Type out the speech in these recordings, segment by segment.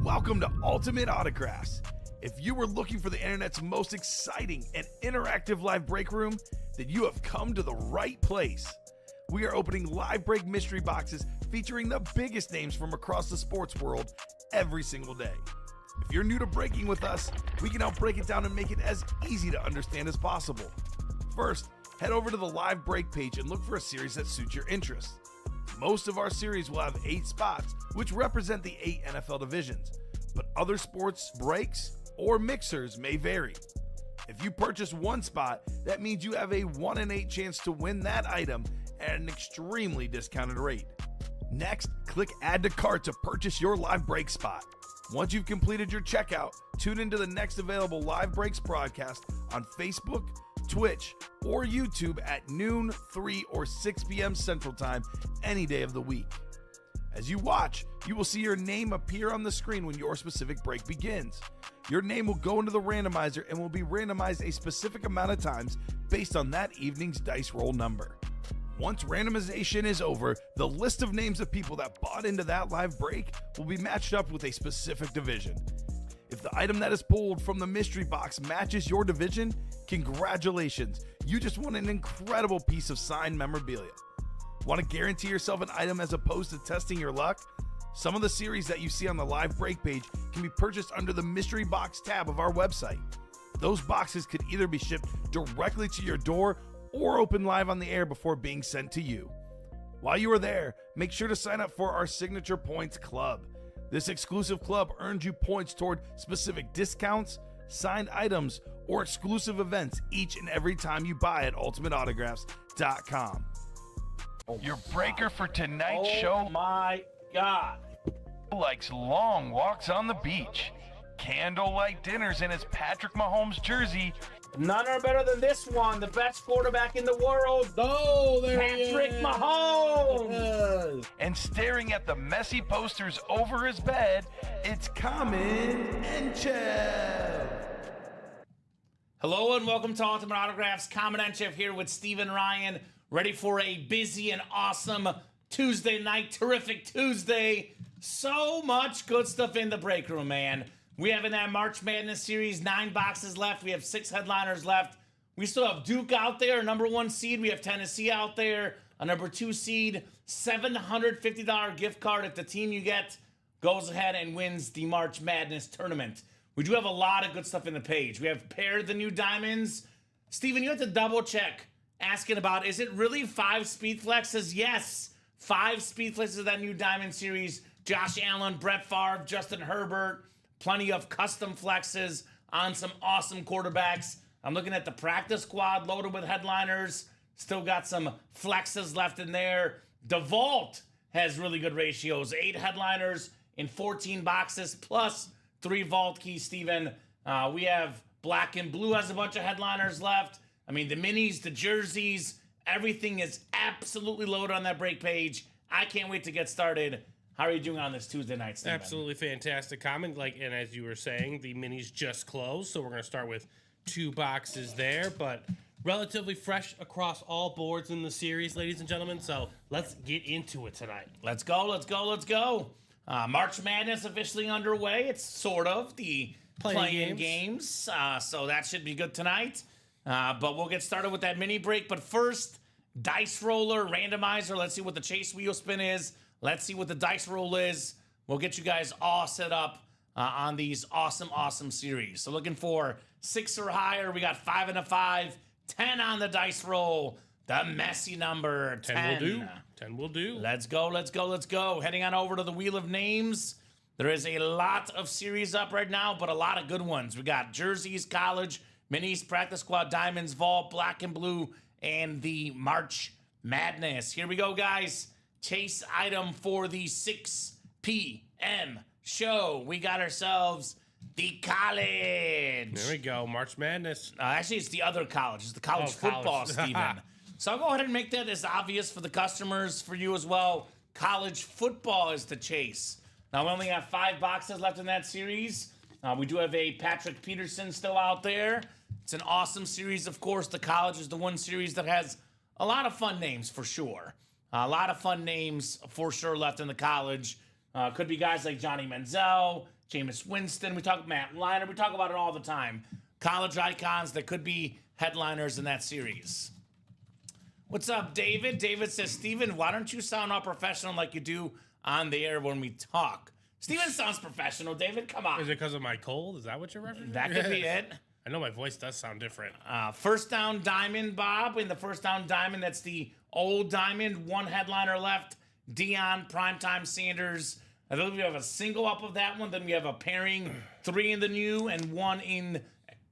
Welcome to Ultimate Autographs. If you were looking for the internet's most exciting and interactive live break room, then you have come to the right place. We are opening live break mystery boxes featuring the biggest names from across the sports world every single day. If you're new to breaking with us, we can help break it down and make it as easy to understand as possible. First, head over to the live break page and look for a series that suits your interests. Most of our series will have 8 spots, which represent the 8 NFL divisions, but other sports breaks or mixers may vary. If you purchase one spot, that means you have a 1 in 8 chance to win that item at an extremely discounted rate. Next, click Add to Cart to purchase your live break spot. Once you've completed your checkout, tune into the next available live breaks broadcast on Facebook, Twitch, or YouTube at noon, 3, or 6 p.m. Central Time any day of the week. As you watch, you will see your name appear on the screen when your specific break begins. Your name will go into the randomizer and will be randomized a specific amount of times based on that evening's dice roll number. Once randomization is over, the list of names of people that bought into that live break will be matched up with a specific division. If the item that is pulled from the mystery box matches your division, congratulations, you just won an incredible piece of signed memorabilia. Want to guarantee yourself an item as opposed to testing your luck? Some of the series that you see on the live break page can be purchased under the mystery box tab of our website. Those boxes could either be shipped directly to your door or open live on the air before being sent to you. While you are there, make sure to sign up for our Signature Points Club. This exclusive club earns you points toward specific discounts, signed items, or exclusive events each and every time you buy at ultimateautographs.com. Your breaker for tonight's show. Oh my God. Likes long walks on the beach, candlelight dinners in his Patrick Mahomes jersey, None are better than this one. The best quarterback in the world. Oh, there Patrick he is. Mahomes. and staring at the messy posters over his bed, it's Common and Chev. Hello and welcome to Ultimate Autographs. Common and Chef here with Steven Ryan, ready for a busy and awesome Tuesday night. Terrific Tuesday. So much good stuff in the break room, man. We have in that March Madness series 9 boxes left. We have 6 headliners left. We still have Duke out there, number 1 seed. We have Tennessee out there, a number 2 seed. $750 gift card if the team you get goes ahead and wins the March Madness tournament. We do have a lot of good stuff in the page. We have paired the new diamonds. Steven, you have to double check asking about, is it really 5 speed flexes? Yes, 5 speed flexes of that new diamond series. Josh Allen, Brett Favre, Justin Herbert. Plenty of custom flexes on some awesome quarterbacks. I'm looking at the practice squad loaded with headliners. Still got some flexes left in there. The vault has really good ratios. 8 headliners in 14 boxes plus 3 vault keys, Steven. We have black and blue has a bunch of headliners left. I mean, the minis, the jerseys, everything is absolutely loaded on that break page. I can't wait to get started. How are you doing on this Tuesday night, Steven? Absolutely fantastic comment. And as you were saying, the minis just closed, so we're going to start with 2 boxes there, but relatively fresh across all boards in the series, ladies and gentlemen. So let's get into it tonight. Let's go, let's go, let's go. March Madness officially underway. It's sort of the playing games. So that should be good tonight. But we'll get started with that mini break. But first, dice roller, randomizer. Let's see what the chase wheel spin is. Let's see what the dice roll is. We'll get you guys all set up on these awesome, awesome series. So looking for 6 or higher. We got 5 and a 5. 10 on the dice roll. The messy number, 10. 10 will do. 10 will do. Let's go, let's go, let's go. Heading on over to the Wheel of Names. There is a lot of series up right now, but a lot of good ones. We got jerseys, college, minis, practice squad, diamonds, vault, black and blue, and the March Madness. Here we go, guys. Chase item for the 6 p.m. show. We got ourselves the college. There we go. March Madness. Actually, it's the other college. It's the college football, Steven. So I'll go ahead and make that as obvious for the customers, for you as well. College football is the chase. Now, we only have 5 boxes left in that series. We do have a Patrick Peterson still out there. It's an awesome series, of course. The college is the one series that has a lot of fun names, for sure. A lot of fun names, for sure, left in the college. Could be guys like Johnny Manziel, Jameis Winston. We talk Matt Leinart. We talk about it all the time. College icons that could be headliners in that series. What's up, David? David says, Steven, why don't you sound all professional like you do on the air when we talk? Steven sounds professional, David. Come on. Is it because of my cold? Is that what you're referencing? That could be it. I know my voice does sound different. First down diamond, Bob. In the first down diamond, that's the old diamond. One headliner left. Dion, Primetime Sanders. I believe we have a single up of that one. Then we have a pairing, 3 in the new and 1 in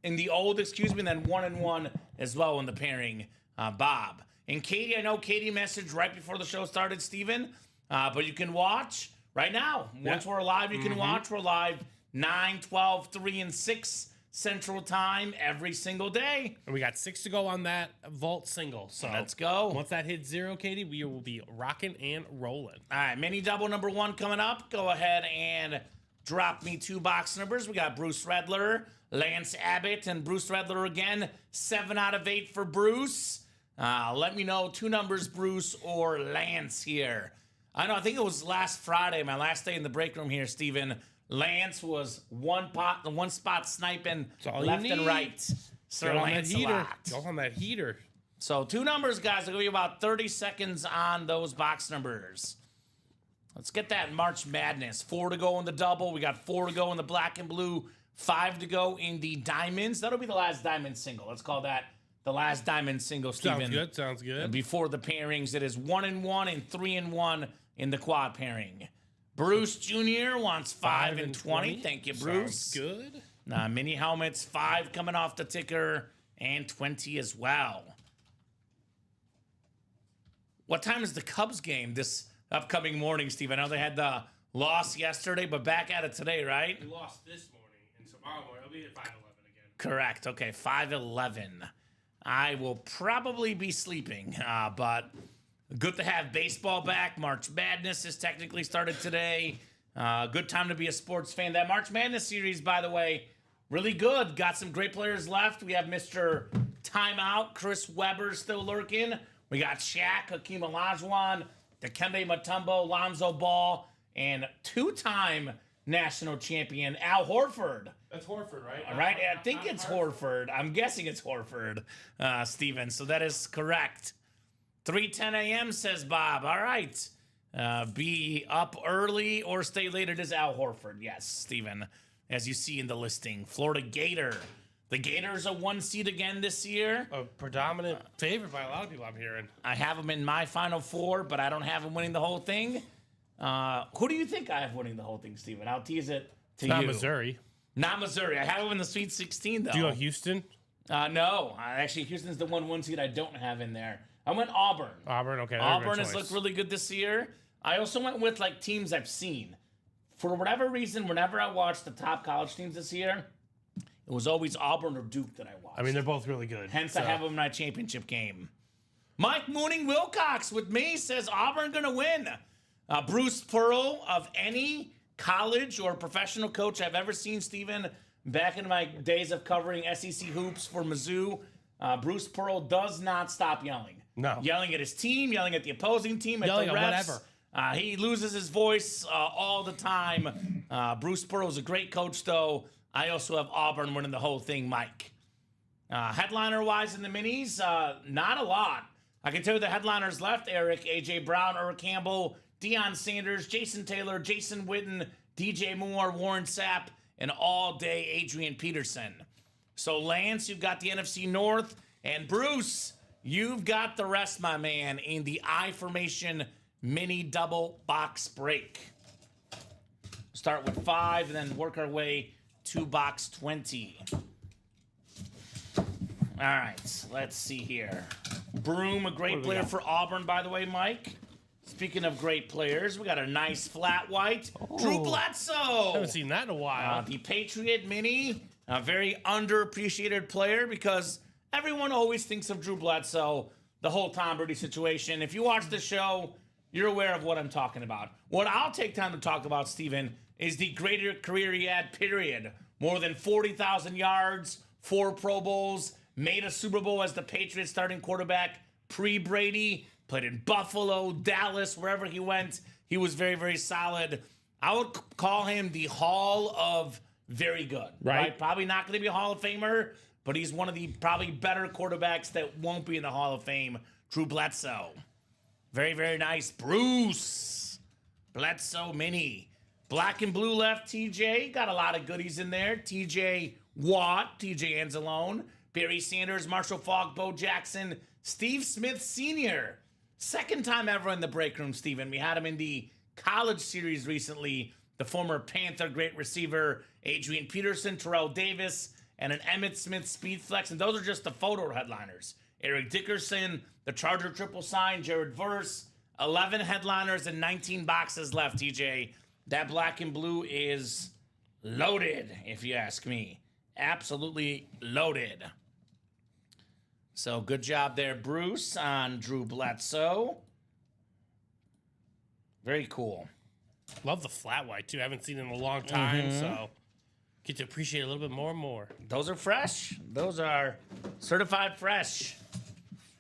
the old, and then 1 and 1 as well in the pairing, Bob. And Katie, I know Katie messaged right before the show started, Steven, but you can watch right now. Once we're live, you can watch. We're live 9, 12, 3, and 6 Central Time every single day. And we got 6 to go on that vault single. So let's go. Once that hits 0, Katie, we will be rocking and rolling. All right, mini double number 1 coming up. Go ahead and drop me 2 box numbers. We got Bruce Redler, Lance Abbott, and Bruce Redler again. 7 out of 8 for Bruce. Let me know 2 numbers, Bruce or Lance here. I think it was last Friday, my last day in the break room here, Steven. Lance was one spot sniping left and right. Sir Lance a lot. Go on that heater. So 2 numbers, guys. I'll give you about 30 seconds on those box numbers. Let's get that March Madness. 4 to go in the double. We got 4 to go in the black and blue. 5 to go in the diamonds. That'll be the last diamond single. Let's call that the last diamond single, Steven. Sounds good. Before the pairings, it is 1 and 1 and 3 and 1 in the quad pairing. Bruce Jr. wants 5 and 20. Thank you, Bruce. Sounds good. Mini helmets, 5 coming off the ticker, and 20 as well. What time is the Cubs game this upcoming morning, Steve? I know they had the loss yesterday, but back at it today, right? We lost this morning, and tomorrow morning it'll be at 5:11 again. Correct. Okay, 5:11. I will probably be sleeping, but good to have baseball back. March Madness has technically started today. Good time to be a sports fan. That March Madness series, by the way, really good. Got some great players left. We have Mr. Timeout, Chris Webber still lurking. We got Shaq, Hakeem Olajuwon, Dikembe Mutombo, Lonzo Ball, and 2-time national champion Al Horford. That's Horford, right? All right, I think it's Horford. I'm guessing it's Horford, Steven. So that is correct. 3:10 a.m. says Bob. All right. Be up early or stay late. It is Al Horford. Yes, Steven, as you see in the listing. Florida Gator. The Gators are 1 seed again this year. A predominant favorite by a lot of people I'm hearing. I have them in my Final Four, but I don't have them winning the whole thing. Who do you think I have winning the whole thing, Steven? I'll tease it to you. Not Missouri. Not Missouri. I have them in the Sweet 16, though. Do you go Houston? No. Actually, Houston's the 1 seed I don't have in there. I went Auburn. Auburn, okay. Auburn has looked really good this year. I also went with teams I've seen. For whatever reason, whenever I watched the top college teams this year, it was always Auburn or Duke that I watched. I mean, they're both really good. Hence, I have them in my championship game. Mike Mooning Wilcox with me says Auburn going to win. Bruce Pearl, of any college or professional coach I've ever seen, Steven, back in my days of covering SEC hoops for Mizzou, Bruce Pearl does not stop yelling. No. Yelling at his team, yelling at the opposing team, at Yelling the at refs. whatever. He loses his voice all the time. Bruce Pearl is a great coach, though. I also have Auburn winning the whole thing, Mike. Headliner-wise in the minis, not a lot. I can tell you the headliners left, Eric, A.J. Brown, Earl Campbell, Deion Sanders, Jason Taylor, Jason Witten, DJ Moore, Warren Sapp, and all-day Adrian Peterson. So, Lance, you've got the NFC North, and Bruce, you've got the rest, my man, in the I formation mini double box break. Start with 5 and then work our way to box 20. All right, let's see here. Broom, a great player for Auburn, by the way, Mike. Speaking of great players, we got a nice flat white. Drew Bledsoe. Haven't seen that in a while. The Patriot Mini, a very underappreciated player because everyone always thinks of Drew Bledsoe, the whole Tom Brady situation. If you watch the show, you're aware of what I'm talking about. What I'll take time to talk about, Steven, is the greater career he had, period. More than 40,000 yards, 4 Pro Bowls, made a Super Bowl as the Patriots starting quarterback pre-Brady, played in Buffalo, Dallas, wherever he went. He was very, very solid. I would call him the Hall of Very Good. Right. Probably not going to be a Hall of Famer, but he's one of the probably better quarterbacks that won't be in the Hall of Fame. Drew Bledsoe. Very, very nice. Bruce Bledsoe Mini. Black and blue left, TJ. Got a lot of goodies in there. TJ Watt, TJ Anzalone, Barry Sanders, Marshall Faulk, Bo Jackson, Steve Smith Sr. Second time ever in the break room, Steven. We had him in the college series recently. The former Panther great receiver, Adrian Peterson, Terrell Davis, and an Emmitt Smith speed flex. And those are just the photo headliners. Eric Dickerson, the Charger triple sign, Jared Verse, 11 headliners and 19 boxes left, TJ. That black and blue is loaded, if you ask me. Absolutely loaded. So good job there, Bruce, on Drew Bledsoe. Very cool. Love the flat white, too. I haven't seen it in a long time, so get to appreciate it a little bit more and more. Those are fresh. Those are certified fresh.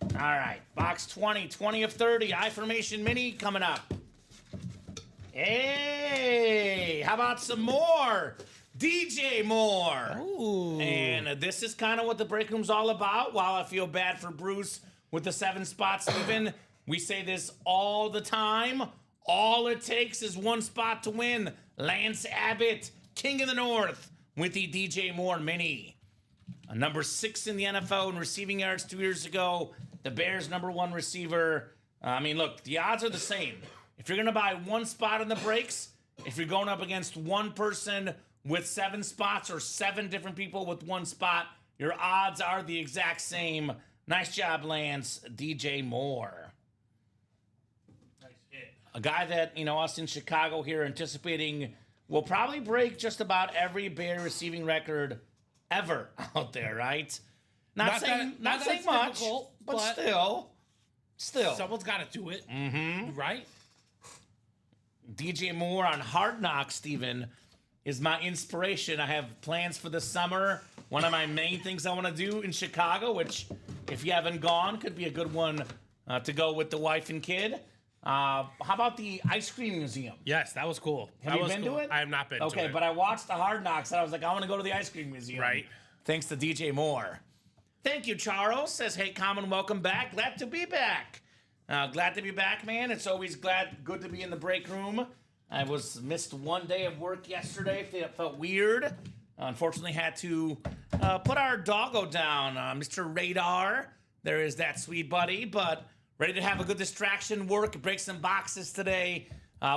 All right, box 20, 20 of 30, I-Formation Mini coming up. Hey, how about some more? DJ Moore. Ooh. And this is kind of what the break room's all about. While I feel bad for Bruce with the 7 spots, Steven, we say this all the time. All it takes is 1 spot to win. Lance Abbott, King of the North, with the DJ Moore Mini. A number 6 in the NFL in receiving yards 2 years ago. The Bears' #1 receiver. I mean, look, the odds are the same. If you're going to buy 1 spot in the breaks, if you're going up against 1 person with 7 spots or 7 different people with 1 spot, your odds are the exact same. Nice job, Lance. DJ Moore. Nice hit. A guy that, us in Chicago here anticipating will probably break just about every Bear receiving record ever out there, right? Not saying much, but still. Someone's got to do it. Mm-hmm. Right? DJ Moore on Hard Knocks, Steven, is my inspiration. I have plans for the summer. One of my main things I want to do in Chicago, which, if you haven't gone, could be a good one to go with the wife and kid. How about the Ice Cream Museum? Yes, that was cool. Have you been to it? I have not been to it. Okay, but I watched the Hard Knocks, and I was like, I want to go to the Ice Cream Museum. Right. Thanks to DJ Moore. Thank you, Charles. Says, hey, Common, welcome back. Glad to be back. Glad to be back, man. It's always good to be in the break room. I missed 1 day of work yesterday. It felt weird. Unfortunately, had to put our doggo down, Mr. Radar. There is that sweet buddy, but ready to have a good distraction, work, break some boxes today,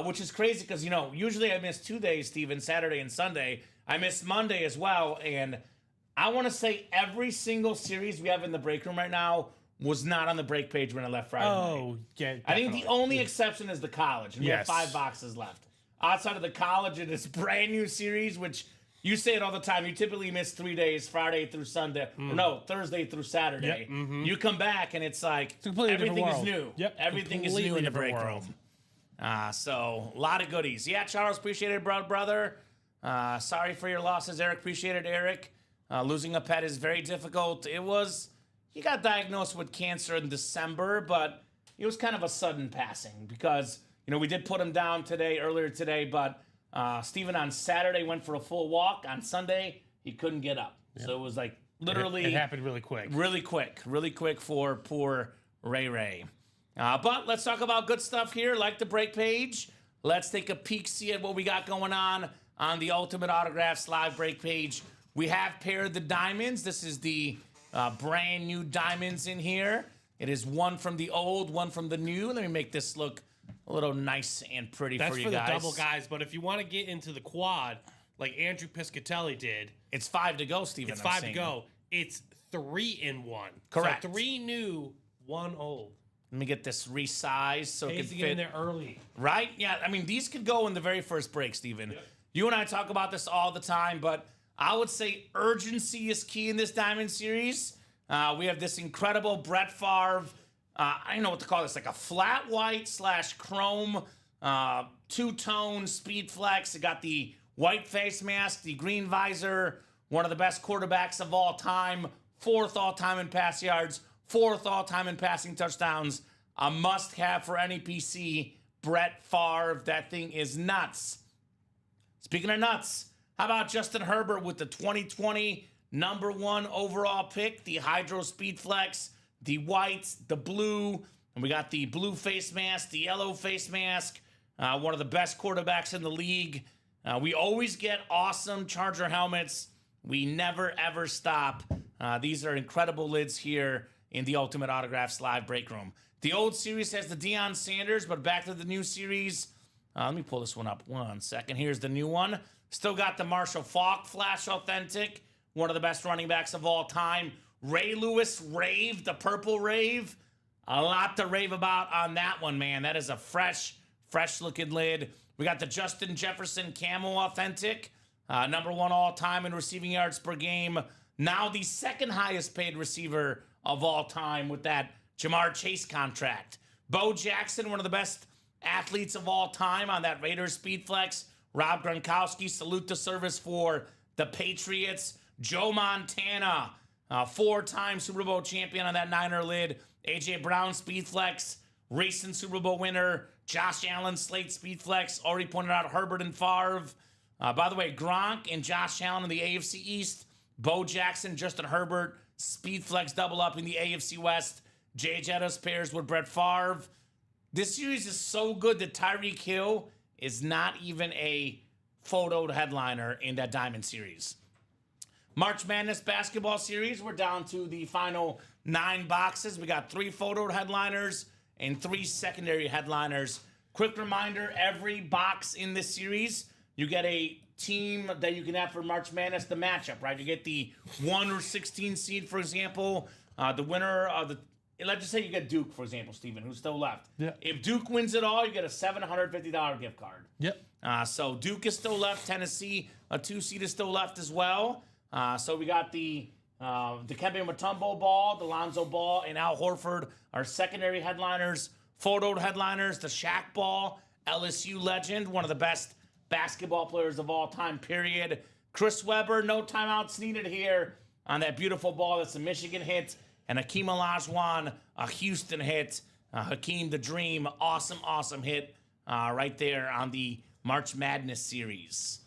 which is crazy because, usually I miss 2 days, Steven, Saturday and Sunday. I missed Monday as well, and I want to say every single series we have in the break room right now was not on the break page when I left Friday night. Yeah. I think the only exception is the college, and we have 5 boxes left. Outside of the college, it is brand new series, which you say it all the time. You typically miss 3 days, Friday through Sunday. No, Thursday through Saturday. Yep. Mm-hmm. You come back, and it's like everything is new. Yep. Everything is new in the break room. So, a lot of goodies. Yeah, Charles, appreciate it, brother. Sorry for your losses, Eric. Appreciate it, Eric. Losing a pet is very difficult. He got diagnosed with cancer in December, but it was kind of a sudden passing because, we did put him down earlier today, but Steven on Saturday went for a full walk. On Sunday, he couldn't get up. Yep. So it was like literally... It happened really quick. Really quick for poor Ray. But let's talk about good stuff here, like the break page. Let's take a peek, see at what we got going on the Ultimate Autographs live break page. We have paired the diamonds. This is the brand new diamonds in here. It is one from the old, one from the new. Let me make this look a little nice and pretty for you guys. That's for the double guys, but if you want to get into the quad, like Andrew Piscatelli did. It's 5 to go, Steven. It's 5 to go. It's 3 in 1. Correct. So 3 new, 1 old. Let me get this resized so it can fit. Get in there early. Right? Yeah, I mean, these could go in the very first break, Steven. Yep. You and I talk about this all the time, but I would say urgency is key in this Diamond Series. We have this incredible Brett Favre, I don't know what to call this, like a flat white / chrome two-tone speed flex. It got the white face mask, the green visor, one of the best quarterbacks of all time, 4th all-time in pass yards, 4th all-time in passing touchdowns. A must-have for any PC. Brett Favre, that thing is nuts. Speaking of nuts, how about Justin Herbert with the 2020 #1 overall pick, the Hydro Speed Flex, the white, the blue, and we got the blue face mask, the yellow face mask, one of the best quarterbacks in the league. We always get awesome Charger helmets. We never, ever stop. These are incredible lids here in the Ultimate Autographs live break room. The old series has the Deion Sanders, but back to the new series. Let me pull this one up 1 second. Here's the new one. Still got the Marshall Faulk Flash Authentic, one of the best running backs of all time. Ray Lewis Rave, the purple Rave. A lot to rave about on that one, man. That is a fresh looking lid. We got the Justin Jefferson Camo Authentic, #1 all time in receiving yards per game. Now the second highest paid receiver of all time with that Jamar Chase contract. Bo Jackson, one of the best athletes of all time on that Raiders Speed Flex. Rob Gronkowski, salute to service for the Patriots. Joe Montana, 4-time Super Bowl champion on that Niner lid. A.J. Brown Speed Flex, recent Super Bowl winner. Josh Allen Slate Speed Flex, already pointed out Herbert and Favre. By the way, Gronk and Josh Allen in the AFC East. Bo Jackson, Justin Herbert, Speed Flex double up in the AFC West. Jay Jettis pairs with Brett Favre. This series is so good that Tyreek Hill is not even a photoed headliner in that Diamond Series. March Madness Basketball Series, we're down to the final 9 boxes. We got 3 photoed headliners and 3 secondary headliners. Quick reminder, every box in this series, you get a team that you can have for March Madness, the matchup, right? You get the 1 or 16 seed, for example, the winner of the... Let's just say you get Duke, for example, Steven, who's still left. Yeah. If Duke wins it all, you get a $750 gift card. Yep. So Duke is still left. Tennessee, a 2 seed, is still left as well. So we got the Dikembe Mutombo Ball, the Lonzo Ball, and Al Horford, our secondary headliners. Photoed headliners, the Shaq Ball, LSU legend, one of the best basketball players of all time, period. Chris Webber, no timeouts needed here on that beautiful ball. That's a Michigan hit. And Hakeem Olajuwon, a Houston hit. Hakeem the Dream, awesome hit right there on the March Madness series.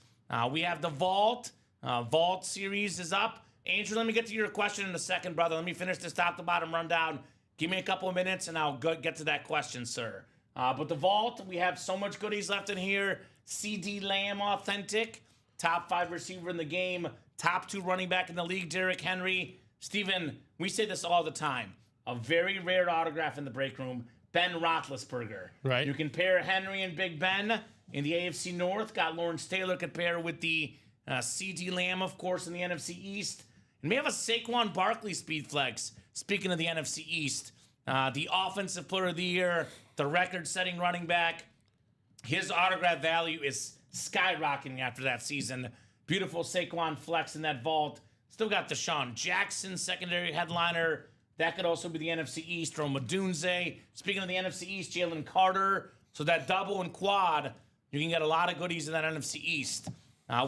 We have the Vault. Vault series is up. Andrew, let me get to your question in a second, brother. Let me finish this top to bottom rundown. Give me a couple of minutes and I'll get to that question, sir. But the Vault, we have so much goodies left in here. CD Lamb Authentic, top 5 receiver in the game, top 2 running back in the league, Derrick Henry. Steven, we say this all the time. A very rare autograph in the break room, Ben Roethlisberger. Right. You can pair Henry and Big Ben in the AFC North. Got Lawrence Taylor could pair with the CD Lamb, of course, in the NFC East. And we have a Saquon Barkley Speed Flex. Speaking of the NFC East, the Offensive Player of the Year, the record-setting running back. His autograph value is skyrocketing after that season. Beautiful Saquon Flex in that Vault. Still got Deshaun Jackson, secondary headliner. That could also be the NFC East, Rome Odunze. Speaking of the NFC East, Jalen Carter. So that double and quad, you can get a lot of goodies in that NFC East.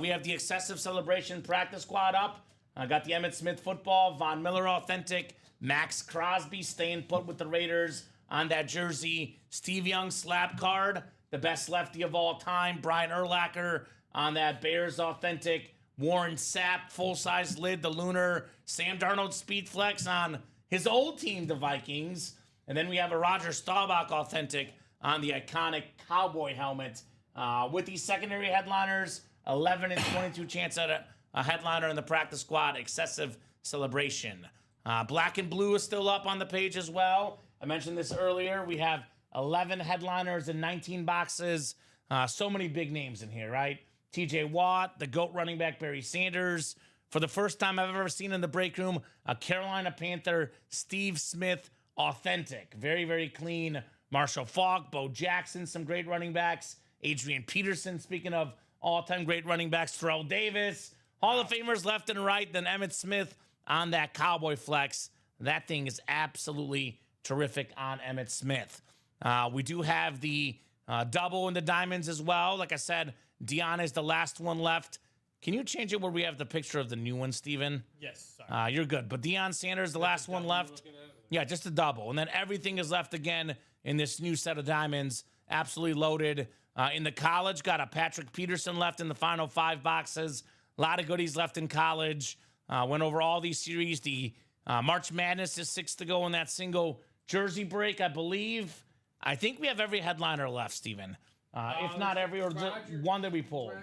We have the Excessive Celebration Practice Squad up. Got the Emmitt Smith football, Von Miller Authentic, Max Crosby staying put with the Raiders on that jersey. Steve Young slap card, the best lefty of all time. Brian Urlacher on that Bears Authentic. Warren Sapp, full-size lid, the Lunar. Sam Darnold Speed Flex on his old team, the Vikings. And then we have a Roger Staubach Authentic on the iconic Cowboy helmet. With these secondary headliners, 11 and 22 chance at a headliner in the practice squad, Excessive Celebration. Black and Blue is still up on the page as well. I mentioned this earlier. We have 11 headliners and 19 boxes. So many big names in here, right? TJ Watt, the GOAT running back Barry Sanders. For the first time I've ever seen in the break room, a Carolina Panther Steve Smith Authentic. Very, very clean. Marshall Faulk, Bo Jackson, some great running backs. Adrian Peterson, speaking of all-time great running backs. Terrell Davis. Hall of Famers left and right. Then Emmitt Smith on that Cowboy Flex. That thing is absolutely terrific on Emmitt Smith. We do have the double in the diamonds as well. Like I said, Deion is the last one left. Can you change it where we have the picture of the new one, Steven? Yes. Sorry. You're good. But Deion Sanders, the last one left. Yeah, just a double. And then everything is left again in this new set of diamonds. Absolutely loaded. In the college, got a Patrick Peterson left in the final 5 boxes. A lot of goodies left in college. Went over all these series. The March Madness is 6 to go in that single jersey break, I believe. I think we have every headliner left, Steven. If not every, or one that we pulled.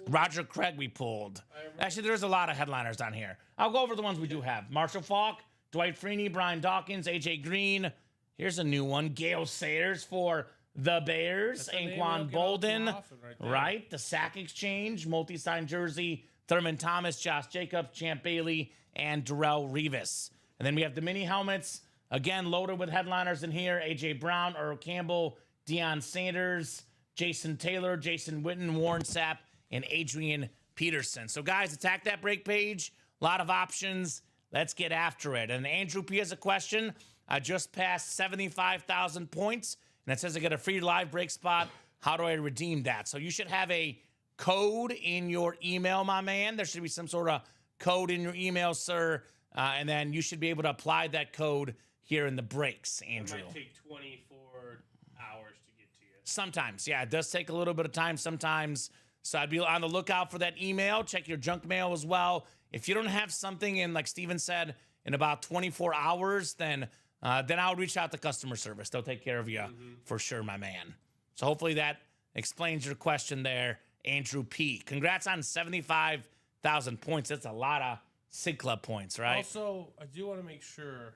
Roger Craig we pulled. Actually, there's a lot of headliners down here. I'll go over the ones we do have. Marshall Faulk, Dwight Freeney, Brian Dawkins, AJ Green. Here's a new one. Gale Sayers for the Bears. Anquan Bolden. Right. The Sack Exchange. Multi-sign jersey. Thurman Thomas, Josh Jacobs, Champ Bailey, and Darrell Revis. And then we have the mini helmets. Again, loaded with headliners in here. AJ Brown, Earl Campbell, Deion Sanders, Jason Taylor, Jason Witten, Warren Sapp, and Adrian Peterson. So, guys, attack that break page. A lot of options. Let's get after it. And Andrew P. has a question. I just passed 75,000 points, and it says I get a free live break spot. How do I redeem that? So you should have a code in your email, my man. There should be some sort of code in your email, sir. And then you should be able to apply that code here in the breaks, Andrew. It might take 24 hours to get to you. Sometimes, yeah. It does take a little bit of time sometimes. So I'd be on the lookout for that email. Check your junk mail as well. If you don't have something in, like Steven said, in about 24 hours, then I'll reach out to customer service. They'll take care of you for sure, my man. So hopefully that explains your question there, Andrew P. Congrats on 75,000 points. That's a lot of SIG Club points, right? Also, I do want to make sure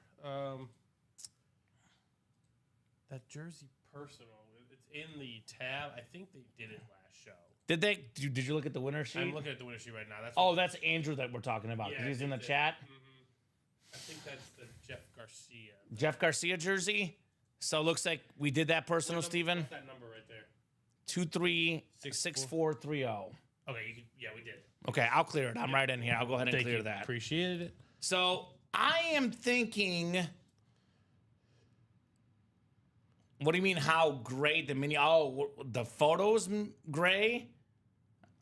that jersey personal, it's in the tab. I think they did it last show. Did they? Did you look at the winner sheet? I'm looking at the winner sheet right now. That's Andrew that we're talking about because he's in the chat. I think that's the Jeff Garcia. Jeff Garcia jersey. So it looks like we did that personal, Steven. What's that number right there? 236430. Okay, yeah, we did. Okay, I'll clear it. I'm right in here. I'll go ahead and clear that. Appreciated it. So I am thinking. What do you mean? How gray the mini? Oh, the photos gray.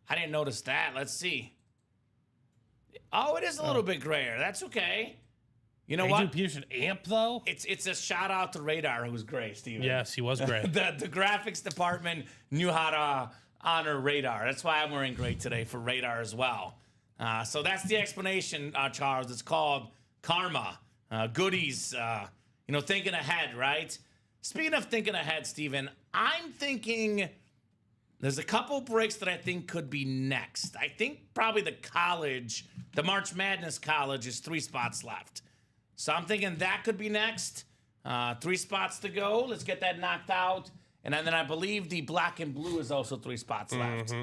I didn't notice that. Let's see. Oh, it is a little bit grayer. That's okay. You know Adrian what? Peterson amp though. It's a shout out to Radar, who's gray, Steven. Yes, he was great. the graphics department knew how to honor Radar. That's why I'm wearing gray today for Radar as well. So that's the explanation, Charles. It's called karma. Goodies. Thinking ahead, right? Speaking of thinking ahead, Steven, I'm thinking there's a couple breaks that I think could be next. I think probably the March Madness college is 3 spots left. So I'm thinking that could be next. 3 spots to go. Let's get that knocked out. And then I believe the black and blue is also 3 spots left.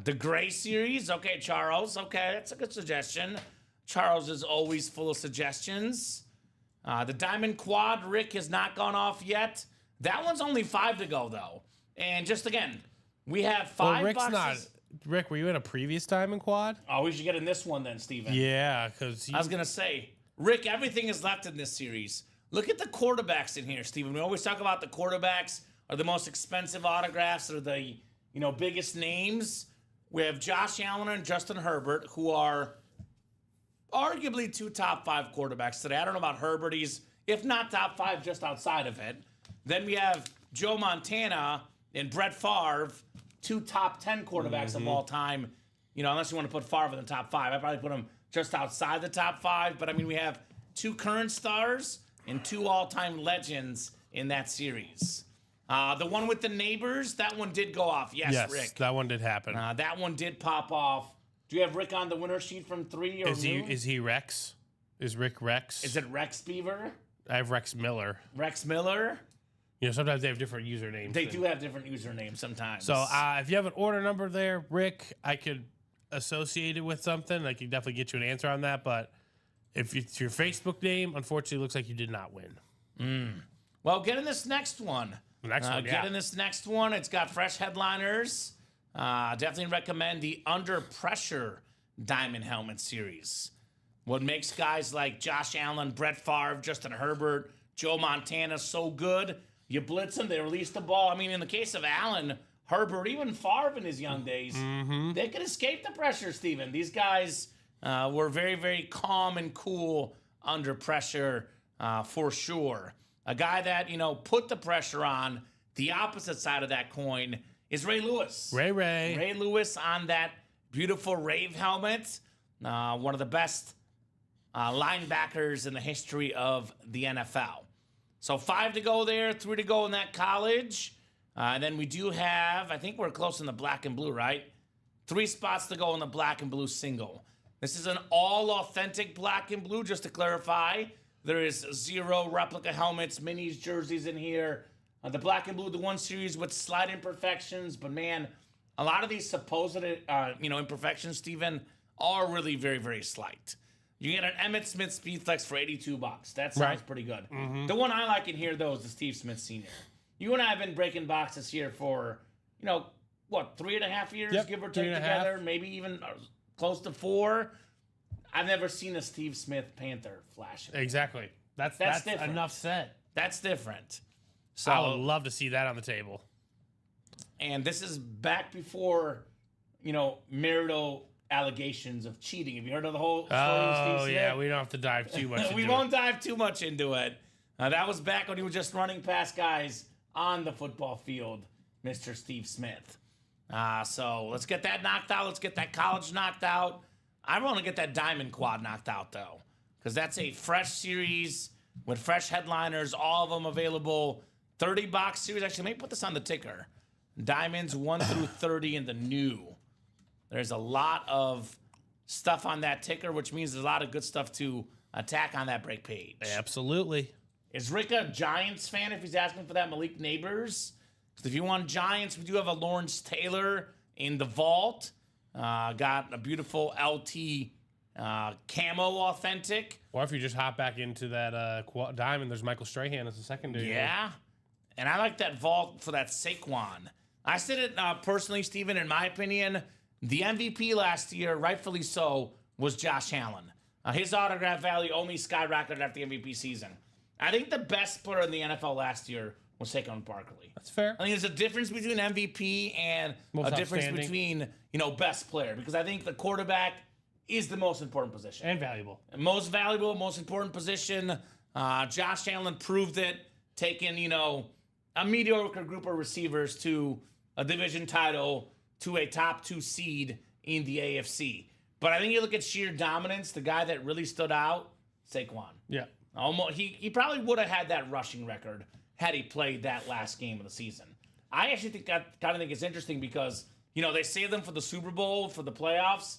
The gray series. Okay, Charles. Okay, that's a good suggestion. Charles is always full of suggestions. The diamond quad, Rick has not gone off yet. That one's only 5 to go, though. And just again, we have 5 boxes. Rick, were you in a previous diamond quad? Oh, we should get in this one then, Steven. Yeah, because I was going to say, Rick, everything is left in this series. Look at the quarterbacks in here, Steven. We always talk about the quarterbacks are the most expensive autographs or the biggest names. We have Josh Allen and Justin Herbert, who are arguably 2 top 5 quarterbacks today. I don't know about Herbert. He's, if not top 5, just outside of it. Then we have Joe Montana and Brett Favre, 2 top 10 quarterbacks of all time. Unless you want to put Favre in the top 5. I'd probably put him just outside the top 5. But, we have 2 current stars and 2 all-time legends in that series. The one with the neighbors, that one did go off. Yes, Rick. That one did happen. That one did pop off. Do you have Rick on the winner sheet from 3 or Is he Rex? Is Rick Rex? Is it Rex Beaver? I have Rex Miller. Rex Miller? Sometimes they have different usernames. They do have different usernames sometimes. So if you have an order number there, Rick, I could associate it with something. I could definitely get you an answer on that. But if it's your Facebook name, unfortunately, it looks like you did not win. Well, get in this next one. Get in this next one. It's got fresh headliners. Definitely recommend the Under Pressure Diamond Helmet Series. What makes guys like Josh Allen, Brett Favre, Justin Herbert, Joe Montana so good? You blitz them, they release the ball. In the case of Allen, Herbert, even Favre in his young days, they could escape the pressure, Steven. These guys were very, very calm and cool under pressure for sure. A guy that, put the pressure on The opposite side of that coin is Ray Lewis. Ray. Ray Lewis on that beautiful Rave helmet. One of the best linebackers in the history of the NFL. So 5 to go there, 3 to go in that college. And then we do have, I think we're close in the black and blue, right? 3 spots to go in the black and blue single. This is an all authentic black and blue, just to clarify. There is 0 replica helmets, minis, jerseys in here. The black and blue, the 1 series with slight imperfections. But man, a lot of these supposed, imperfections, Steven, are really very, very slight. You get an Emmitt Smith Speedflex for $82. That sounds pretty good. Mm-hmm. The one I like in here, though, is the Steve Smith Sr. You and I have been breaking boxes here for, 3.5 years, give or take together, maybe even close to 4. I've never seen a Steve Smith Panther flashing. Exactly. That's different. Enough said. That's different. So I would love to see that on the table. And this is back before, marital allegations of cheating. Have you heard of the whole story of Steve Smith? Yeah, we don't have to dive too much into we won't dive too much into it. That was back when he was just running past guys on the football field, Mr. Steve Smith. So let's get that knocked out. Let's get that college knocked out. I want to get that Diamond Quad knocked out, though, because that's a fresh series with fresh headliners, all of them available. 30-box series. Actually, let me put this on the ticker. Diamonds 1 through 30 in the new. There's a lot of stuff on that ticker, which means there's a lot of good stuff to attack on that break page. Absolutely. Is Rick a Giants fan if he's asking for that Malik Neighbors? Because if you want Giants, we do have a Lawrence Taylor in the vault. Got a beautiful LT camo authentic. Or if you just hop back into that diamond, there's Michael Strahan as a secondary. Yeah. And I like that vault for that Saquon. I said it personally, Steven, in my opinion, the MVP last year, rightfully so, was Josh Allen. His autograph value only skyrocketed after the MVP season. I think the best player in the NFL last year was Saquon Barkley. That's fair. I think there's a difference between MVP and a difference between, best player. Because I think the quarterback is the most important position. And valuable. Most valuable, most important position. Josh Allen proved it, taking, a mediocre group of receivers to a division title, to a top 2 seed in the AFC. But I think you look at sheer dominance, the guy that really stood out, Saquon. Yeah. Almost, he probably would have had that rushing record had he played that last game of the season. I actually kind of think it's interesting because, they saved them for the Super Bowl, for the playoffs.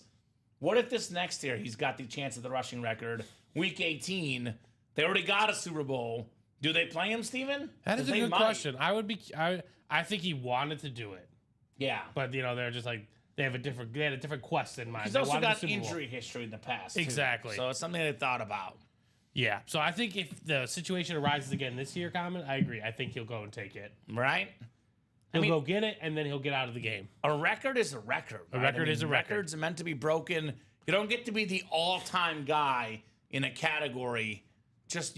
What if this next year he's got the chance at the rushing record? Week 18, they already got a Super Bowl. Do they play him, Steven? That is a good question. I think he wanted to do it. Yeah. But, they're just like, they had a different quest in mind. He's also got injury history in the past, too. Exactly. So it's something they thought about. Yeah. So I think if the situation arises again this year, Common, I agree. I think he'll go and take it. Right? He'll go get it, and then he'll get out of the game. A record is a record. Right? A record is a record. Records are meant to be broken. You don't get to be the all-time guy in a category just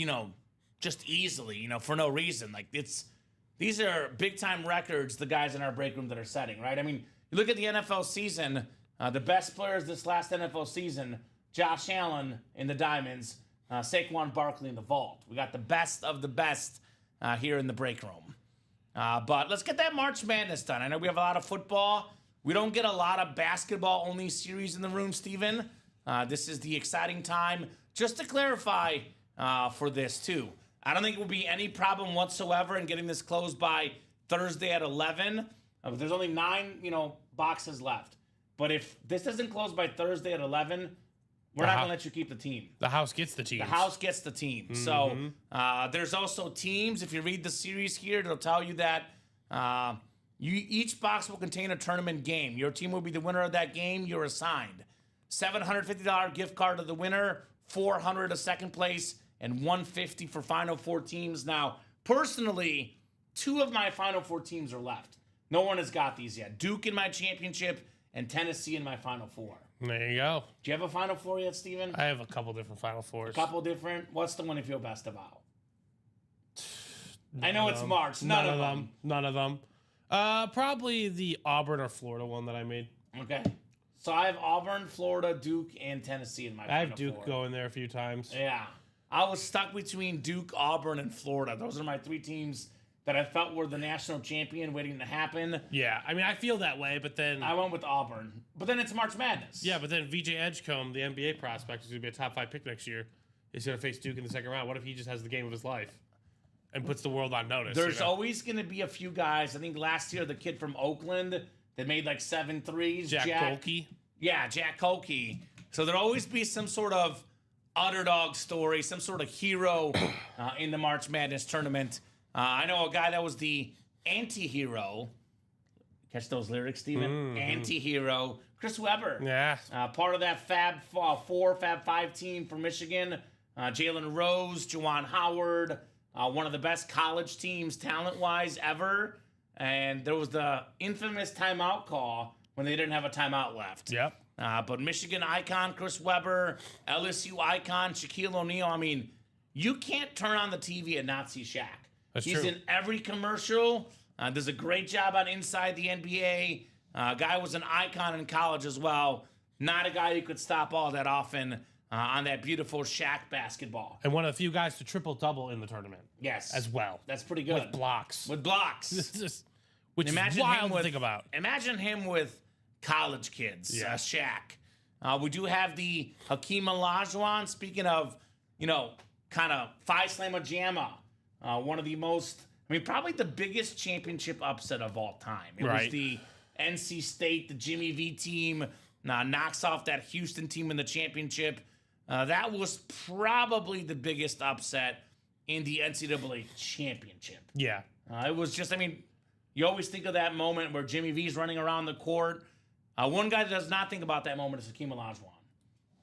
easily, for no reason. Like, these are big-time records, the guys in our break room that are setting, right? I mean, you look at the NFL season, the best players this last NFL season, Josh Allen in the Diamonds, Saquon Barkley in the vault. We got the best of the best here in the break room. But let's get that March Madness done. I know we have a lot of football. We don't get a lot of basketball-only series in the room, Steven. This is the exciting time. Just to clarify for this, too, I don't think it will be any problem whatsoever in getting this closed by Thursday at 11. There's only 9, boxes left. But if this doesn't close by Thursday at 11, we're not going to let you keep the team. The house gets the team. The house gets the team. Mm-hmm. So there's also teams. If you read the series here, it'll tell you that each box will contain a tournament game. Your team will be the winner of that game. You're assigned $750 gift card to the winner, $400 to second place, and $150 for Final Four teams. Now, personally, 2 of my Final Four teams are left. No one has got these yet. Duke in my championship and Tennessee in my Final Four. There you go. Do you have a Final Four yet, Steven? I have a couple different Final Fours. A couple different? What's the one you feel best about? I know it's March. None of them. None of them. Probably the Auburn or Florida one that I made. Okay. So I have Auburn, Florida, Duke, and Tennessee in my Final Four. I have Duke going there a few times. Yeah. I was stuck between Duke, Auburn, and Florida. Those are my 3 teams that I felt were the national champion waiting to happen. Yeah, I mean, I feel that way, but then I went with Auburn. But then it's March Madness. yeah, but then VJ Edgecombe, the NBA prospect, who's going to be a top 5 pick next year, is going to face Duke in the second round. What if he just has the game of his life and puts the world on notice? There's always going to be a few guys. I think last year the kid from Oakland that made like 7 threes. Jack Kolke. Yeah, Jack Kolke. So there'll always be some sort of underdog story, some sort of hero in the March Madness tournament. I know a guy that was the anti-hero. Catch those lyrics, Steven? Anti-hero. Chris Webber. Yeah. Part of that Fab 4, Fab 5 team for Michigan. Jalen Rose, Juwan Howard. One of the best college teams talent-wise ever. And there was the infamous timeout call when they didn't have a timeout left. Yep. But Michigan icon Chris Webber, LSU icon Shaquille O'Neal. I mean, you can't turn on the TV and not see Shaq. He's true. in every commercial. Does a great job on Inside the NBA. Guy was an icon in college as well. Not a guy who could stop all that often on that beautiful Shaq basketball. And one of the few guys to triple-double in the tournament. Yes. As well. That's pretty good. With blocks. With blocks. Which is wild to think about. Imagine him with college kids, Yeah. Shaq. We do have the Hakeem Olajuwon. Speaking of, kind of Phi Slamma Jamma. One of the most, probably the biggest championship upset of all time. It was the NC State, the Jimmy V team, knocks off that Houston team in the championship. That was probably the biggest upset in the NCAA championship. Yeah. It was just, you always think of that moment where Jimmy V's running around the court. One guy that does not think about that moment is Hakeem Olajuwon.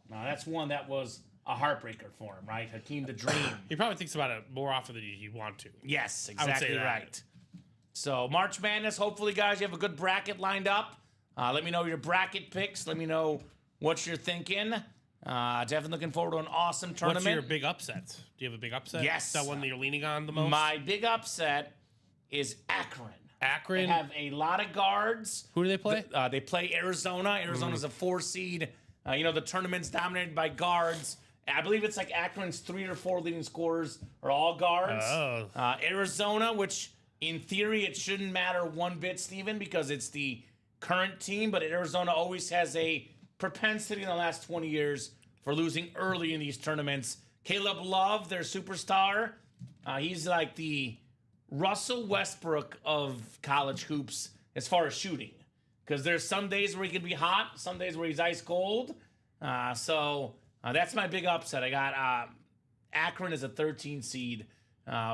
That's one that was a heartbreaker for him, right? Hakeem the Dream. He probably thinks about it more often than you want to. Yes, I would say exactly that. right. So March Madness, hopefully, guys, you have a good bracket lined up. Let me know your bracket picks. Let me know what you're thinking. Definitely looking forward to an awesome tournament. What's your big upset? Do you have a big upset? Yes. Is that one that you're leaning on the most? My big upset is Akron. Akron? They have a lot of guards. Who do they play? They play Arizona. Arizona's a 4 seed. The tournament's dominated by guards. I believe it's like Akron's 3 or 4 leading scorers are all guards. Oh. Arizona, which in theory it shouldn't matter one bit, Steven, because it's the current team, but Arizona always has a propensity in the last 20 years for losing early in these tournaments. Caleb Love, their superstar, he's like the Russell Westbrook of college hoops as far as shooting. Because there's some days where he can be hot, some days where he's ice cold. So that's my big upset. I got Akron as a 13 seed,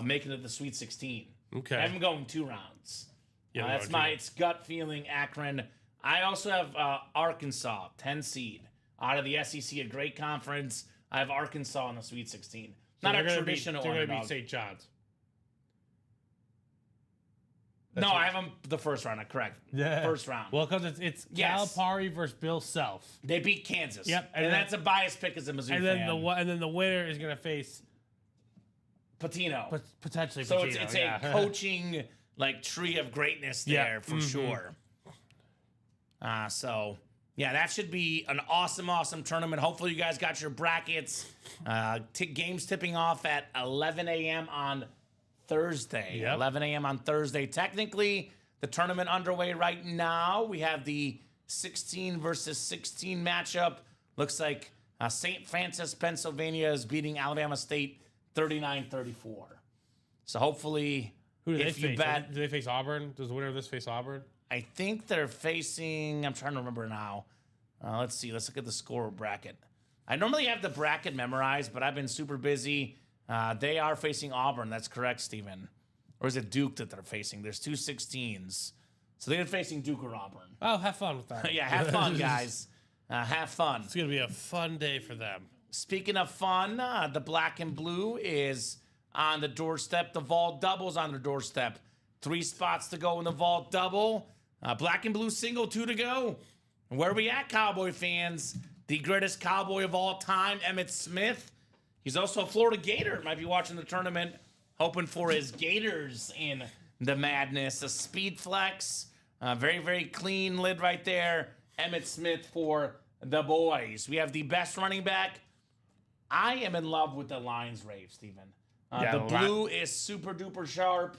making it the Sweet 16. Okay. I'm going 2 rounds. Yeah, That's it's gut feeling, Akron. I also have Arkansas, 10 seed. Out of the SEC, a great conference. I have Arkansas in the Sweet 16. Not a traditional They're going to underdog. beat St. John's. No, I have them the first round. Correct. Yeah. First round. Well, because it's Yes. Calipari versus Bill Self. They beat Kansas. Yep, And, and then- that's a biased pick as a Mizzou And then fan. the winner is going to face Patino. potentially So Patino. it's yeah. a coaching tree of greatness there Yeah. for sure. So yeah, that should be an awesome tournament. Hopefully you guys got your brackets. Games tipping off at 11 a.m. on Thursday. Yep. 11 a.m. on Thursday. Technically, the tournament underway right now. We have the 16 versus 16 matchup. Looks like St. Francis, Pennsylvania is beating Alabama State 39-34. So hopefully, Who do they if you face? bet, Do they face Auburn? Does the winner of this face Auburn? I think they're facing. I'm trying to remember now. Let's see. Let's look at the score bracket. I normally have the bracket memorized, but I've been super busy. They are facing Auburn. That's correct, Steven. Or is it Duke that they're facing? There's 2 16s. So they're facing Duke or Auburn. Oh, have fun with that. Yeah, have fun, guys. Have fun. It's going to be a fun day for them. Speaking of fun, the black and blue is on the doorstep. The Vault Double's on the doorstep. 3 spots to go in the Vault Double. Black and blue single, 2 to go. And where are we at, Cowboy fans? The greatest Cowboy of all time, Emmitt Smith. He's also a Florida Gator. Might be watching the tournament, hoping for his Gators in the madness. A speed flex. Very, very clean lid right there. Emmitt Smith for the boys. We have the best running back. I am in love with the Lions rave, Stephen. Yeah, the blue is super duper sharp.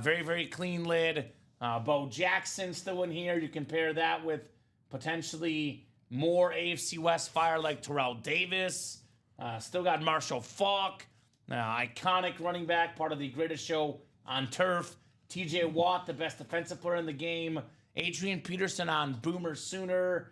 Very, very clean lid. Bo Jackson still in here. You compare that with potentially more AFC West fire like Terrell Davis. Still got Marshall Faulk, iconic running back, part of the greatest show on turf. TJ Watt, the best defensive player in the game. Adrian Peterson on Boomer Sooner.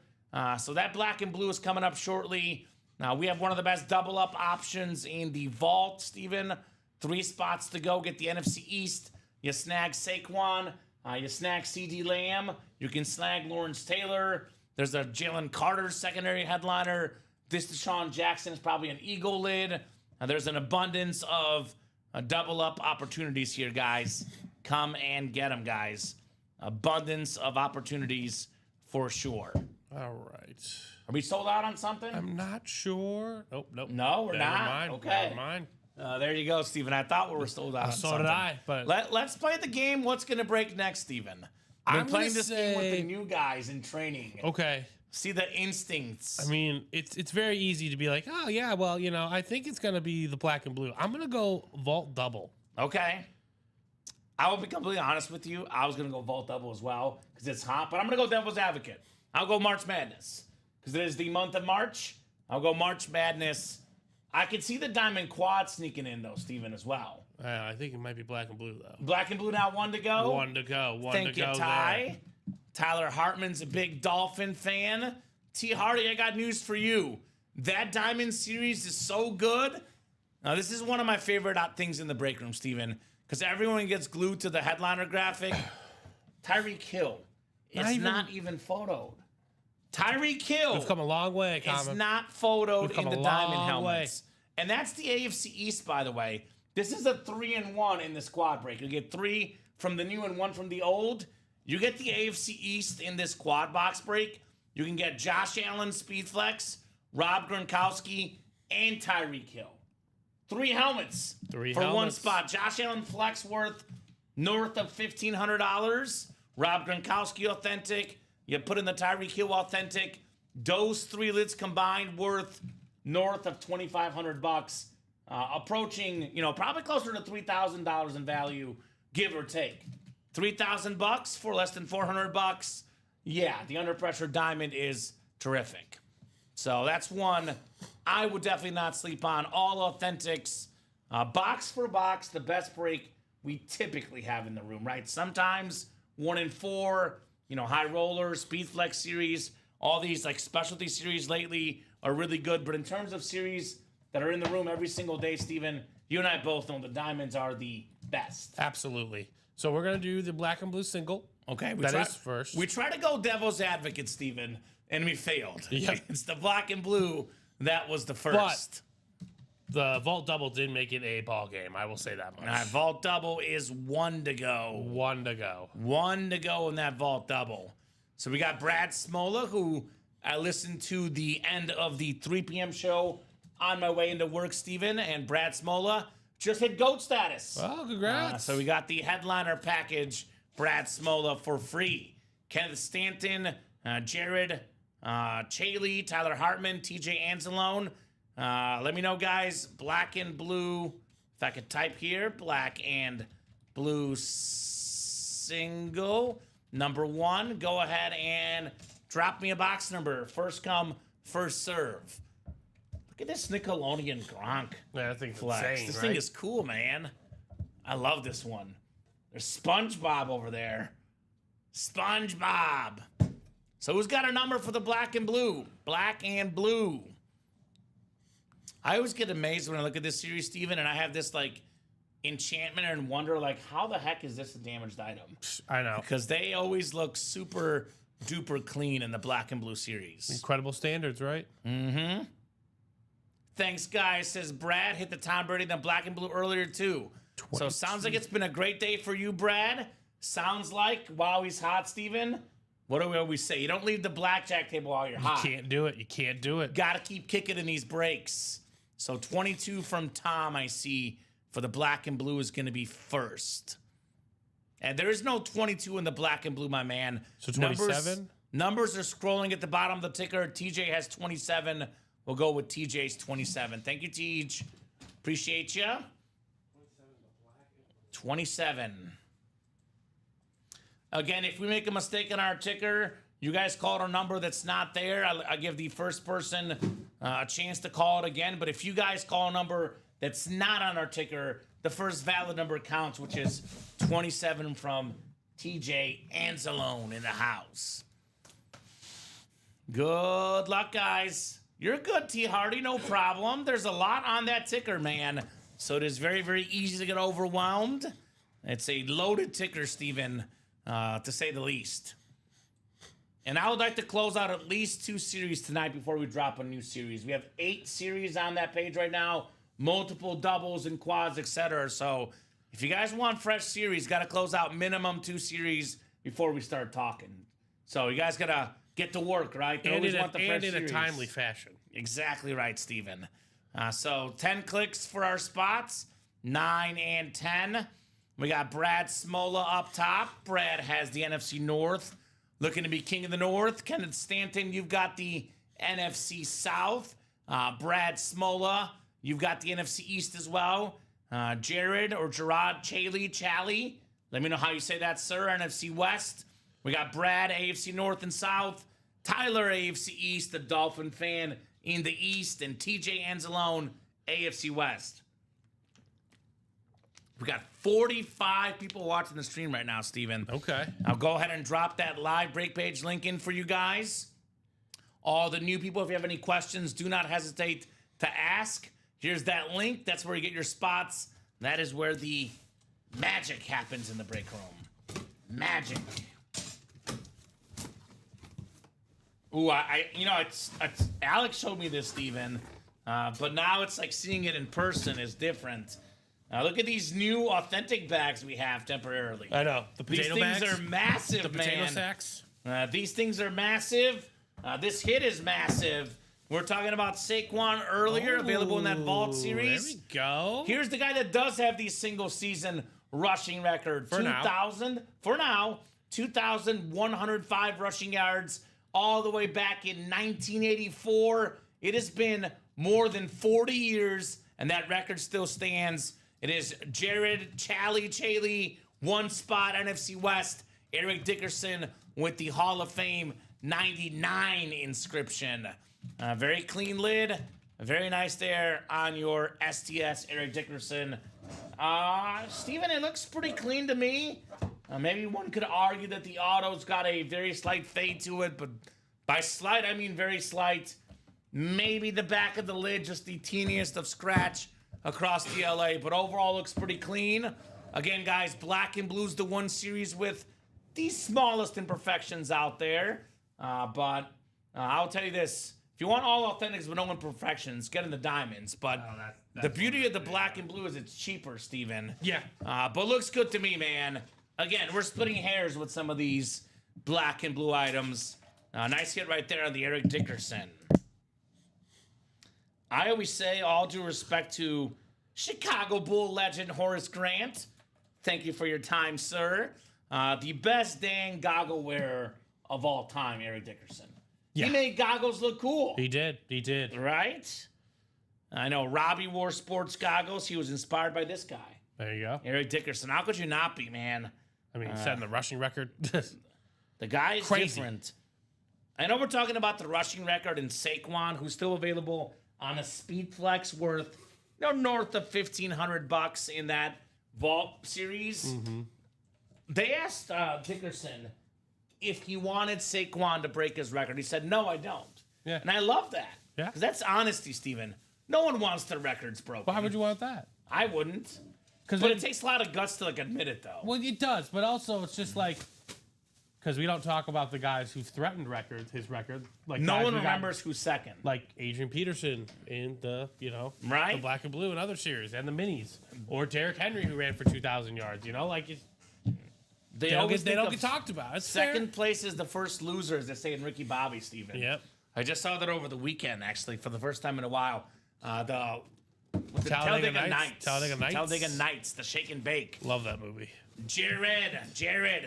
So that black and blue is coming up shortly. Now, we have one of the best double up options in the vault, Steven. 3 spots to go. Get the NFC East. You snag Saquon. You snag CD Lamb. You can snag Lawrence Taylor. There's a Jalen Carter secondary headliner. This Deshaun Jackson is probably an Eagle lid. There's an abundance of double up opportunities here, guys. Come and get them, guys. Abundance of opportunities for sure. All right. Are we sold out on something? I'm not sure. Nope. No, we're not. Mind. Okay. Never mind. There you go, Steven. I thought we were sold out on So something. did I, but Let's play the game. What's going to break next, Steven? I've I'm been playing gonna this game with say- the new guys in training. okay. See the instincts. I mean, it's very easy to be like, oh yeah, well, I think it's gonna be the black and blue. I'm gonna go vault double. Okay. I will be completely honest with you. I was going to go vault double as well because it's hot, but I'm going to go devil's advocate. I'll go March Madness because it is the month of March. I'll go March Madness. I can see the diamond quad sneaking in, though, Steven, as well. I think it might be black and blue though. Black and blue now, 1 to go. 1 to go. One Thank to you, go. Ty. Tyler Hartman's a big Dolphin fan. T. Hardy, I got news for you. That Diamond series is so good. Now, this is one of my favorite things in the break room, Steven, because everyone gets glued to the headliner graphic. Tyreek Hill is not even photoed. Tyreek Hill We've come a long way, is Common. not photoed We've come in the a diamond long helmets. And that's the AFC East, by the way. This is a 3-1 in the squad break. You get 3 from the new and 1 from the old. You get the AFC East in this quad box break. You can get Josh Allen, Speedflex, Rob Gronkowski, and Tyreek Hill. 3 helmets for one helmets. spot. Josh Allen flex worth north of $1,500. Rob Gronkowski authentic. You put in the Tyreek Hill authentic. Those 3 lids combined worth north of $2,500. Approaching, probably closer to $3,000 in value, give or take. $3,000 for less than $400. Yeah, the Under Pressure Diamond is terrific. So that's one I would definitely not sleep on. All authentics, box for box, the best break we typically have in the room, right? Sometimes 1 in 4, high rollers, Speed Flex series, all these like specialty series lately are really good. But in terms of series that are in the room every single day, Steven, you and I both know the diamonds are the best. Absolutely. So we're gonna do the black and blue single. Okay, That is first. We tried to go devil's advocate, Steven, and we failed. Yep. It's the black and blue that was the first. The vault double did make it a ball game. I will say that much. Vault double is 1 to go. 1 to go. 1 to go in that vault double. So we got Brad Smola, who I listened to the end of the 3 p.m. show on my way into work, Steven, and Brad Smola just hit GOAT status. Oh, congrats. So we got the headliner package, Brad Smola, for free. Kenneth Stanton, Jared Chaley, Tyler Hartman, TJ Anzalone. Let me know, guys. Black and blue. If I could type here, black and blue single. Number 1. Go ahead and drop me a box number. First come, first serve. Look at this Nickelodeon Gronk Yeah, I think it's flex. insane, This right? thing is cool, man. I love this one. There's SpongeBob over there. SpongeBob. So who's got a number for the black and blue? Black and blue. I always get amazed when I look at this series, Steven, and I have this like enchantment and wonder like, how the heck is this a damaged item? I know. Because they always look super duper clean in the black and blue series. Incredible standards, right? Thanks, guys. Says Brad hit the Tom Brady then black and blue earlier too. So sounds like it's been a great day for you, Brad. Sounds like while he's hot, Steven. What do we always say? You don't leave the blackjack table while you're hot. Can't do it. You can't do it. Got to keep kicking in these breaks. So 22 from Tom, I see, for the black and blue is going to be first. And there is no 22 in the black and blue, my man. So 27? Numbers are scrolling at the bottom of the ticker. TJ has 27. We'll go with TJ's 27. Thank you, TJ. Appreciate you. 27. Again, if we make a mistake on our ticker, you guys called a number that's not there. I give the first person a chance to call it again. But if you guys call a number that's not on our ticker, the first valid number counts, which is 27 from TJ Anzalone in the house. Good luck, guys. You're good, T. Hardy, no problem. There's a lot on that ticker, man. So it is very, very easy to get overwhelmed. It's a loaded ticker, Steven, to say the least. And I would like to close out at least 2 series tonight before we drop a new series. We have 8 series on that page right now, multiple doubles and quads, etc. So if you guys want fresh series, got to close out minimum 2 series before we start talking. So you guys got to get to work, right? They always want the fresh and in a series. timely fashion. Exactly right, Steven. So 10 clicks for our spots, 9 and 10. We got Brad Smola up top. Brad has the NFC North. Looking to be king of the North. Kenneth Stanton, you've got the NFC South. Brad Smola, you've got the NFC East as well. Jared or Gerard Chally. Let me know how you say that, sir. NFC West. We got Brad, AFC North and South. Tyler, AFC East, the Dolphin fan in the East. And TJ Anzalone, AFC West. We got 45 people watching the stream right now, Steven. Okay. I'll go ahead and drop that live break page link in for you guys. All the new people, if you have any questions, do not hesitate to ask. Here's that link. That's where you get your spots. That is where the magic happens in the break room. Magic. Ooh, it's Alex showed me this, Steven. But now it's like seeing it in person is different. Look at these new authentic bags we have temporarily. I know. The potato These things bags. are massive, The potato man. sacks. These things are massive. This hit is massive. We're talking about Saquon earlier, available in that Vault series. There we go. Here's the guy that does have the single season rushing record. For now, 2,105 rushing yards all the way back in 1984. It has been more than 40 years, and that record still stands. It is Jared Chally, 1 spot, NFC West. Eric Dickerson with the Hall of Fame 99 inscription. Very clean lid. Very nice there on your STS, Eric Dickerson. Steven, it looks pretty clean to me. Maybe one could argue that the auto's got a very slight fade to it, but by slight, I mean very slight. Maybe the back of the lid, just the teeniest of scratch across the LA, but overall looks pretty clean. Again, guys, Black and Blue's the one series with the smallest imperfections out there. But I'll tell you this. If you want all authentics but no imperfections, get in the diamonds. But the beauty of the Black and Blue is it's cheaper, Steven. Yeah. But looks good to me, man. Again, we're splitting hairs with some of these Black and Blue items. Nice hit right there on the Eric Dickerson. I always say, all due respect to Chicago Bull legend Horace Grant. Thank you for your time, sir. The best dang goggle wearer of all time, Eric Dickerson. Yeah. He made goggles look cool. He did. Right? I know Robbie wore sports goggles. He was inspired by this guy, There you go. Eric Dickerson. How could you not be, man? I mean, setting the rushing record. The guy is Crazy. different. I know we're talking about the rushing record in Saquon, who's still available on a Speed Flex worth north of $1,500 in that Vault series. Mm-hmm. They asked Dickerson if he wanted Saquon to break his record. He said, "No, I don't." Yeah. And I love that. Yeah. Because that's honesty, Steven. No one wants their records broken. Why would you want that? I wouldn't. Because But it takes a lot of guts to admit it, though. Well, it does, but also it's just like because we don't talk about the guys who threatened his record. Like No guys one who got- remembers who's second. like Adrian Peterson in the Right. the Black and Blue and other series and the minis, or Derrick Henry who ran for 2,000 yards. Like it's, They they don't always get think of get talked about. It's second place is the first loser, as they say in Ricky Bobby, Steven. Fair. Yep. I just saw that over the weekend, actually, for the first time in a while. The Talladega Talladega Nights. Nights. Talladega Nights, the shake and bake. Love that movie. Jared.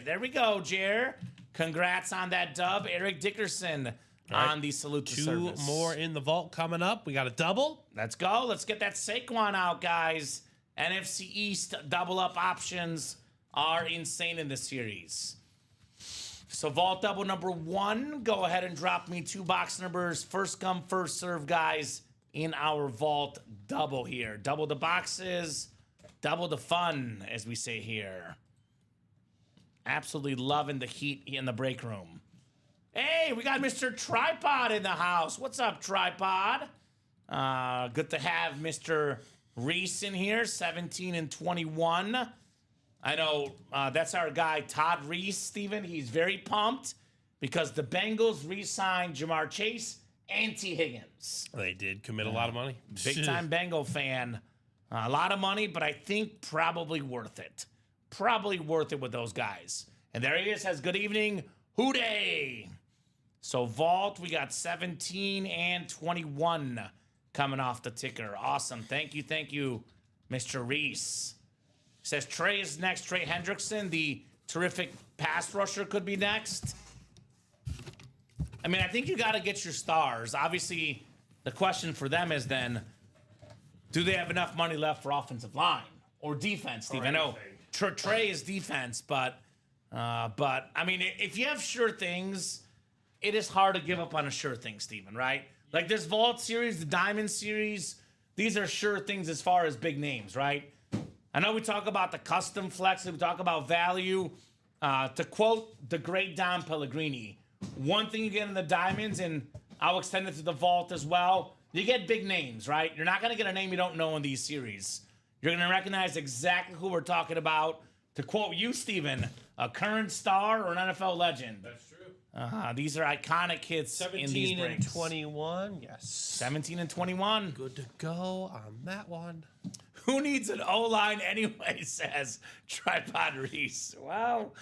There we go, Jared. Congrats on that dub. Eric Dickerson right. on the Salute to Two Service. more in the vault coming up. We got a double. Let's go. Let's get that Saquon out, guys. NFC East double up options are insane in this series. So vault double number 1, go ahead and drop me 2 box numbers. First come, first serve, guys, in our vault double here. Double the boxes, double the fun, as we say here. Absolutely loving the heat in the break room. Hey, we got Mr. Tripod in the house. What's up, Tripod? Good to have Mr. Reese in here, 17 and 21. I know that's our guy, Todd Reese, Steven. He's very pumped because the Bengals re-signed Jamar Chase and T. Higgins. They did commit a lot of money. Big-time Bengal fan. A lot of money, but I think probably worth it. Probably worth it with those guys. And there he is, says, good evening, Hooday. So vault, we got 17 and 21 coming off the ticker. Awesome. Thank you, Mr. Reese. Says Trey is next. Trey Hendrickson, the terrific pass rusher, could be next. I mean, I think you got to get your stars. Obviously, the question for them is then, do they have enough money left for offensive line or defense, Steve? I know Trey is defense, but I mean, if you have sure things, it is hard to give up on a sure thing, Steven, right? Like this Vault series, the Diamond series, these are sure things as far as big names, right? I know we talk about the custom flex, we talk about value. To quote the great Don Pellegrini, one thing you get in the Diamonds, and I'll extend it to the Vault as well, you get big names, right? You're not going to get a name you don't know in these series. You're going to recognize exactly who we're talking about. To quote you, Steven, a current star or an NFL legend. That's true. These are iconic hits in these 17 breaks. and 21, yes. 17 and 21. Good to go on that one. Who needs an O-line anyway, says Tripod Reese. Wow.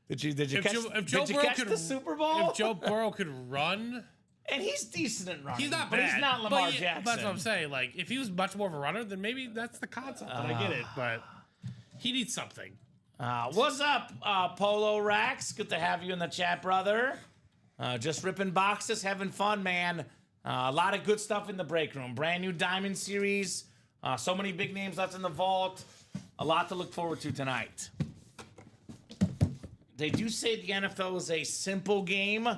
Did you catch the Super Bowl? If Joe Burrow could run, and he's decent at running. he's not but bad. He's not Lamar but Jackson. That's what I'm saying. Like, if he was much more of a runner, then maybe that's the concept. And I get it, but he needs something. What's up, Polo Rax? Good to have you in the chat, brother. Just ripping boxes, having fun, man. A lot of good stuff in the break room. Brand new Diamond series. So many big names left in the vault. A lot to look forward to tonight. They do say the NFL is a simple game.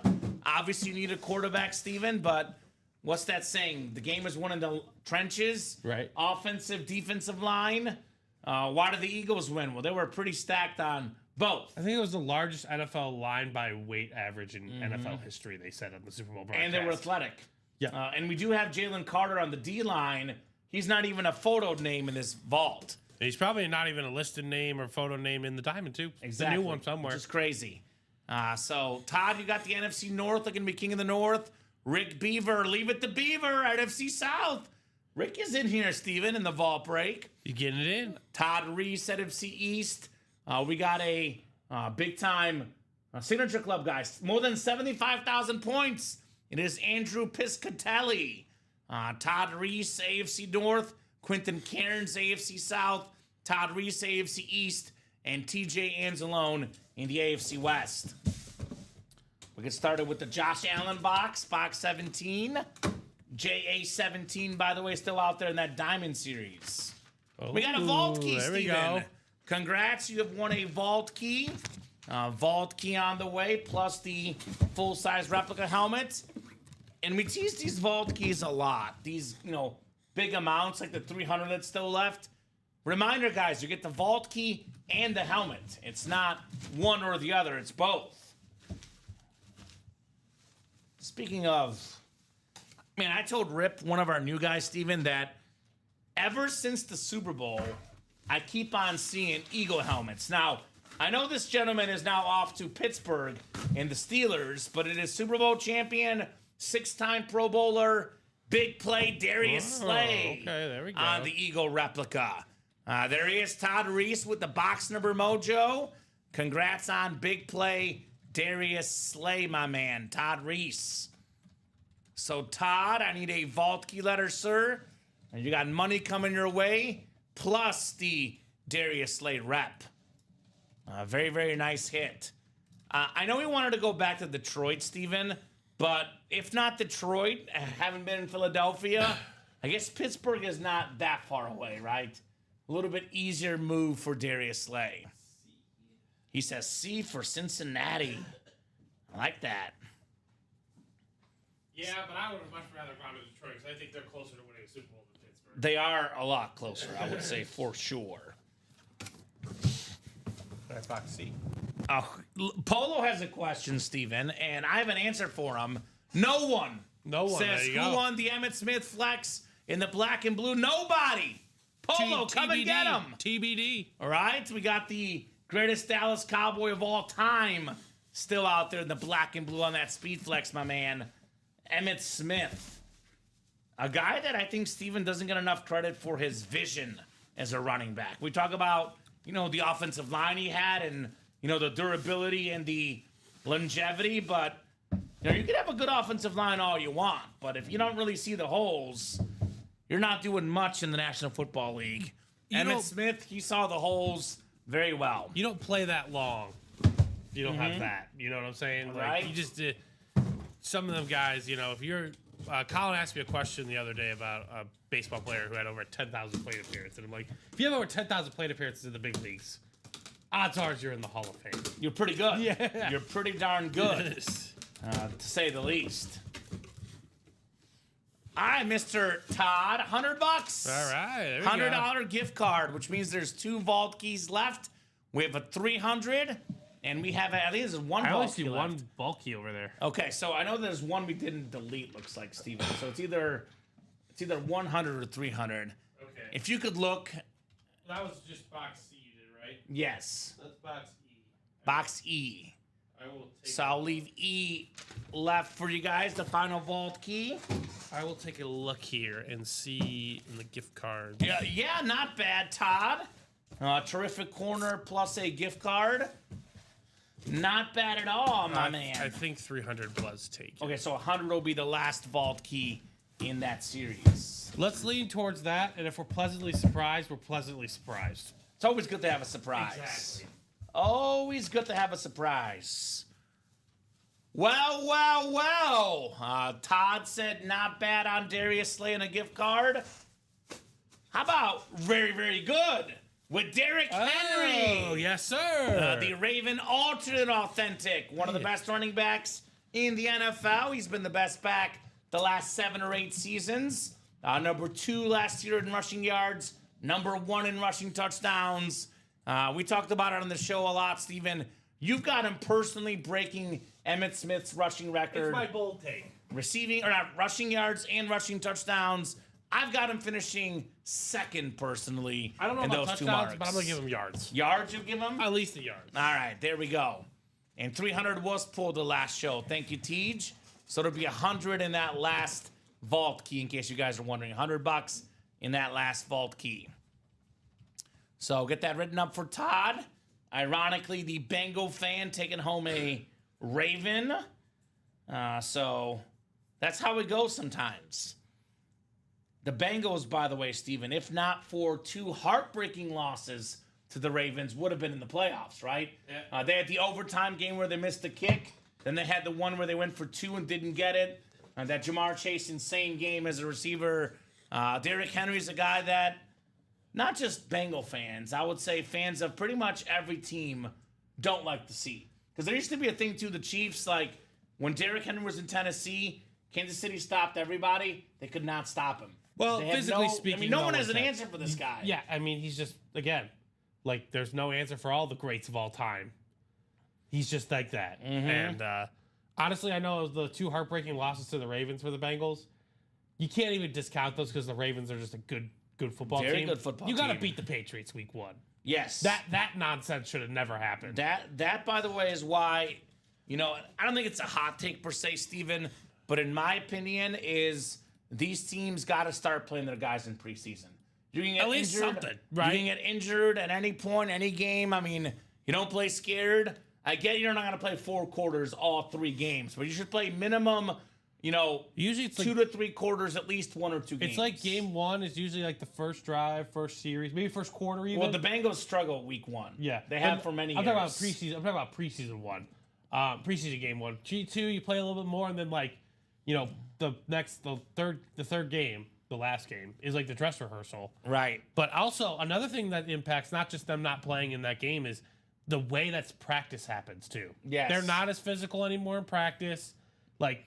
Obviously, you need a quarterback, Steven, but what's that saying? The game is won in the trenches. Right. Offensive, defensive line. Why did the Eagles win? Well, they were pretty stacked on both. I think it was the largest NFL line by weight average in NFL history, they said on the Super Bowl broadcast. And they were athletic. Yeah. And we do have Jalen Carter on the D-line. He's not even a photo name in this vault. He's probably not even a listed name or photo name in the Diamond, too. Exactly. The new one somewhere. Which is crazy. So, Todd, you got the NFC North looking to be king of the North. Rick Beaver, leave it to Beaver at NFC South. Rick is in here, Steven, in the vault break. You getting it in? Todd Reese at NFC East. We got a big-time signature club, guys. More than 75,000 points. It is Andrew Piscatelli. Todd Reese, AFC North. Quentin Cairns, AFC South. Todd Reese, AFC East. And TJ Anzalone in the AFC West. We get started with the Josh Allen box, box 17. JA17, by the way, still out there in that Diamond Series. We got a Vault Key, there we Steven. go. Congrats, you have won a Vault Key. Vault Key on the way, plus the full-size replica helmet. And we tease these Vault Keys a lot. These, big amounts, like the 300 that's still left. Reminder, guys, you get the Vault Key and the helmet. It's not one or the other, it's both. Speaking of, man, I told Rip, one of our new guys, Steven, that ever since the Super Bowl, I keep on seeing Eagle helmets. Now, I know this gentleman is now off to Pittsburgh and the Steelers, but it is Super Bowl champion, 6-time Pro Bowler, big play Darius Slay okay, there we go. on the Eagle replica. There he is, Todd Reese with the box number mojo. Congrats on big play Darius Slay, my man, Todd Reese. So, Todd, I need a Vault Key letter, sir. And you got money coming your way, plus the Darius Slay rep. Very, very nice hit. I know we wanted to go back to Detroit, Steven, but if not Detroit, haven't been in Philadelphia, I guess Pittsburgh is not that far away, right? A little bit easier move for Darius Slay. He says C for Cincinnati. I like that. Yeah, but I would have much rather gone to Detroit because I think they're closer to winning a Super Bowl than Pittsburgh. They are a lot closer, I would say, for sure. That's Fox C. Polo has a question, Steven, and I have an answer for him. No one There says you who go. won the Emmitt Smith flex in the black and blue. Nobody. Polo, come and get him. TBD. All right, we got the greatest Dallas Cowboy of all time still out there in the black and blue on that speed flex, my man. Emmitt Smith. A guy that I think Steven doesn't get enough credit for his vision as a running back. We talk about, the offensive line he had and, the durability and the longevity, but, you can have a good offensive line all you want, but if you don't really see the holes, you're not doing much in the National Football League. Emmitt Smith, he saw the holes very well. You don't play that long. You don't have that. You know what I'm saying? Right. Like, you just did. Some of them guys, if you're. Colin asked me a question the other day about a baseball player who had over 10,000 plate appearances. And I'm like, if you have over 10,000 plate appearances in the big leagues, odds are you're in the Hall of Fame. You're pretty good. Yeah. You're pretty darn good, to say the least. All right, Mr. Todd, $100. All right. There we go. $100 gift card, which means there's 2 vault keys left. We have a 300, and we have, I think there's one I only vault see key one left. bulky over there. Okay, so I know there's one we didn't delete, looks like, Steven. So it's either 100 or 300. Okay. If you could look, That was just box C you did, right? yes, That's box E. box E. I will take So I'll leave E left for you guys, the final vault key. I will take a look here and see in the gift card. Yeah, not bad, Todd. Terrific corner plus a gift card. Not bad at all, my man. I think 300 was taken. Okay, so 100 will be the last vault key in that series. Let's lean towards that, and if we're pleasantly surprised, we're pleasantly surprised. It's always good to have a surprise. Exactly. Always good to have a surprise. Well. Todd said not bad on Darius Slay and a gift card. How about very, very good with Derrick Henry? Oh, yes, sir. The Raven alternate authentic. One of the best running backs in the NFL. He's been the best back the last 7 or 8 seasons. Number 2 last year in rushing yards. Number 1 in rushing touchdowns. We talked about it on the show a lot, Steven. You've got him personally breaking Emmitt Smith's rushing record. It's my bold take. Rushing yards and rushing touchdowns. I've got him finishing second personally. I don't know in about those 2 touchdowns, marks. but I'm going to give him yards. Yards you give him? At least the yards. All right, there we go. And 300 was pulled the last show. Thank you, Tej. So there'll be 100 in that last vault key, in case you guys are wondering. $100 in that last vault key. So get that written up for Todd. Ironically, the Bengal fan taking home a Raven. So that's how it goes sometimes. The Bengals, by the way, Steven, if not for 2 heartbreaking losses to the Ravens, would have been in the playoffs, right? Yeah. They had the overtime game where they missed the kick. Then they had the one where they went for 2 and didn't get it. That Jamar Chase insane game as a receiver. Derrick Henry's a guy that not just Bengal fans, I would say fans of pretty much every team don't like to see. Because there used to be a thing, too, the Chiefs, like, when Derrick Henry was in Tennessee, Kansas City stopped everybody. They could not stop him. Well, They had physically speaking, no one has an has- answer for this guy. Yeah, I mean, he's just, again, like, there's no answer for all the greats of all time. He's just like that. And honestly, I know the 2 heartbreaking losses to the Ravens for the Bengals. You can't even discount those because the Ravens are just a good football Very team. good football You got to team. beat the Patriots week 1. Yes. That nonsense should have never happened. That, by the way, is why, I don't think it's a hot take per se, Steven, but in my opinion, is these teams got to start playing their guys in preseason. You can get At least injured, something, right? You can get injured at any point, any game. I mean, you don't play scared. I get you're not going to play 4 quarters all 3 games, but you should play minimum, Usually it's 2 to 3 quarters, at least 1 or 2 games. It's like game 1 is usually like the first drive, first series, maybe first quarter even. Well, the Bengals struggle week 1. Yeah, They have for many I'm years. talking about preseason. I'm talking about preseason 1, preseason game 1. G2, you play a little bit more, and then the third game, the last game, is like the dress rehearsal. Right. But also another thing that impacts not just them not playing in that game is the way that's practice happens too. Yes. They're not as physical anymore in practice. Like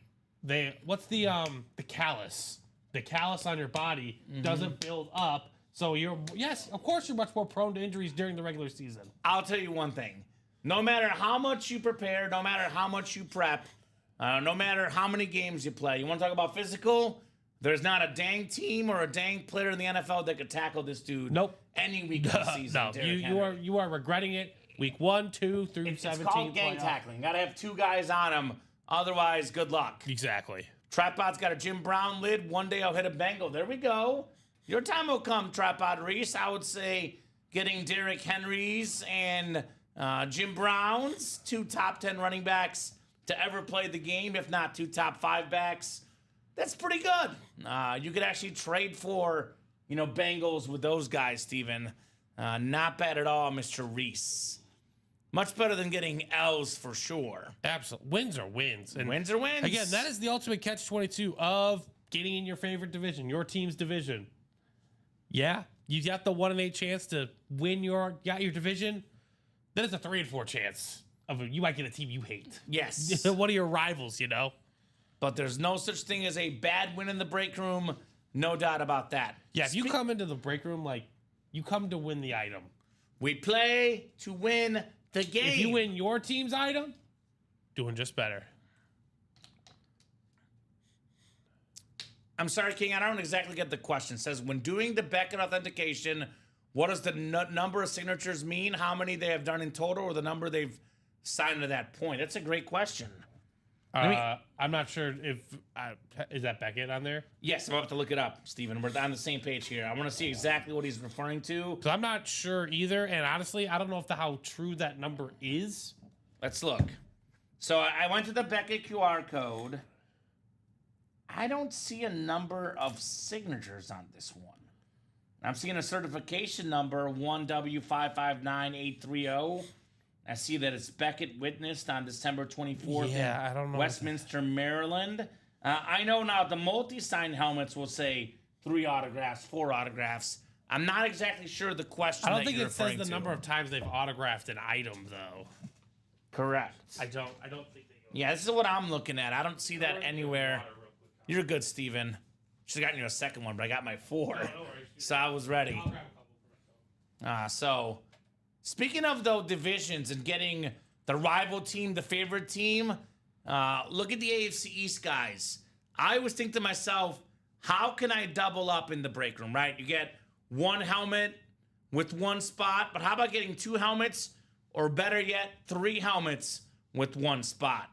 what's the callus? The callus on your body doesn't build up. So of course you're much more prone to injuries during the regular season. I'll tell you one thing. No matter how much you prepare, no matter how much you prep, no matter how many games you play, you want to talk about physical? There's not a dang team or a dang player in the NFL that could tackle this dude. Nope. Any week of the season. No, Derrick you Henry. are regretting it. Week 1, 2 through It's 17. called gang playoff. tackling. Got to have two guys on him. Otherwise, good luck. Exactly. Tripod's got a Jim Brown lid. One day I'll hit a Bengal. There we go. Your time will come, Tripod Reese. I would say getting Derrick Henry's and Jim Brown's, 2 top 10 running backs to ever play the game, if not 2 top 5 backs. That's pretty good. You could actually trade for, Bengals with those guys, Steven. Not bad at all, Mr. Reese. Much better than getting L's for sure. Absolutely. Wins are wins. And Wins are wins. again, that is the ultimate catch-22 of getting in your favorite division, your team's division. Yeah, you got the 1-in-8 chance to win your division. Then it's a 3-4 chance of you might get a team you hate. Yes. One of your rivals, But there's no such thing as a bad win in the break room. No doubt about that. Yeah, if you come into the break room like you come to win the item. We play to win the game. If you win your team's item, doing just better. I'm sorry, King. I don't exactly get the question. It says, when doing the Beckett authentication, what does the number of signatures mean? How many they have done in total, or the number they've signed to that point? That's a great question. I'm not sure if is that Beckett on there? Yes, I'm about to look it up, Steven. We're on the same page here. I want to see exactly what he's referring to. Because I'm not sure either, and honestly, I don't know how true that number is. Let's look. So I went to the Beckett QR code. I don't see a number of signatures on this one. I'm seeing a certification number 1W559830. I see that it's Beckett witnessed on December 24th Yeah, in I don't know. Westminster, Maryland. I know now the multi-signed helmets will say 3 autographs, 4 autographs. I'm not exactly sure the question. I don't that think you're it says referring the to. number of times they've autographed an item though. Correct. I don't think they go. Yeah, this is what I'm looking at. I don't see that anywhere. You're good, Steven. Should have gotten you a second one, but I got my 4. So I was ready. So, speaking of those divisions and getting the rival team, the favorite team, look at the AFC East guys. I always think to myself, how can I double up in the break room, right? You get 1 helmet with 1 spot, but how about getting 2 helmets, or better yet, 3 helmets with 1 spot?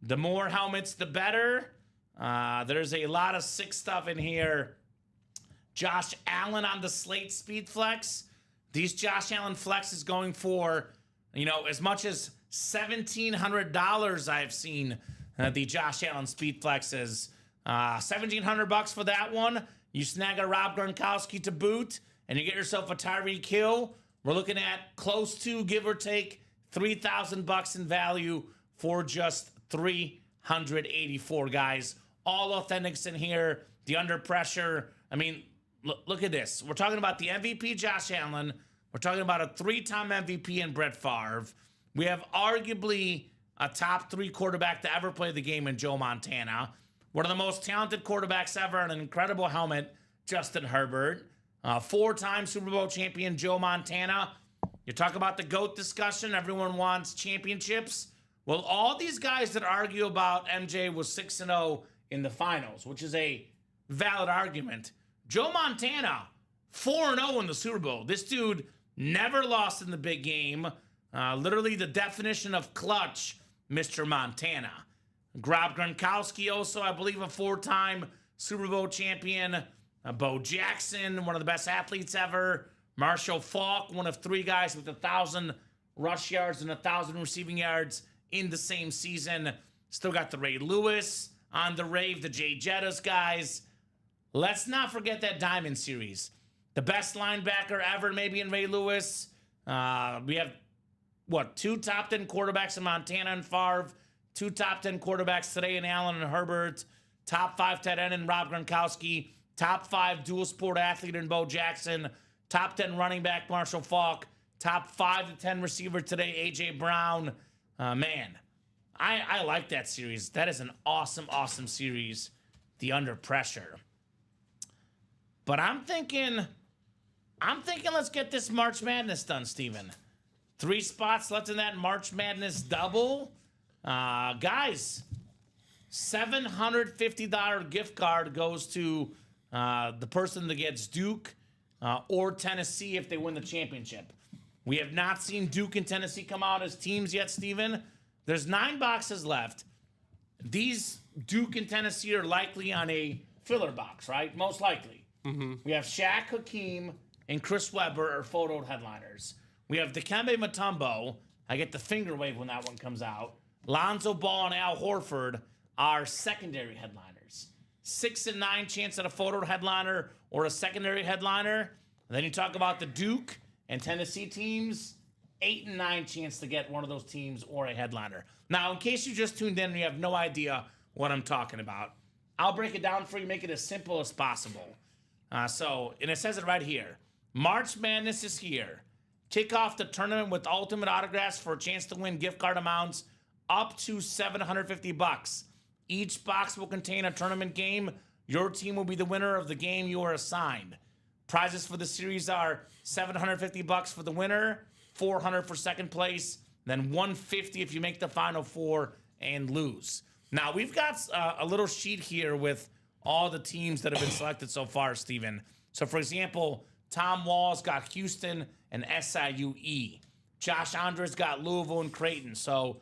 The more helmets, the better. There's a lot of sick stuff in here. Josh Allen on the Slate Speed Flex. These Josh Allen flexes going for, as much as $1,700 I've seen the Josh Allen Speed Flexes. $1,700 for that one. You snag a Rob Gronkowski to boot, and you get yourself a Tyreek Hill. We're looking at close to, give or take, $3,000 in value for just 384 guys. All authentics in here. The under pressure. I mean, look at this. We're talking about the MVP Josh Allen. We're talking about a 3-time MVP in Brett Favre. We have arguably a top 3 quarterback to ever play the game in Joe Montana. One of the most talented quarterbacks ever, an incredible helmet, Justin Herbert. 4-time Super Bowl champion Joe Montana. You talk about the GOAT discussion. Everyone wants championships. Well, all these guys that argue about MJ was 6-0 in the finals, which is a valid argument. Joe Montana, 4-0 in the Super Bowl. This dude never lost in the big game. Literally the definition of clutch, Mr. Montana. Rob Gronkowski, also, I believe, a 4-time Super Bowl champion. Bo Jackson, one of the best athletes ever. Marshall Faulk, one of 3 guys with 1,000 rush yards and 1,000 receiving yards in the same season. Still got the Ray Lewis on the rave, the Jay Jettas guys. Let's not forget that Diamond Series. The best linebacker ever, maybe, in Ray Lewis. We have, 2 top 10 quarterbacks in Montana and Favre. 2 top 10 quarterbacks today in Allen and Herbert. Top 5 tight end in Rob Gronkowski. Top 5 dual sport athlete in Bo Jackson. Top 10 running back Marshall Faulk. top 5 to 10 receiver today, A.J. Brown. Man, I like that series. That is an awesome, awesome series, the Under Pressure. But I'm thinking let's get this March Madness done, Steven. 3 spots left in that March Madness double. Guys, $750 gift card goes to the person that gets Duke or Tennessee if they win the championship. We have not seen Duke and Tennessee come out as teams yet, Steven. There's 9 boxes left. These Duke and Tennessee are likely on a filler box, right? Most likely. Mm-hmm. We have Shaq Hakeem and Chris Webber are photoed headliners. We have Dikembe Mutombo. I get the finger wave when that one comes out. Lonzo Ball and Al Horford are secondary headliners. 6 and 9 chance at a photoed headliner or a secondary headliner. And then you talk about the Duke and Tennessee teams. 8 and 9 chance to get one of those teams or a headliner. Now, in case you just tuned in and you have no idea what I'm talking about, I'll break it down for you, make it as simple as possible. And it says it right here. March Madness is here. Kick off the tournament with ultimate autographs for a chance to win gift card amounts up to $750. Each box will contain a tournament game. Your team will be the winner of the game you are assigned. Prizes for the series are $750 for the winner, $400 for second place, then $150 if you make the Final Four and lose. Now, we've got a little sheet here with all the teams that have been selected so far, Steven. So, for example, Tom Wall's got Houston and SIUE. Josh Andres got Louisville and Creighton. So,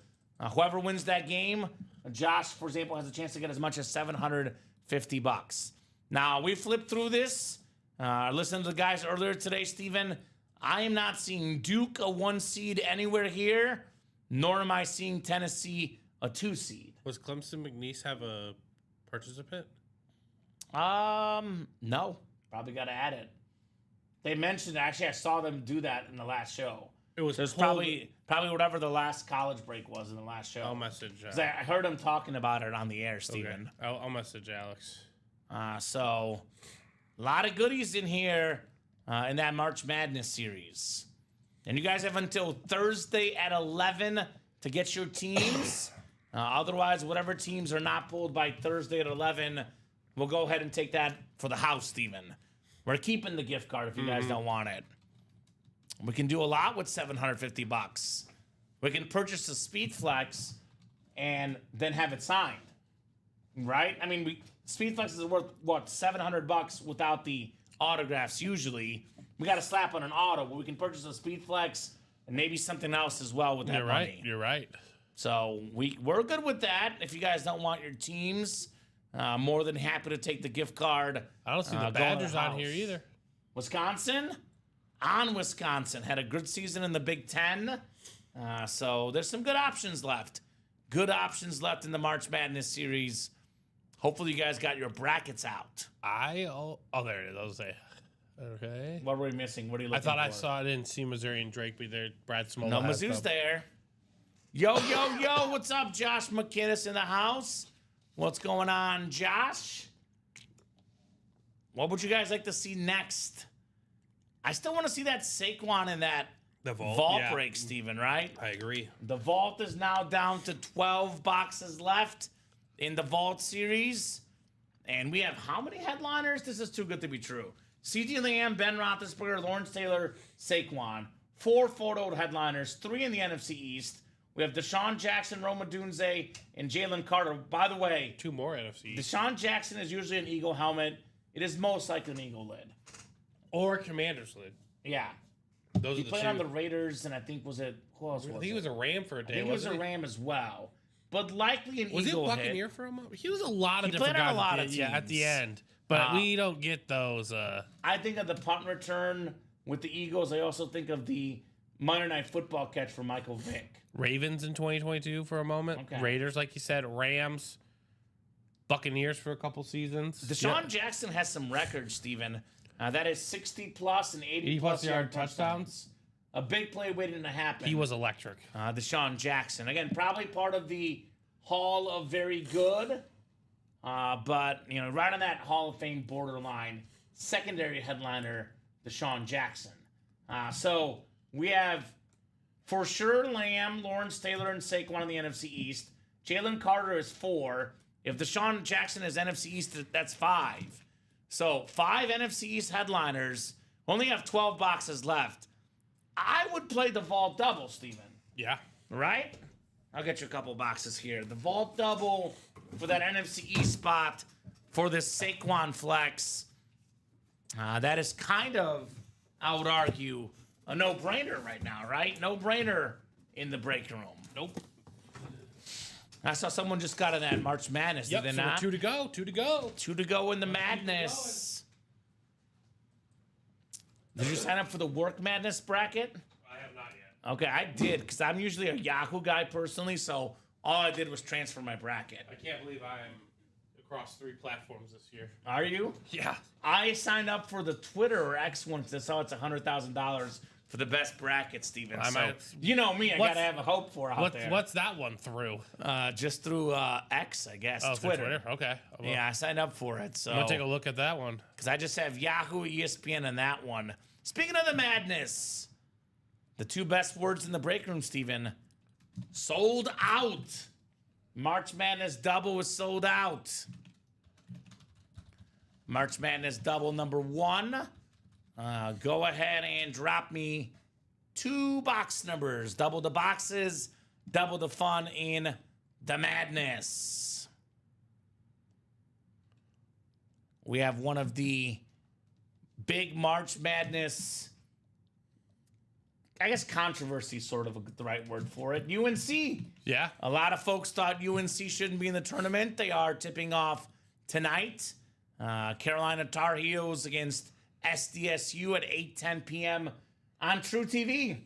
whoever wins that game, Josh, for example, has a chance to get as much as $750. Now, we flipped through this. Listened to the guys earlier today, Steven. I am not seeing Duke a 1 seed anywhere here, nor am I seeing Tennessee a 2 seed. Was Clemson McNeese have a participant? No. Probably got to add it. They mentioned, actually, I saw them do that in the last show. It was probably whatever the last college break was in the last show. I'll message. 'Cause I heard him talking about it on the air, Steven. Okay. I'll message Alex. So, a lot of goodies in here in that March Madness series. And you guys have until Thursday at 11 to get your teams. Otherwise, whatever teams are not pulled by Thursday at 11, we'll go ahead and take that for the house, Steven. We're keeping the gift card if you guys don't want it. We can do a lot with $750. We can purchase a Speed Flex and then have it signed, right? I mean, Speed Flex is worth, what, $700 without the autographs usually. We got to slap on an auto, but we can purchase a Speed Flex and maybe something else as well with that money. You're right. So we're good with that. If you guys don't want your teams, more than happy to take the gift card. I don't see the Badgers on here either. Wisconsin had a good season in the Big Ten. So there's some good options left. Good options left in the March Madness series. Hopefully you guys got your brackets out. There it is. I was say, okay. What were we missing? What are you looking I for? I didn't see Missouri and Drake be there. Brad Smola. No, Mizzou's there. Yo, what's up, Josh McKinnis in the house? What's going on, Josh? What would you guys like to see next? I still want to see that Saquon in that vault break, Steven, right? I agree. The vault is now down to 12 boxes left in the vault series. And we have how many headliners? This is too good to be true. CeeDee Lamb, Ben Roethlisberger, Lawrence Taylor, Saquon. 4 photoed headliners, 3 in the NFC East. We have Deshaun Jackson, Rome Odunze, and Jalen Carter. By the way, 2 more NFC East. Deshaun Jackson is usually an Eagle helmet. It is most likely an Eagle lid. Or Commander's lid. Yeah. Those He are the played 2. on the Raiders, and I think who else was I it? think he was a Ram for a day. I think he was a Ram as well. But likely an Was he a Eagle Buccaneer hit. for a moment? He was a lot of He different played on guys a lot of at the teams. end. But we don't get those. I think of the punt return with the Eagles. I also think of the Monday Night Football catch for Michael Vick. Ravens in 2022 for a moment. Okay. Raiders, like you said. Rams. Buccaneers for a couple seasons. Deshaun Jackson has some records, Steven. That is 60-plus and 80-plus yard touchdowns. A big play waiting to happen. He was electric. Deshaun Jackson. Again, probably part of the Hall of Very Good. But, right on that Hall of Fame borderline, secondary headliner, Deshaun Jackson. So we have for sure Lamb, Lawrence Taylor, and Saquon in the NFC East. Jalen Carter is 4. If Deshaun Jackson is NFC East, that's 5. So 5 NFC East headliners. Only have 12 boxes left. I would play the vault double, Steven. Yeah. Right? I'll get you a couple boxes here. The vault double for that NFC East spot for this Saquon flex. That is kind of, I would argue, a no-brainer right now, right? No-brainer in the break room. Nope. I saw someone just got in that March Madness, Yep, did they so we're not? 2 to go. 2 to go. 2 to go in the madness. Did you sign up for the work madness bracket? I have not yet. Okay, I did, because I'm usually a Yahoo guy personally, so all I did was transfer my bracket. I can't believe I'm across 3 platforms this year. Are you? Yeah. I signed up for the Twitter or X one because I saw it's $100,000 for the best bracket, Steven. I So, might- you know me, I What's- gotta have a hope for out there. What's that one through? Just through X, I guess. Oh, through Twitter. Okay. Well, Yeah, I signed up for it. So I'm going to take a look at that one. because I just have Yahoo, ESPN, and that one. Speaking of the madness, the 2 best words in the break room, Steven. Sold out. March Madness double is sold out. March Madness double number 1. Go ahead and drop me 2 box numbers. Double the boxes, double the fun in the madness. We have one of the big March Madness, I guess controversy, sort of the right word for it. UNC. Yeah. A lot of folks thought UNC shouldn't be in the tournament. They are tipping off tonight. Carolina Tar Heels against SDSU at 8:10 p.m. on True TV.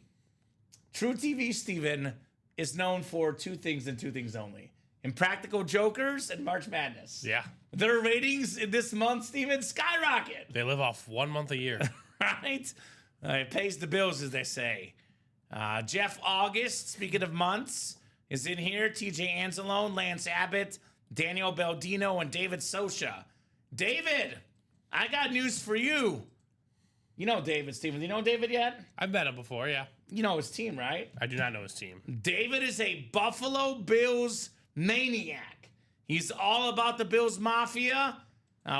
True TV, Steven, is known for 2 things and 2 things only. Impractical Jokers and March Madness. Yeah. Their ratings in this month, Steven, skyrocket. They live off 1 month a year. Right? It pays the bills, as they say. Jeff August, speaking of months, is in here. TJ Anzalone, Lance Abbott, Daniel Baldino, and David Sosha. David, I got news for you. You know David, Steven. Do you know David yet? I've met him before, yeah. You know his team, right? I do not know his team. David is a Buffalo Bills maniac. He's all about the Bills Mafia.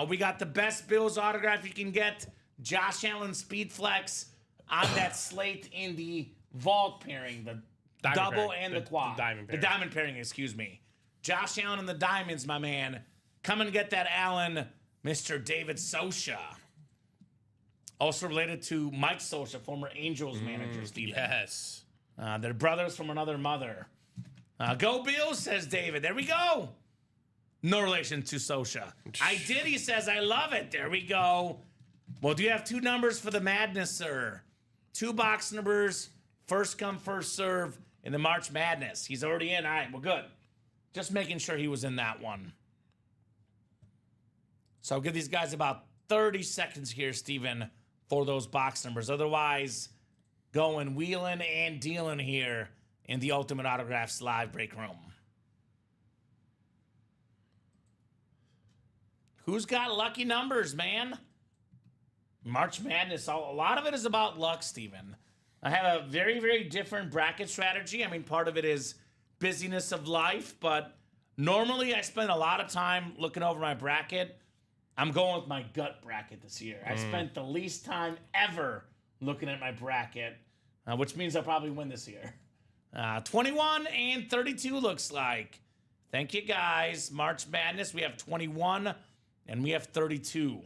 We got the best Bills autograph you can get. Josh Allen Speed Flex on that slate in the vault pairing, the Diamond double pairing. and the quad. The diamond pairing. The diamond pairing, excuse me. Josh Allen and the Diamonds, my man. Come and get that Allen, Mr. David Sosha. Also related to Mike Sosha, former Angels manager, Steven. Yes. They're brothers from another mother. Go Bills, says David. There we go. No relation to Sosha. I did, he says. I love it. There we go. Well, do you have 2 numbers for the madness, sir? 2 box numbers, first come, first serve in the March Madness. He's already in. All right, well, good. Just making sure he was in that one. So I'll give these guys about 30 seconds here, Steven, for those box numbers. Otherwise, going wheeling and dealing here in the Ultimate Autographs live break room. Who's got lucky numbers, man? March Madness, a lot of it is about luck, Steven. I have a very, very different bracket strategy. I mean, part of it is busyness of life, but normally I spend a lot of time looking over my bracket. I'm going with my gut bracket this year. I spent the least time ever looking at my bracket, which means I'll probably win this year. 21 and 32 looks like. Thank you, guys. March Madness, we have 21 and we have 32.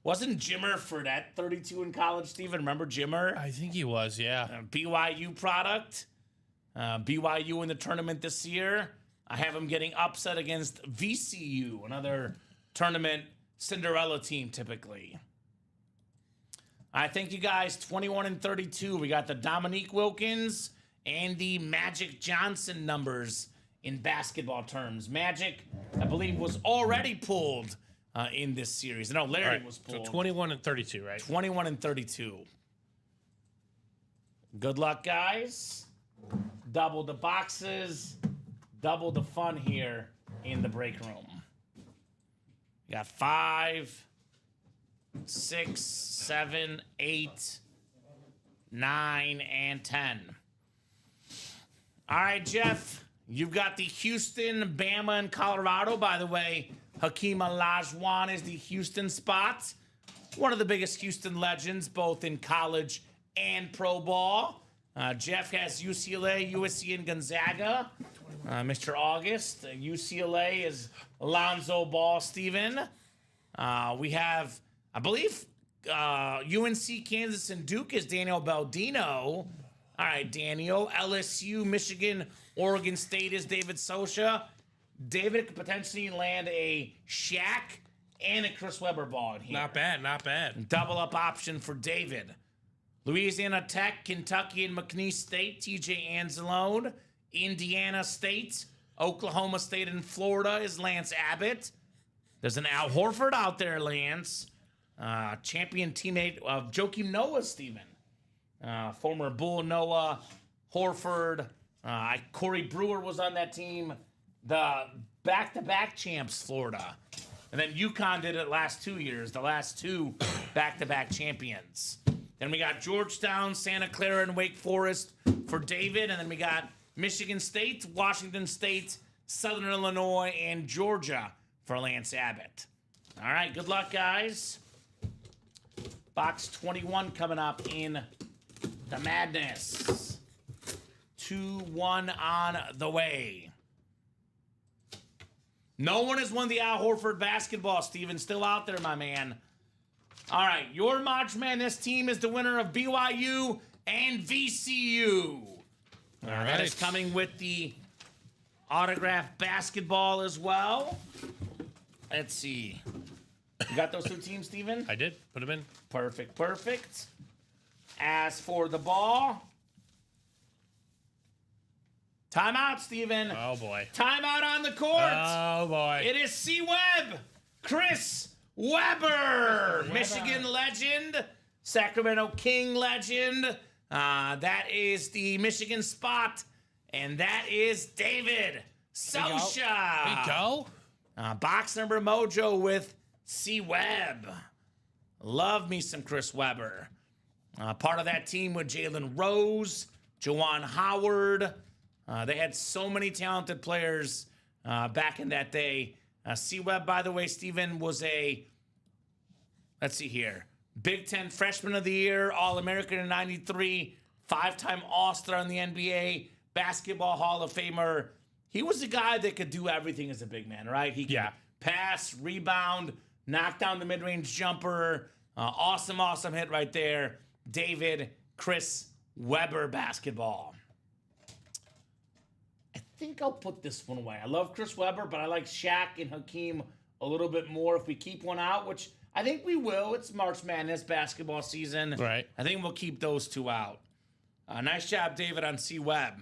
Wasn't Jimmer Fredette 32 in college, Steven? Remember Jimmer? I think he was, yeah. BYU product. BYU in the tournament this year. I have him getting upset against VCU, another tournament Cinderella team typically. I thank you guys. 21 and 32. We got the Dominique Wilkins and the Magic Johnson numbers in basketball terms. Magic, I believe, was already pulled in this series. No, Larry Right, was so pulled. 21 and 32, right? 21 and 32. Good luck, guys. Double the boxes, double the fun here in the break room. We got 5, 6, 7, 8, 9, and 10. All right, Jeff, you've got the Houston, Bama, and Colorado. By the way, Hakeem Olajuwon is the Houston spot. One of the biggest Houston legends, both in college and pro ball. Jeff has UCLA, USC, and Gonzaga. Mr. August, UCLA is Alonzo Ball, Steven. We have, I believe, UNC, Kansas, and Duke is Daniel Baldino. All right, Daniel. LSU, Michigan, Oregon State is David Sosha. David could potentially land a Shaq and a Chris Webber ball in here. Not bad, not bad. Double up option for David. Louisiana Tech, Kentucky, and McNeese State, TJ Anzalone. Indiana State, Oklahoma State, and Florida is Lance Abbott. There's an Al Horford out there, Lance. Champion teammate of Joakim Noah, Steven. Former Bull Noah, Horford. Corey Brewer was on that team. The back-to-back champs, Florida. And then UConn did it last 2 years, the last two back-to-back champions. Then we got Georgetown, Santa Clara, and Wake Forest for David. And then we got Michigan State, Washington State, Southern Illinois, and Georgia for Lance Abbott. All right, good luck, guys. Box 21 coming up in the madness. 2-1 on the way. No one has won the Al Horford basketball, Steven. Still out there, my man. All right, your March Madness team is the winner of BYU and VCU. All right. That is coming with the autographed basketball as well. Let's see. You got those two teams, Steven? I did. Put them in. Perfect, perfect. As for the ball, timeout, Steven. Oh, boy. Timeout on the court. Oh, boy. It is C. Webb. Chris Webber. Michigan legend. Sacramento King legend. That is the Michigan spot. And that is David Sosha. There you go. Box number mojo with C. Webb. Love me some Chris Webber. Part of that team with Jalen Rose, Juwan Howard. They had so many talented players back in that day. C. Webb, by the way, Steven, was a, let's see here, Big Ten Freshman of the Year, All-American in '93, 5-time All-Star in the NBA, Basketball Hall of Famer. He was a guy that could do everything as a big man, right? He could pass, rebound, knock down the mid-range jumper. Awesome hit right there. David Chris Webber basketball. I think I'll put this one away. I love Chris Webber, but I like Shaq and Hakeem a little bit more if we keep one out, which I think we will. It's March Madness basketball season. Right. I think we'll keep those two out. Nice job, David, on C. Webb.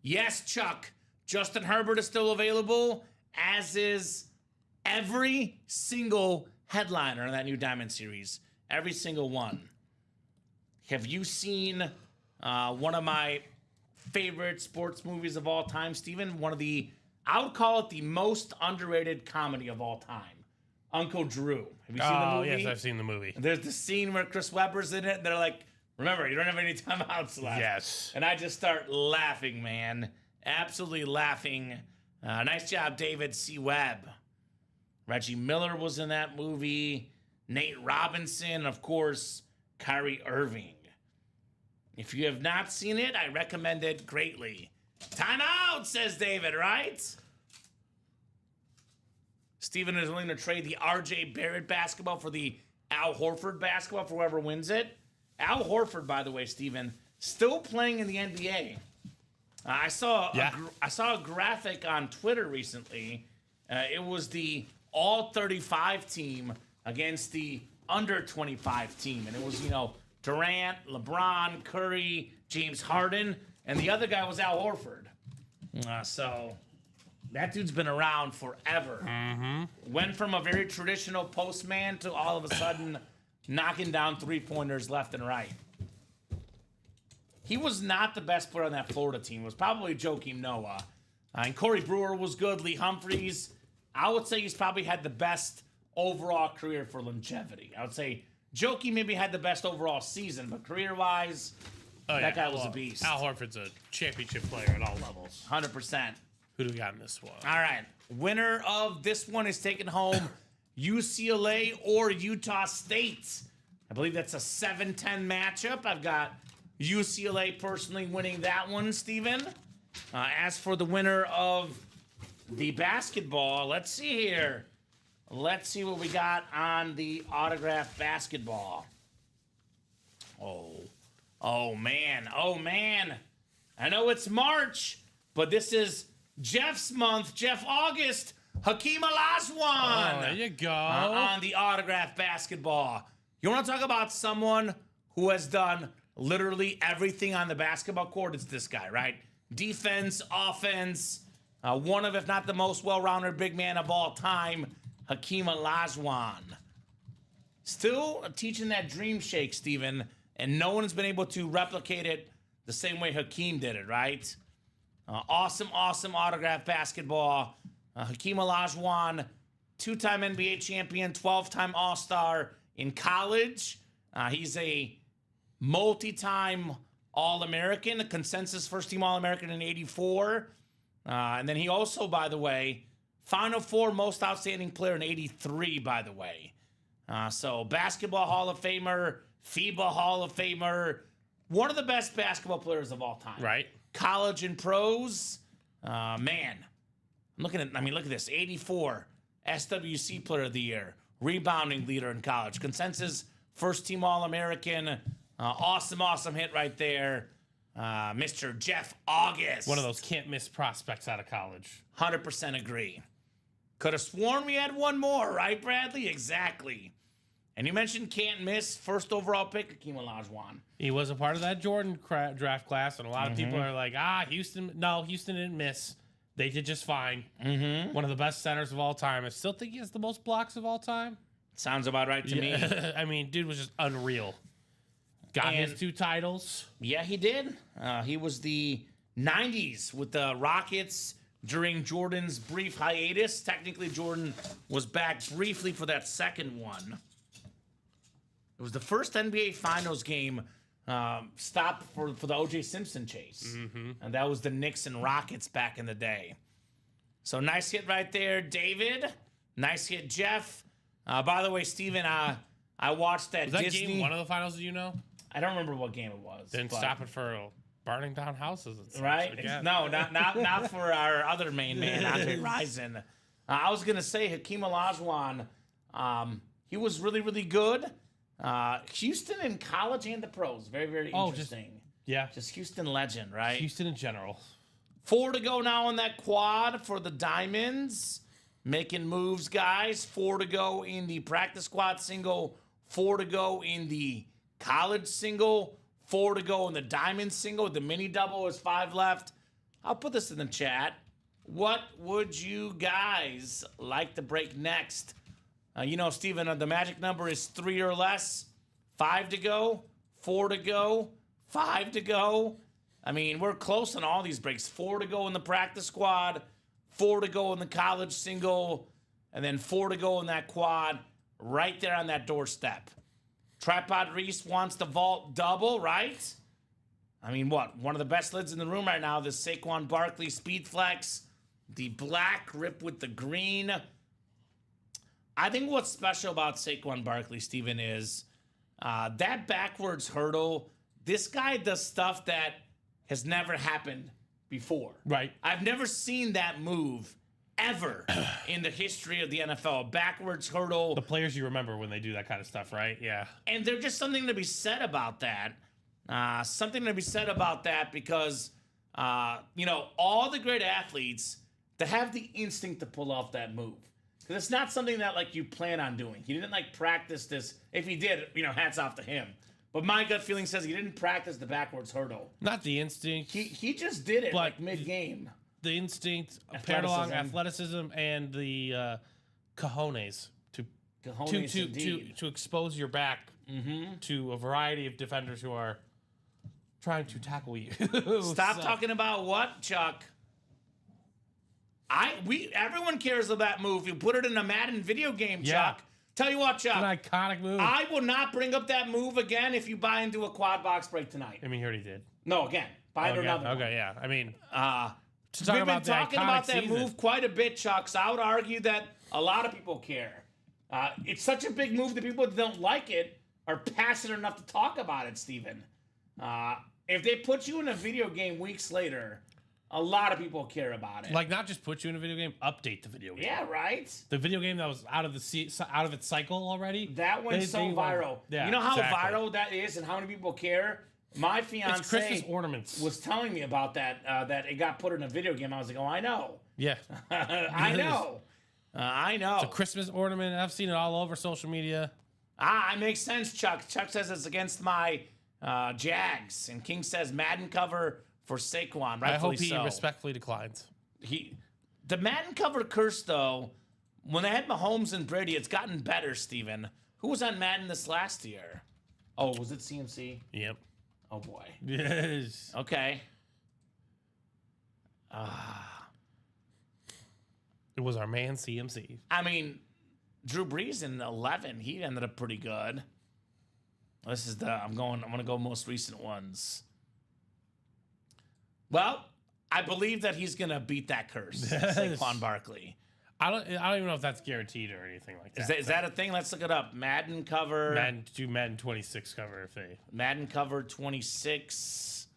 Yes, Chuck. Justin Herbert is still available, as is every single headliner in that new Diamond Series. Every single one. Have you seen one of my favorite sports movies of all time, Steven? One of the, I would call it the most underrated comedy of all time. Uncle Drew. Have you seen the movie? Yes, I've seen the movie. There's the scene where Chris Webber's in it, and they're like, remember, you don't have any timeouts left. Yes. And I just start laughing, man. Absolutely laughing. Nice job, David C. Webb. Reggie Miller was in that movie. Nate Robinson, of course, Kyrie Irving. If you have not seen it, I recommend it greatly. Time out, says David, right? Steven is willing to trade the R.J. Barrett basketball for the Al Horford basketball for whoever wins it. Al Horford, by the way, Steven, still playing in the NBA. I saw a graphic on Twitter recently. It was the all-35 team against the under-25 team. And it was, Durant, LeBron, Curry, James Harden, and the other guy was Al Horford. So that dude's been around forever. Mm-hmm. Went from a very traditional postman to all of a sudden knocking down three-pointers left and right. He was not the best player on that Florida team. It was probably Joakim Noah. And Corey Brewer was good. Lee Humphries. I would say he's probably had the best overall career for longevity. I would say Jokey maybe had the best overall season, but career-wise, that guy was a beast. Al Horford's a championship player at all levels. 100%. Who do we got in this one? All right. Winner of this one is taking home UCLA or Utah State. I believe that's a 7-10 matchup. I've got UCLA personally winning that one, Steven. As for the winner of the basketball, let's see here. Let's see what we got on the autographed basketball. Oh, man. I know it's March, but this is Jeff's month. Jeff August. Hakeem Olajuwon. Oh, there you go. On the autographed basketball. You want to talk about someone who has done literally everything on the basketball court? It's this guy, right? Defense, offense, one of, if not the most well-rounded big man of all time, Hakeem Olajuwon. Still teaching that dream shake, Steven, and no one has been able to replicate it the same way Hakeem did it, right? Awesome autographed basketball. Hakeem Olajuwon, 2-time NBA champion, 12-time All-Star in college. He's a multi-time All-American, a consensus first-team All-American in '84. And then he also, by the way, Final Four most outstanding player in '83, by the way. So basketball Hall of Famer, FIBA Hall of Famer, one of the best basketball players of all time. Right. College and pros. Man. Look at this. 84, SWC Player of the Year, rebounding leader in college, consensus first-team All-American. Awesome hit right there. Mr. Jeff August. One of those can't-miss prospects out of college. 100% agree. Could have sworn we had one more, right, Bradley? Exactly. And you mentioned can't miss, first overall pick, Hakeem Olajuwon. He was a part of that Jordan draft class, and a lot of people are like, Houston didn't miss. They did just fine. One of the best centers of all time. I still think he has the most blocks of all time. Sounds about right to me. I mean, dude was just unreal. Got his 2 titles. Yeah, he did. He was the 90s with the Rockets during Jordan's brief hiatus. Technically, Jordan was back briefly for that second one. It was the first NBA Finals game stopped for the O.J. Simpson chase. And that was the Knicks and Rockets back in the day. So nice hit right there, David. Nice hit, Jeff. By the way, Steven, I watched that Disney... game one of the finals, do you know? I don't remember what game it was. Didn't stop it for burning down houses. Right? No, not for our other main man, Andre Rison. I was going to say Hakeem Olajuwon, he was really, really good. Houston in college and the pros. Very, very interesting. Just Houston legend, right? Houston in general. 4 to go now on that quad for the Diamonds. Making moves, guys. 4 to go in the practice squad single. 4 to go in the college single. 4 to go in the Diamond single. The mini double is 5 left. I'll put this in the chat. What would you guys like to break next? Steven, the magic number is 3 or less. 5 to go, 4 to go, 5 to go. I mean, we're close on all these breaks. 4 to go in the practice squad, 4 to go in the college single, and then 4 to go in that quad right there on that doorstep. Tripod Reese wants the vault double, right? I mean, what? One of the best lids in the room right now, the Saquon Barkley Speed Flex, the black ripped with the green. I think what's special about Saquon Barkley, Steven, is that backwards hurdle. This guy does stuff that has never happened before. Right. I've never seen that move ever in the history of the NFL. Backwards hurdle. The players you remember when they do that kind of stuff, right? Yeah. And there's just something to be said about that. Because, all the great athletes that have the instinct to pull off that move. Because it's not something that, you plan on doing. He didn't, practice this. If he did, hats off to him. But my gut feeling says he didn't practice the backwards hurdle. Not the instinct. He just did it, mid-game. The instinct, paired along athleticism and the cojones to expose your back to a variety of defenders who are trying to tackle you. Stop talking about what, Chuck? Everyone cares about that move. You put it in a Madden video game, Chuck. Tell you what, Chuck. An iconic move. I will not bring up that move again if you buy into a quad box break tonight. I mean, he already did. No, again. Buy into another one. Okay, yeah. I mean, We've been talking about that season. move quite a bit, Chuck, so I would argue that a lot of people care. It's such a big move that people that don't like it are passionate enough to talk about it, Steven. If they put you in a video game weeks later, a lot of people care about it. Like, not just put you in a video game, update the video game. Yeah, right? The video game that was out of its cycle already. That went so viral. Yeah, you know how exactly. viral that is and how many people care? My It's Christmas fiance ornaments. was telling me about that, that it got put in a video game. I was like, oh, I know. Yeah. I know. I know. It's a Christmas ornament. I've seen it all over social media. It makes sense, Chuck. Chuck says it's against my Jags. And King says Madden cover for Saquon. Rightfully I hope he so. respectfully declines. The Madden cover curse, though, when they had Mahomes and Brady, it's gotten better, Steven. Who was on Madden this last year? Oh, was it CMC? Yep. Oh, boy. Yes. Okay. It was our man CMC. I mean, Drew Brees in 11, he ended up pretty good. This is I'm gonna go most recent ones. Well, I believe that he's gonna beat that curse, Saquon Barkley. I don't even know if that's guaranteed or anything like that. Is that a thing? Let's look it up. Madden cover. Madden 26 cover if they. Madden cover 26.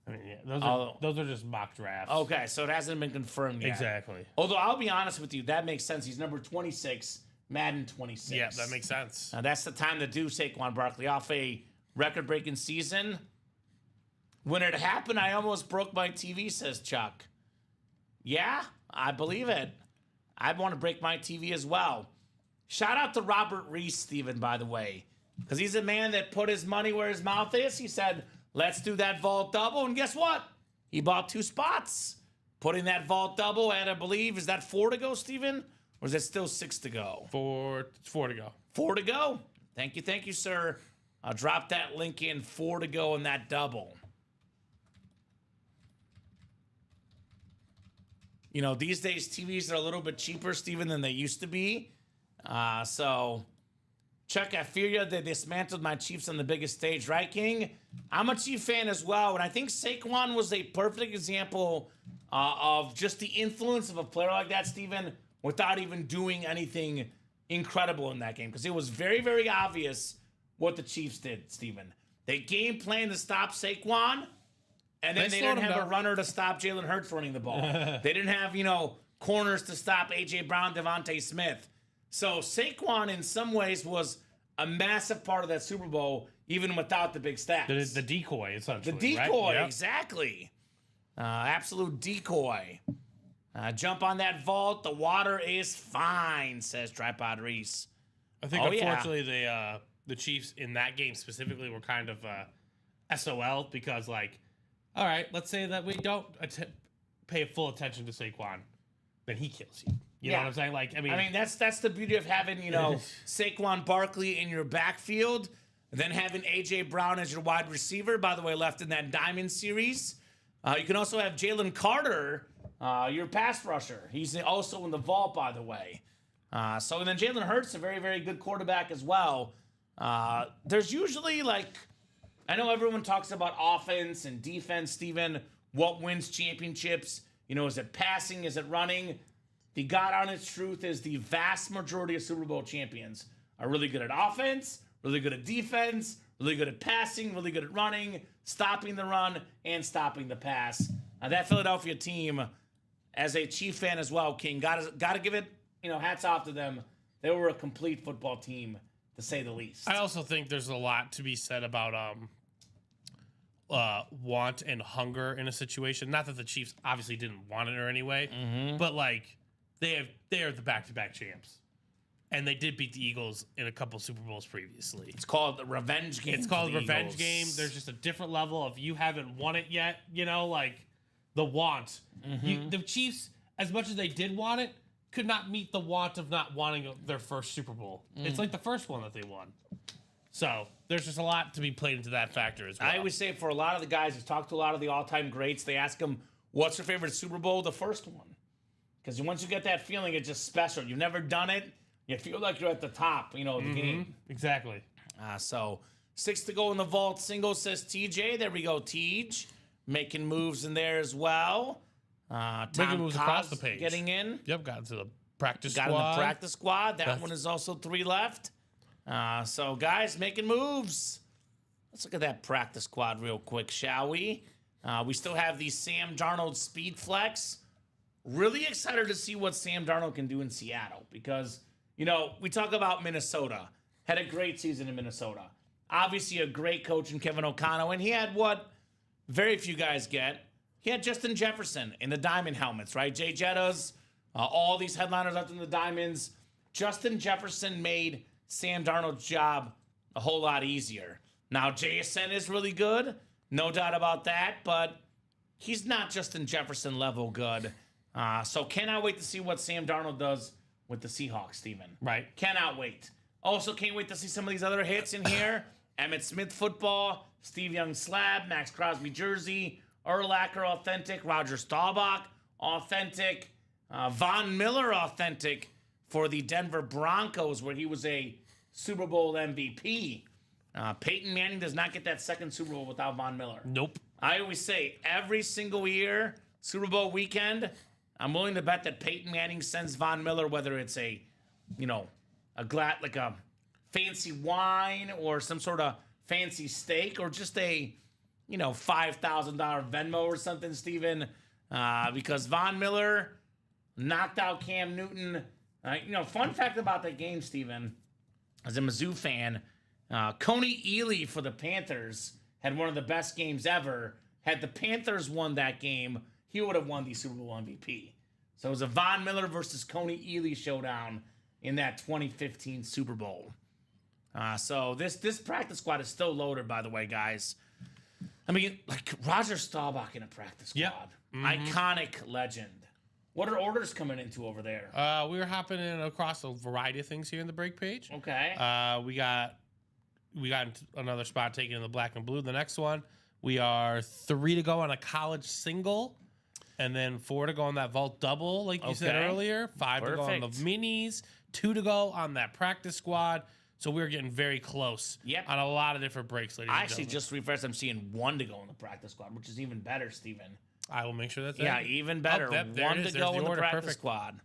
I mean, yeah, those are just mock drafts. Okay, so it hasn't been confirmed yet. Exactly. Although I'll be honest with you, that makes sense. He's number 26, Madden 26. Yeah, that makes sense. Now that's the time to do Saquon Barkley off a record-breaking season. When it happened, I almost broke my TV, says Chuck. Yeah, I believe it. I'd want to break my TV as well. Shout out to Robert Reese, Steven, by the way, because he's a man that put his money where his mouth is. He said, let's do that vault double, and guess what? He bought 2 spots. Putting that vault double at, I believe, is that 4 to go, Steven? Or is it still 6 to go? 4 to go. 4 to go. Thank you, sir. I'll drop that link in. 4 to go in that double. You know, these days TVs are a little bit cheaper, Steven, than they used to be. So, Chuck, I fear you. They dismantled my Chiefs on the biggest stage, right, King? I'm a Chief fan as well, and I think Saquon was a perfect example of just the influence of a player like that, Steven, without even doing anything incredible in that game. Because it was very, very obvious what the Chiefs did, Steven. They game planned to stop Saquon, and then they didn't have a runner to stop Jalen Hurts running the ball. They didn't have, corners to stop A.J. Brown, Devontae Smith. So Saquon, in some ways, was a massive part of that Super Bowl, even without the big stats. The decoy, essentially. The decoy, right? exactly. Absolute decoy. Jump on that vault. The water is fine, says Tripod Reese. I think, unfortunately, the Chiefs in that game specifically were kind of SOL because, all right, let's say that we don't pay full attention to Saquon, then he kills you. You know what I'm saying? I mean, that's the beauty of having, Saquon Barkley in your backfield, then having A.J. Brown as your wide receiver, by the way, left in that Diamond series. You can also have Jalen Carter, your pass rusher. He's also in the vault, by the way. And then Jalen Hurts, a very, very good quarterback as well. There's usually, I know everyone talks about offense and defense, Steven. What wins championships? Is it passing? Is it running? The God honest truth is the vast majority of Super Bowl champions are really good at offense, really good at defense, really good at passing, really good at running, stopping the run, and stopping the pass. That Philadelphia team, as a Chief fan as well, King, got to give it, hats off to them. They were a complete football team, to say the least. I also think there's a lot to be said about want and hunger in a situation. Not that the Chiefs obviously didn't want it or anyway, but they are the back-to-back champs, and they did beat the Eagles in a couple Super Bowls previously. It's called the revenge game. It's called the revenge game. There's just a different level of you haven't won it yet. The want. The Chiefs, as much as they did want it, could not meet the want of not wanting their first Super Bowl. It's like the first one that they won. So there's just a lot to be played into that factor as well. I always say for a lot of the guys who talk to a lot of the all-time greats, they ask them, what's your favorite Super Bowl? The first one. Because once you get that feeling, it's just special. You've never done it. you feel like you're at the top, of the game. Exactly. So 6 to go in the vault single, says TJ. There we go, Tej. Making moves in there as well. Tom moves across Kaz the page. getting in. Yep, got into the practice Got squad. in the practice squad. That one is also 3 left. So, guys, making moves. Let's look at that practice squad real quick, shall we? We still have the Sam Darnold Speed Flex. Really excited to see what Sam Darnold can do in Seattle because, we talk about Minnesota. Had a great season in Minnesota. Obviously, a great coach in Kevin O'Connell, and he had what very few guys get. He had Justin Jefferson in the diamond helmets, right? Jay Jettas, all these headliners up in the diamonds. Justin Jefferson made Sam Darnold's job a whole lot easier. Now, JSN is really good, no doubt about that, but he's not Justin Jefferson level good. So cannot wait to see what Sam Darnold does with the Seahawks, Steven. Right. Cannot wait. Also, can't wait to see some of these other hits in here. Emmett Smith football, Steve Young slab, Max Crosby jersey, Urlacher authentic, Roger Staubach authentic, Von Miller authentic for the Denver Broncos where he was a Super Bowl MVP. Peyton Manning does not get that second Super Bowl without Von Miller. Nope. I always say every single year, Super Bowl weekend, I'm willing to bet that Peyton Manning sends Von Miller, whether it's a fancy wine or some sort of fancy steak or just a, $5,000 Venmo or something, Steven, because Von Miller knocked out Cam Newton. Fun fact about that game, Steven, as a Mizzou fan, Coney Ealy for the Panthers had one of the best games ever. Had the Panthers won that game, he would have won the Super Bowl MVP. So it was a Von Miller versus Coney Ealy showdown in that 2015 Super Bowl. So this practice squad is still loaded, by the way, guys. I mean, like Roger Staubach in a practice squad. Yep. Iconic legend. What are orders coming into over there? We were hopping in across a variety of things here in the break page. Okay. We got another spot taken in the black and blue. The next one, we are 3 to go on a college single, and then 4 to go on that vault double, like you said earlier. 5 to go on the minis. 2 to go on that practice squad. So we're getting very close on a lot of different breaks, ladies and I actually gentlemen. just refreshed. I'm seeing 1 to go in the practice squad, which is even better, Steven. I will make sure that's Yeah, even better. Oh, there 1 it to is. go There's in the order. practice Perfect. squad.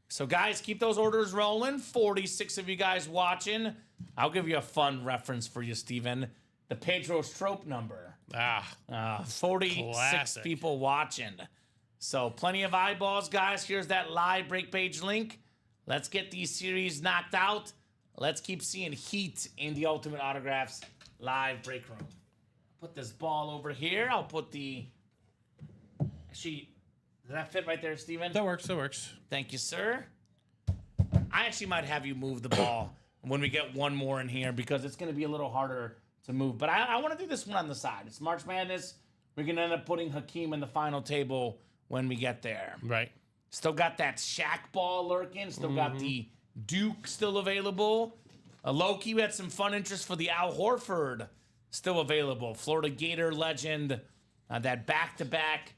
So, guys, keep those orders rolling. 46 of you guys watching. I'll give you a fun reference for you, Steven. The Pedro Strop number. 46 classic. people watching. So, plenty of eyeballs, guys. Here's that live break page link. Let's get these series knocked out. Let's keep seeing heat in the Ultimate Autographs live break room. Put this ball over here. I'll put the... Actually, does that fit right there, Steven? That works. Thank you, sir. I actually might have you move the ball when we get one more in here because it's going to be a little harder to move. But I want to do this one on the side. It's March Madness. We're going to end up putting Hakeem in the final table when we get there. Right. Still got that Shaq ball lurking. Still got the Duke still available. Loki, we had some fun interest for the Al Horford still available. Florida Gator legend. That back-to-back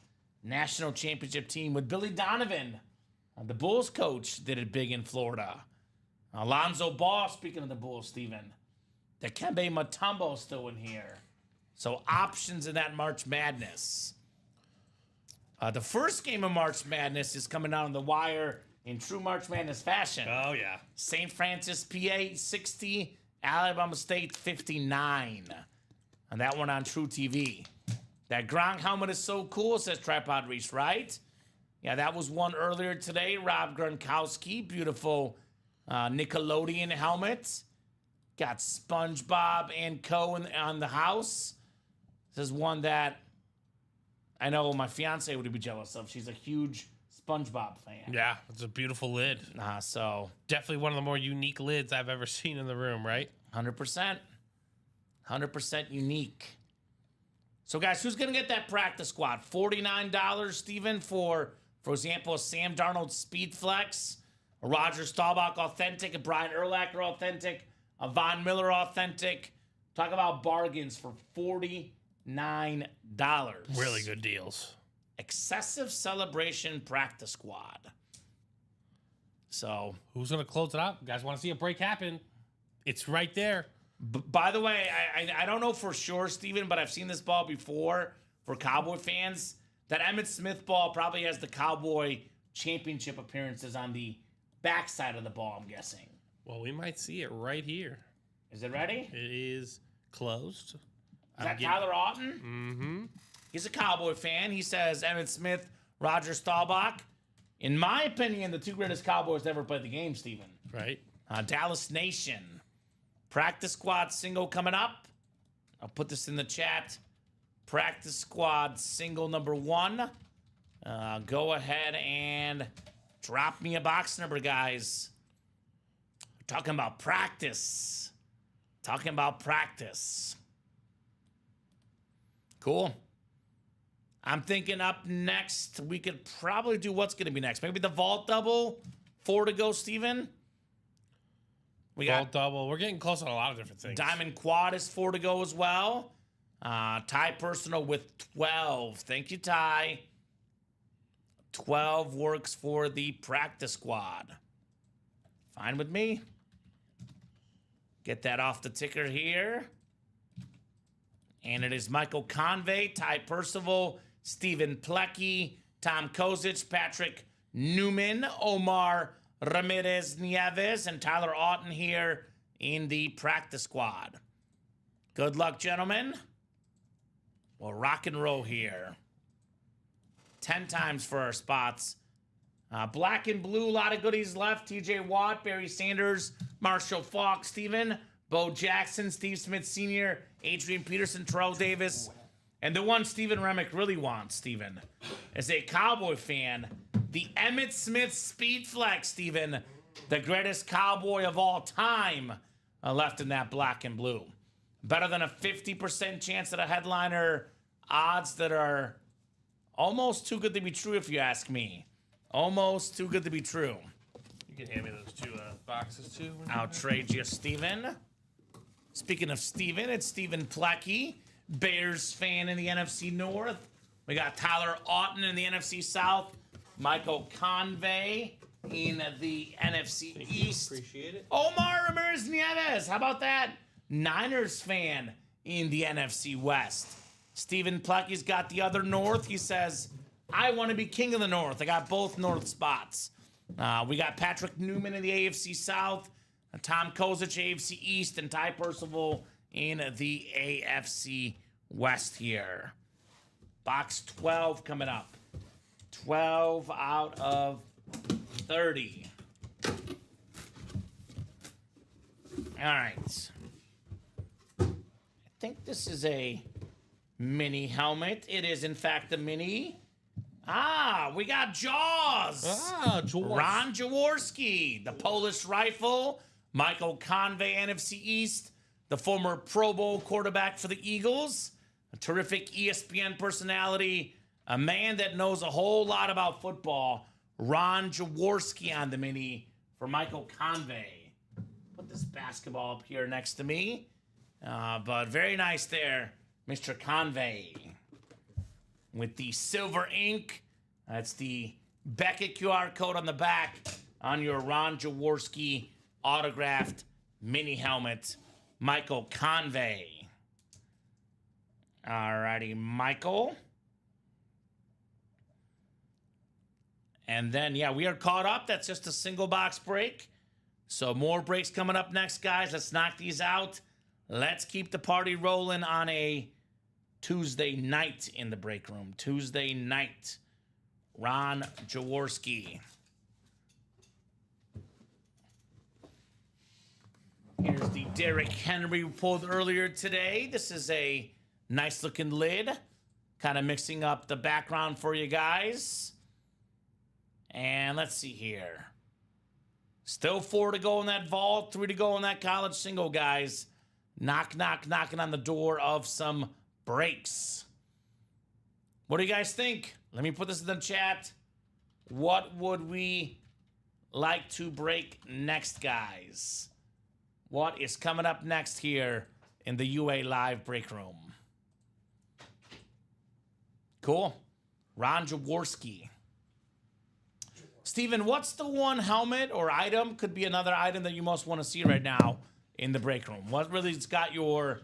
national championship team with Billy Donovan. The Bulls coach did it big in Florida. Alonzo Ball, speaking of the Bulls, Steven. Dikembe Mutombo still in here. So options in that March Madness. The first game of March Madness is coming out on the wire in true March Madness fashion. Oh, yeah. St. Francis, PA, 60. Alabama State, 59. And that one on True TV. That Gronk helmet is so cool, says Tripod Reese, right? Yeah, that was one earlier today. Rob Gronkowski, beautiful Nickelodeon helmet. Got SpongeBob and Co. on the house. This is one that I know my fiance would be jealous of. She's a huge SpongeBob fan. Yeah, it's a beautiful lid. So Definitely one of the more unique lids I've ever seen in the room, right? 100%. 100% unique. So, guys, who's going to get that practice squad? $49, Steven, for example, a Sam Darnold Speed Flex, a Roger Staubach authentic, a Brian Urlacher authentic, a Von Miller authentic. Talk about bargains for $49. Really good deals. Excessive Celebration Practice Squad. So, Who's going to close it out? You guys want to see a break happen? It's right there. by the way, I don't know for sure, Steven, but I've seen this ball before for Cowboy fans. That Emmitt Smith ball probably has the Cowboy championship appearances on the backside of the ball, I'm guessing. Well, we might see it right here. Is it ready? It is closed. Is that Tyler Auten? Mm-hmm. He's a Cowboy fan. He says Emmitt Smith, Roger Staubach. In my opinion, the two greatest Cowboys to ever play the game, Steven. Right. Dallas Nation. Practice squad single coming up. I'll put this in the chat. Practice squad single number 1. Go ahead and drop me a box number, guys. We're talking about practice. Talking about practice. Cool. I'm thinking up next, we could probably do what's going to be next. Maybe the vault double. 4 to go, Steven. We Ball got double. We're getting close on a lot of different things. Diamond Quad is 4 to go as well. Ty Personal with 12. Thank you, Ty. 12 works for the practice squad. Fine with me. Get that off the ticker here. And it is Michael Convey, Ty Percival, Stephen Plecky, Tom Kozic, Patrick Newman, Omar Ramirez Nieves, and Tyler Auten here in the practice squad. Good luck, gentlemen. We'll rock and roll here. 10 times for our spots. Black and blue, a lot of goodies left. TJ Watt, Barry Sanders, Marshall Falk, Steven, Bo Jackson, Steve Smith Sr., Adrian Peterson, Terrell Davis. And the one Steven Remick really wants, Steven, as a Cowboy fan, the Emmitt Smith Speed Flex, Steven, the greatest Cowboy of all time, left in that black and blue. Better than a 50% chance at a headliner. Odds that are almost too good to be true, if you ask me. Almost too good to be true. You can hand me those 2 boxes too. I'll trade you, Steven. Speaking of Steven, it's Stephen Plecky, Bears fan in the NFC North. We got Tyler Auten in the NFC South. Michael Convey in the NFC East. Appreciate it. Omar Ramirez Nieves. How about that? Niners fan in the NFC West. Stephen Plecky's got the other North. He says, I want to be king of the North. I got both North spots. We got Patrick Newman in the AFC South, Tom Kozic, AFC East, and Ty Percival in the AFC West here. Box 12 coming up. 12 out of 30. All right. I think this is a mini helmet. It is, in fact, a mini. We got Jaws. Jaws. Ron Jaworski, the Polish Rifle. Michael Convey, NFC East, the former Pro Bowl quarterback for the Eagles. A terrific ESPN personality. A man that knows a whole lot about football. Ron Jaworski on the mini for Michael Convey. Put this basketball up here next to me. But very nice there, Mr. Convey. With the silver ink. That's the Beckett QR code on the back on your Ron Jaworski autographed mini helmet. Michael Convey. Alrighty, Michael. And then, yeah, we are caught up. That's just a single box break. So more breaks coming up next, guys. Let's knock these out. Let's keep the party rolling on a Tuesday night in the break room. Tuesday night. Ron Jaworski. Here's the Derrick Henry we pulled earlier today. This is a nice looking lid. Kind of mixing up the background for you guys. And let's see here. Still 4 to go in that vault, 3 to go in that college single, guys. Knock, knock, knocking on the door of some breaks. What do you guys think? Let me put this in the chat. What would we like to break next, guys? What is coming up next here in the UA Live break room? Cool. Ron Jaworski. Steven, what's the one helmet or item, could be another item that you most want to see right now in the break room? What really's got your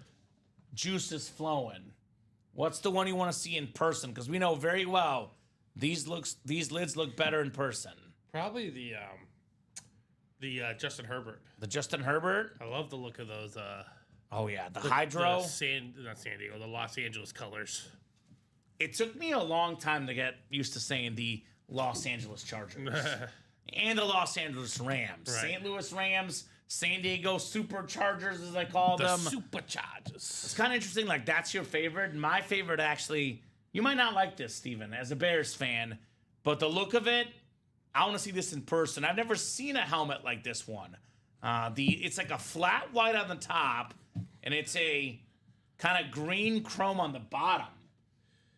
juices flowing? What's the one you want to see in person? Because we know very well these lids look better in person. Probably the Justin Herbert. The Justin Herbert. I love the look of those. Oh yeah, the Hydro. Not San Diego, the Los Angeles colors. It took me a long time to get used to saying the Los Angeles Chargers and the Los Angeles Rams. Right. St. Louis Rams, San Diego Superchargers, as I call The them. Superchargers. It's kind of interesting. Like, that's your favorite. My favorite, actually, you might not like this, Steven, as a Bears fan, but the look of it, I want to see this in person. I've never seen a helmet like this one. It's like a flat white on the top, and it's a kind of green chrome on the bottom.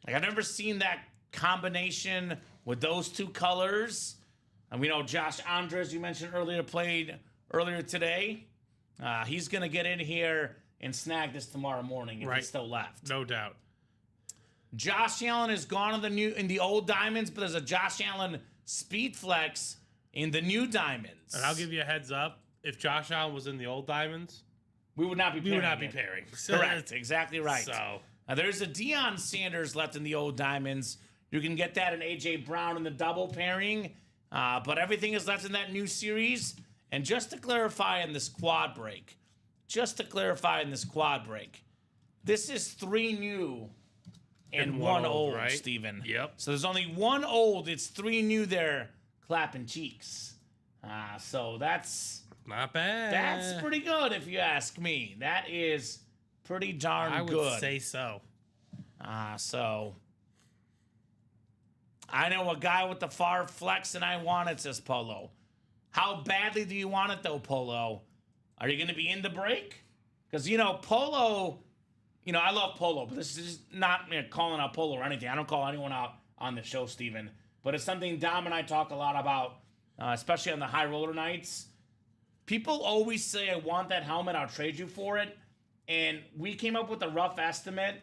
Like, I've never seen that combination with those two colors. And we know Josh Andres, you mentioned earlier, played earlier today. He's going to get in here and snag this tomorrow morning if he's still left. No doubt. Josh Allen is gone in the old diamonds, but there's a Josh Allen Speed Flex in the new diamonds. And I'll give you a heads up. If Josh Allen was in the old diamonds, we would not be pairing. Correct. Exactly right. So there's a Deion Sanders left in the old diamonds. You can get that in A.J. Brown in the double pairing. But everything is left in that new series. And just to clarify in this quad break, this is 3 new and 1 old, right? Steven. Yep. So there's only 1 old. It's 3 new there clapping cheeks. So that's not bad. That's pretty good if you ask me. That is pretty darn good. I would say so. So I know a guy with the far flex and I want it, says Polo. How badly do you want it though, Polo? Are you going to be in the break? Because, Polo, I love Polo, but this is not calling out Polo or anything. I don't call anyone out on the show, Steven. But it's something Dom and I talk a lot about, especially on the high roller nights. People always say, I want that helmet, I'll trade you for it. And we came up with a rough estimate.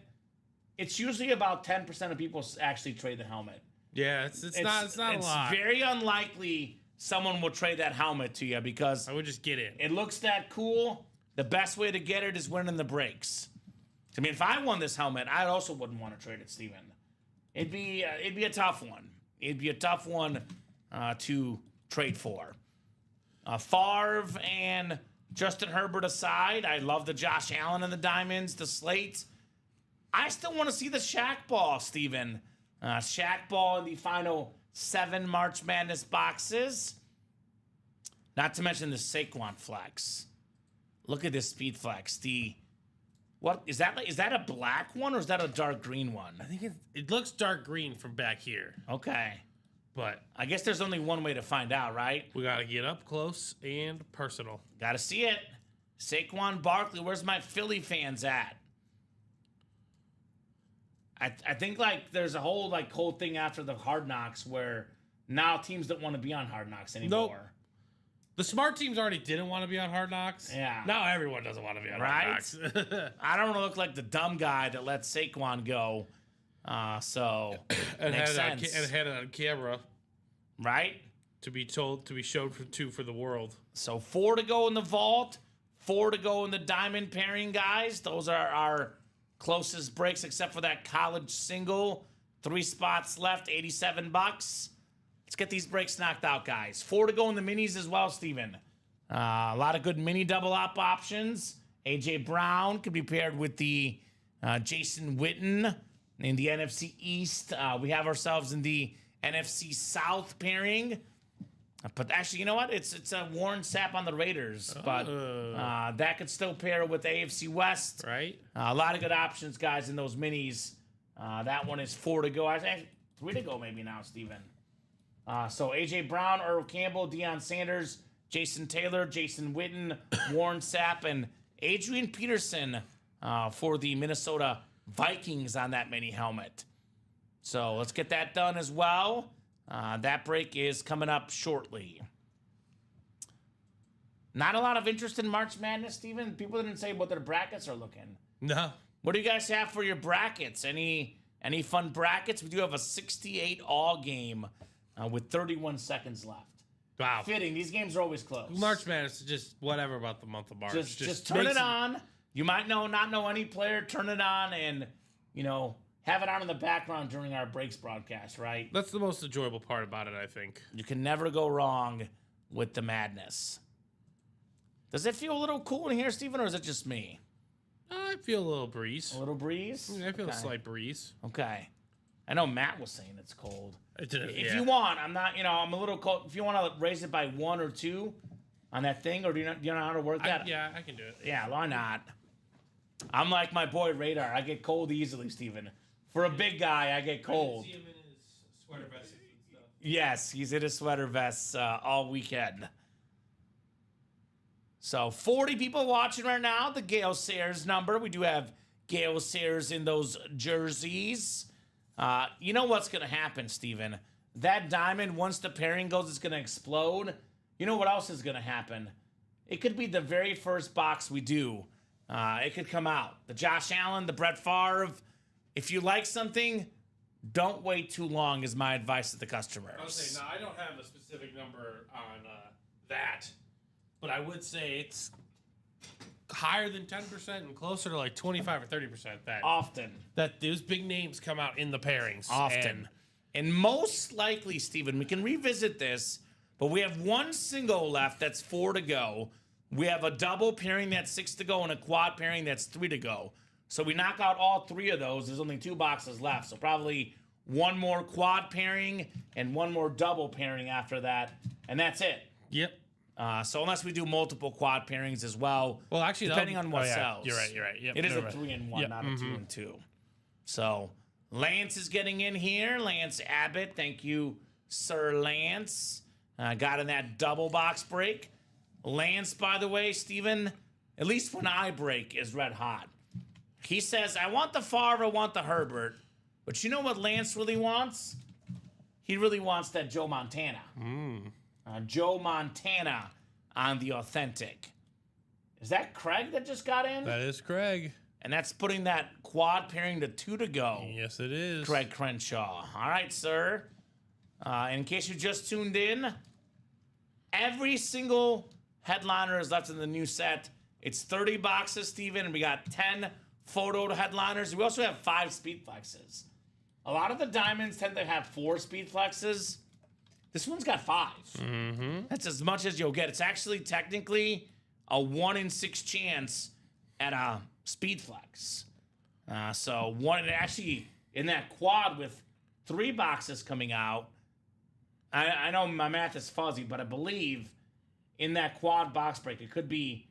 It's usually about 10% of people actually trade the helmet. Yeah, it's not a lot. It's very unlikely someone will trade that helmet to you because I would just get it. It looks that cool. The best way to get it is winning the breaks. I mean, if I won this helmet, I also wouldn't want to trade it, Steven. It'd be a tough one. It'd be a tough one to trade for. Favre and Justin Herbert aside, I love the Josh Allen and the diamonds, the slates. I still want to see the Shaq ball, Steven. Shaq ball in the final 7 March Madness boxes. Not to mention the Saquon flex. Look at this speed flex. What is that? Is that a black one or is that a dark green one? I think it looks dark green from back here. Okay. But I guess there's only one way to find out, right? We got to get up close and personal. Got to see it. Saquon Barkley, where's my Philly fans at? I think there's a whole thing after the Hard Knocks where now teams don't want to be on Hard Knocks anymore. Nope. The smart teams already didn't want to be on Hard Knocks. Yeah. Now everyone doesn't want to be on Hard Knocks. I don't want to look like the dumb guy that let Saquon go. So makes sense. And had it on camera. Right? To be showed for the world. So 4 to go in the vault, 4 to go in the diamond pairing, guys. Those are our closest breaks except for that college single. 3 spots left, $87. Let's get these breaks knocked out, guys. 4 to go in the minis as well, Steven. A lot of good mini double up options. A.J. Brown could be paired with the Jason Witten in the NFC East. We have ourselves in the NFC South pairing. But actually, you know what? It's a Warren Sapp on the Raiders. But that could still pair with the AFC West. Right. A lot of good options, guys, in those minis. That one is 4 to go. Actually, 3 to go maybe now, Steven. So A.J. Brown, Earl Campbell, Deion Sanders, Jason Taylor, Jason Witten, Warren Sapp, and Adrian Peterson for the Minnesota Vikings on that mini helmet. So let's get that done as well. That break is coming up shortly. Not a lot of interest in March Madness, Steven. People didn't say what their brackets are looking. No. What do you guys have for your brackets? Any fun brackets? We do have a 68 all game with 31 seconds left. Wow. Fitting. These games are always close. March Madness is just whatever about the month of March. Just turn it on. You might not know any player. Turn it on and, have it on in the background during our breaks broadcast, right? That's the most enjoyable part about it, I think. You can never go wrong with the madness. Does it feel a little cool in here, Steven, or is it just me? I feel a little breeze. A little breeze? I feel a Okay. slight breeze. Okay. I know Matt was saying it's cold. If Yeah. you want, I'm not, I'm a little cold. If you want to raise it by 1 or 2 on that thing, or do you know how to work that? I can do it. Yeah, why not? I'm like my boy Radar. I get cold easily, Steven. For a big guy, I get cold. See him in his sweater vest and stuff. Yes, he's in his sweater vests all weekend. So 40 people watching right now. The Gale Sayers number. We do have Gale Sayers in those jerseys. You know what's going to happen, Steven? That diamond, once the pairing goes, it's going to explode. You know what else is going to happen? It could be the very first box we do. It could come out. The Josh Allen, the Brett Favre. If you like something, don't wait too long is my advice to the customers. I'll say, no, I don't have a specific number on that, but I would say it's higher than 10% and closer to like 25 or 30% that those big names come out in the pairings. Often. And most likely, Steven, we can revisit this, but we have one single left that's 4 to go. We have a double pairing that's 6 to go and a quad pairing that's 3 to go. So we knock out all 3 of those. There's only 2 boxes left. So probably one more quad pairing and one more double pairing after that. And that's it. Yep. So unless we do multiple quad pairings as well. Well, actually, depending on what yeah, sells. You're right. Yep, It is a right. 3-in-1, Yep, not a 2-in-2. So Lance is getting in here. Lance Abbott. Thank you, Sir Lance. Got in that double box break. Lance, by the way, Steven, at least when I break, is red hot. He says, I want the Favre, I want the Herbert. But you know what Lance really wants? He really wants that Joe Montana. Joe Montana on the authentic. Is that Craig that just got in? That is Craig. And that's putting that quad pairing to 2 to go. Yes, it is. Craig Crenshaw. All right, sir. And in case you just tuned in, every single headliner is left in the new set. It's 30 boxes, Steven, and we got 10 photo headliners. We also have 5 speed flexes. A lot of the diamonds tend to have 4 speed flexes. This one's got 5. That's as much as you'll get. It's actually technically a 1 in 6 chance at a speed flex. So one actually in that quad with 3 boxes coming out. I know my math is fuzzy, but I believe in that quad box break it could be,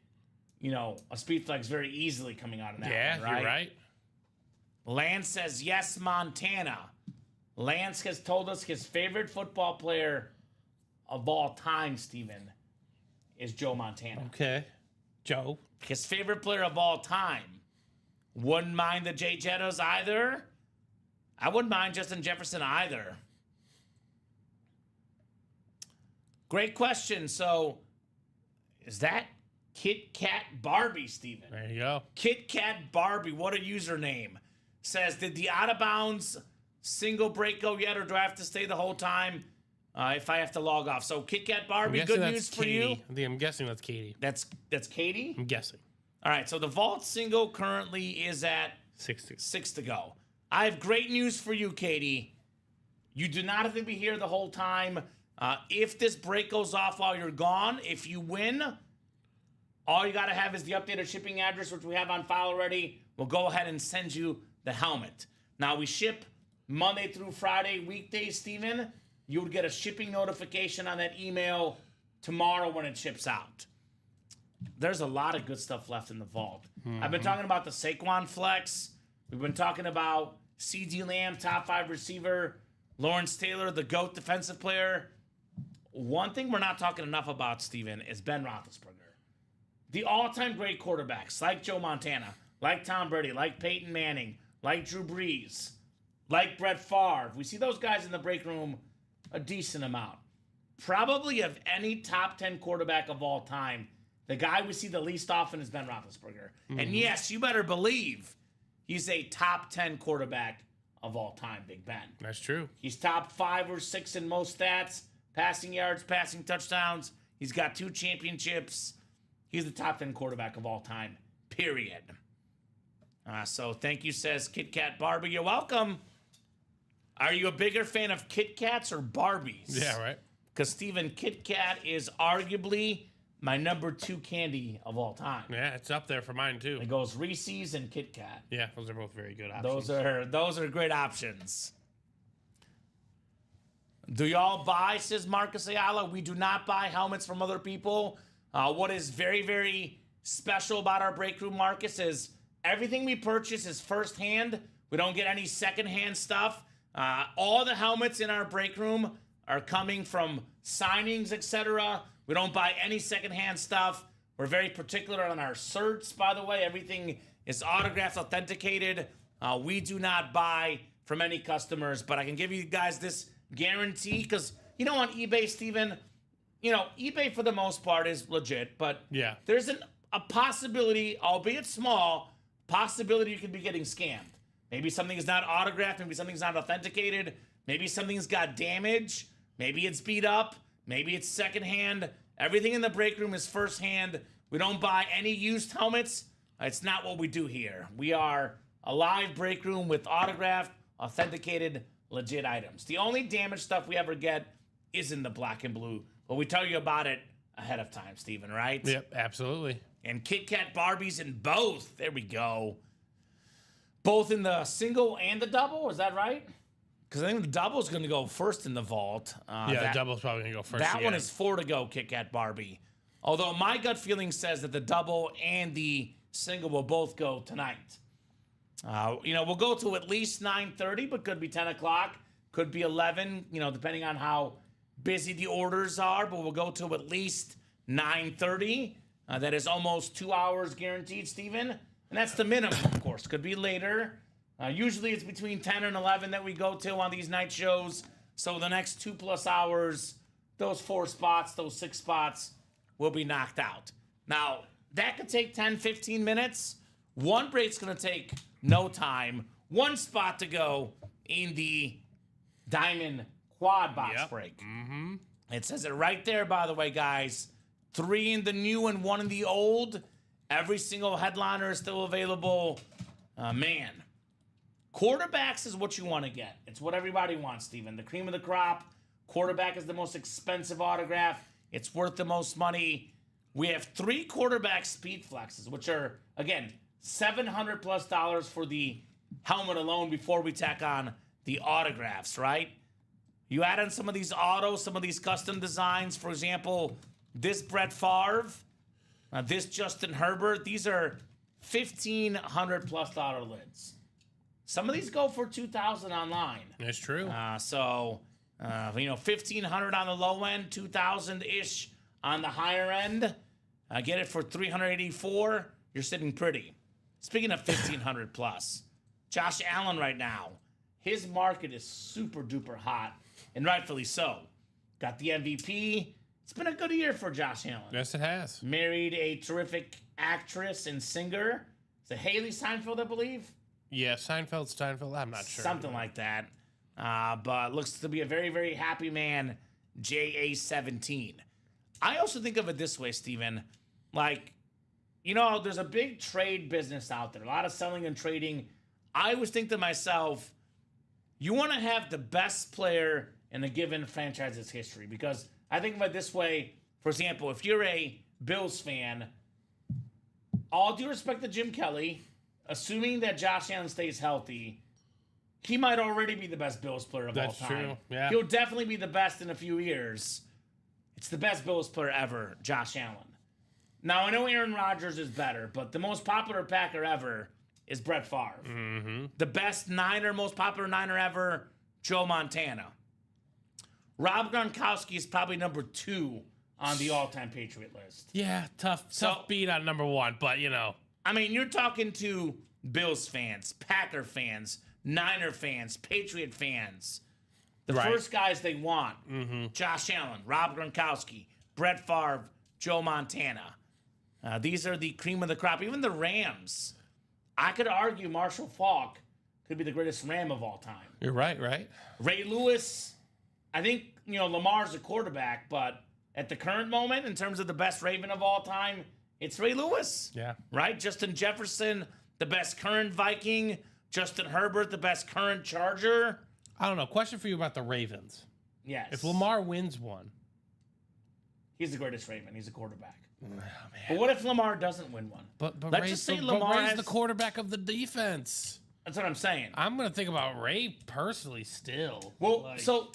a speed flex very easily coming out of that. Yeah, one, right? you're right. Lance says yes, Montana. Lance has told us his favorite football player of all time, Steven, is Joe Montana. Okay. Joe. His favorite player of all time. Wouldn't mind the Jay Jettos either. I wouldn't mind Justin Jefferson either. Great question. So, is that Kit Kat Barbie, Steven? There you go. Kit Kat Barbie, what a username. Says, did the out of bounds single break go yet, or do I have to stay the whole time if I have to log off? So Kit Kat Barbie, good news for you. I'm guessing that's Katie. That's Katie? I'm guessing. All right, so the vault single currently is at 6 to go. I have great news for you, Katie. You do not have to be here the whole time. If this break goes off while you're gone, if you win, all you got to have is the updated shipping address, which we have on file already. We'll go ahead and send you the helmet. Now, we ship Monday through Friday, weekdays, Steven. You would get a shipping notification on that email tomorrow when it ships out. There's a lot of good stuff left in the vault. I've been talking about the Saquon flex. We've been talking about CeeDee Lamb, top 5 receiver. Lawrence Taylor, the GOAT defensive player. One thing we're not talking enough about, Steven, is Ben Roethlisberger. The all-time great quarterbacks, like Joe Montana, like Tom Brady, like Peyton Manning, like Drew Brees, like Brett Favre. We see those guys in the break room a decent amount. Probably of any top 10 quarterback of all time, the guy we see the least often is Ben Roethlisberger. And yes, you better believe he's a top 10 quarterback of all time, Big Ben. That's true. He's top 5 or 6 in most stats, passing yards, passing touchdowns. He's got 2 championships. He's the top 10 quarterback of all time, period. So thank you, says Kit Kat Barbie. You're welcome. Are you a bigger fan of Kit Kats or Barbies? Yeah, right. Because, Steven, Kit Kat is arguably my number 2 candy of all time. Yeah, it's up there for mine too. It goes Reese's and Kit Kat. Yeah, those are both very good options. Those are great options. Do y'all buy, says Marcus Ayala? We do not buy helmets from other people. What is very, very special about our break room, Marcus, is everything we purchase is firsthand. We don't get any secondhand stuff. All the helmets in our break room are coming from signings, etc. We don't buy any secondhand stuff. We're very particular on our certs, by the way. Everything is autographed, authenticated. We do not buy from any customers, but I can give you guys this guarantee because, on eBay, Steven, eBay for the most part is legit, but Yeah. there's a possibility, albeit small, possibility you could be getting scammed. Maybe something is not autographed. Maybe something's not authenticated. Maybe something's got damage. Maybe it's beat up. Maybe it's secondhand. Everything in the break room is firsthand. We don't buy any used helmets. It's not what we do here. We are a live break room with autographed, authenticated, legit items. The only damaged stuff we ever get is in the black and blue, but we tell you about it ahead of time, Steven, right? Yep, absolutely. And Kit Kat Barbies in both. There we go. Both in the single and the double, is that right? Because I think the double is going to go first in the vault. The double's probably going to go first. That one again. is 4 to go, Kit Kat Barbie. Although my gut feeling says that the double and the single will both go tonight. We'll go to at least 9:30, but could be 10 o'clock, could be 11, depending on how busy the orders are, but we'll go to at least 9:30. That is almost 2 hours guaranteed, Steven. And that's the minimum, of course. Could be later. Usually it's between 10 and 11 that we go to on these night shows. So the next 2+ hours, those 4 spots, those 6 spots will be knocked out. Now, that could take 10, 15 minutes. One break's going to take no time. 1 spot to go in the Diamond Quad Box break. Mm-hmm. It says it right there, by the way, guys. 3 in the new and 1 in the old. Every single headliner is still available. Man, quarterbacks is what you want to get. It's what everybody wants, Steven. The cream of the crop. Quarterback is the most expensive autograph. It's worth the most money. We have 3 quarterback speed flexes, which are, again, $700+ for the helmet alone before we tack on the autographs, right? You add in some of these autos, some of these custom designs. For example, this Brett Favre, this Justin Herbert. These are $1,500+ lids. Some of these go for $2,000 online. That's true. $1,500 on the low end, $2,000-ish on the higher end. Get it for $384. You're sitting pretty. Speaking of $1,500+, Josh Allen right now, his market is super duper hot, and rightfully so. Got the MVP. It's been a good year for Josh Allen. Yes, it has. Married a terrific actress and singer. Is it Haley Steinfeld, I believe? Yeah, Steinfeld. I'm not sure. Something like that. But looks to be a very, very happy man, JA17. I also think of it this way, Steven. There's a big trade business out there. A lot of selling and trading. I always think to myself, you want to have the best player in a given franchise's history. Because I think of it this way. For example, if you're a Bills fan, all due respect to Jim Kelly, assuming that Josh Allen stays healthy, he might already be the best Bills player of all time. That's true, yeah. He'll definitely be the best in a few years. It's the best Bills player ever, Josh Allen. Now, I know Aaron Rodgers is better, but the most popular Packer ever is Brett Favre. Mm-hmm. The best most popular Niner ever, Joe Montana. Rob Gronkowski is probably number 2 on the all-time Patriot list. Yeah, tough beat on number 1, but I mean, you're talking to Bills fans, Packer fans, Niner fans, Patriot fans. The first guys they want. Mm-hmm. Josh Allen, Rob Gronkowski, Brett Favre, Joe Montana. These are the cream of the crop. Even the Rams. I could argue Marshall Faulk could be the greatest Ram of all time. You're right. Ray Lewis, I think, Lamar's a quarterback, but at the current moment, in terms of the best Raven of all time, it's Ray Lewis. Yeah. Right? Justin Jefferson, the best current Viking. Justin Herbert, the best current Charger. I don't know. Question for you about the Ravens. Yes. If Lamar wins one, he's the greatest Raven. He's a quarterback. But what if Lamar doesn't win one? but Let's Ray's just say the, Lamar but Ray's has the quarterback of the defense. That's what I'm saying. I'm gonna think about Ray personally still. Well, Like, so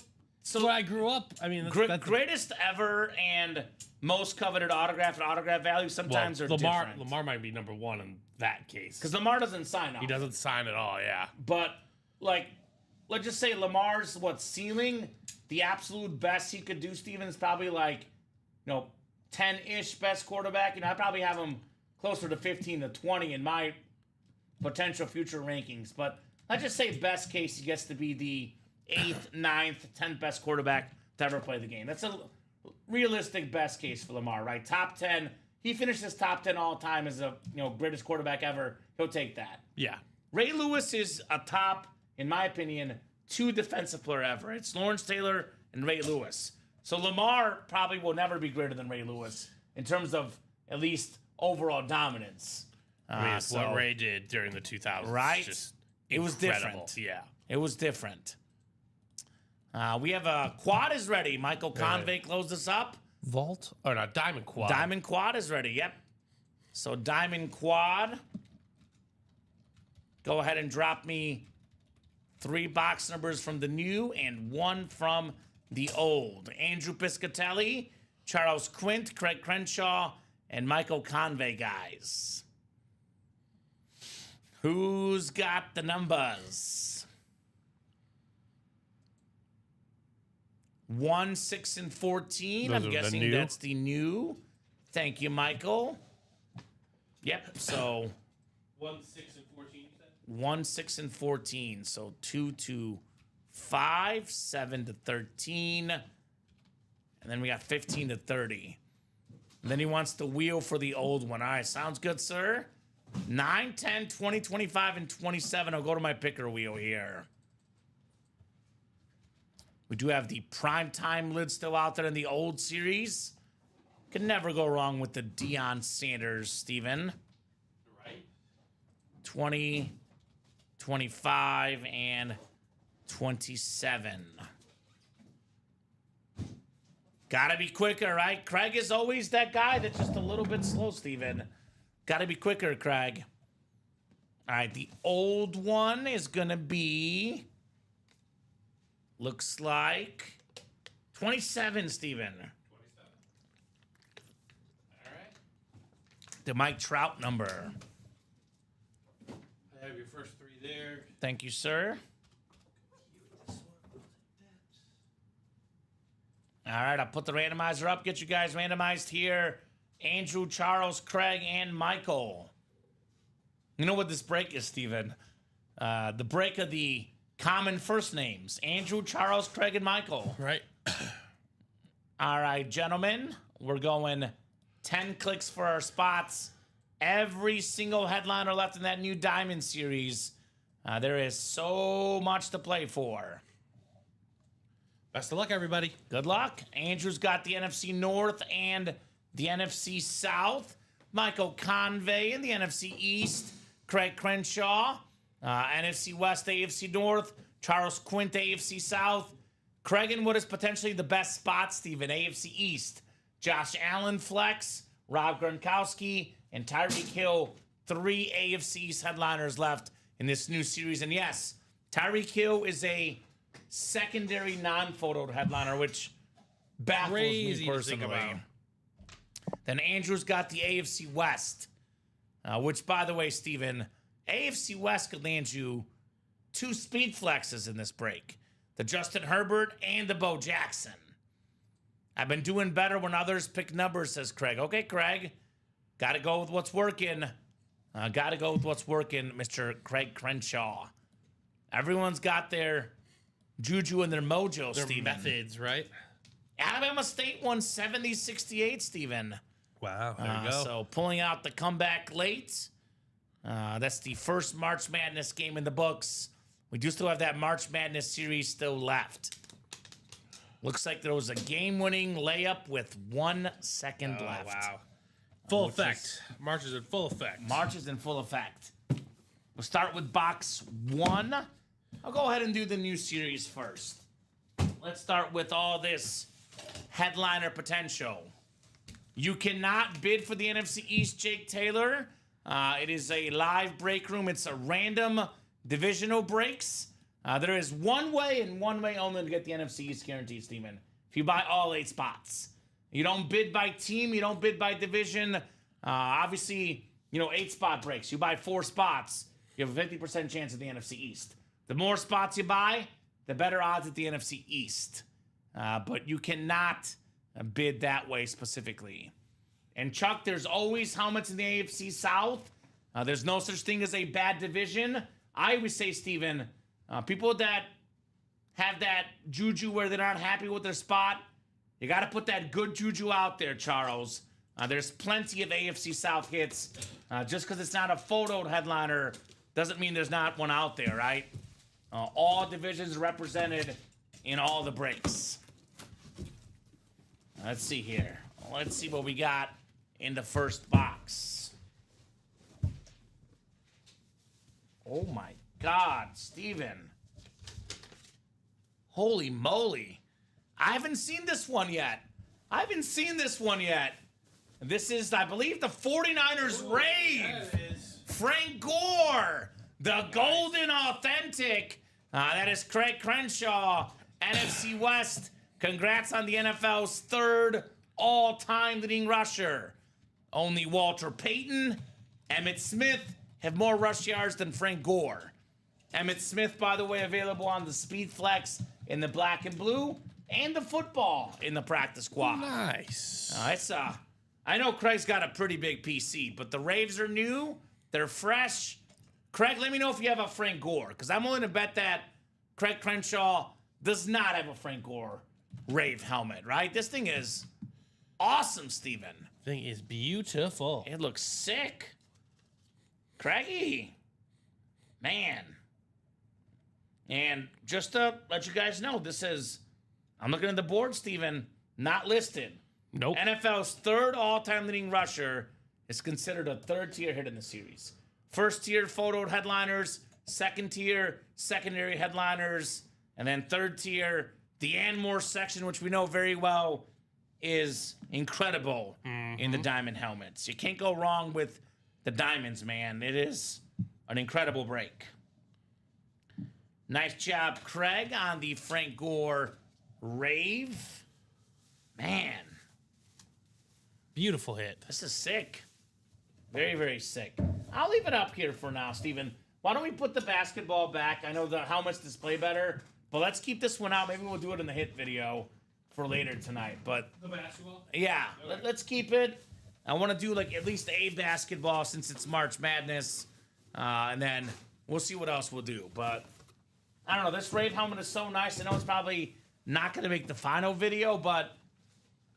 that's where I grew up. I mean, that's greatest ever and most coveted autograph and autograph value sometimes are different. Lamar might be number one in that case Because Lamar doesn't sign off. he doesn't sign at all. Yeah. But let's just say Lamar's ceiling, the absolute best he could do, Steven, is probably 10-ish best quarterback. I'd probably have him closer to 15 to 20 in my potential future rankings. But let's just say best case he gets to be the 8th, 9th, 10th best quarterback to ever play the game. That's a realistic best case for Lamar, right? Top 10. He finishes top 10 all time as a greatest quarterback ever. He'll take that. Yeah. Ray Lewis is a top, in my opinion, 2 defensive player ever. It's Lawrence Taylor and Ray Lewis. So Lamar probably will never be greater than Ray Lewis in terms of at least overall dominance. I mean, it's what Ray did during the 2000s. Right? Just It was incredible. different. Yeah. It was different. We have a quad is ready. Michael Convey closed us up. Vault or not? Diamond Quad. Diamond quad is ready. Yep. So Diamond quad. Go ahead and drop me 3 box numbers from the new and 1 from the old. Andrew Piscatelli, Charles Quint, Craig Crenshaw, and Michael Convey, guys. Who's got the numbers? 1, 6, and 14. Those I'm are the guessing new? that's the new. Thank you, Michael. Yep, so 1, 6, and 14. You said. 1, 6, and 14. So 2 to 5, 7 to 13. And then we got 15 to 30. And then he wants the wheel for the old one. All right, sounds good, sir. 9, 10, 20, 25, and 27. I'll go to my picker wheel here. We do have the primetime lid still out there in the old series. Can never go wrong with the Deion Sanders, Steven. Right. 20, 25, and 27. Gotta be quicker, right? Craig is always that guy that's just a little bit slow, Steven. Gotta be quicker, Craig. All right, the old one is gonna be... Looks like 27, Steven. 27. All right. The Mike Trout number. I have your first 3 there. Thank you, sir. All right, I'll put the randomizer up. Get you guys randomized here. Andrew, Charles, Craig, and Michael. You know what this break is, Steven? The break of the common first names. Andrew, Charles, Craig, and Michael. Right. All right, gentlemen. We're going 10 clicks for our spots. Every single headliner left in that new Diamond series. There is so much to play for. Best of luck, everybody. Good luck. Andrew's got the NFC North and the NFC South. Michael Convey in the NFC East. Craig Crenshaw. NFC West, AFC North. Charles Quint, AFC South. Craig in what is potentially the best spot, Steven, AFC East. Josh Allen flex. Rob Gronkowski and Tyreek Hill. 3 AFC East headliners left in this new series. And yes, Tyreek Hill is a secondary non-photoed headliner, which baffles Crazy me to think personally. about. Then Andrew's got the AFC West, which, by the way, Steven, AFC West could land you 2 speed flexes in this break. The Justin Herbert and the Bo Jackson. I've been doing better when others pick numbers, says Craig. Okay, Craig. Got to go with what's working. Mr. Craig Crenshaw. Everyone's got their juju and their mojo, Their Steven. methods, right? Alabama State won 70-68, Steven. Wow. There we go. So pulling out the comeback late. That's the first March Madness game in the books. We do still have that March Madness series still left. Looks like there was a game-winning layup with 1 second left. Wow. Full effect. March is in full effect. March is in full effect. We'll start with box 1. I'll go ahead and do the new series first. Let's start with all this headliner potential. You cannot bid for the NFC East, Jake Taylor. It is a live break room. It's a random divisional breaks. There is one way and one way only to get the NFC East guaranteed, Steven. If you buy all 8 spots. You don't bid by team. You don't bid by division. Obviously, 8-spot breaks. You buy 4 spots. You have a 50% chance of the NFC East. The more spots you buy, the better odds at the NFC East. But you cannot bid that way specifically. And Chuck, there's always helmets in the AFC South. There's no such thing as a bad division. I always say, Steven, people that have that juju where they're not happy with their spot, you got to put that good juju out there, Charles. There's plenty of AFC South hits. Just because it's not a photoed headliner doesn't mean there's not one out there, right? All divisions represented in all the breaks. Let's see here. Let's see what we got in the first box. Oh my God, Steven. Holy moly. I haven't seen this one yet. This is, I believe, the 49ers rave. Frank Gore, the golden authentic. That is Craig Crenshaw, NFC West. Congrats on the NFL's 3rd all-time leading rusher. Only Walter Payton, Emmitt Smith have more rush yards than Frank Gore. Emmitt Smith, by the way, available on the Speed Flex in the black and blue, and the football in the practice squad. Nice. I know Craig's got a pretty big PC, but the Raves are new. They're fresh. Craig, let me know if you have a Frank Gore, because I'm willing to bet that Craig Crenshaw does not have a Frank Gore Rave helmet, right? This thing is awesome, Steven. Thing is beautiful. It looks sick. Craigie. Man. And just to let you guys know, this is, I'm looking at the board, Steven, not listed. Nope. NFL's 3rd all-time leading rusher is considered a 3rd-tier hit in the series. 1st-tier photoed headliners, 2nd-tier secondary headliners, and then 3rd-tier, the Anmore section, which we know very well is incredible in the diamond helmets. You can't go wrong with the diamonds, man. It is an incredible break. Nice job, Craig, on the Frank Gore Rave. Man. Beautiful hit. This is sick. Very, very sick. I'll leave it up here for now, Steven. Why don't we put the basketball back? I know the helmets display better, but let's keep this one out. Maybe we'll do it in the hit video for later tonight. But The basketball? yeah, let's keep it. I want to do like at least a basketball since it's March Madness. And then we'll see what else we'll do. But I don't know. This Rave helmet is so nice. I know it's probably not going to make the final video, but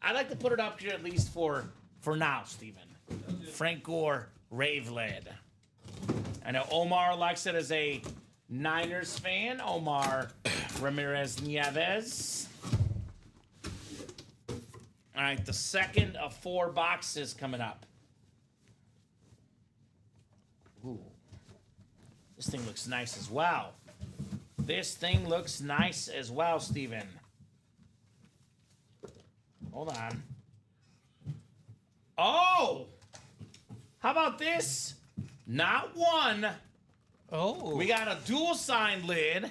I'd like to put it up here at least for now, Steven. Frank Gore Rave lid. I know Omar likes it as a Niners fan. Omar Ramirez Nieves. All right, the second of 4 boxes coming up. Ooh. This thing looks nice as well. Steven. Hold on. Oh! How about this? Not one. Oh. We got a dual sign lid.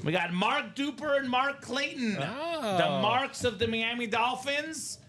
We got Mark Duper and Mark Clayton. Oh. The marks of the Miami Dolphins.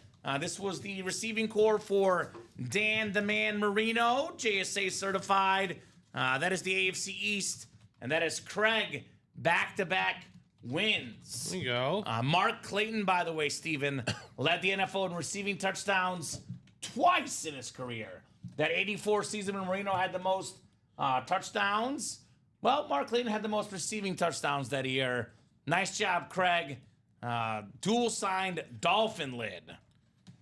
This was the receiving core for Dan the Man Marino, JSA certified. That is the AFC East. And that is Craig, back-to-back wins. There you go. Mark Clayton, by the way, Steven, led the NFL in receiving touchdowns twice in his career. That 84 season when Marino had the most touchdowns. Well, Mark Clayton had the most receiving touchdowns that year. Nice job, Craig. Dual signed Dolphin lid.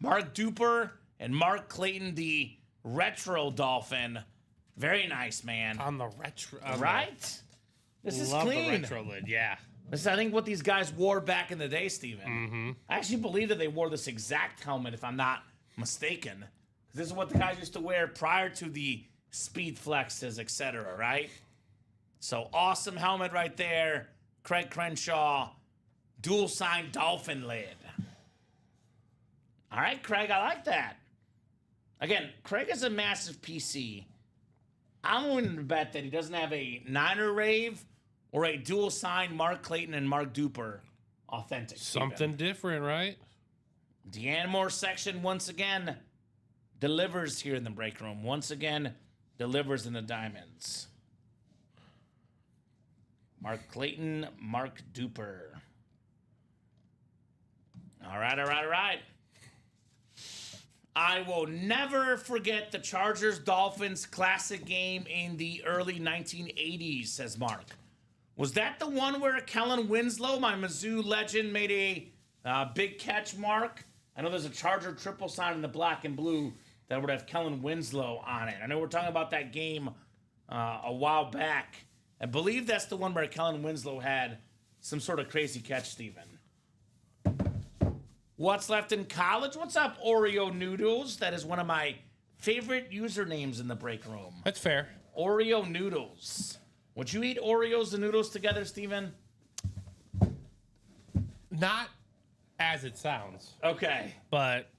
Mark Duper and Mark Clayton, the retro Dolphin. Very nice, man. On the retro. Right? This is Love clean. the retro lid. Yeah. This is, I think, what these guys wore back in the day, Steven. I actually believe that they wore this exact helmet, if I'm not mistaken. This is what the guys used to wear prior to the speed flexes, etc., right? So awesome helmet right there. Craig Crenshaw, dual sign dolphin lid. All right, Craig, I like that. Again, Craig is a massive PC. I'm willing to bet that he doesn't have a Niner Rave or a dual sign Mark Clayton and Mark Duper authentic. Something different, right? The Anmore section, once again, delivers here in the break room. Once again, delivers in the diamonds. Mark Clayton, Mark Duper. All right. I will never forget the Chargers-Dolphins classic game in the early 1980s, says Mark. Was that the one where Kellen Winslow, my Mizzou legend, made a big catch, Mark? I know there's a Charger triple sign in the black and blue that would have Kellen Winslow on it. I know we're talking about that game a while back. I believe that's the one where Kellen Winslow had some sort of crazy catch, Steven. What's left in college? What's up, Oreo Noodles? That is one of my favorite usernames in the break room. That's fair. Oreo Noodles. Would you eat Oreos and noodles together, Steven? Not as it sounds, Okay. but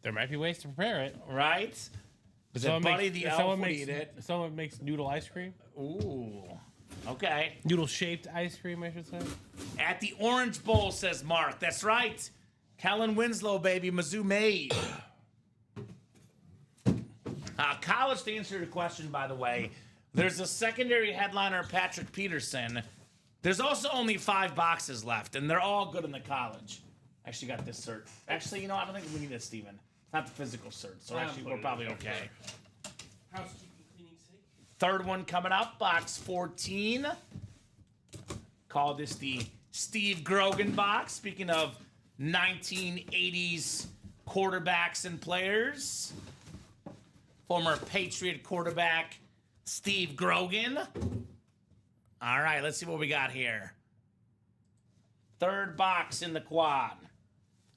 there might be ways to prepare it. Right? Is it Buddy the Elf would eat it? If someone makes noodle ice cream, Ooh. Okay. noodle-shaped ice cream, I should say. At the Orange Bowl, says Mark. That's right. Kellen Winslow, baby. Mizzou made. College, to answer your question, by the way, there's a secondary headliner, Patrick Peterson. There's also only 5 boxes left, and they're all good in the college. Actually got this cert. Actually, I don't think we need this, Steven. It's not the physical cert, so actually we're probably okay. Housekeeping, cleaning sake. Third one coming up, box 14. Call this the Steve Grogan box. Speaking of 1980s quarterbacks and players, former Patriot quarterback Steve Grogan. All right, let's see what we got here. Third box in the quad.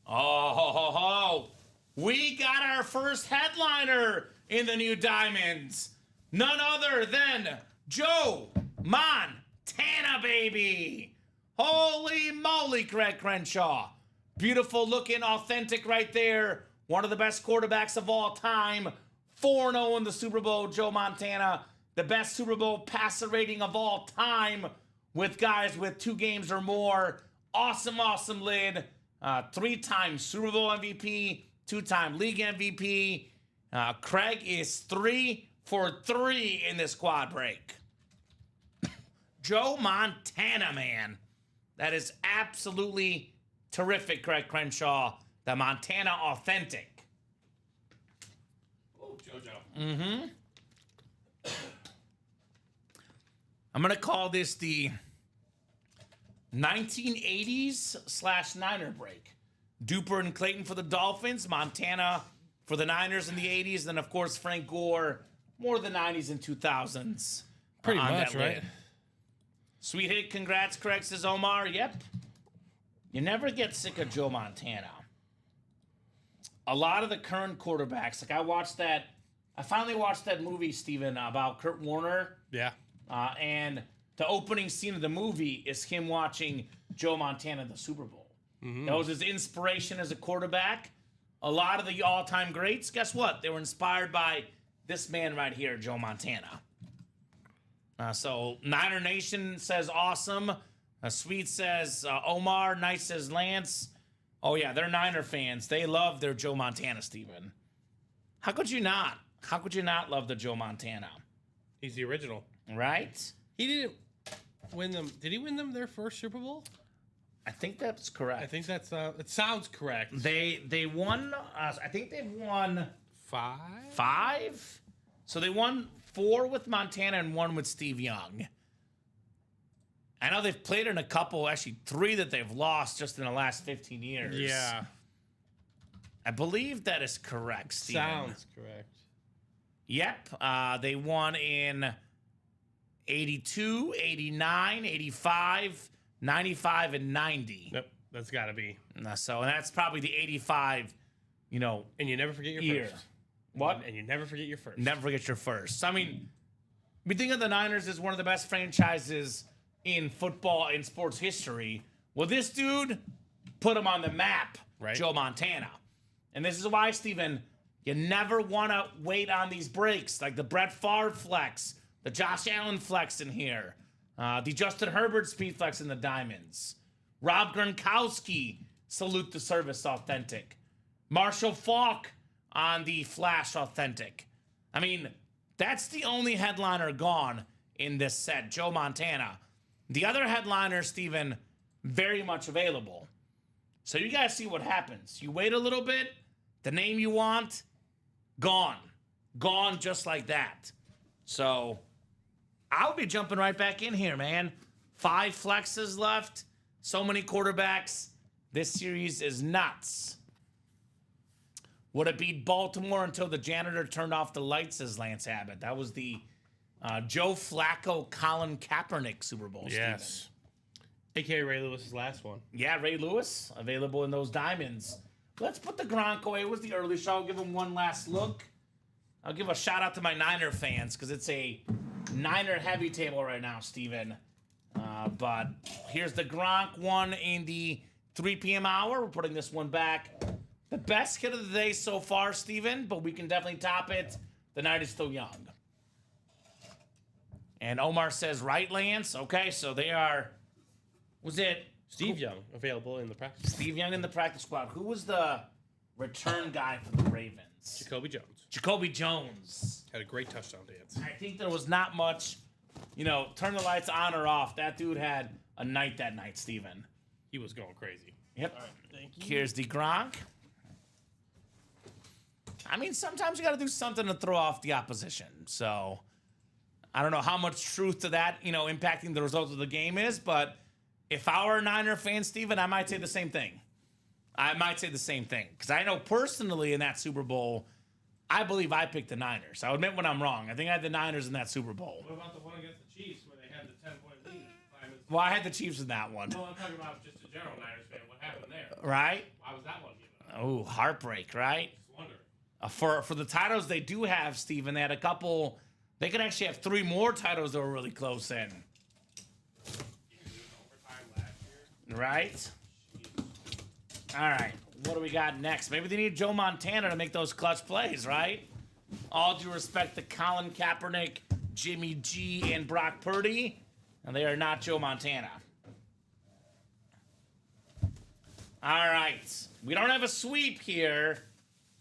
Oh, ho, ho, ho. We got our first headliner in the new diamonds. None other than Joe Montana, baby. Holy moly, Craig Crenshaw. Beautiful looking, authentic right there. One of the best quarterbacks of all time. 4-0 in the Super Bowl, Joe Montana. The best Super Bowl passer rating of all time with guys with 2 games or more. Awesome, awesome lid. 3-time Super Bowl MVP, 2-time league MVP. Craig is 3 for 3 in this quad break. Joe Montana, man. That is absolutely terrific, Craig Crenshaw. The Montana authentic. Oh, JoJo. Mm-hmm. I'm going to call this the 1980s / Niner break. Duper and Clayton for the Dolphins, Montana for the Niners in the 80s, then, of course, Frank Gore, more the 90s and 2000s. Pretty on much, that right? lid. Sweet hit, congrats, Craig, says Omar. Yep. You never get sick of Joe Montana. A lot of the current quarterbacks, like I finally watched that movie, Steven, about Kurt Warner. Yeah. And the opening scene of the movie is him watching Joe Montana in the Super Bowl. That was his inspiration as a quarterback. A lot of the all-time greats, guess what? They were inspired by this man right here, Joe Montana. So Niner Nation says awesome. Sweet says Omar. Nice says Lance. Oh, yeah, they're Niner fans. They love their Joe Montana, Steven. How could you not? How could you not love the Joe Montana? He's the original. Right? He didn't win them. Did he win them their first Super Bowl? I think that's correct. I think that's it sounds correct. They won. I think they've won 5. 5. So they won 4 with Montana and 1 with Steve Young. I know they've played in a couple, actually 3 that they've lost just in the last 15 years. Yeah. I believe that is correct, Steven. Sounds correct. Yep. They won in 82, 89, 85, 95, and 90. Yep, that's got to be. And that's probably the 85, And you never forget your year. first. What? And you never forget your first. Never forget your first. So, I mean, we think of the Niners as one of the best franchises in football and sports history. Well, this dude put him on the map, Right. Joe Montana. And this is why, Steven, you never want to wait on these breaks, like the Brett Favre flex, the Josh Allen flex in here, the Justin Herbert speed flex in the Diamonds, Rob Gronkowski, salute the service authentic, Marshall Faulk on the Flash authentic. I mean, that's the only headliner gone in this set, Joe Montana. The other headliner, Steven, very much available. So you guys see what happens. You wait a little bit, the name you want, gone. Gone just like that. So I'll be jumping right back in here, man. 5 flexes left. So many quarterbacks. This series is nuts. Would it beat Baltimore until the janitor turned off the lights, says Lance Abbott. That was the Joe Flacco, Colin Kaepernick Super Bowl, Yes. AKA Ray Lewis's last one. Steven. Yeah, Ray Lewis, available in those Diamonds. Let's put the Gronk away. It was the early show. I'll give him one last look. I'll give a shout out to my Niner fans because it's a Niner heavy table right now, Steven. But here's the Gronk one in the 3 p.m. hour. We're putting this one back. The best hit of the day so far, Steven, but we can definitely top it. The night is still young. And Omar says, right, Lance? Okay, so they are... Was it Steve Young, available in the practice. Steve Young in the practice squad? Who was the return guy for the Ravens? Jacoby Jones. Jacoby Jones. Had a great touchdown dance. I think there was not much, turn the lights on or off. That dude had a night that night, Steven. He was going crazy. Yep. All right, thank you. Here's the Gronk. I mean, sometimes you got to do something to throw off the opposition. So I don't know how much truth to that, impacting the results of the game is, but if I were a Niner fan, Steven, I might say the same thing. Because I know personally in that Super Bowl, I believe I picked the Niners. I'll admit when I'm wrong. I think I had the Niners in that Super Bowl. What about the one against the Chiefs where they had the 10-point lead? Well, I had the Chiefs in that one. No, I'm talking about just a general Niners fan. What happened there? Right? Why was that one given up? Oh, heartbreak, right? Just wondering. For the titles they do have, Steven, they had a couple. They could actually have 3 more titles that were really close in. Overtime last year. Right? All right. What do we got next? Maybe they need Joe Montana to make those clutch plays, right? All due respect to Colin Kaepernick, Jimmy G, and Brock Purdy, and they are not Joe Montana. All right. We don't have a sweep here.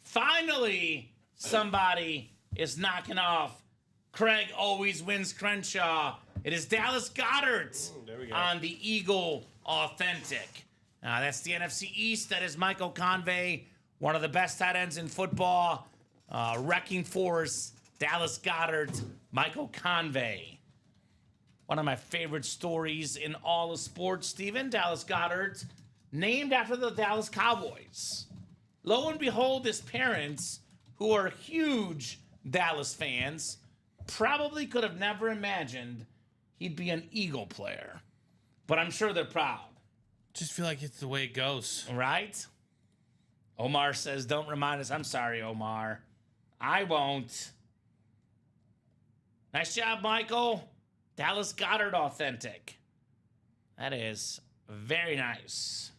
Finally, somebody is knocking off Craig Always Wins Crenshaw. It is Dallas Goedert there we go. on the Eagle Authentic. That's the NFC East. That is Michael Convey, one of the best tight ends in football. Wrecking Force, Dallas Goedert, Michael Convey. One of my favorite stories in all of sports, Steven. Dallas Goedert, named after the Dallas Cowboys. Lo and behold, his parents, who are huge Dallas fans, probably could have never imagined he'd be an Eagle player. But I'm sure they're proud. Just feel like it's the way it goes. Right? Omar says, don't remind us. I'm sorry, Omar. I won't. Nice job, Michael. Dallas Goedert authentic. That is very nice.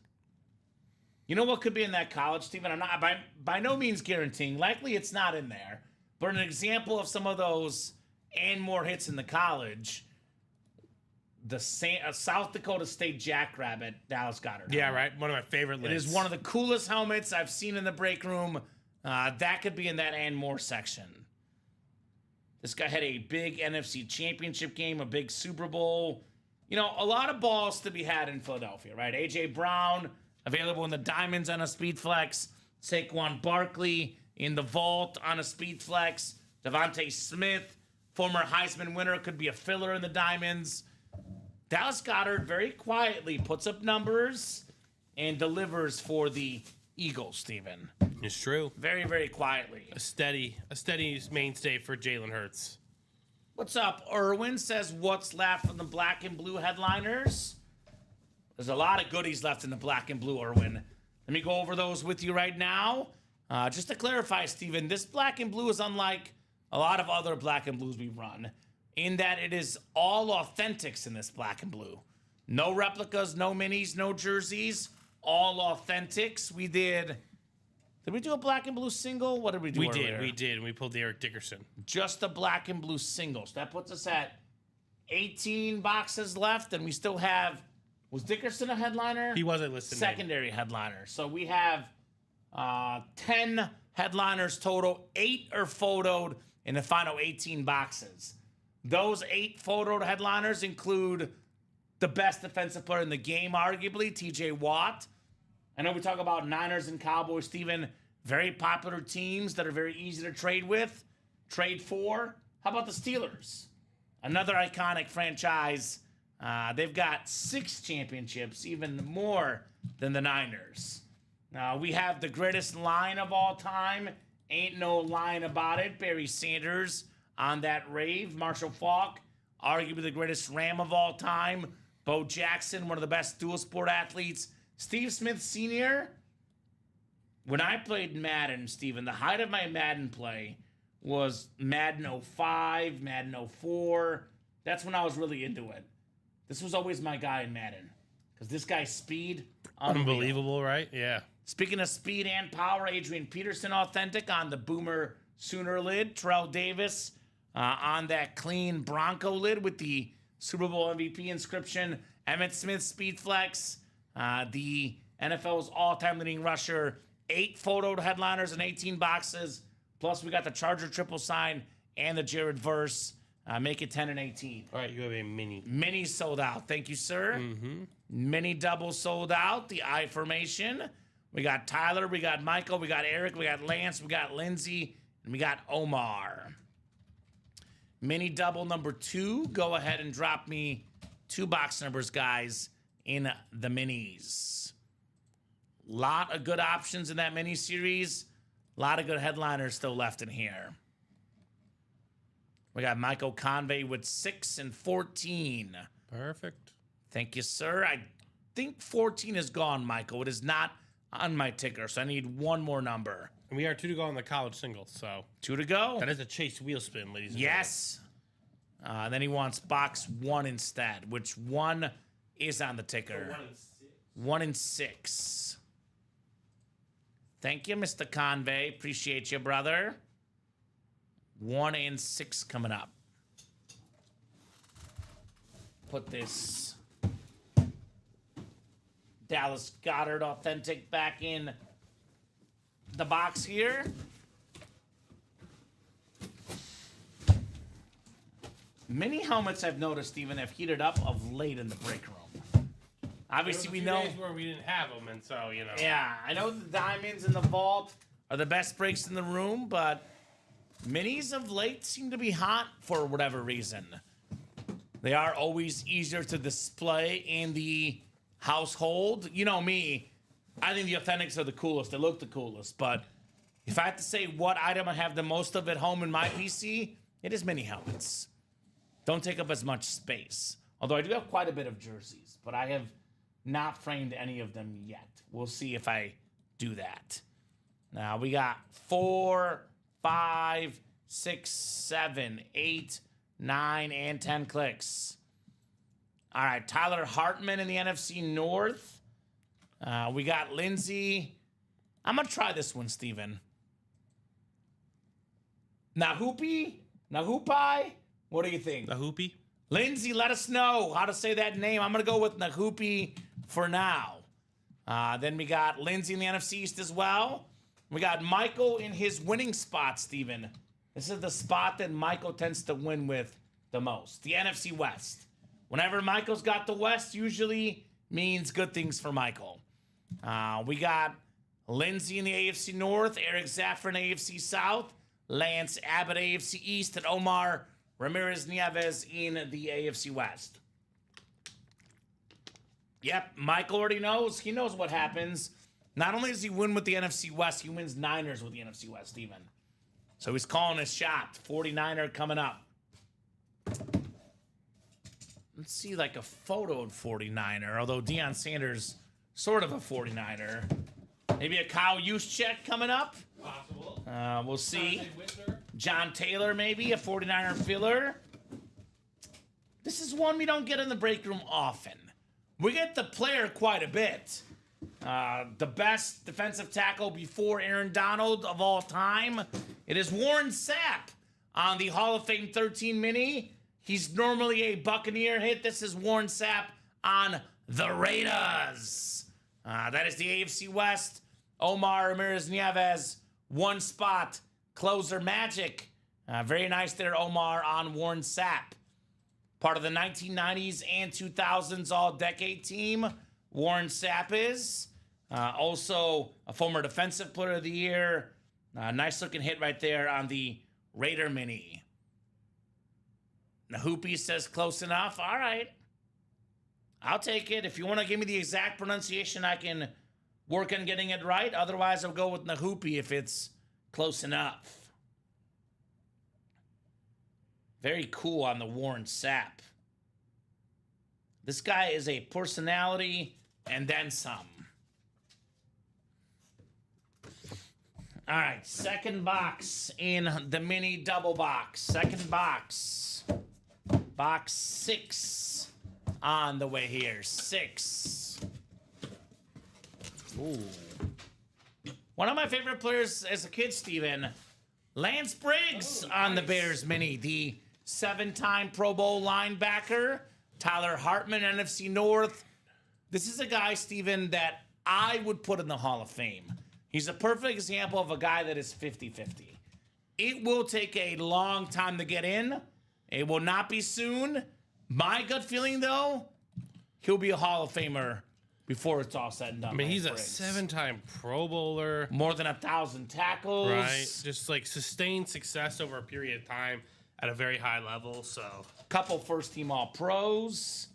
You know what could be in that college, Stephen? I'm not by no means guaranteeing. Likely it's not in there. But an example of some of those and more hits in the college, the South Dakota State Jackrabbit, Dallas Goedert. Yeah, right. One of my favorite It lists. is one of the coolest helmets I've seen in the break room. That could be in that and more section. This guy had a big NFC Championship game, a big Super Bowl. A lot of balls to be had in Philadelphia, right? A.J. Brown, available in the Diamonds on a Speed Flex. Saquon Barkley in the Vault on a Speed Flex. Devontae Smith, former Heisman winner, could be a filler in the Diamonds. Dallas Goedert very quietly puts up numbers and delivers for the Eagles, Steven. It's true. Very, very quietly. A steady mainstay for Jalen Hurts. What's up? Irwin says, what's left from the black and blue headliners? There's a lot of goodies left in the black and blue, Irwin. Let me go over those with you right now. Just to clarify, Steven, this black and blue is unlike a lot of other black and blues we run in that it is all authentics in this black and blue. No replicas, no minis, no jerseys, all authentics. Did we do a black and blue single? What did we do earlier? We did. We pulled the Eric Dickerson. Just a black and blue single. So that puts us at 18 boxes left, and we still have, was Dickerson a headliner? He wasn't listed. Secondary headliner. So we have 10 headliners total. 8 are photoed in the final 18 boxes. Those 8 photoed headliners include the best defensive player in the game, arguably, TJ Watt. I know we talk about Niners and Cowboys, Steven. Very popular teams that are very easy to trade with, trade for. How about the Steelers? Another iconic franchise. They've got 6 championships, even more than the Niners. We have the greatest line of all time. Ain't no line about it. Barry Sanders on that rave. Marshall Faulk, arguably the greatest Ram of all time. Bo Jackson, one of the best dual sport athletes. Steve Smith Sr., when I played Madden, Steven, the height of my Madden play was Madden 05, Madden 04. That's when I was really into it. This was always my guy in Madden. Because this guy's speed, unbelievable, right? Yeah. Speaking of speed and power, Adrian Peterson authentic on the Boomer Sooner lid. Terrell Davis on that clean Bronco lid with the Super Bowl MVP inscription. Emmitt Smith Speed Flex. The NFL's all-time leading rusher. 8 photoed headliners and 18 boxes. Plus, we got the Charger triple sign and the Jared Verse. Make it 10 and 18. All right, you have a mini. Mini sold out. Thank you, sir. Mm-hmm. Mini double sold out. The I formation. We got Tyler. We got Michael. We got Eric. We got Lance. We got Lindsay. And we got Omar. Mini double number 2. Go ahead and drop me 2 box numbers, guys, in the minis. Lot of good options in that mini series. A lot of good headliners still left in here. We got Michael Convey with 6 and 14. Perfect. Thank you, sir. I think 14 is gone, Michael. It is not on my ticker, so I need one more number. And we are 2 to go on the college singles, so 2 to go. that is a Chase wheel spin, ladies and Yes. Then he wants box 1 instead, which 1 is on the ticker. 1 and 6. Thank you, Mr. Convey. Appreciate you, brother. 1 and 6 coming up. Put this Dallas Goedert authentic back in the box here. Many helmets I've noticed, Steven, have heated up of late in the break room. Obviously, we know. days where we didn't have them, and so, you know. Yeah, I know the diamonds in the vault are the best breaks in the room, but minis of late seem to be hot for whatever reason. They are always easier to display in the household. You know me, I think the authentics are the coolest. They look the coolest, but if I have to say what item I have the most of at home in my PC, it is mini helmets. Don't take up as much space. Although I do have quite a bit of jerseys, but I have not framed any of them yet. We'll see if I do that. Now we got 4, 5, 6, 7, 8, 9, and 10 clicks. All right, Tyler Hartman in the NFC North. We got Lindsay. I'm going to try this one, Steven. Nahupi? What do you think? A hoopy? Lindsay, let us know how to say that name. I'm going to go with Nahupi for now. Then we got Lindsay in the NFC East as well. We got Michael in his winning spot, Steven. This is the spot that Michael tends to win with the most, the NFC West. Whenever Michael's got the West, usually means good things for Michael. We got Lindsay in the AFC North, Eric Zaffron AFC South, Lance Abbott AFC East, and Omar Ramirez Nieves in the AFC West. Yep, Michael already knows. He knows what happens. Not only does he win with the NFC West, he wins Niners with the NFC West, even. So he's calling his shot. 49er coming up. let's see, like a photo of 49er, although Deion Sanders, sort of a 49er. Maybe a Kyle Juszczyk coming up. Possible. We'll see. John Taylor, maybe, a 49er filler. This is one we don't get in the break room often. We get the player quite a bit. The best defensive tackle before Aaron Donald of all time. It is Warren Sapp on the Hall of Fame 13 mini. He's normally a Buccaneer hit. This is Warren Sapp on the Raiders. That is the AFC West. Omar Ramirez Nieves, one spot. Closer magic. Very nice there, Omar, on Warren Sapp. Part of the 1990s and 2000s All-Decade team, Warren Sapp is. Also a former Defensive Player of the Year. Nice looking hit right there on the Raider mini. Nahupi says close enough. All right. I'll take it. If you want to give me the exact pronunciation, I can work on getting it right. Otherwise, I'll go with Nahupi if it's close enough. Very cool on the Warren Sapp. This guy is a personality and then some. All right, second box in the mini double box. Second box. Box 6 on the way here. 6. Ooh. One of my favorite players as a kid, Steven. Lance Briggs on the Bears mini. The 7-time Pro Bowl linebacker. Tyler Hartman, NFC North. This is a guy, Steven, that I would put in the Hall of Fame. He's a perfect example of a guy that is 50-50. It will take a long time to get in. It will not be soon. My gut feeling, though, he'll be a Hall of Famer before it's all said and done. I mean, he's a Briggs. 7-time Pro Bowler. More than 1,000 tackles. Right. Just like sustained success over a period of time at a very high level. So, Couple first-team All-Pros.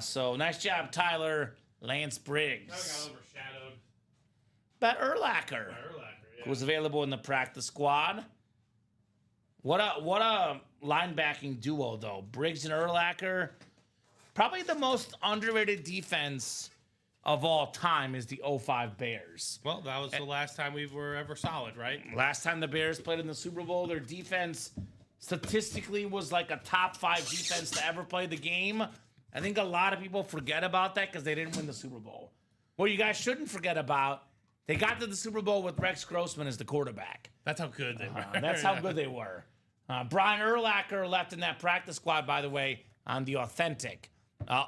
So nice job, Tyler. Lance Briggs. got overshadowed But Urlacher by Urlacher. was available in the practice squad. What a linebacking duo, though. Briggs and Urlacher. Probably the most underrated defense of all time is the 05 Bears. Well, that was the last time we were ever solid, right? Last time the Bears played in the Super Bowl, their defense statistically was like a top 5 defense to ever play the game. I think a lot of people forget about that because they didn't win the Super Bowl. What you guys shouldn't forget about, they got to the Super Bowl with Rex Grossman as the quarterback. That's how good they were. That's how good they were. Brian Urlacher left in that practice squad, by the way, on the Authentic.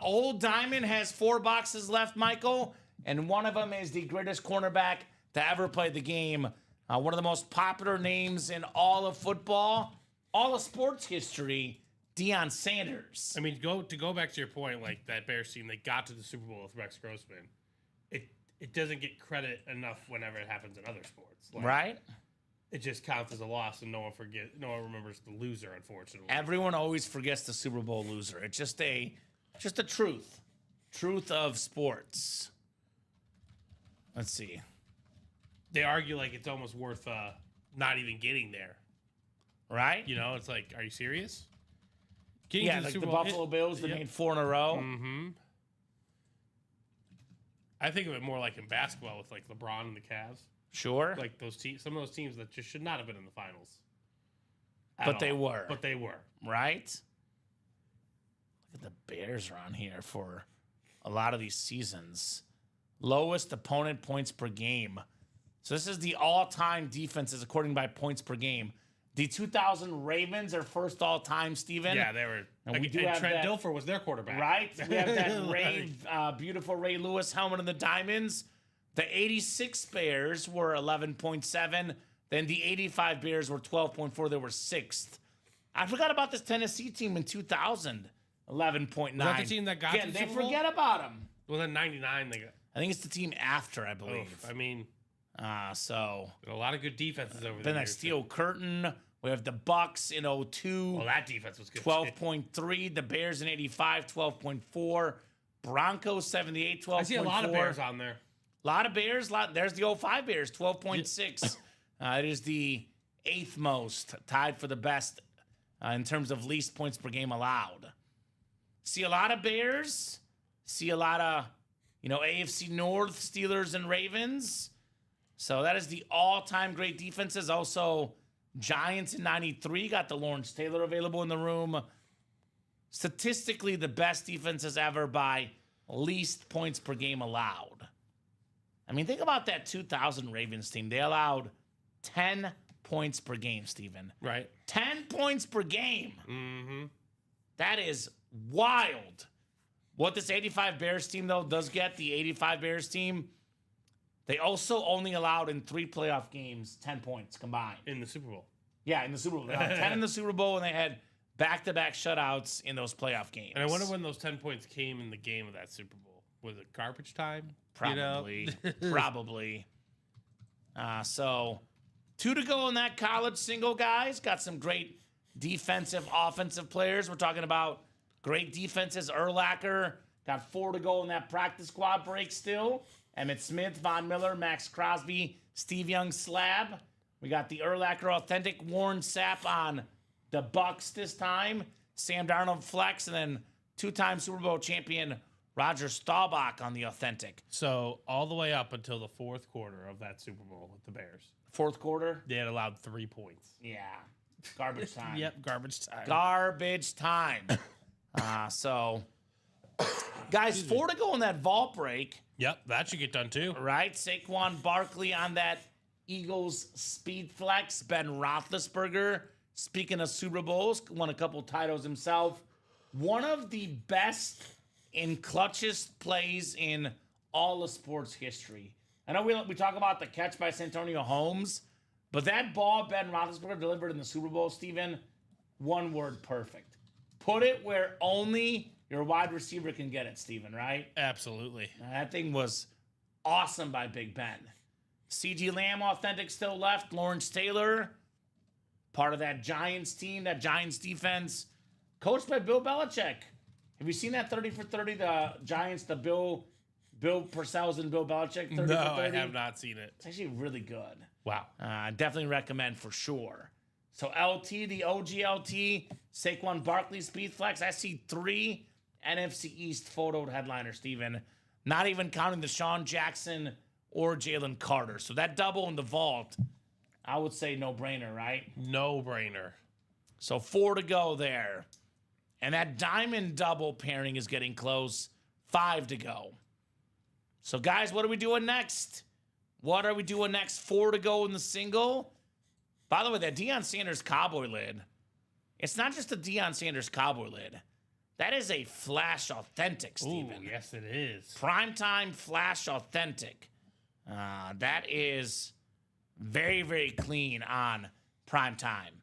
Old Diamond has 4 boxes left, Michael, and one of them is the greatest cornerback to ever play the game. One of the most popular names in all of football, all of sports history, Deion Sanders. I mean, go back to your point, like that Bears team, they got to the Super Bowl with Rex Grossman. It doesn't get credit enough whenever it happens in other sports, like, Right? It just counts as a loss, and no one remembers the loser, unfortunately. Everyone always forgets the Super Bowl loser. It's just a truth of sports. Let's see. They argue like it's almost worth not even getting there. Right? You know, it's like, are you serious? Getting Yeah, to like Super the Bowl- Buffalo Bills, they Yep. made 4 in a row. Mm-hmm. I think of it more like in basketball with like LeBron and the Cavs, Sure. like those teams, some of those teams that just should not have been in the finals. at But they all. were. But they were. Right? Look at the Bears are on here for a lot of these seasons. Lowest opponent points per game. So this is the all-time defenses according by points per game. The 2000 Ravens are first all-time, Steven. Yeah, they were. And we do and have Trent that- Dilfer was their quarterback. Right? We have that beautiful Ray Lewis helmet in the diamonds. The 86 Bears were 11.7. Then the 85 Bears were 12.4. They were 6th. I forgot about this Tennessee team in 2000. 11.9. Was that the team that got Again, to the they Super Bowl? forget about them. Well, then '99 they got. I think it's the team after, I believe. I mean, So a lot of good defenses over then there. that Steel Curtain. We have the Bucks in 02. Well, that defense was good. 12.3. The Bears in 85, 12.4. Broncos 78, 12.4. I see a lot of Bears on there. A lot of Bears. There's the 05 Bears, 12.6. It is the 8th most, tied for the best in terms of least points per game allowed. See a lot of Bears. See a lot of, AFC North, Steelers and Ravens. So that is the all-time great defenses. Also, Giants in 93 got the Lawrence Taylor available in the room. Statistically, the best defenses ever by least points per game allowed. I mean, think about that 2000 Ravens team. They allowed 10 points per game, Steven. Right. 10 points per game. Mm-hmm. That is wild. What this 85 Bears team, though, does get, the 85 Bears team, they also only allowed in 3 playoff games 10 points combined. In the Super Bowl. Yeah, in the Super Bowl. They allowed 10 in the Super Bowl, and they had back-to-back shutouts in those playoff games. And I wonder when those 10 points came in the game of that Super Bowl. Was it garbage time? Probably. Probably. So, 2 to go in that college single, guys. Got some great defensive, offensive players. We're talking about great defenses. Urlacher got 4 to go in that practice squad break still. Emmitt Smith, Von Miller, Max Crosby, Steve Young slab. We got the Urlacher authentic, Warren Sapp on the Bucks this time. Sam Darnold flex, and then 2-time Super Bowl champion Roger Staubach on the authentic. So all the way up until the fourth quarter of that Super Bowl with the Bears, Fourth quarter? they had allowed 3 points. Yeah. Garbage time. Yep, garbage time. Garbage time. So, guys, 4 to go in that vault break, Yep, that should get done too. right? Saquon Barkley on that Eagles speed flex. Ben Roethlisberger, speaking of Super Bowls, won a couple titles himself. One of the best and clutchest plays in all of sports history. I know we talk about the catch by Santonio Holmes, but that ball Ben Roethlisberger delivered in the Super Bowl, Steven, one word, perfect. Put it where only your wide receiver can get it, Steven, right? Absolutely. That thing was awesome by Big Ben. C.G. Lamb, authentic, still left. Lawrence Taylor, part of that Giants team, that Giants defense, coached by Bill Belichick. Have you seen that 30 for 30, the Giants, the Bill Parcells and Bill Belichick 30 No, for 30? I have not seen it. It's actually really good. Wow. Definitely recommend for sure. So LT, the OG LT, Saquon Barkley, Speed Flex. I see 3 NFC East photoed headliners, Steven. Not even counting the Sean Jackson or Jalen Carter. So that double in the vault, I would say no brainer, right? No brainer. So 4 to go there. And that diamond double pairing is getting close. 5 to go. So, guys, what are we doing next? 4 to go in the single. By the way, that Deion Sanders cowboy lid, it's not just a Deion Sanders cowboy lid. That is a Flash authentic, Ooh, Steven. yes, it is. Primetime Flash authentic. That is very, very clean on primetime.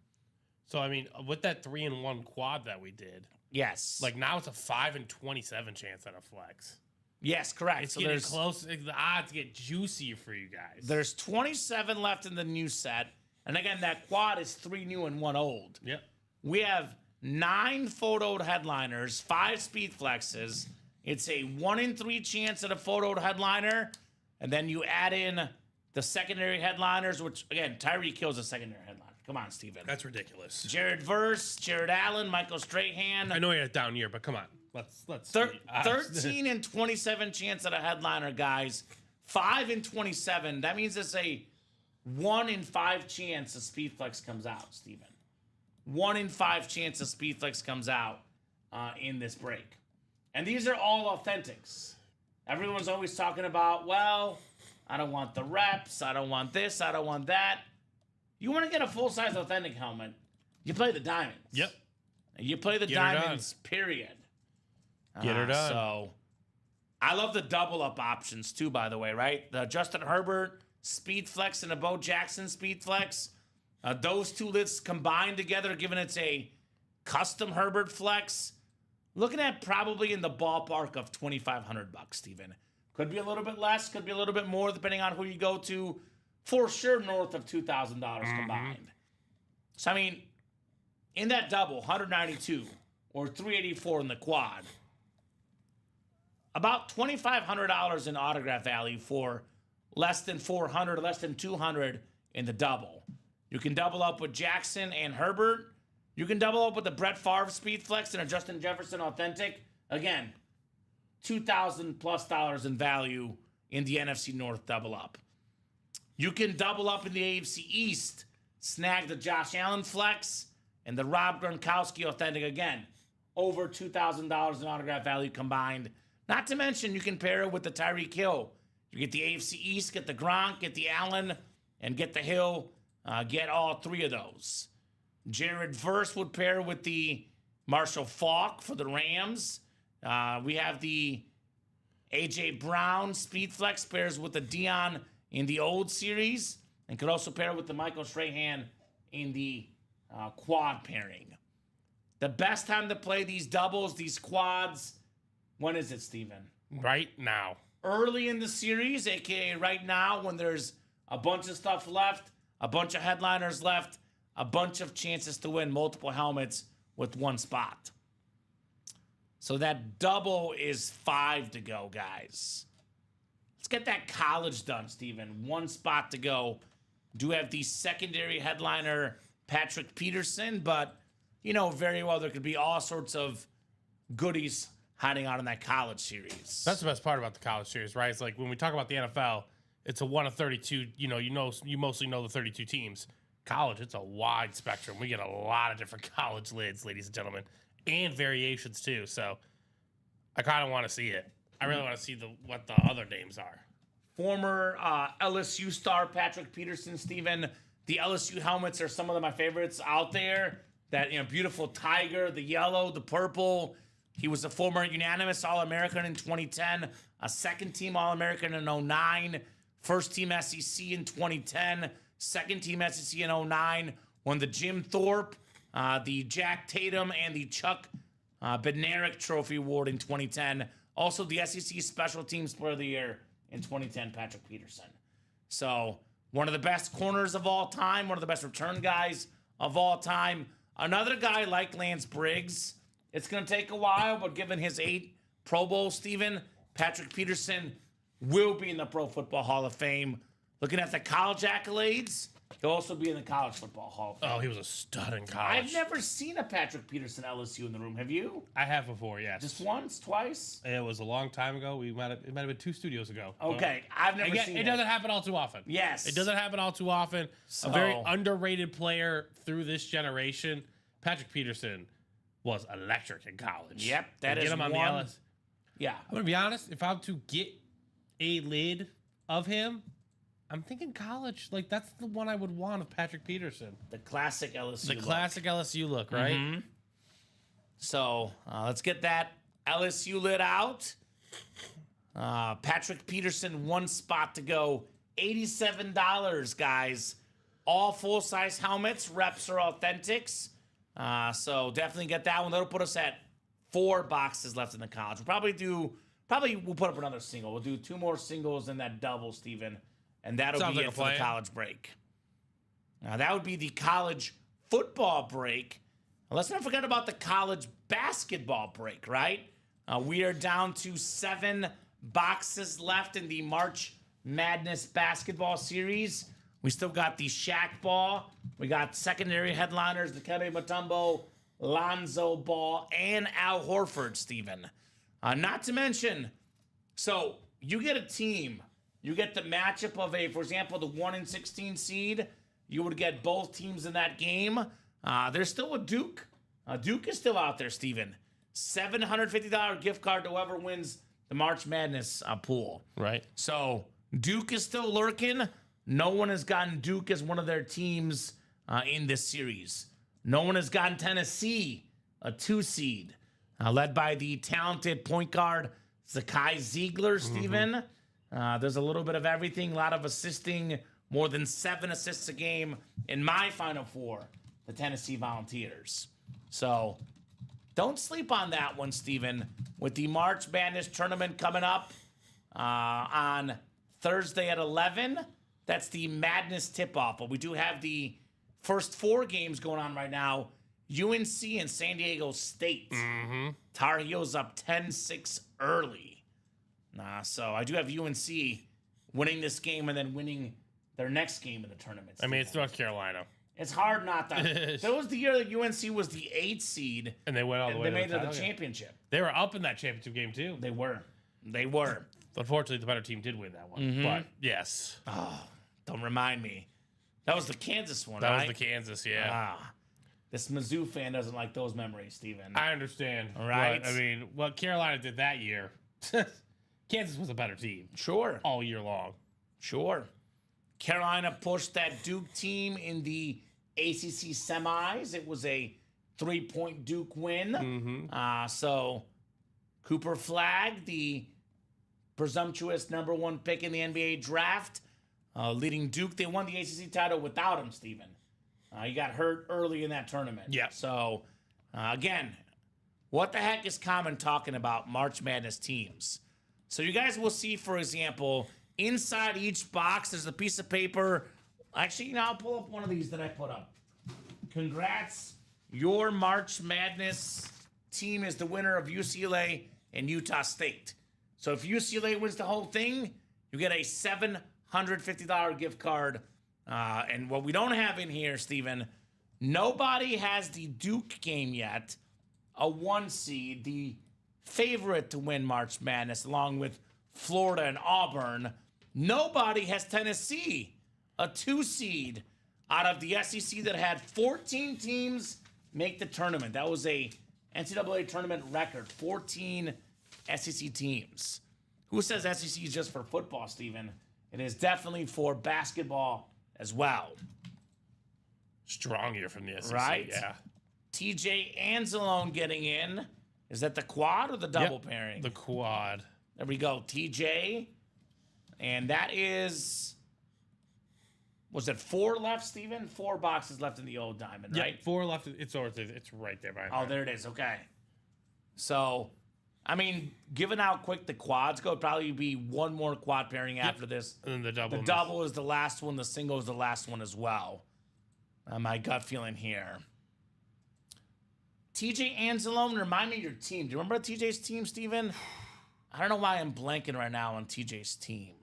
So, I mean, with that 3-in-1 quad that we did, Yes. like now it's a 5 in 27 chance at a flex. Yes, correct. It's So getting there's close. The odds get juicy for you guys. There's 27 left in the new set. And again, that quad is 3 new and 1 old. Yep. We have 9 photoed headliners, 5 speed flexes. It's a 1 in 3 chance at a photoed headliner. And then you add in the secondary headliners, which, again, Tyreek Hill's a secondary headliner. Come on, Steven. That's ridiculous. Jared Verse, Jared Allen, Michael Strahan. I know you had it down here, but come on. Let's Thir- see. 13 and 27 chance at a headliner, guys. 5 and 27. That means it's a 1 in 5 chance a speed flex comes out, Steven. 1 in 5 chance a speed flex comes out in this break. And these are all authentics. Everyone's always talking about, well, I don't want the reps. I don't want this. I don't want that. You want to get a full-size authentic helmet, you play the diamonds. Yep. You play the Get her diamonds, period. Get her done. So, I love the double-up options, too, by the way, right? The Justin Herbert speed flex and a Bo Jackson speed flex. Those 2 lists combined together, giving it a custom Herbert flex. Looking at probably in the ballpark of $2,500, Steven. Could be a little bit less, could be a little bit more, depending on who you go to. For sure, north of $2,000 combined. So, I mean, in that double, 192 or 384 in the quad, about $2,500 in autograph value for less than 400, less than 200 in the double. You can double up with Jackson and Herbert. You can double up with the Brett Favre Speed Flex and a Justin Jefferson Authentic. Again, $2,000+ in value in the NFC North double up. You can double up in the AFC East, snag the Josh Allen Flex and the Rob Gronkowski Authentic again. Over $2,000 in autograph value combined. Not to mention, you can pair it with the Tyreek Hill. You get the AFC East, get the Gronk, get the Allen, and get the Hill. Get all three of those. Jared Verse would pair with the Marshall Faulk for the Rams. We have the A.J. Brown Speed Flex pairs with the Dion in the old series, and could also pair with the Michael Strahan in the quad pairing. The best time to play these doubles, these quads, when is it, Steven? Right now. Early in the series, aka right now, when there's a bunch of stuff left, a bunch of headliners left, a bunch of chances to win multiple helmets with one spot. So that double is 5 to go, guys. Let's get that college done, Steven. 1 spot to go. Do have the secondary headliner, Patrick Peterson, but you know very well there could be all sorts of goodies hiding out in that college series. That's the best part about the college series, right? It's like when we talk about the NFL, it's a 1 of 32. You mostly know the 32 teams. College, it's a wide spectrum. We get a lot of different college lids, ladies and gentlemen, and variations too. So I kind of want to see it. I really want to see what the other names are. Former LSU star Patrick Peterson, Steven. The LSU helmets are some of my favorites out there. That beautiful tiger, the yellow, the purple. He was a former unanimous All-American in 2010, a second-team All-American in 2009, first-team SEC in 2010, second-team SEC in 2009, won the Jim Thorpe, the Jack Tatum, and the Chuck Bednarik Trophy Award in 2010. Also, the SEC Special Teams Player of the Year in 2010, Patrick Peterson. So, one of the best corners of all time, one of the best return guys of all time. Another guy like Lance Briggs. It's going to take a while, but given his 8 Pro Bowls, Steven, Patrick Peterson will be in the Pro Football Hall of Fame. Looking at the college accolades, he'll also be in the College Football Hall of Fame. Oh, he was a stud in college. I've never seen a Patrick Peterson LSU in the room. Have you? I have before, yes. Just once? Twice? It was a long time ago. It might have been 2 studios ago. Okay, I've never seen it. It doesn't happen all too often. Yes. It doesn't happen all too often. So- A very underrated player through this generation. Patrick Peterson was electric in college. Yep, that And is get him on one. the LS. Yeah. I'm going to be honest. If I'm to get a lid of him, I'm thinking college. Like, that's the one I would want of Patrick Peterson. The classic LSU The look. classic LSU look, right? Mhm. So let's get that LSU lid out. Patrick Peterson, 1 spot to go. $87, guys. All full-size helmets. Reps are authentics. So definitely get that one. That'll put us at 4 boxes left in the college. We'll put up another single. We'll do 2 more singles and that double, Steven. And that'll Sounds be like it a for the plan. college break. Now, that would be the college football break. Now, let's not forget about the college basketball break, right? We are down to 7 boxes left in the March Madness basketball series. We still got the Shaq Ball. We got secondary headliners, the Dikembe Mutombo, Lonzo Ball, and Al Horford, Steven. Not to mention, so you get a team. You get the matchup of for example, the 1 and 16 seed. You would get both teams in that game. There's still a Duke. Duke is still out there, Steven. $750 gift card to whoever wins the March Madness pool. Right. So Duke is still lurking. No one has gotten Duke as one of their teams in this series. No one has gotten Tennessee, a 2 seed, led by the talented point guard Zakai Ziegler, Steven. There's a little bit of everything, a lot of assisting, more than 7 assists a game in my Final Four, the Tennessee Volunteers. So don't sleep on that one, Steven. With the March Madness tournament coming up on Thursday at 11, that's the Madness tip-off. But we do have the first 4 games going on right now. UNC and San Diego State. Tar Heels up 10-6 early. So I do have UNC winning this game and then winning their next game in the tournament. I mean, it's North Carolina. It's hard not to. That was the year that UNC was the 8th seed. And they went all the And way they to made the it to title the game. championship. They were up in that championship game too. They were. Unfortunately, the better team did win that one. Mm-hmm. But yes, Don't remind me. That was the Kansas one, that right? was the Kansas. Yeah, Ah. This Mizzou fan doesn't like those memories, Steven. I understand. Right. But, I mean, what Carolina did that year, Kansas was a better team Sure. all year long. Sure. Carolina pushed that Duke team in the ACC semis. It was a 3-point Duke win. So Cooper Flagg, the presumptuous #1 pick in the NBA draft, leading Duke. They won the ACC title without him, Steven. He got hurt early in that tournament. Yeah. So, again, what the heck is Common talking about March Madness teams? So you guys will see, for example, inside each box, there's a piece of paper. Actually, I'll pull up one of these that I put up. Congrats. Your March Madness team is the winner of UCLA and Utah State. So if UCLA wins the whole thing, you get a $750 gift card. And what we don't have in here, Steven, nobody has the Duke game yet. A 1 seed, the favorite to win March Madness, along with Florida and Auburn. Nobody has Tennessee, a 2 seed out of the SEC that had 14 teams make the tournament. That was a NCAA tournament record, 14 SEC teams. Who says SEC is just for football, Steven? It is definitely for basketball as well. Strong year from the SEC. Right? Yeah. TJ Anzalone getting in. Is that the quad or the double Yep, pairing? The quad. There we go, TJ. And that is, was it 4 left, Steven? 4 boxes left in the old diamond, Yeah, right? 4 left. It's right there. By Oh, there it is. Okay. So, I mean, given how quick the quads go, it'd probably be one more quad pairing after this. And then the double. The double is the last one. The single is the last one as well. My gut feeling here. TJ Anzalone, remind me of your team. Do you remember TJ's team, Steven? I don't know why I'm blanking right now on TJ's team.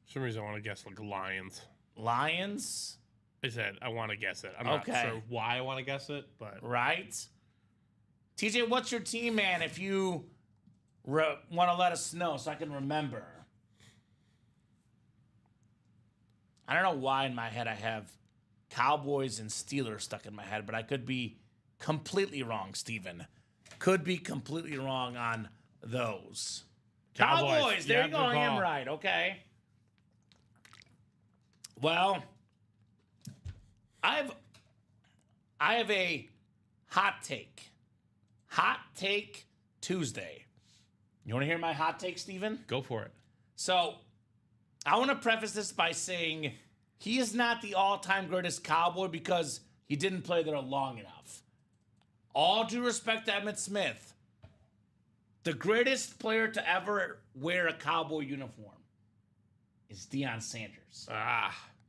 For some reason, I want to guess like Lions. Lions? I said I want to guess it. I'm not sure why I want to guess it, but Right? TJ, what's your team, man, if you want to let us know so I can remember? I don't know why in my head I have Cowboys and Steelers stuck in my head, but I could be completely wrong, Steven. Could be completely wrong on those. Cowboys. There you go. I am right. Okay. Well, I have a hot take. Hot take Tuesday. You want to hear my hot take, Steven? go for it. So, I want to preface this by saying he is not the all-time greatest Cowboy because he didn't play there long enough. All due respect to Emmitt Smith, the greatest player to ever wear a Cowboy uniform is Deion Sanders.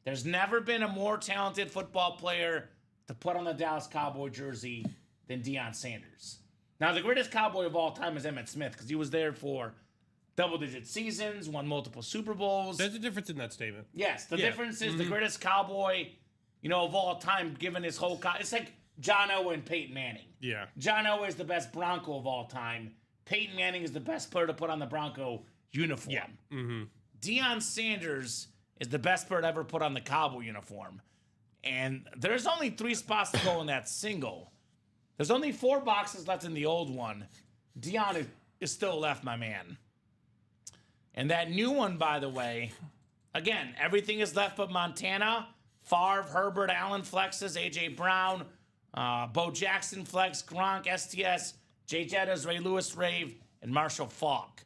There's never been a more talented football player to put on the Dallas Cowboy jersey than Deion Sanders. Now, the greatest Cowboy of all time is Emmitt Smith because he was there for double-digit seasons, won multiple Super Bowls. There's a difference in that statement. Yes, the difference is the greatest Cowboy, of all time, given his whole... It's like John Elway and Peyton Manning. Yeah. John Elway is the best Bronco of all time. Peyton Manning is the best player to put on the Bronco uniform. Yeah. Deion Sanders is the best player to ever put on the Cowboy uniform. And there's only 3 spots to go in that single. There's only 4 boxes left in the old one. Deion is still left, my man. And that new one, by the way, again, everything is left but Montana. Favre, Herbert, Allen flexes, A.J. Brown, Bo Jackson flex, Gronk, STS, Jay Jettas, Ray Lewis, Rave, and Marshall Faulk.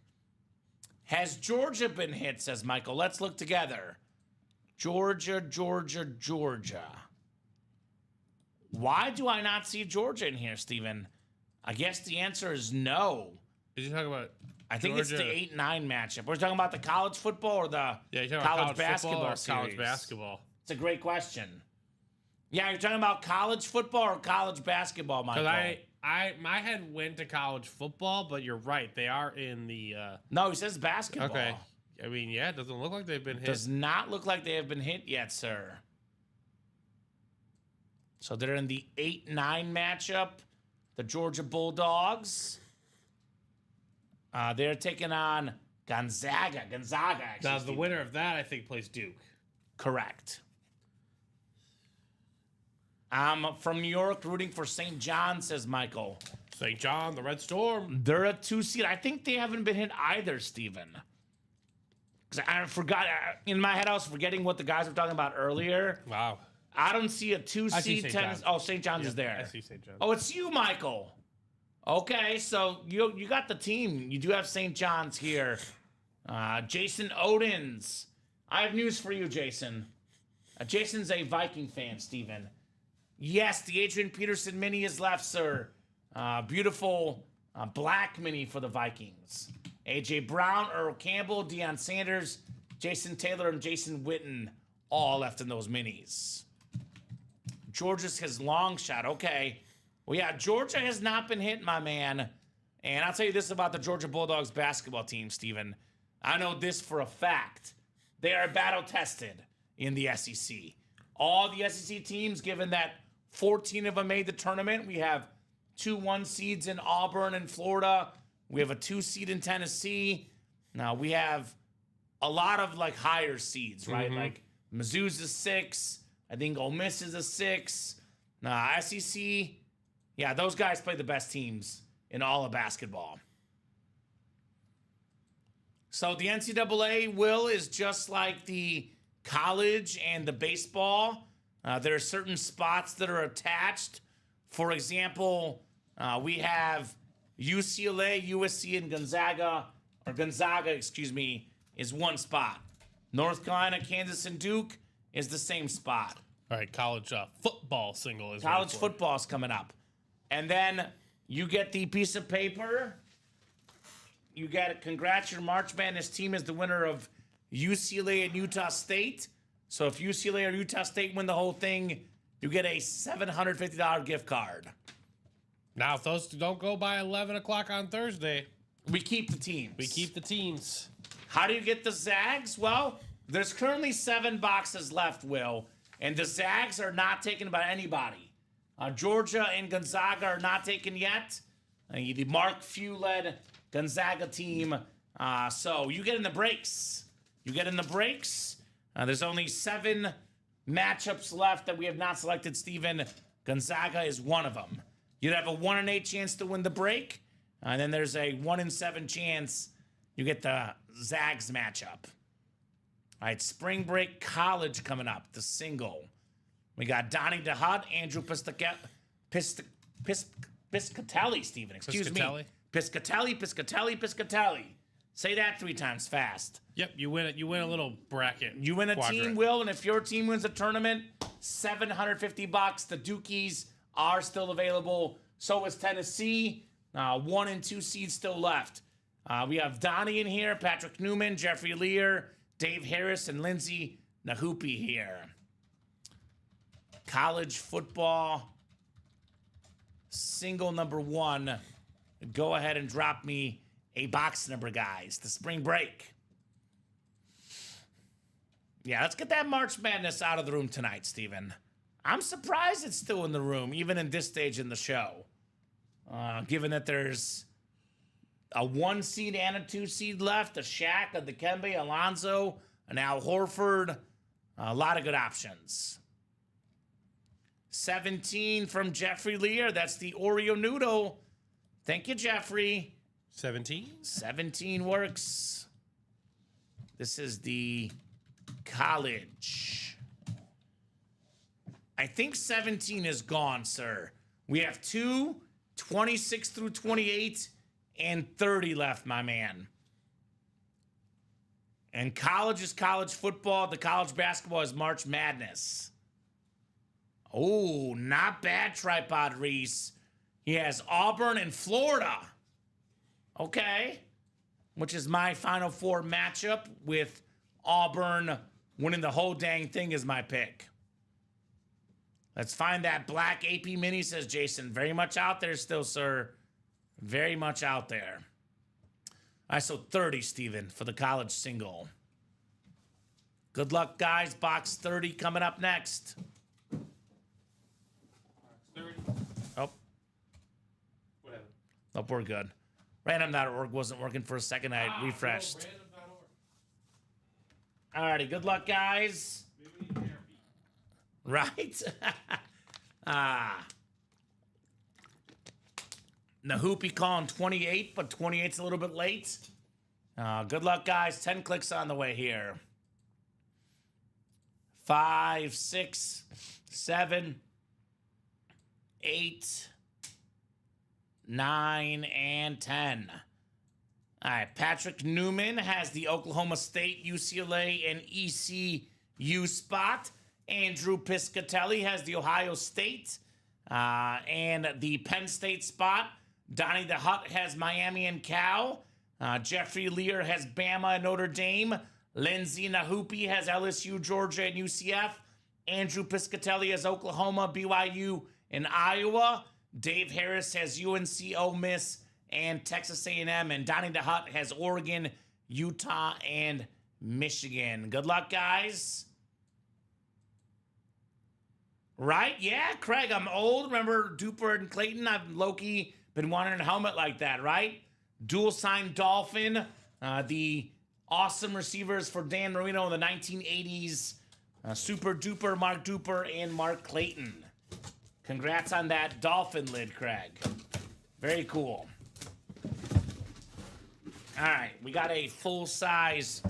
Has Georgia been hit, says Michael. Let's look together. Georgia. Why do I not see Georgia in here, Steven? I guess the answer is no. Did you talk about I think it's the Georgia? 8-9 matchup. We're talking about the college football or the Yeah, you're talking college about basketball football or series? college basketball. It's a great question. Yeah, you're talking about college football or college basketball, Michael? Because my head went to college football, but you're right. They are in the No, he says basketball. okay. I mean, yeah, it doesn't look like they've been hit. Does not look like they have been hit yet, sir. So they're in the 8-9 matchup. The Georgia Bulldogs. They're taking on Gonzaga. Actually, Now, the winner of that, I think, plays Duke. Correct. I'm from New York, rooting for St. John, says Michael. St. John, the Red Storm. They're a 2 seed. I think they haven't been hit either, Steven. Because I forgot, in my head, I was forgetting what the guys were talking about earlier. Wow. I don't see a 2 I see seed St. tennis. John's. Oh, St. John's is there. I see St. John's. Oh, it's you, Michael. Okay, so you got the team. You do have St. John's here. Jason Odins. I have news for you, Jason. Jason's a Viking fan, Steven. Yes, the Adrian Peterson mini is left, sir. Beautiful black mini for the Vikings. A.J. Brown, Earl Campbell, Deion Sanders, Jason Taylor, and Jason Witten all left in those minis. Georgia's his long shot. Okay. Well, yeah, Georgia has not been hit, my man. And I'll tell you this about the Georgia Bulldogs basketball team, Steven. I know this for a fact. They are battle-tested in the SEC. All the SEC teams, given that 14 of them made the tournament, we have 2 1 seeds in Auburn and Florida. We have a 2 seed in Tennessee. Now, we have a lot of, like, higher seeds, right? Mm-hmm. Like, Mizzou's a 6. I think Ole Miss is a 6. SEC, yeah, those guys play the best teams in all of basketball. So the NCAA, Will, is just like the college and the baseball. There are certain spots that are attached. For example, we have UCLA, USC, and Gonzaga, is one spot. North Carolina, Kansas, and Duke is the same spot. All right, college football single is College football's coming up. And then you get the piece of paper. You get it. Congrats, your March Madness team is the winner of UCLA and Utah State. So if UCLA or Utah State win the whole thing, you get a $750 gift card. Now, if those don't go by 11 o'clock on Thursday, We keep the teams. we keep the teams. How do you get the Zags? Well, there's currently 7 boxes left, Will. And the Zags are not taken by anybody. Georgia and Gonzaga are not taken yet. The Mark Few-led Gonzaga team. So you get in the breaks. There's only 7 matchups left that we have not selected, Steven. Gonzaga is one of them. You'd have a 1 in 8 chance to win the break. And then there's a 1 in 7 chance you get the Zags matchup. All right, spring break college coming up, the single. We got Donnie DeHutt, Andrew Piscatelli, Steven. Excuse me. Piscatelli. Say that 3 times fast. Yep, you win it. You win a little bracket. You win a quadrant. team, Will, and if your team wins the tournament, $750. The Dukies are still available. So is Tennessee. 1 and 2 seeds still left. We have Donnie in here, Patrick Newman, Jeffrey Lear, Dave Harris, and Lindsay Nahupi here. College football single number 1. Go ahead and drop me a box number, guys. The spring break. Yeah, let's get that March Madness out of the room tonight, Steven. I'm surprised it's still in the room, even in this stage in the show. Given that there's a 1 seed and a 2 seed left, a Shaq, a Dikembe, Alonzo, an Al Horford, a lot of good options. 17 from Jeffrey Lear. That's the Oreo Noodle. Thank you, Jeffrey. 17? 17 works. This is the college. I think 17 is gone, sir. We have 2, 26 through 28, and 30 left, my man. And college is college football. The college basketball is March Madness. Oh, not bad, Tripod Reese. He has Auburn and Florida. Okay. Which is my Final Four matchup, with Auburn winning the whole dang thing is my pick. Let's find that black AP mini, says Jason. Very much out there still, sir. Very much out there. All right, so 30, Steven, for the college single. Good luck, guys. Box 30 coming up next. Nope, we're good. Random.org wasn't working for a second. I refreshed. Alrighty, good luck, guys. Right? Nahoopy calling 28, but 28's a little bit late. Good luck, guys. 10 clicks on the way here. 5, 6, 7, 8, 9, and 10. All right, Patrick Newman has the Oklahoma State, UCLA, and ECU spot. Andrew Piscatelli has the Ohio State and the Penn State spot. Donnie the Hut has Miami and Cal. Jeffrey Lear has Bama and Notre Dame. Lindsay Nahoopy has LSU, Georgia, and UCF. Andrew Piscatelli has Oklahoma, BYU, and Iowa. Dave Harris has UNC, Ole Miss, and Texas A&M. And Donnie the Hut has Oregon, Utah, and Michigan. Good luck, guys. Right? Yeah, Craig, I'm old. Remember Duper and Clayton? I've low-key been wanting a helmet like that, right? Dual sign Dolphin, the awesome receivers for Dan Marino in the 1980s. Super Duper, Mark Duper, and Mark Clayton. Congrats on that Dolphin lid, Craig. Very cool. All right, we got a full-size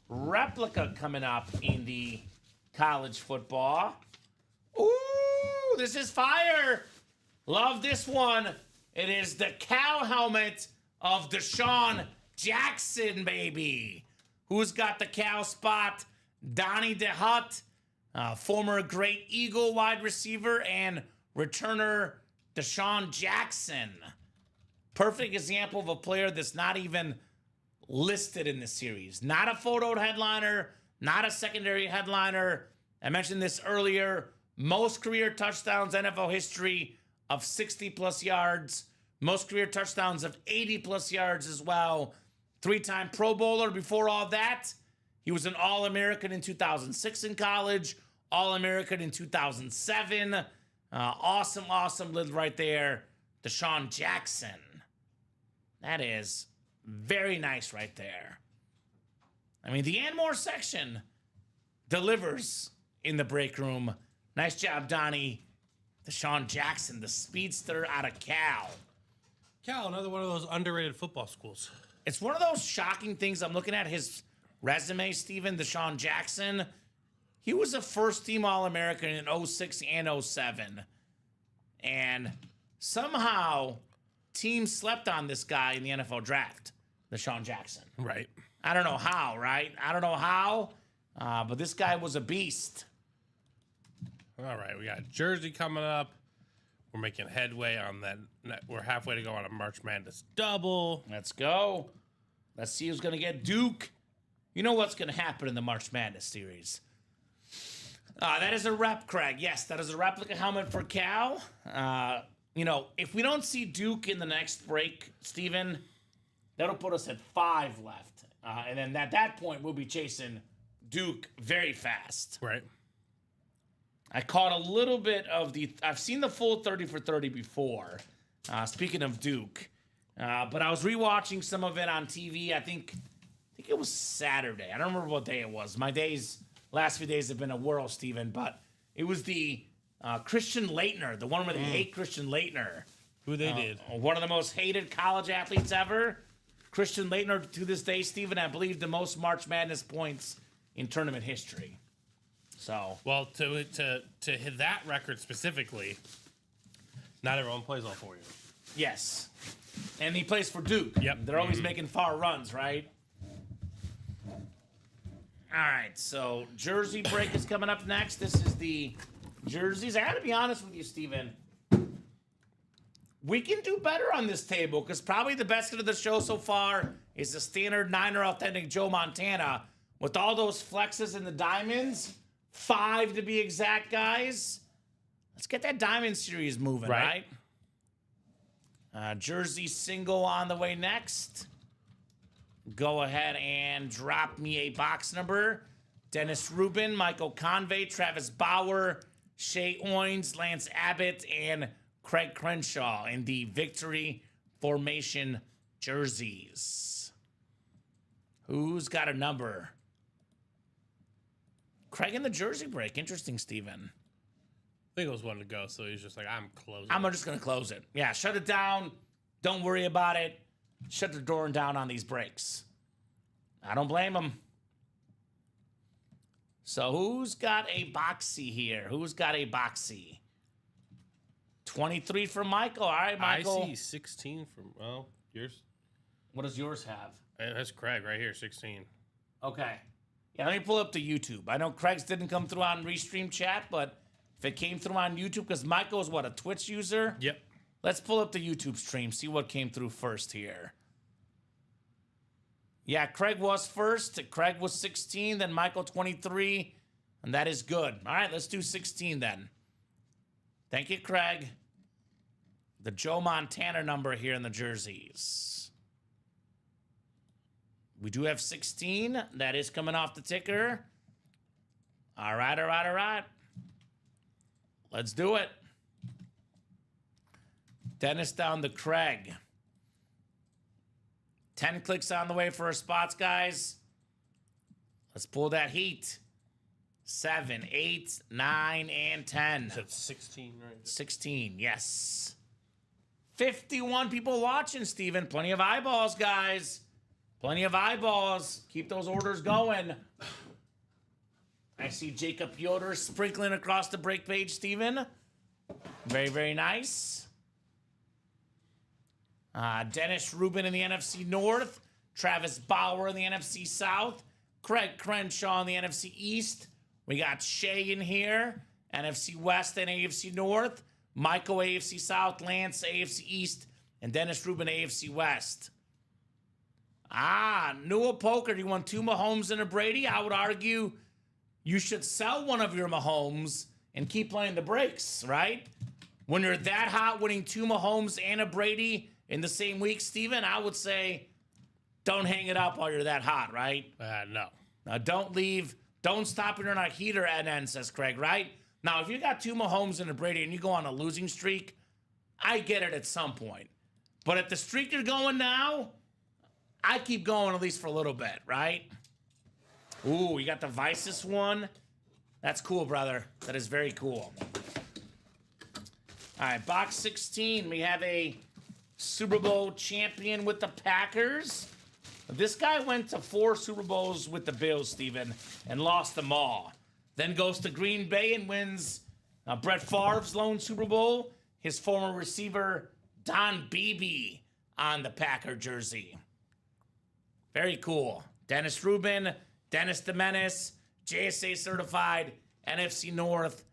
replica coming up in the college football. Ooh, this is fire. Love this one. It is the cow helmet of Deshaun Jackson, baby. Who's got the cow spot? Donnie DeHut, former great Eagle wide receiver, and returner Deshaun Jackson. Perfect example of a player that's not even listed in the series. Not a photoed headliner, not a secondary headliner. I mentioned this earlier. Most career touchdowns NFL history of 60-plus yards. Most career touchdowns of 80-plus yards as well. 3-time Pro Bowler before all that. He was an All-American in 2006 in college. All-American in 2007. Awesome lid right there. Deshaun Jackson. That is very nice right there. I mean, the Anmore section delivers in the break room. Nice job, Donnie. Deshaun Jackson, the speedster out of Cal. Cal, another one of those underrated football schools. It's one of those shocking things. I'm looking at his resume, Steven. Deshaun Jackson. He was a first-team All-American in 06 and 07. And somehow, teams slept on this guy in the NFL draft, Deshaun Jackson. Right. I don't know how, right? I don't know how, but this guy was a beast. All right, we got Jersey coming up. We're making headway on that. We're halfway to go on a March Madness double. Let's go. Let's see who's going to get Duke. You know what's going to happen in the March Madness series. That is a rep, Craig. Yes, that is a replica helmet for Cal. If we don't see Duke in the next break, Steven, that'll put us at 5 left. And then at that point, we'll be chasing Duke very fast. Right. I caught a little bit of I've seen the full 30 for 30 before, speaking of Duke. But I was rewatching some of it on TV. I think it was Saturday. I don't remember what day it was. My last few days have been a whirl, Steven. But it was the Christian Laettner, the one where they hate Christian Laettner. Who they did. One of the most hated college athletes ever. Christian Laettner, to this day, Steven, I believe the most March Madness points in tournament history. So, well, to hit that record specifically, not everyone plays all 4 years. Yes. And he plays for Duke. Yep. They're always making far runs, right? All right, so Jersey break is coming up next. This is the jerseys. I got to be honest with you, Steven. We can do better on this table because probably the best of the show so far is the standard Niner Authentic Joe Montana with all those flexes and the diamonds. 5 to be exact, guys. Let's get that diamond series moving, right? Jersey single on the way next. Go ahead and drop me a box number. Dennis Rubin, Michael Convey, Travis Bauer, Shea Owens, Lance Abbott, and Craig Crenshaw in the Victory formation jerseys. Who's got a number? Craig in the jersey break. Interesting, Steven. I think it was one to go, so he's just like, I'm closing. I'm just going to close it. Yeah, shut it down. Don't worry about it. Shut the door down on these breaks. I don't blame him. So who's got a boxy here? Who's got a boxy? 23 from Michael. All right, Michael. I see 16 from, well, yours. What does yours have? That's Craig right here, 16. Okay. Yeah, let me pull up to YouTube. I know Craig's didn't come through on Restream chat, but if it came through on YouTube, because Michael's what, a Twitch user? Yep. Let's pull up the YouTube stream, see what came through first here. Yeah, Craig was first. Craig was 16, then Michael 23, and that is good. All right, let's do 16 then. Thank you, Craig. The Joe Montana number here in the jerseys. We do have 16. That is coming off the ticker. All right, all right, all right. Let's do it. Dennis down to Craig. 10 clicks on the way for our spots, guys. Let's pull that heat. 7, 8, 9, and 10. That's 16, right? 16, yes. 51 people watching, Steven. Plenty of eyeballs, guys. Plenty of eyeballs. Keep those orders going. I see Jacob Yoder sprinkling across the break page, Steven. Very, very nice. Dennis Rubin in the NFC North. Travis Bauer in the NFC South. Craig Crenshaw in the NFC East. We got Shay in here. NFC West and AFC North. Michael, AFC South. Lance, AFC East. And Dennis Rubin, AFC West. Newell Poker, do you want 2 Mahomes and a Brady? I would argue you should sell one of your Mahomes and keep playing the breaks, right? When you're that hot winning 2 Mahomes and a Brady in the same week, Steven, I would say don't hang it up while you're that hot, right? No. Now, don't leave. Don't stop when you're on a heater at end, says Craig, right? Now, if you got 2 Mahomes and a Brady and you go on a losing streak, I get it at some point. But at the streak you're going now, I keep going at least for a little bit, right? Ooh, you got the Vices one. That's cool, brother. That is very cool. All right, box 16. We have a Super Bowl champion with the Packers. This guy went to 4 Super Bowls with the Bills, Steven, and lost them all. Then goes to Green Bay and wins Brett Favre's lone Super Bowl. His former receiver, Don Beebe, on the Packer jersey. Very cool. Dennis Rubin, Dennis the Menace, JSA certified, NFC North,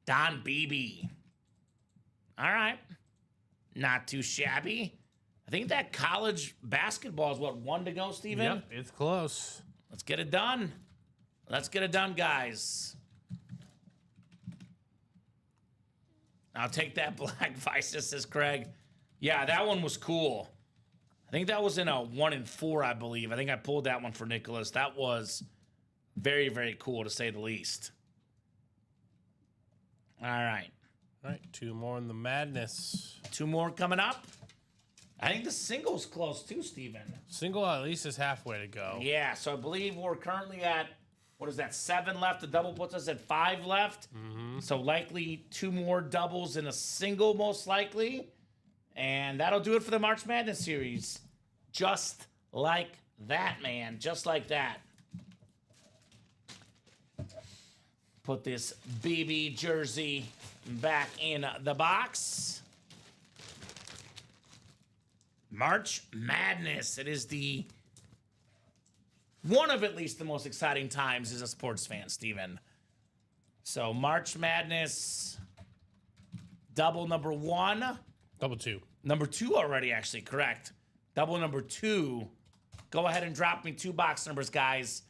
Don Beebe. All right. Not too shabby. I think that college basketball is what, 1 to go, Steven? Yep, it's close. Let's get it done. Let's get it done, guys. I'll take that Black Vices, says Craig. Yeah, that one was cool. I think that was in a 1 and 4, I believe. I think I pulled that one for Nicholas. That was very, very cool, to say the least. All right. All right, 2 more in the madness. 2 more coming up. I think the single's close too, Steven. Single at least is halfway to go. Yeah, so I believe we're currently at, what is that, 7 left? The double puts us at 5 left. Mm-hmm. So likely 2 more doubles in a single, most likely. And that'll do it for the March Madness series. Just like that, man. Just like that. Put this BB jersey back in the box. March Madness. It is the one of at least the most exciting times as a sports fan, Steven. So March Madness, double number 1. Double 2. Number 2 already, actually, correct. Double number 2. Go ahead and drop me 2 box numbers, guys.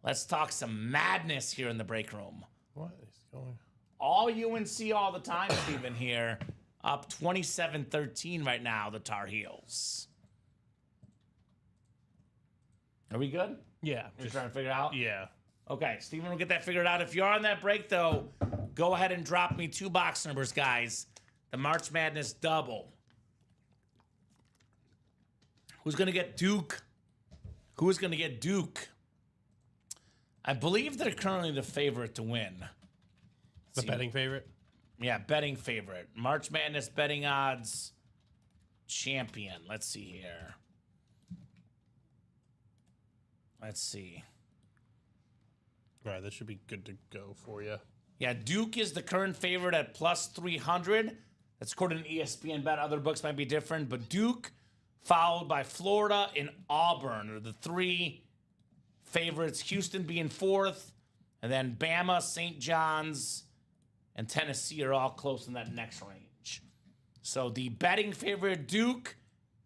Let's talk some madness here in the break room. What is going? All UNC all the time, Steven, here. Up 27-13 right now, the Tar Heels. Are we good? Yeah. You're trying to figure it out? Yeah. Okay, Steven will get that figured out. If you're on that break, though, go ahead and drop me 2 box numbers, guys. The March Madness double. Who's going to get Duke? Who's going to get Duke? I believe they're currently the favorite to win. The betting favorite? Yeah, betting favorite. March Madness betting odds champion. Let's see here. Let's see. All right, this should be good to go for you. Yeah, Duke is the current favorite at plus 300. That's according to ESPN Bet. Other books might be different, but Duke followed by Florida and Auburn are the three favorites. Houston being fourth, and then Bama, St. John's, and Tennessee are all close in that next range. So the betting favorite Duke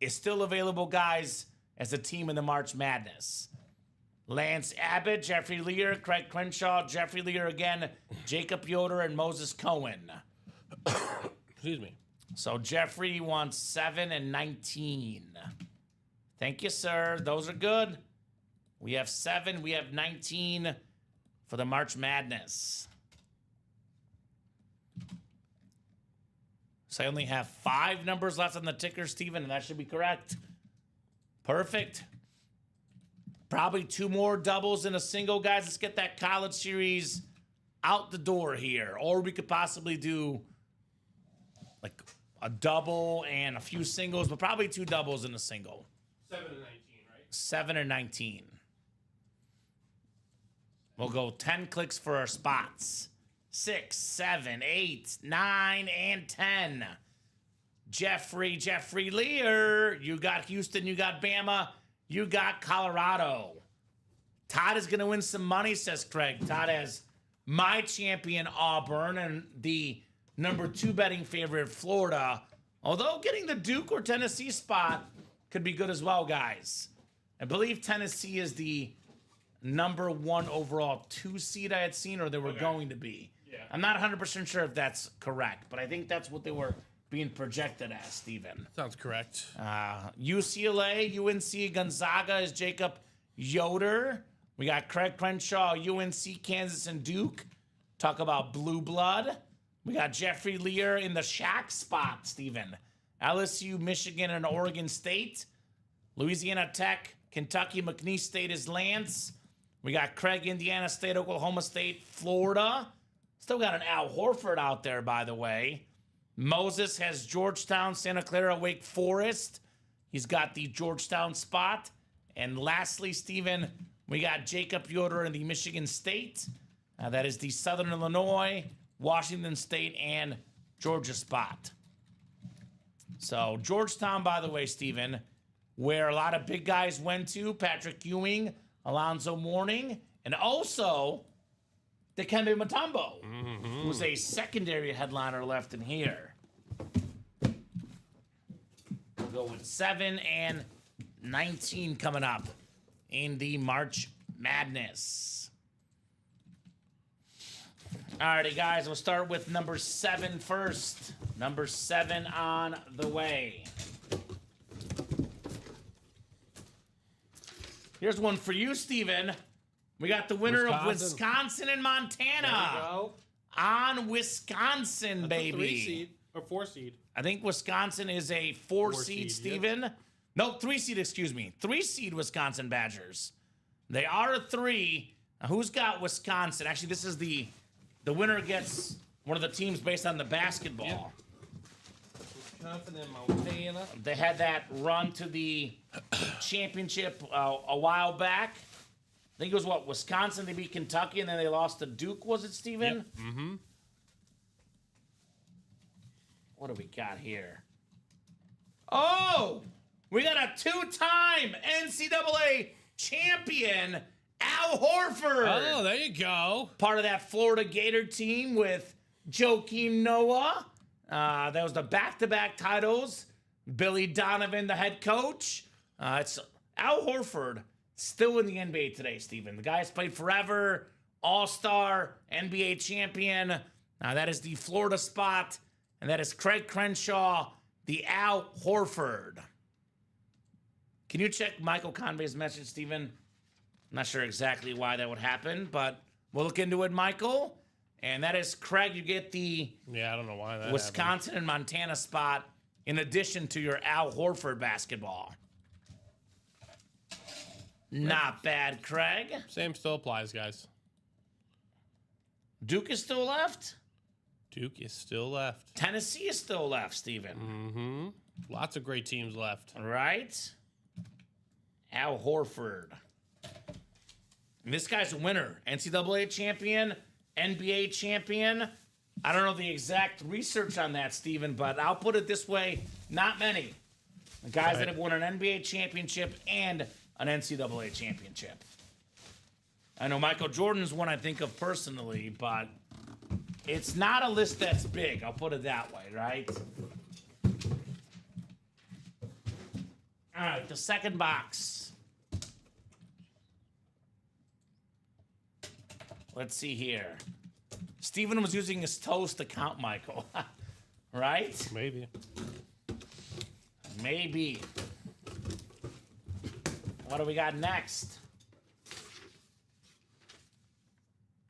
is still available, guys, as a team in the March Madness. Lance Abbott, Jeffrey Lear, Craig Crenshaw, Jeffrey Lear again, Jacob Yoder, and Moses Cohen. Excuse me. So Jeffrey wants 7 and 19. Thank you, sir. Those are good. We have 7. We have 19 for the March Madness. So I only have 5 numbers left on the ticker, Steven, and that should be correct. Perfect. Probably 2 more doubles and a single, guys. Let's get that college series out the door here. Or we could possibly do like a double and a few singles, but probably 2 doubles and a single. 7 and 19, right? 7 and 19. We'll go 10 clicks for our spots. 6, 7, 8, 9, and 10. Jeffrey Lear. You got Houston, you got Bama, you got Colorado. Todd is going to win some money, says Craig. Todd has my champion, Auburn, and the number 2 betting favorite, Florida. Although getting the Duke or Tennessee spot could be good as well, guys. I believe Tennessee is the number 1 overall 2 seed I had seen, or they were going to be. Yeah. I'm not 100% sure if that's correct, but I think that's what they were being projected as, Steven. Sounds correct. UCLA, UNC, Gonzaga is Jacob Yoder. We got Craig Crenshaw, UNC, Kansas, and Duke. Talk about blue blood. We got Jeffrey Lear in the Shaq spot, Steven. LSU, Michigan, and Oregon State. Louisiana Tech, Kentucky, McNeese State is Lance. We got Craig, Indiana State, Oklahoma State, Florida. Still got an Al Horford out there, by the way. Moses has Georgetown, Santa Clara, Wake Forest. He's got the Georgetown spot. And lastly, Steven, we got Jacob Yoder in the Michigan State. That is the Southern Illinois, Washington State, and Georgia spot. So Georgetown, by the way, Steven, where a lot of big guys went to, Patrick Ewing, Alonzo Mourning, and also Dikembe Mutombo, who's a secondary headliner left in here. We'll go with 7 and 19 coming up in the March Madness. Alrighty, guys, we'll start with number 7 first. Number 7 on the way. Here's one for you, Steven. We got the winner of Wisconsin and Montana. There we go. On Wisconsin, That's baby. a 3 seed or 4 seed. I think Wisconsin is a 4 seed, seed, Steven. yep. No, 3 seed, excuse me. 3 seed Wisconsin Badgers. They are a 3. Now, who's got Wisconsin? Actually, this is the winner gets one of the teams based on the basketball. Wisconsin and Montana. They had that run to the championship a while back. I think it was Wisconsin, they beat Kentucky, and then they lost to Duke, was it, Steven? Yep. Mm-hmm. What do we got here? Oh! We got a 2-time NCAA champion, Al Horford. Oh, there you go. Part of that Florida Gator team with Joakim Noah. That was the back-to-back titles. Billy Donovan, the head coach. It's Al Horford, still in the NBA today, Steven. The guy's played forever. All-star, NBA champion. That is the Florida spot. And that is Craig Crenshaw, the Al Horford. Can you check Michael Convey's message, Steven? I'm not sure exactly why that would happen, but we'll look into it, Michael. And that is Craig. You get the Yeah, I don't know why that Wisconsin and Montana spot in addition to your Al Horford basketball. Not bad, Craig. Same still applies, guys. Duke is still left. Duke is still left. Tennessee is still left, Steven. Mm-hmm. Lots of great teams left. Right? Al Horford. And this guy's a winner. NCAA champion, NBA champion. I don't know the exact research on that, Steven, but I'll put it this way. Not many. The guys that have won an NBA championship and an NCAA championship. I know Michael Jordan's one I think of personally, but it's not a list that's big. I'll put it that way, right? All right, the second box. Let's see here. Steven was using his toes to count Michael. Right? Maybe. Maybe. What do we got next?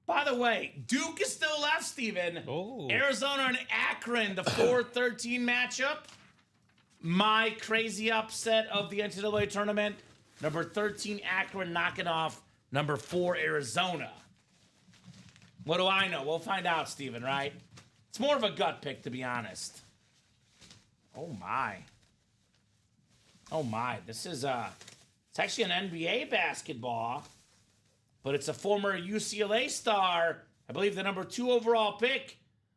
By the way, Duke is still left, Steven. Oh. Arizona and Akron, the 4-13 matchup. My crazy upset of the NCAA tournament. Number 13, Akron knocking off number 4, Arizona. What do I know? We'll find out, Steven, right? It's more of a gut pick, to be honest. Oh, my. Oh, my. This is, it's actually an NBA basketball, but it's a former UCLA star. I believe the number 2 overall pick,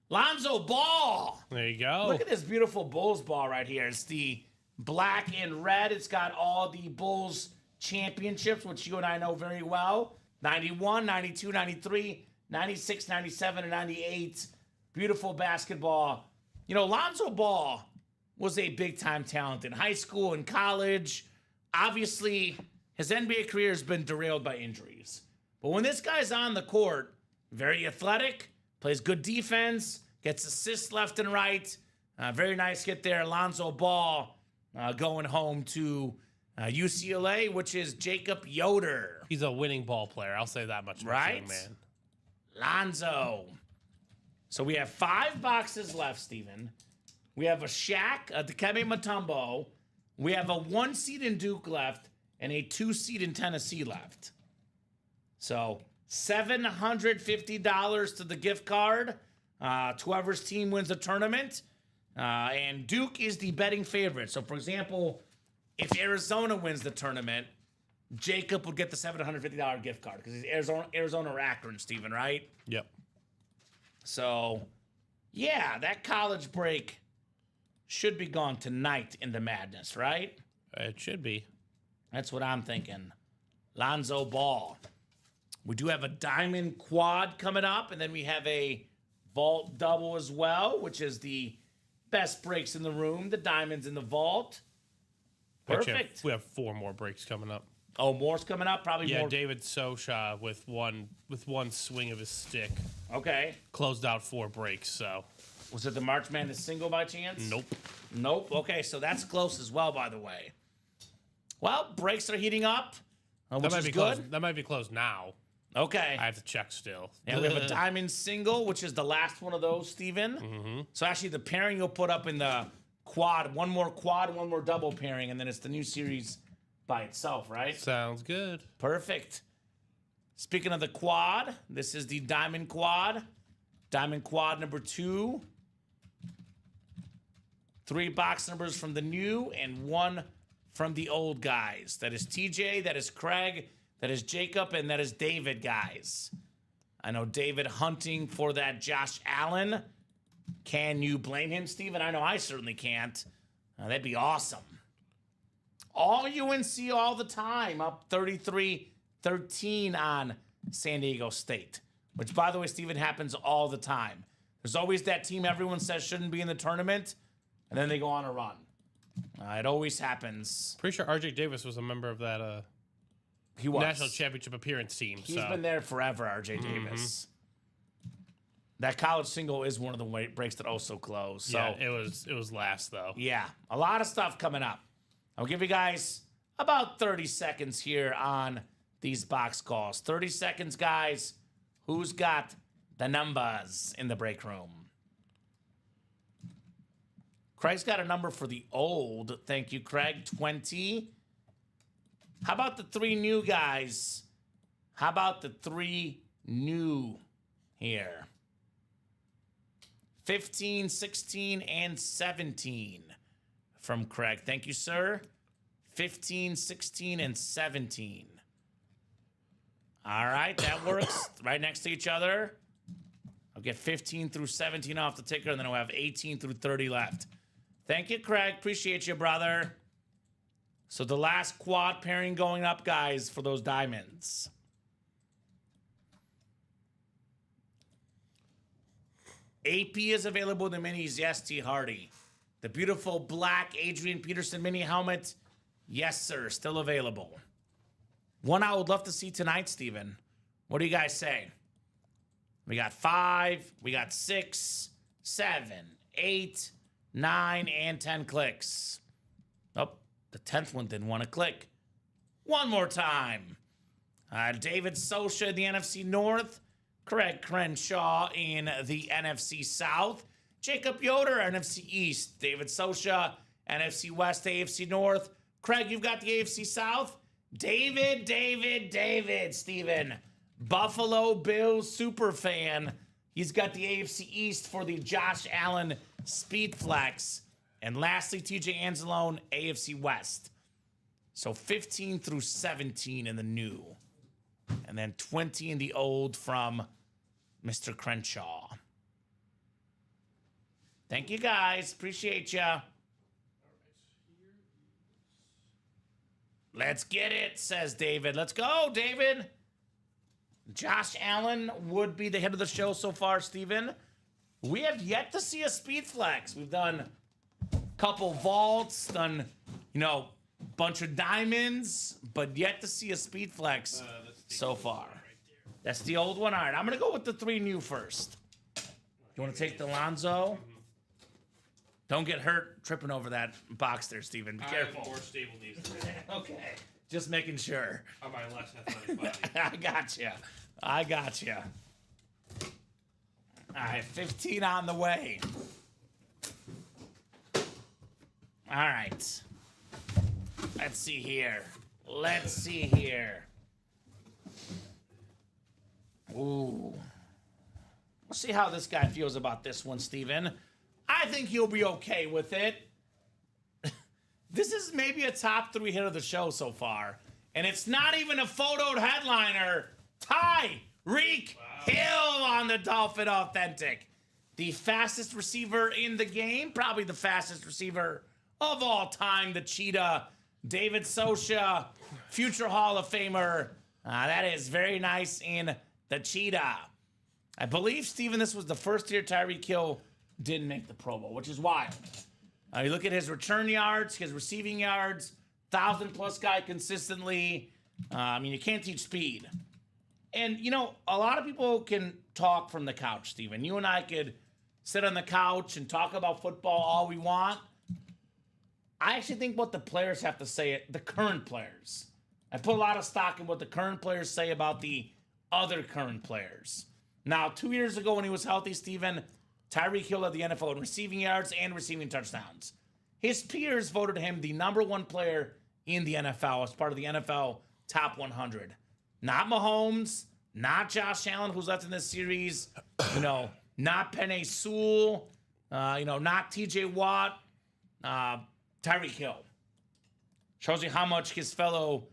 Lonzo Ball. There you go. Look at this beautiful Bulls ball right here. It's the black and red. It's got all the Bulls championships, which you and I know very well. 91, 92, 93, 96, 97, and 98. Beautiful basketball. You know, Lonzo Ball was a big-time talent in high school and college. Obviously, his NBA career has been derailed by injuries. But when this guy's on the court, very athletic, plays good defense, gets assists left and right. Very nice hit there. Lonzo Ball going home to UCLA, which is Jacob Yoder. He's a winning ball player. I'll say that much. Right? Man. Lonzo. So we have 5 boxes left, Steven. We have a Shaq, a Dikembe Mutombo. We have a 1 seed in Duke left and a 2 seed in Tennessee left. So $750 to the gift card. Whoever's team wins the tournament. And Duke is the betting favorite. So, for example, if Arizona wins the tournament, Jacob would get the $750 gift card because he's Arizona or Akron, Steven, right? Yep. So, yeah, that college break should be gone tonight in the madness, right? It should be. That's what I'm thinking. Lonzo Ball. We do have a diamond quad coming up, and then we have a vault double as well, which is the best breaks in the room, the diamonds in the vault. Actually, Perfect. we have 4 more breaks coming up. Oh, more's coming up? Probably Yeah, more. David Sosha with one swing of his stick Okay. closed out 4 breaks. So Was it the March Madness single by chance? nope. Nope. Okay, so that's close as well, by the way. Well, breaks are heating up, which That might is be good. closed. That might be closed now. Okay. I have to check still. And we have a diamond single, which is the last one of those, Steven. Mm-hmm. So actually, the pairing you'll put up in the quad, one more double pairing, and then it's the new series by itself, right? Sounds good. Perfect. Speaking of the quad, this is the diamond quad. Diamond quad number 2. 3 box numbers from the new and 1 from the old guys. That is TJ, that is Craig, that is Jacob, and that is David, guys. I know David hunting for that Josh Allen. Can you blame him, Steven? I know I certainly can't. That'd be awesome. All UNC all the time, up 33-13 on San Diego State. Which, by the way, Steven, happens all the time. There's always that team everyone says shouldn't be in the tournament, and then they go on a run. It always happens. Pretty sure RJ Davis was a member of that He was. national championship appearance team. He's been there forever, RJ Davis. That college single is one of the breaks that also close. So yeah, it was last though. yeah, a lot of stuff coming up. I'll give you guys about 30 seconds here on these box calls. 30 seconds, guys. Who's got the numbers in the break room? Craig's got a number for the old. Thank you, Craig. 20. How about the 3 new guys? How about the 3 new here? 15, 16, and 17 from Craig. Thank you, sir. 15, 16, and 17. All right, that works. Right next to each other. I'll get 15 through 17 off the ticker, and then I'll have 18 through 30 left. Thank you, Craig. Appreciate you, brother. So the last quad pairing going up, guys, for those diamonds. AP is available in the minis. Yes, T. Hardy. The beautiful black Adrian Peterson mini helmet. Yes, sir. Still available. One I would love to see tonight, Steven. What do you guys say? We got 5, we got 6, 7, 8, 9, and 10 clicks. Oh, the 10th one didn't want to click. One more time. David Sosha in the NFC North. Craig Crenshaw in the NFC South. Jacob Yoder, NFC East. David Sosha, NFC West, AFC North. Craig, you've got the AFC South. David, Steven. Buffalo Bills super fan. He's got the AFC East for the Josh Allen Speed Flex. And lastly, TJ Anzalone, AFC West. So 15 through 17 in the new. And then 20 in the old from Mr. Crenshaw. Thank you, guys. Appreciate ya. Let's get it, says David. Let's go, David. Josh Allen would be the hit of the show so far, Steven. We have yet to see a speed flex. We've done a couple vaults, done, bunch of diamonds, but yet to see a speed flex so far. That's the old one. All right, I'm going to go with the 3 new first. You want to take the Lonzo? Don't get hurt tripping over that box there, Steven. Be careful. I have more stable knees. Okay, just making sure. On my less athletic body. I gotcha. All right, 15 on the way. All right. Let's see here. Ooh. We'll see how this guy feels about this one, Steven. I think he'll be okay with it. This is maybe a top 3 hit of the show so far. And it's not even a photoed headliner. Tyreek Hill on the Dolphin Authentic. The fastest receiver in the game. Probably the fastest receiver of all time. The Cheetah. David Sosha. Future Hall of Famer. That is very nice in the Cheetah. I believe, Steven, this was the first year Tyreek Hill didn't make the Pro Bowl, which is wild. You look at his return yards, his receiving yards, 1,000-plus guy consistently. You can't teach speed. And, a lot of people can talk from the couch, Steven. You and I could sit on the couch and talk about football all we want. I actually think what the players have to say, the current players. I put a lot of stock in what the current players say about the other current players. Now, 2 years ago when he was healthy, Steven, Tyreek Hill led the NFL in receiving yards and receiving touchdowns. His peers voted him the number 1 player in the NFL as part of the NFL Top 100. Not Mahomes, not Josh Allen, who's left in this series, not Penei Sewell, not TJ Watt, Tyreek Hill. Shows you how much his fellow,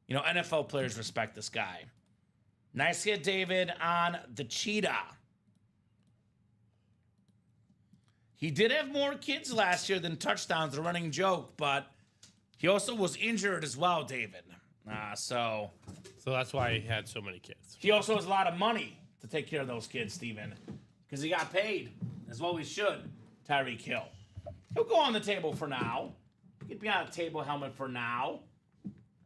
NFL players respect this guy. Nice hit, David, on the Cheetah. He did have more kids last year than touchdowns, the running joke, but he also was injured as well, David. So that's why he had so many kids. He also has a lot of money to take care of those kids, Steven, because he got paid, as well he should, Tyreek Hill. He'll go on the table for now. He could be on a table helmet for now.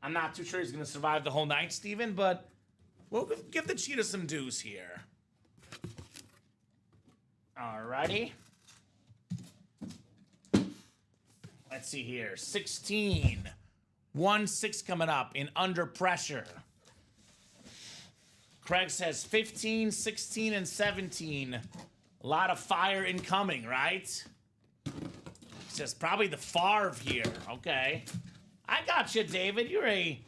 I'm not too sure he's going to survive the whole night, Steven, but we'll give the Cheetah some dues here. Alrighty. Let's see here. 16. 1-6 coming up in Under Pressure. Craig says 15, 16, and 17. A lot of fire incoming, right? He says probably the Favre here. Okay. I got you, David. You're a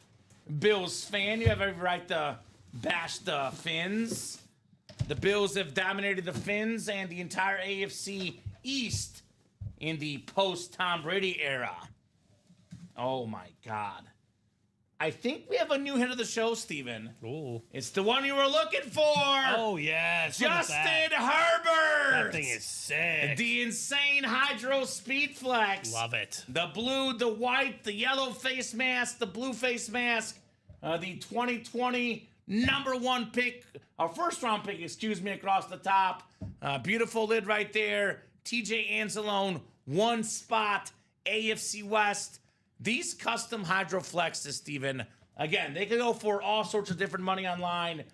Bills fan. You have every right to bash the Finns. The Bills have dominated the Finns and the entire AFC East in the post-Tom Brady era. Oh, my God. I think we have a new hit of the show, Steven. Ooh. It's the one you were looking for. Oh, yes. Look at Justin that. Herbert. That thing is sick. The insane Hydro Speed Flex. Love it. The blue, the white, the yellow face mask, the blue face mask, the 2020 number one pick, our first round pick, excuse me, across the top. Beautiful lid right there. TJ Anzalone, one spot, AFC West. These custom Hydro Flexes, Steven, again, they could go for all sorts of different money online,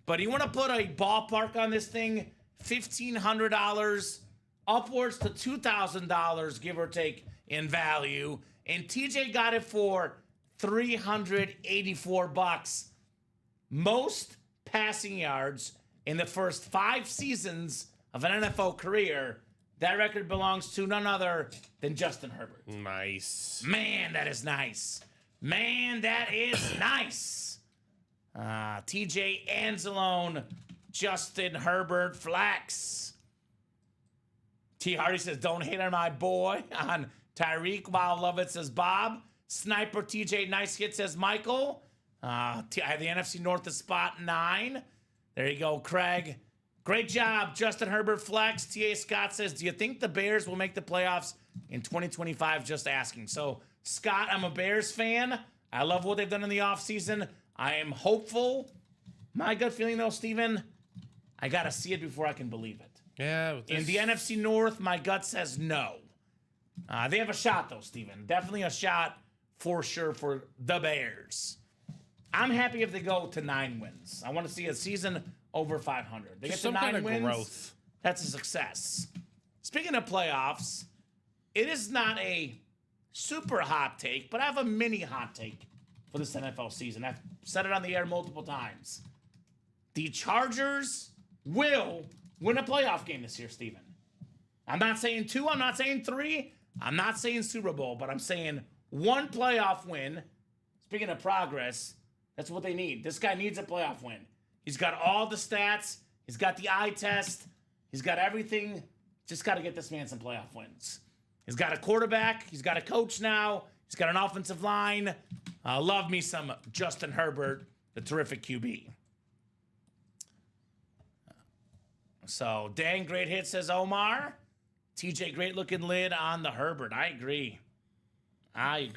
but you want to put a ballpark on this thing, $1,500, upwards to $2,000, give or take, in value. And TJ got it for $384. Most passing yards in the first 5 seasons of an NFL career. That record belongs to none other than Justin Herbert. Nice. Man, that is nice. Man, that is nice. TJ Anzalone, Justin Herbert flex. T. Hardy says, don't hate on my boy. On Tyreek, while Lovett says Bob. Sniper TJ, nice hit, says Michael. I have the NFC North at spot 9. There you go, Craig. Great job, Justin Herbert flex. T.A. Scott says, do you think the Bears will make the playoffs in 2025? Just asking. So, Scott, I'm a Bears fan. I love what they've done in the offseason. I am hopeful. My gut feeling, though, Steven, I got to see it before I can believe it. Yeah. In the NFC North, my gut says no. They have a shot, though, Steven. Definitely a shot for sure for the Bears. I'm happy if they go to 9 wins. I want to see a season over 500. They get to some 9 kind of wins. growth. That's a success. Speaking of playoffs, it is not a super hot take, but I have a mini hot take for this NFL season. I've said it on the air multiple times. The Chargers will win a playoff game this year, Steven. I'm not saying 2, I'm not saying 3, I'm not saying Super Bowl, but I'm saying 1 playoff win. Speaking of progress, that's what they need. This guy needs a playoff win. He's got all the stats. He's got the eye test. He's got everything. Just got to get this man some playoff wins. He's got a quarterback. He's got a coach now. He's got an offensive line. Love me some Justin Herbert, the terrific QB. So, dang, great hit, says Omar. TJ, great looking lid on the Herbert. I agree. I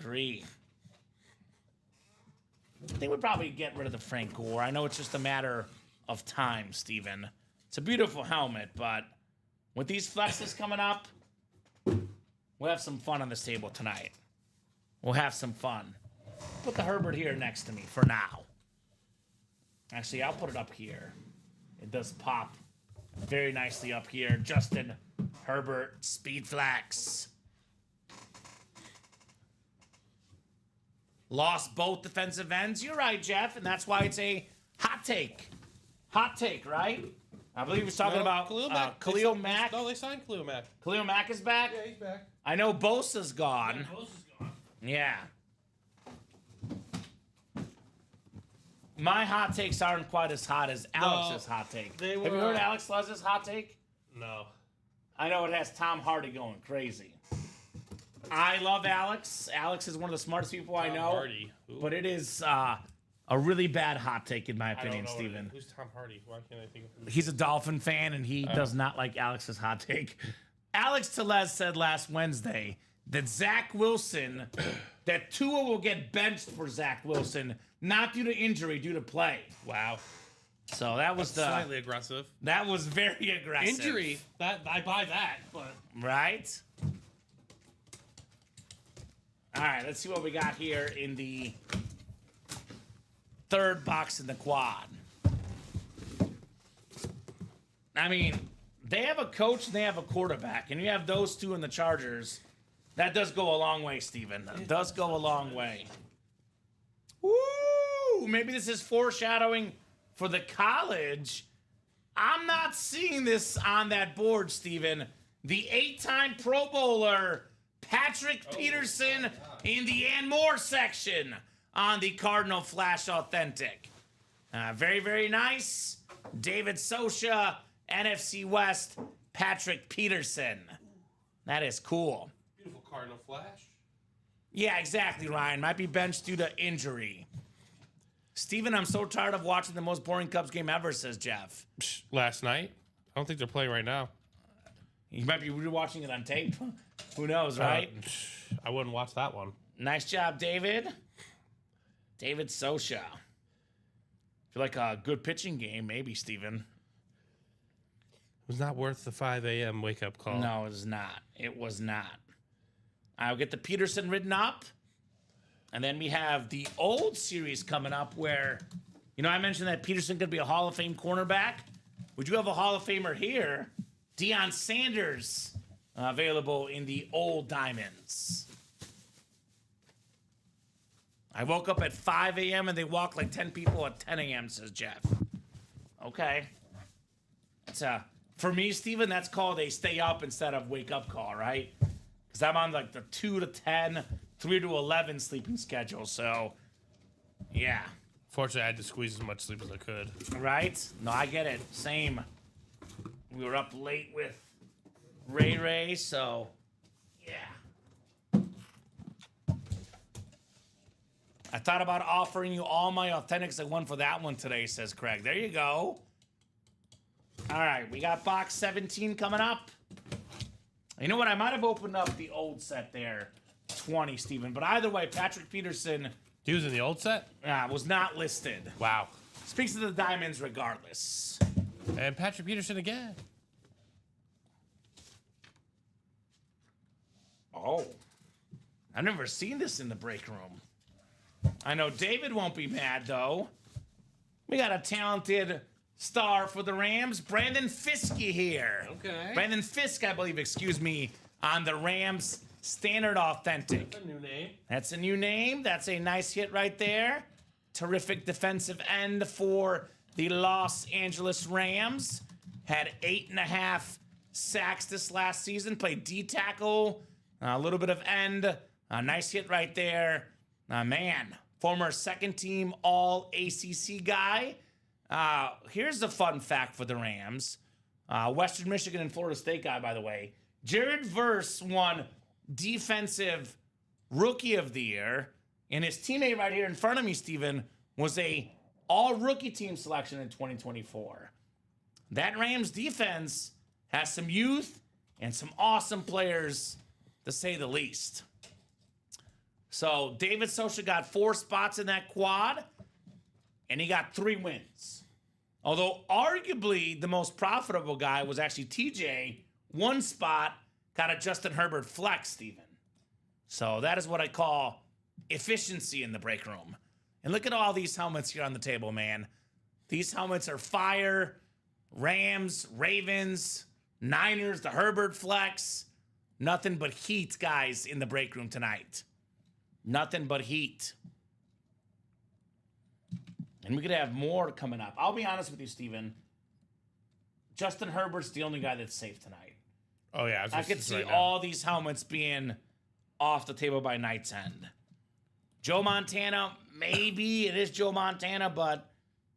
think we'd probably get rid of the Frank Gore. I know it's just a matter of time, Steven. It's a beautiful helmet, but with these flexes coming up, we'll have some fun on this table tonight. We'll have some fun. Put the Herbert here next to me for now. Actually, I'll put it up here. It does pop very nicely up here. Justin Herbert, Speed Flex. Lost both defensive ends. You're right, Jeff, and that's why it's a hot take. Hot take, right? I believe he was talking about Khalil Mack. No, they signed Khalil Mack. Khalil Mack is back? Yeah, he's back. I know Bosa's gone. Bosa's gone. Yeah. My hot takes aren't quite as hot as Alex's hot take. they Have you were- heard Alex Lez's hot take? No. I know it has Tom Hardy going crazy. I love Alex. Alex is one of the smartest people I know. Hardy. Who? But it is a really bad hot take, in my I don't opinion, know Steven. Who's Tom Hardy? Why can't I think of him? He's a Dolphin fan, and he does not like Alex's hot take. Alex Tellez said last Wednesday that Zach Wilson, that Tua will get benched for Zach Wilson, not due to injury, due to play. Wow. So that was Slightly aggressive. that was very aggressive. Injury. That I buy that, but Right? All right, let's see what we got here in the third box in the quad. I mean, they have a coach and they have a quarterback, and you have those two in the Chargers. That does go a long way, Steven. That does go a long way. Woo! Maybe this is foreshadowing for the college. I'm not seeing this on that board, Steven. The 8-time Pro Bowler, Patrick Peterson, in the Ann Moore section. on the Cardinal Flash Authentic. Very, very nice. David Sosha, NFC West, Patrick Peterson. That is cool. Beautiful Cardinal Flash. Yeah, exactly, Ryan. Might be benched due to injury. Steven, I'm so tired of watching the most boring Cubs game ever, says Jeff. Last night? I don't think they're playing right now. You might be rewatching it on tape. Who knows, right? I wouldn't watch that one. Nice job, David. David Sosha. Feel like a good pitching game, maybe, Steven. It was not worth the 5 a.m. wake-up call. No, it was not. It was not. I'll get the Peterson written up. And then we have the old series coming up where, I mentioned that Peterson could be a Hall of Fame cornerback. We do have a Hall of Famer here. Deion Sanders available in the old diamonds. I woke up at 5 a.m. and they walked like 10 people at 10 a.m., says Jeff. Okay. That's for me, Steven, that's called a stay up instead of wake up call, right? Because I'm on like the 2 to 10, 3 to 11 sleeping schedule. So, yeah. Fortunately, I had to squeeze as much sleep as I could. Right? No, I get it. Same. We were up late with Ray, so yeah. I thought about offering you all my authentics. I won for that one today, says Craig. There you go. All right, we got box 17 coming up. You know what? I might have opened up the old set there, 20, Steven. But either way, Patrick Peterson He was in the old set? was not listed. Wow. Speaks to the diamonds regardless. And Patrick Peterson again. Oh. I've never seen this in the break room. I know David won't be mad, though. We got a talented star for the Rams, Brandon Fiske here. Okay. Brandon Fiske, I believe, on the Rams Standard Authentic. A new name. That's a new name. That's a nice hit right there. Terrific defensive end for the Los Angeles Rams. Had 8.5 sacks this last season. Played D tackle, a little bit of end. A nice hit right there. Man, former second team All ACC guy. Here's the fun fact for the Rams. Western Michigan and Florida State guy, by the way. Jared Verse won Defensive Rookie of the Year. And his teammate right here in front of me, Steven, was a all-rookie team selection in 2024. That Rams defense has some youth and some awesome players, to say the least. So David Sosha got 4 spots in that quad, and he got 3 wins. Although arguably the most profitable guy was actually TJ. 1 spot got a Justin Herbert flex, Steven. So that is what I call efficiency in the break room. And look at all these helmets here on the table, man. These helmets are fire. Rams, Ravens, Niners, the Herbert flex. Nothing but heat, guys, in the break room tonight. Nothing but heat. And we could have more coming up. I'll be honest with you, Steven. Justin Herbert's the only guy that's safe tonight. Oh, yeah. I could see all these helmets being off the table by night's end. Joe Montana, maybe it is Joe Montana, but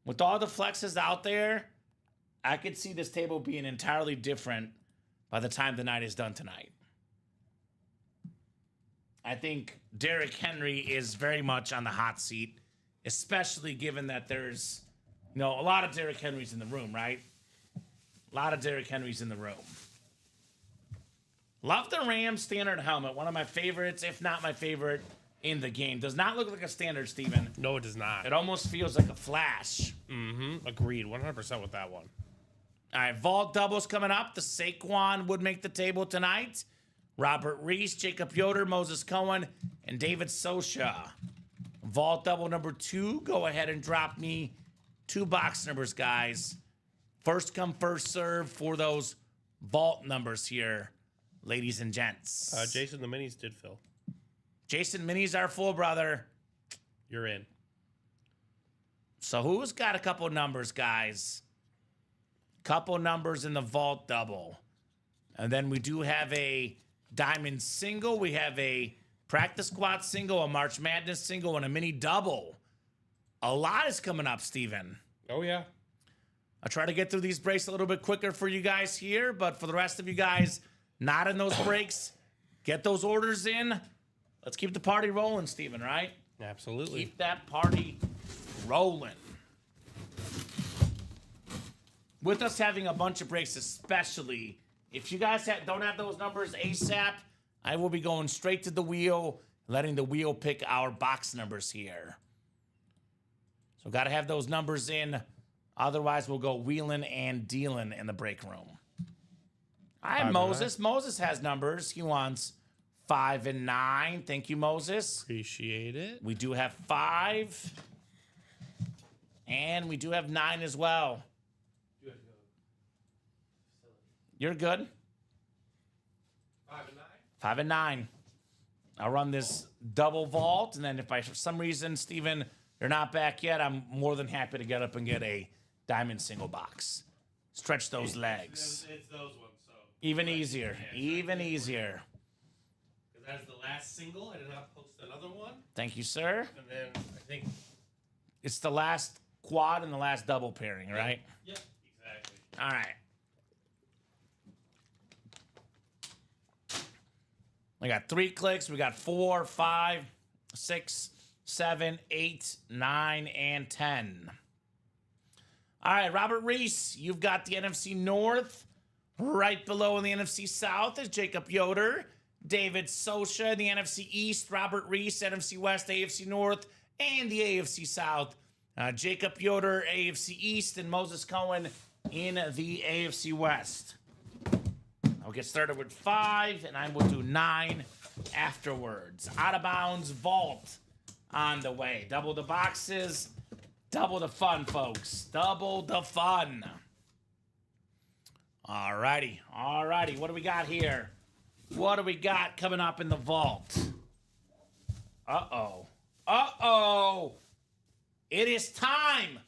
with all the flexes out there, I could see this table being entirely different by the time the night is done tonight. I think Derrick Henry is very much on the hot seat, especially given that there's, a lot of Derrick Henrys in the room, right? A lot of Derrick Henrys in the room. Love the Rams standard helmet. One of my favorites, if not my favorite, in the game. Does not look like a standard, Steven. No, it does not. It almost feels like a flash. Mm-hmm. Agreed. 100% with that one. All right, vault doubles coming up. The Saquon would make the table tonight. Robert Reese, Jacob Yoder, Moses Cohen, and David Sosha. Vault double number 2. Go ahead and drop me 2 box numbers, guys. First come, first serve for those vault numbers here, ladies and gents. Jason, the minis did fill. Jason, minis are full, brother. You're in. So who's got a couple numbers, guys? Couple numbers in the vault double. And then we do have a diamond single. We have a practice squad single, a March Madness single, and a mini double. A lot is coming up, Steven. Oh, yeah. I'll try to get through these breaks a little bit quicker for you guys here, but for the rest of you guys not in those breaks, get those orders in. Let's keep the party rolling, Steven, right? Absolutely. Keep that party rolling. With us having a bunch of breaks, especially if you guys don't have those numbers ASAP, I will be going straight to the wheel, letting the wheel pick our box numbers here. So got to have those numbers in. Otherwise, we'll go wheeling and dealing in the break room. I have Moses. Moses has numbers. He wants 5 and 9. Thank you, Moses. Appreciate it. We do have 5. And we do have 9 as well. You're good. 5 and 9. 5 and 9. I'll run this double vault, and then if for some reason, Steven, you're not back yet, I'm more than happy to get up and get a diamond single box. Stretch those legs. It's those ones, so. Even easier. Even easier. Because that's the last single. I did not post another one. Thank you, sir. And then I think. It's the last quad and the last double pairing, right? Yep, exactly. All right. We got 3 clicks. We got 4, 5, 6, 7, 8, 9, and 10. All right, Robert Reese, you've got the NFC North. Right below in the NFC South is Jacob Yoder. David Sosha in the NFC East. Robert Reese, NFC West, AFC North, and the AFC South. Jacob Yoder, AFC East, and Moses Cohen in the AFC West. I'll get started with 5, and I will do 9 afterwards. Out of bounds vault on the way. Double the boxes, double the fun, folks. Double the fun. Alrighty. What do we got here? What do we got coming up in the vault? Uh-oh. It is time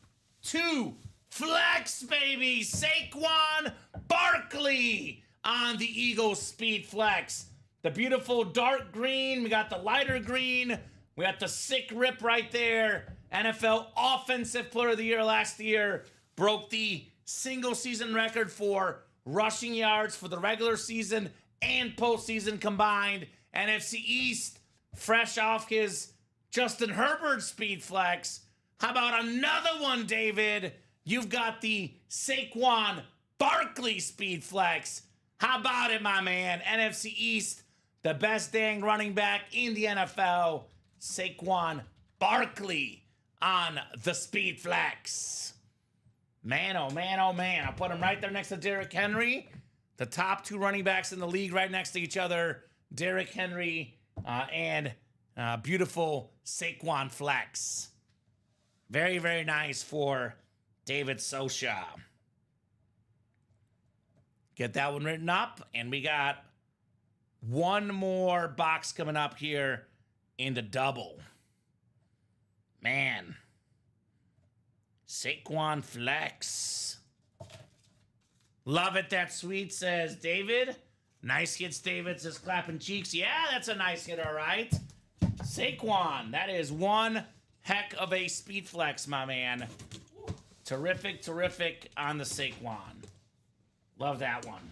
to flex, baby. Saquon Barkley on the Eagles Speed Flex. The beautiful dark green. We got the lighter green. We got the sick rip right there. NFL Offensive Player of the Year last year. Broke the single season record for rushing yards for the regular season and postseason combined. NFC East, fresh off his Justin Herbert Speed Flex. How about another one, David? You've got the Saquon Barkley Speed Flex. How about it, my man? NFC East, the best dang running back in the NFL, Saquon Barkley on the Speed Flex. Man, oh man, oh man. I'll put him right there next to Derrick Henry. The top 2 running backs in the league right next to each other. Derrick Henry and beautiful Saquon Flex. Very, very nice for David Sosha. Get that one written up. And we got one more box coming up here in the double. Man. Saquon Flex. Love it. That sweet, says David. Nice hits, David, says clapping cheeks. Yeah, that's a nice hit, all right. Saquon. That is one heck of a speed flex, my man. Terrific on the Saquon. Love that one.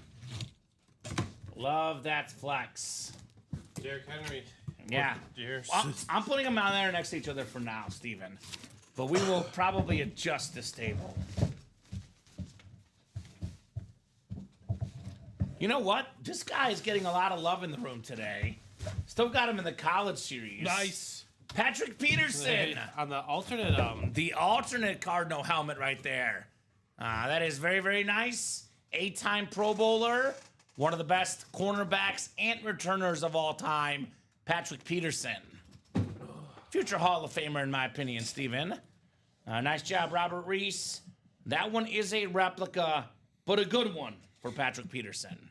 Love that flex. Derrick Henry. Yeah. I'm putting them on there next to each other for now, Steven. But we will probably adjust this table. You know what? This guy is getting a lot of love in the room today. Still got him in the college series. Nice. Patrick Peterson. On the alternate, The alternate Cardinal helmet right there. That is very, very nice. 8-time Pro Bowler. One of the best cornerbacks and returners of all time. Patrick Peterson. Future Hall of Famer, in my opinion, Steven. Nice job, Robert Reese. That one is a replica, but a good one for Patrick Peterson.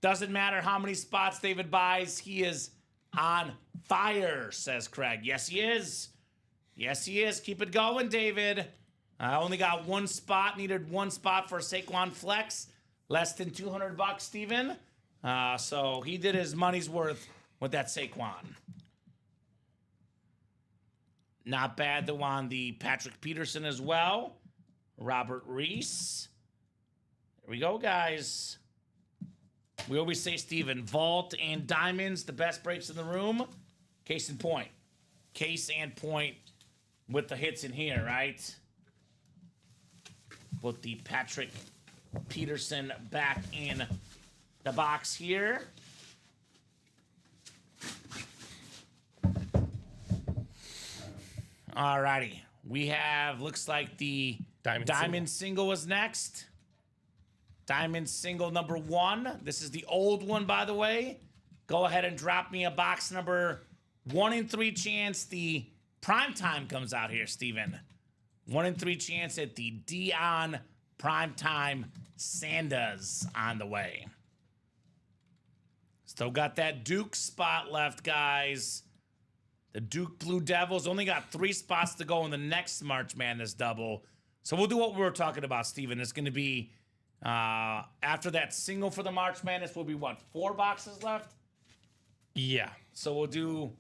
Doesn't matter how many spots David buys, he is on fire, says Craig. Yes, he is. Yes, he is. Keep it going, David. I only got one spot, needed one spot for Saquon Flex. Less than $200, Steven. So he did his money's worth with that Saquon. Not bad, though, on the Patrick Peterson as well. Robert Reese. Here we go, guys. We always say, Steven, vault and diamonds, the best breaks in the room. Case in point. Case and point with the hits in here, right? Put the Patrick Peterson back in the box here. Alrighty. We have, looks like the Diamond single was next. Diamond single number 1. This is the old one, by the way. Go ahead and drop me a box number 1 in 3 chance the primetime comes out here, Steven. 1 in 3 chance at the Dion Primetime Sandas on the way. Still got that Duke spot left, guys. The Duke Blue Devils only got 3 spots to go in the next March Madness double. So we'll do what we were talking about, Steven. It's going to be, after that single for the March Madness, will be what, 4 boxes left? Yeah. So we'll do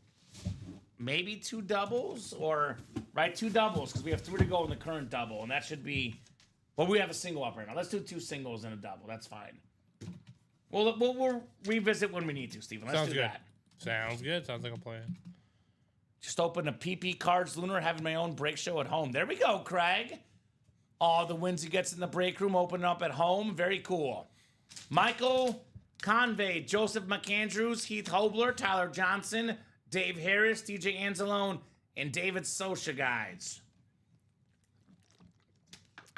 maybe 2 doubles, or, right, 2 doubles, because we have 3 to go in the current double, and that should be, well, we have a single up right now. Let's do 2 singles and a double. That's fine. We'll revisit when we need to, Steven. Let's do that. Sounds good. Sounds like a plan. Just open a PP Cards Lunar, having my own break show at home. There we go, Craig. All the wins he gets in the break room open up at home. Very cool. Michael Convey, Joseph McAndrews, Heath Hobler, Tyler Johnson, Dave Harris, TJ Anzalone, and David Socha, guys.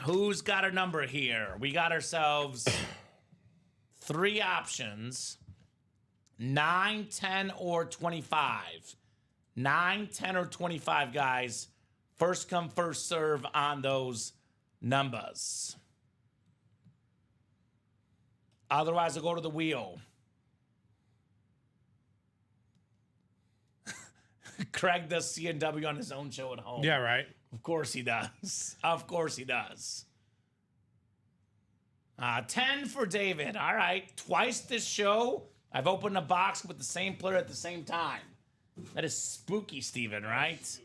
Who's got a number here? We got ourselves 3 options. 9, 10, or 25. 9, 10, or 25, guys. First come, first serve on those numbers. Otherwise, I'll go to the wheel. Craig does CNW on his own show at home. Yeah, right. Of course he does. Of course he does. 10 for David. All right. Twice this show, I've opened a box with the same player at the same time. That is spooky, Steven, right?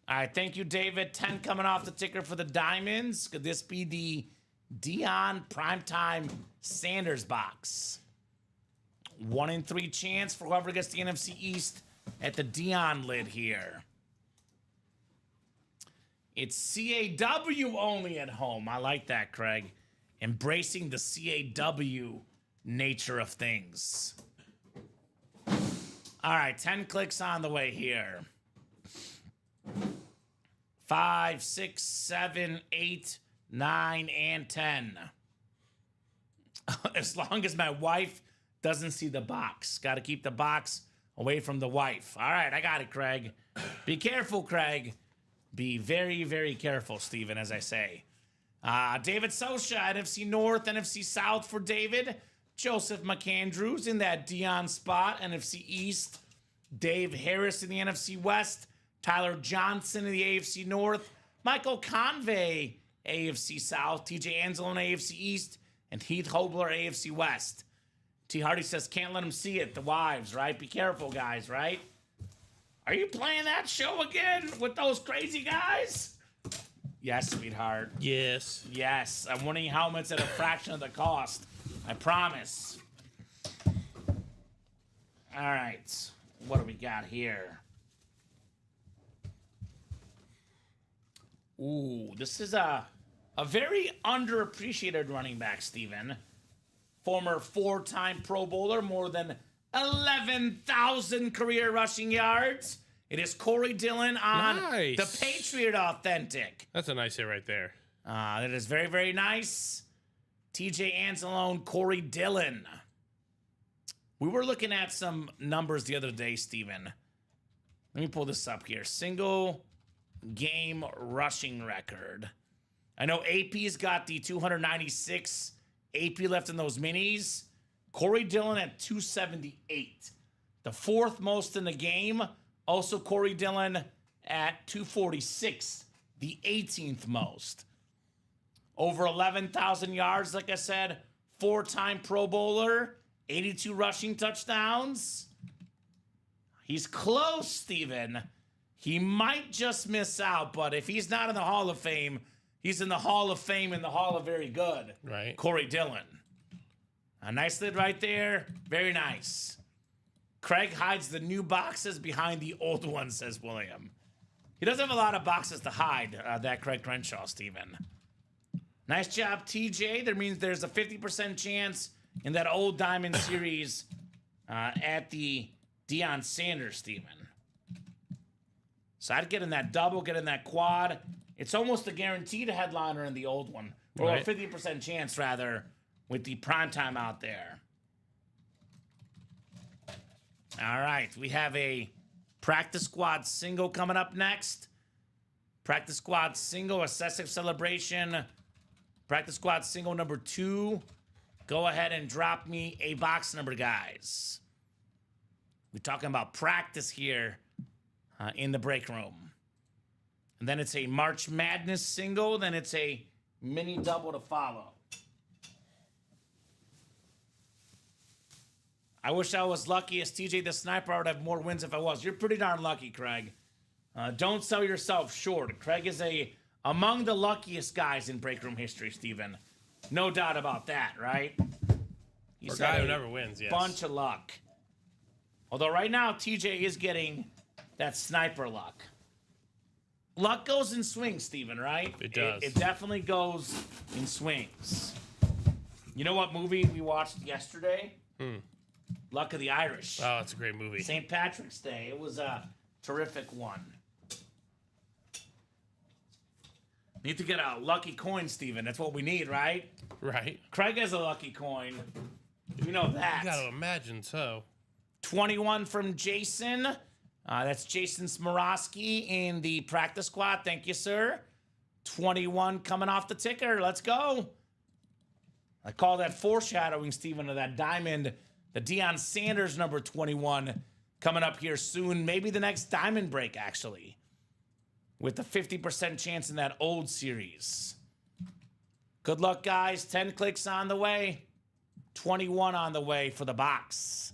All right, thank you, David. 10 coming off the ticker for the Diamonds. Could this be the Dion Primetime Sanders box? 1 in 3 chance for whoever gets the NFC East at the Dion lid here. It's CAW only at home. I like that, Craig. Embracing the CAW nature of things. All right, 10 clicks on the way here. 5, 6, 7, 8, 9, and 10. As long as my wife doesn't see the box. Got to keep the box away from the wife. All right, I got it, Craig. Be careful, Craig. Be very, very careful, Steven, as I say. David Socha, NFC North, NFC South for David. Joseph McAndrews in that Dion spot. NFC East, Dave Harris in the NFC West. Tyler Johnson in the AFC North. Michael Convey, AFC South. TJ Anzalone, AFC East. And Heath Hobler, AFC West. T. Hardy says, can't let him see it. The wives, right? Be careful, guys, right? Are you playing that show again with those crazy guys? Yes, sweetheart. Yes. Yes. I'm winning helmets at a fraction of the cost. I promise. All right. What do we got here? Ooh, this is a very underappreciated running back, Steven. Former 4-time Pro Bowler, more than 11,000 career rushing yards. It is Corey Dillon on the Patriot Authentic. That's a nice hit right there. That is very, very nice. TJ Anzalone, Corey Dillon. We were looking at some numbers the other day, Steven. Let me pull this up here. Single game rushing record. I know AP's got the 296 AP left in those minis. Corey Dillon at 278. The 4th most in the game. Also Corey Dillon at 246. The 18th most. Over 11,000 yards, like I said. 4-time Pro Bowler. 82 rushing touchdowns. He's close, Steven. He might just miss out, but if he's not in the Hall of Fame, he's in the Hall of Fame in the Hall of Very Good. Right. Corey Dillon. A nice lid right there. Very nice. Craig hides the new boxes behind the old ones, says William. He doesn't have a lot of boxes to hide, that Craig Crenshaw, Steven. Nice job, TJ. That means there's a 50% chance in that old Diamond Series at the Deion Sanders, Steven. So I'd get in that double, get in that quad. It's almost a guaranteed headliner in the old one. Or Right. a 50% chance, rather, with the primetime out there. All right, we have a practice squad single coming up next. Practice squad single, excessive celebration. Practice squad single number 2. Go ahead and drop me a box number, guys. We're talking about practice here in the break room. And then it's a March Madness single. Then it's a mini double to follow. I wish I was lucky as TJ the Sniper. I would have more wins if I was. You're pretty darn lucky, Craig. Don't sell yourself short. Craig is among the luckiest guys in break room history, Steven. No doubt about that, right? He's For a guy got who never wins, yes. bunch of luck. Although right now, TJ is getting that sniper luck. Luck goes in swings, Steven, right? It does. It definitely goes in swings. You know what movie we watched yesterday? Luck of the Irish. Oh, it's a great movie. St. Patrick's Day. It was a terrific one. Need to get a lucky coin, Steven. That's what we need, right? Right. Craig has a lucky coin. You know that. You gotta imagine so. 21 from Jason. That's Jason Smorosky in the practice squad. Thank you, sir. 21 coming off the ticker. Let's go. I call that foreshadowing, Steven, of that diamond. The Deion Sanders number 21 coming up here soon. Maybe the next diamond break, actually. With the 50% chance in that old series. Good luck, guys. 10 clicks on the way. 21 on the way for the box.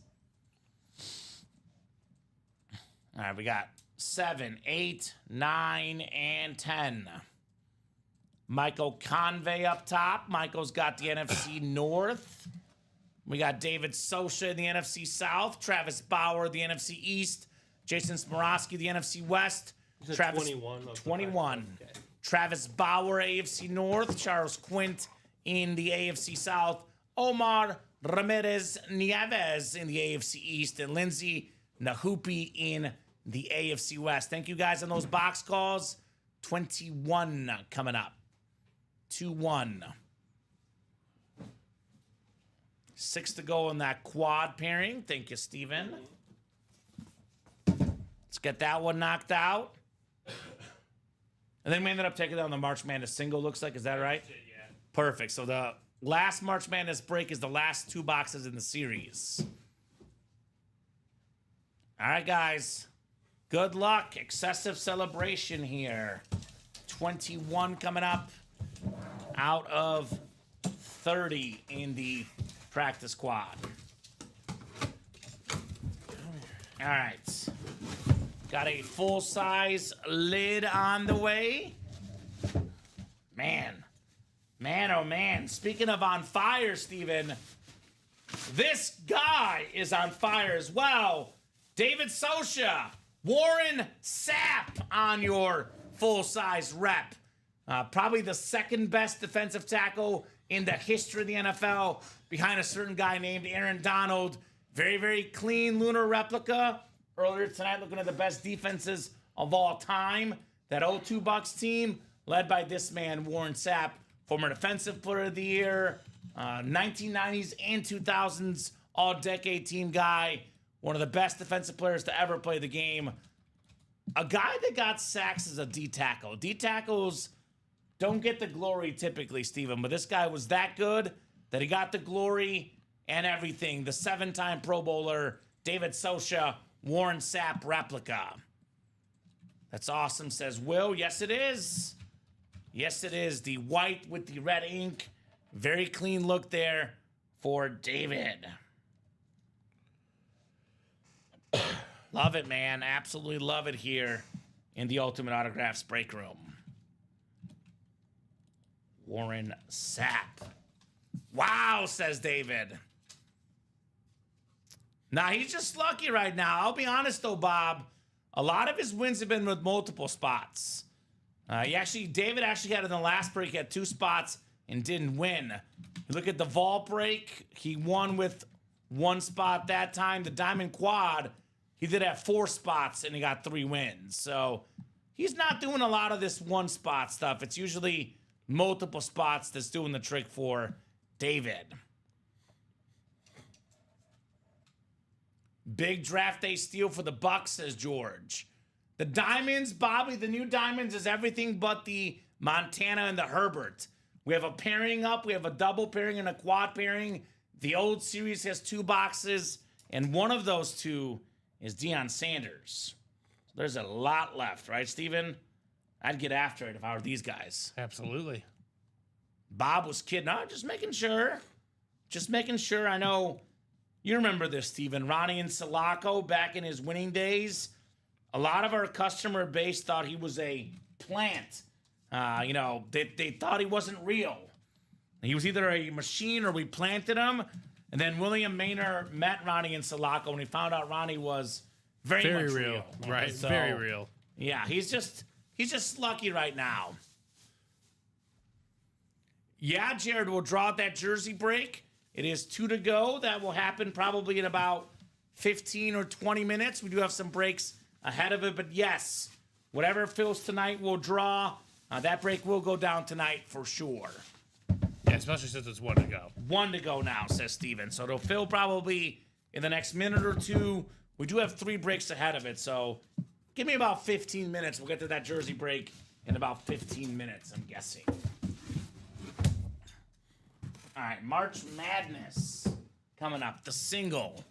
All right, we got 7, 8, 9, and 10. Michael Convey up top. Michael's got the NFC North. We got David Sosha in the NFC South. Travis Bauer, the NFC East. Jason Smorosky, the NFC West. Travis 21. Okay. Travis Bauer, AFC North. Charles Quint in the AFC South. Omar Ramirez Nieves in the AFC East. And Lindsay Nahupi in the AFC West. Thank you guys on those box calls. 21 coming up. 2-1. 6 to go in that quad pairing. Thank you, Steven. Let's get that one knocked out. And then we ended up taking down the March Madness single, looks like. Is that right? Yeah. Perfect. So the last March Madness break is the last 2 boxes in the series. All right, guys. Good luck. Excessive celebration here. 21 coming up out of 30 in the practice squad. All right. Got a full-size lid on the way. Man, oh man. Speaking of on fire, Steven, this guy is on fire as well. David Sosha, Warren Sapp on your full-size rep. Probably the second best defensive tackle in the history of the NFL, behind a certain guy named Aaron Donald. Very, very clean lunar replica. Earlier tonight, looking at the best defenses of all time. That 02 Bucks team, led by this man, Warren Sapp, former Defensive Player of the Year, 1990s and 2000s all-decade team guy, one of the best defensive players to ever play the game. A guy that got sacks as a D-tackle. D-tackles don't get the glory typically, Steven, but this guy was that good that he got the glory and everything. The 7-time Pro Bowler, David Sosha, Warren Sapp replica. That's awesome, says Will. Yes, it is. Yes, it is. The white with the red ink. Very clean look there for David. Love it, man. Absolutely love it here in the Ultimate Autographs break room. Warren Sapp. Wow, says David. Now, he's just lucky right now. I'll be honest, though, Bob. A lot of his wins have been with multiple spots. David actually had in the last break, he had 2 spots and didn't win. You look at the vault break, he won with 1 spot that time. The Diamond Quad, he did have 4 spots and he got 3 wins. So he's not doing a lot of this 1 spot stuff. It's usually multiple spots that's doing the trick for David. Big draft day steal for the Bucks, says George. The Diamonds, Bobby, the new Diamonds is everything but the Montana and the Herbert. We have a pairing up. We have a double pairing and a quad pairing. The old series has 2 boxes, and one of those 2 is Deion Sanders. So there's a lot left, right, Steven? I'd get after it if I were these guys. Absolutely. Bob was kidding. No, just making sure. Just making sure. I know you remember this, Steven. Ronnie and Sulaco back in his winning days. A lot of our customer base thought he was a plant. They thought he wasn't real. He was either a machine or we planted him. And then William Maynard met Ronnie and Sulaco and he found out Ronnie was very much real. Right, So, very real. Yeah, he's just lucky right now. Yeah, Jared, we'll draw out that jersey break. It is 2 to go. That will happen probably in about 15 or 20 minutes. We do have some breaks ahead of it, but yes, whatever fills tonight will draw. That break will go down tonight for sure. Yeah, especially since it's 1 to go. 1 to go now, says Steven. So it'll fill probably in the next minute or 2. We do have 3 breaks ahead of it, so give me about 15 minutes. We'll get to that jersey break in about 15 minutes, I'm guessing. All right, March Madness coming up. The single.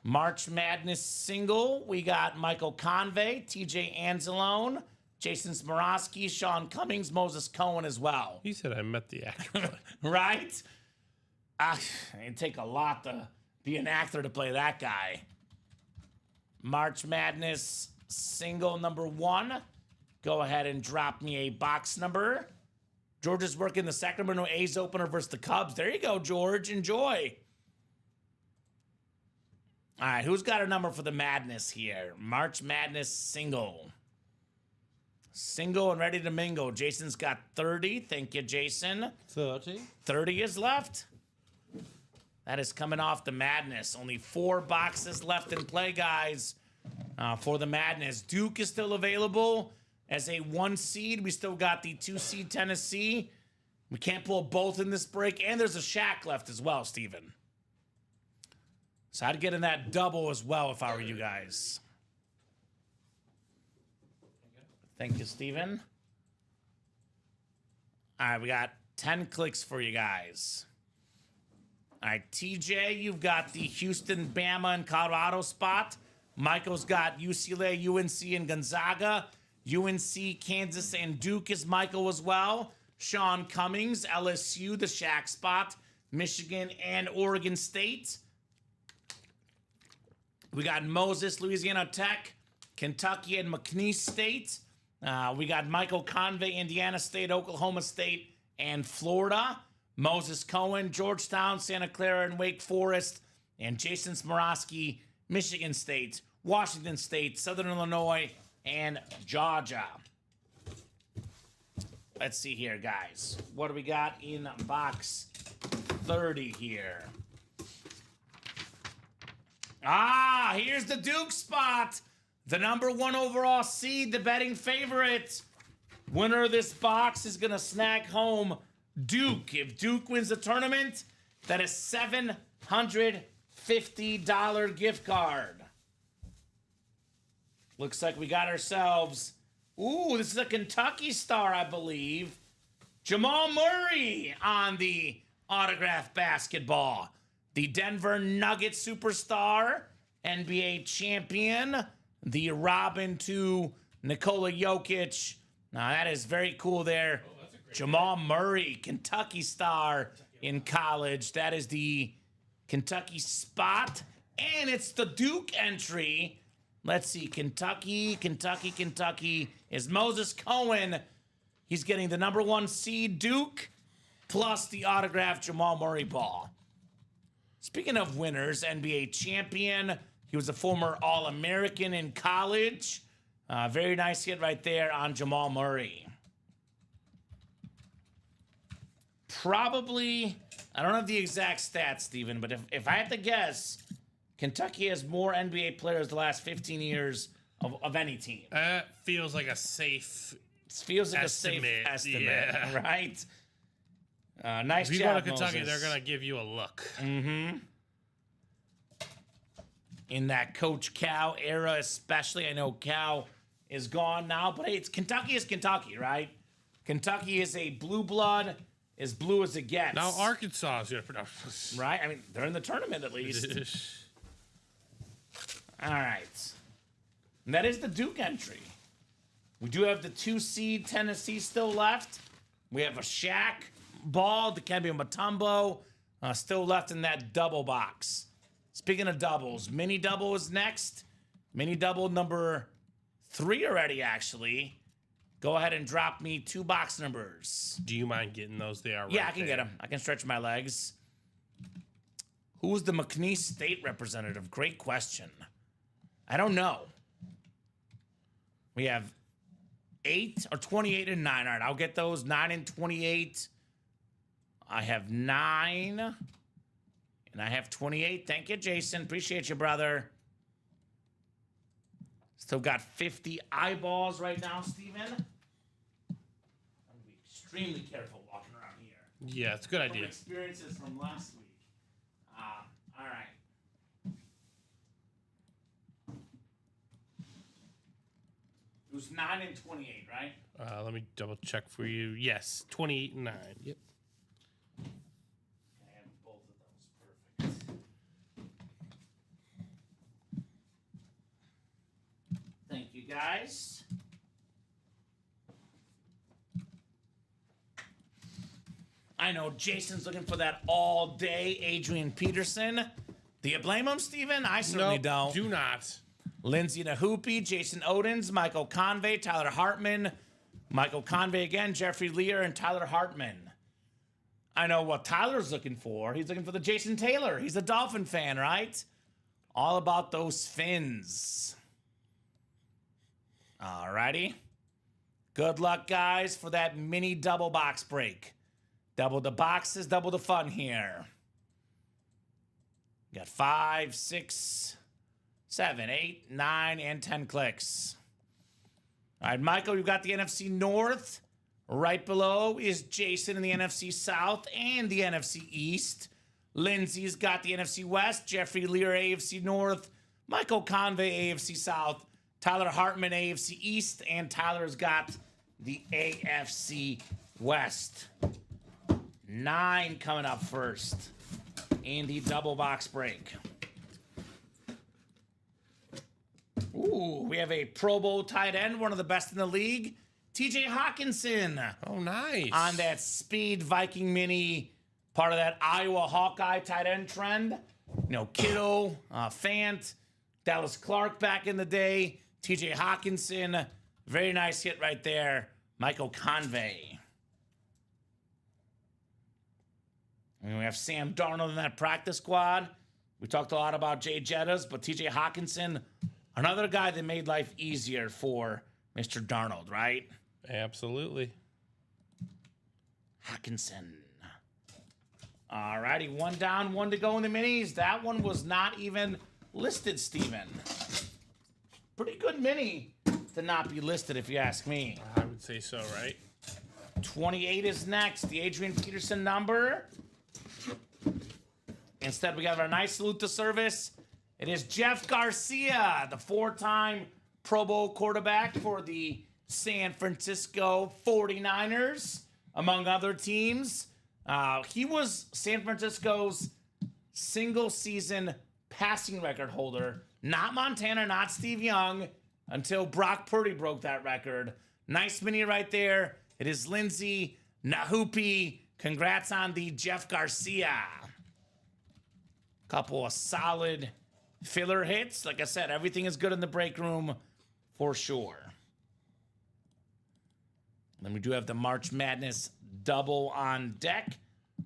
March Madness single. We got Michael Convey, TJ Anzalone, Jason Smorosky, Sean Cummings, Moses Cohen as well. He said I met the actor. Right? It'd take a lot to be an actor to play that guy. March Madness single number 1. Go ahead and drop me a box number. George is working the Sacramento A's opener versus the Cubs. There you go, George. Enjoy. All right, who's got a number for the Madness here? March Madness single. Single and ready to mingle. Jason's got 30. Thank you, Jason. 30. 30 is left. That is coming off the Madness. Only 4 boxes left in play, guys, for the Madness. Duke is still available. As a 1 seed, we still got the 2 seed Tennessee. We can't pull both in this break. And there's a Shaq left as well, Steven. So I'd get in that double as well if I were you guys. Thank you, Steven. All right, we got 10 clicks for you guys. All right, TJ, you've got the Houston, Bama, and Colorado spot. Michael's got UCLA, UNC, and Gonzaga. UNC, Kansas, and Duke is Michael as well. Sean Cummings, LSU, the Shaq spot. Michigan and Oregon State. We got Moses, Louisiana Tech. Kentucky and McNeese State. We got Michael Convey, Indiana State, Oklahoma State, and Florida. Moses Cohen, Georgetown, Santa Clara, and Wake Forest. And Jason Smorosky, Michigan State, Washington State, Southern Illinois, and Georgia. Let's see here, guys. What do we got in box 30 here? Here's the Duke spot. The number 1 overall seed, the betting favorite. Winner of this box is going to snag home Duke. If Duke wins the tournament, that is $750 gift card. Looks like we got ourselves, this is a Kentucky star, I believe. Jamal Murray on the autograph basketball. The Denver Nuggets superstar, NBA champion, the Robin to Nikola Jokic. Now, that is very cool there. Jamal Murray, Kentucky star in college. That is the Kentucky spot. And it's the Duke entry. Let's see, Kentucky is Moses Cohen. He's getting the number 1 seed Duke plus the autographed Jamal Murray ball. Speaking of winners, NBA champion. He was a former All-American in college. Very nice hit right there on Jamal Murray. Probably, I don't have the exact stats, Steven, but if I had to guess, Kentucky has more NBA players the last 15 years of any team. Feels like a safe Feels like estimate. a safe estimate, Yeah. right? Nice If you job, go to Kentucky, Moses. they're going to give you a look. In that Coach Cal era, especially. I know Cal is gone now, but hey, Kentucky is Kentucky, right? Kentucky is a blue blood, as blue as it gets. Now Arkansas is going to Right? I mean, they're in the tournament at least. All right. And that is the Duke entry. We do have the 2 seed Tennessee still left. We have a Shaq ball, Dikembe Mutombo, still left in that double box. Speaking of doubles, mini double is next. Mini double number 3 already, actually. Go ahead and drop me 2 box numbers. Do you mind getting those? They are right Yeah, I can there. get them. I can stretch my legs. Who's the McNeese State representative? Great question. I don't know. We have 8 or 28 and 9. All right, I'll get those. 9 and 28. I have 9. And I have 28. Thank you, Jason. Appreciate you, brother. Still got 50 eyeballs right now, Steven. I'm going to be extremely careful walking around here. Yeah, it's a good From idea. experiences from last week. All right. It was 9 and 28, right? Let me double check for you. Yes, 28 and 9. Yep. I have both of those. Perfect. Thank you, guys. I know Jason's looking for that all day Adrian Peterson. Do you blame him, Steven? I certainly don't. Do not. Lindsay Nahoopy, Jason Odens, Michael Convey, Tyler Hartman, Michael Convey again, Jeffrey Lear, and Tyler Hartman. I know what Tyler's looking for. He's looking for the Jason Taylor. He's a Dolphin fan, right? All about those fins. Alrighty. Good luck, guys, for that mini double box break. Double the boxes, double the fun here. Got 5, 6, 7, 8, 9, and 10 clicks. All right, Michael, you've got the NFC North. Right below is Jason in the NFC South and the NFC East. Lindsay's got the NFC West. Jeffrey Lear, AFC North. Michael Convey, AFC South. Tyler Hartman, AFC East. And Tyler's got the AFC West. 9 coming up first. Andy double box break. Ooh, we have a Pro Bowl tight end, one of the best in the league, TJ Hawkinson. Oh, nice. On that speed Viking mini, part of that Iowa Hawkeye tight end trend. You know, Kittle, Fant, Dallas Clark back in the day, TJ Hawkinson. Very nice hit right there. Michael Convey. And we have Sam Darnold in that practice squad. We talked a lot about Jay Jettas, but TJ Hawkinson, another guy that made life easier for Mr. Darnold, right? Absolutely. Hawkinson. All righty, 1 down, 1 to go in the minis. That one was not even listed, Steven. Pretty good mini to not be listed, if you ask me. I would say so, right? 28 is next, the Adrian Peterson number. Instead, we got our nice salute to service. It is Jeff Garcia, the 4-time Pro Bowl quarterback for the San Francisco 49ers, among other teams. He was San Francisco's single-season passing record holder. Not Montana, not Steve Young, until Brock Purdy broke that record. Nice mini right there. It is Lindsay Nahoopy. Congrats on the Jeff Garcia. Couple of solid filler hits. Like I said, everything is good in the break room for sure. Then we do have the March Madness double on deck.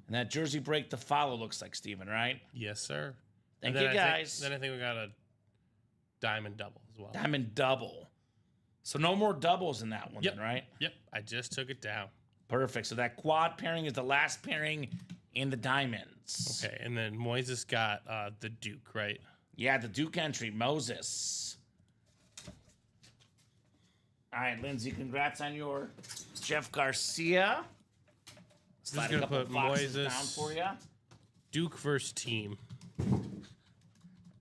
And that jersey break to follow, looks like, Steven, right? Yes, sir. Thank And you, then guys. Then I think we got a diamond double as well. Diamond double. So no more doubles in that one, Yep. then, right? Yep. I just took it down. Perfect. So that quad pairing is the last pairing in the diamonds. Okay, and then Moises got the Duke, right? Yeah, the Duke entry, Moses. All right, Lindsay, congrats on your Jeff Garcia. Slide a gonna couple put boxes Moises. down for you. Duke versus team.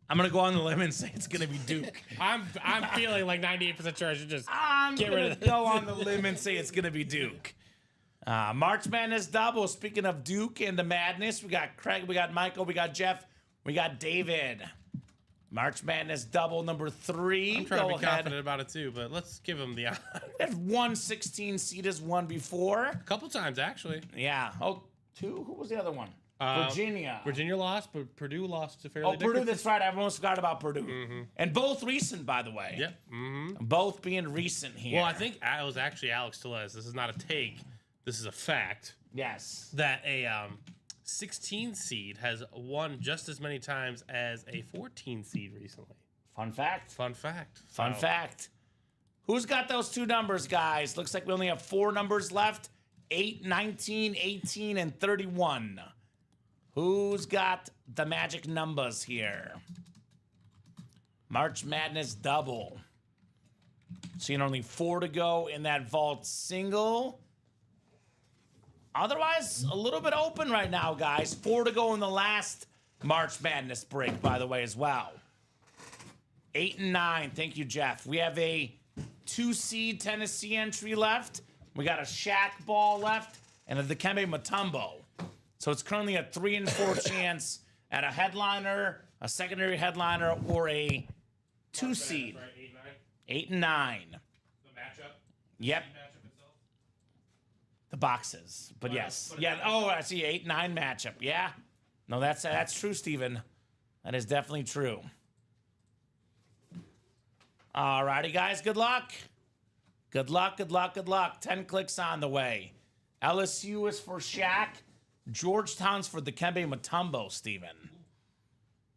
I'm gonna go on the limb and say it's gonna be Duke. I'm feeling like 98% sure I should just I'm Get gonna rid of go on the limb and say it's gonna be Duke. March Madness double. Speaking of Duke and the madness, we got Craig, we got Michael, we got Jeff, we got David. March Madness double number 3. I'm trying go to be ahead. confident about it too, but let's give him the That 116 seed has won before. a couple times actually. Yeah. Oh, 2? Who was the other one? Virginia. Virginia lost, but Purdue lost to fairly. Oh, Purdue, that's right. I almost forgot about Purdue. And both recent, by the way. Yep. Mm-hmm. Both being recent here. Well, I think it was actually Alex Tellez. This is not a take. This is a fact Yes. that a 16 seed has won just as many times as a 14 seed recently. Fun fact. Fun fact. Fun So, fact. Who's got those 2 numbers, guys? Looks like we only have 4 numbers left. 8, 19, 18, and 31. Who's got the magic numbers here? March Madness double. Seeing only 4 to go in that vault single. Otherwise, a little bit open right now, guys. 4 to go in the last March Madness break, by the way, as well. 8 and 9. Thank you, Jeff. We have a 2-seed Tennessee entry left. We got a Shaq ball left and a Dikembe Mutombo. So it's currently a 3 and 4 chance at a headliner, a secondary headliner, or a 2-seed. Right, 8 8, 9. and 9. The matchup. Yep. Matchup itself. The boxes. But yes. put it Yeah. down. Oh, I see 8-9 matchup. Yeah. No, that's true, Steven. That is definitely true. All righty, guys. Good luck. Good luck, good luck, good luck. 10 clicks on the way. LSU is for Shaq. Georgetown's for Dikembe Mutombo, Steven.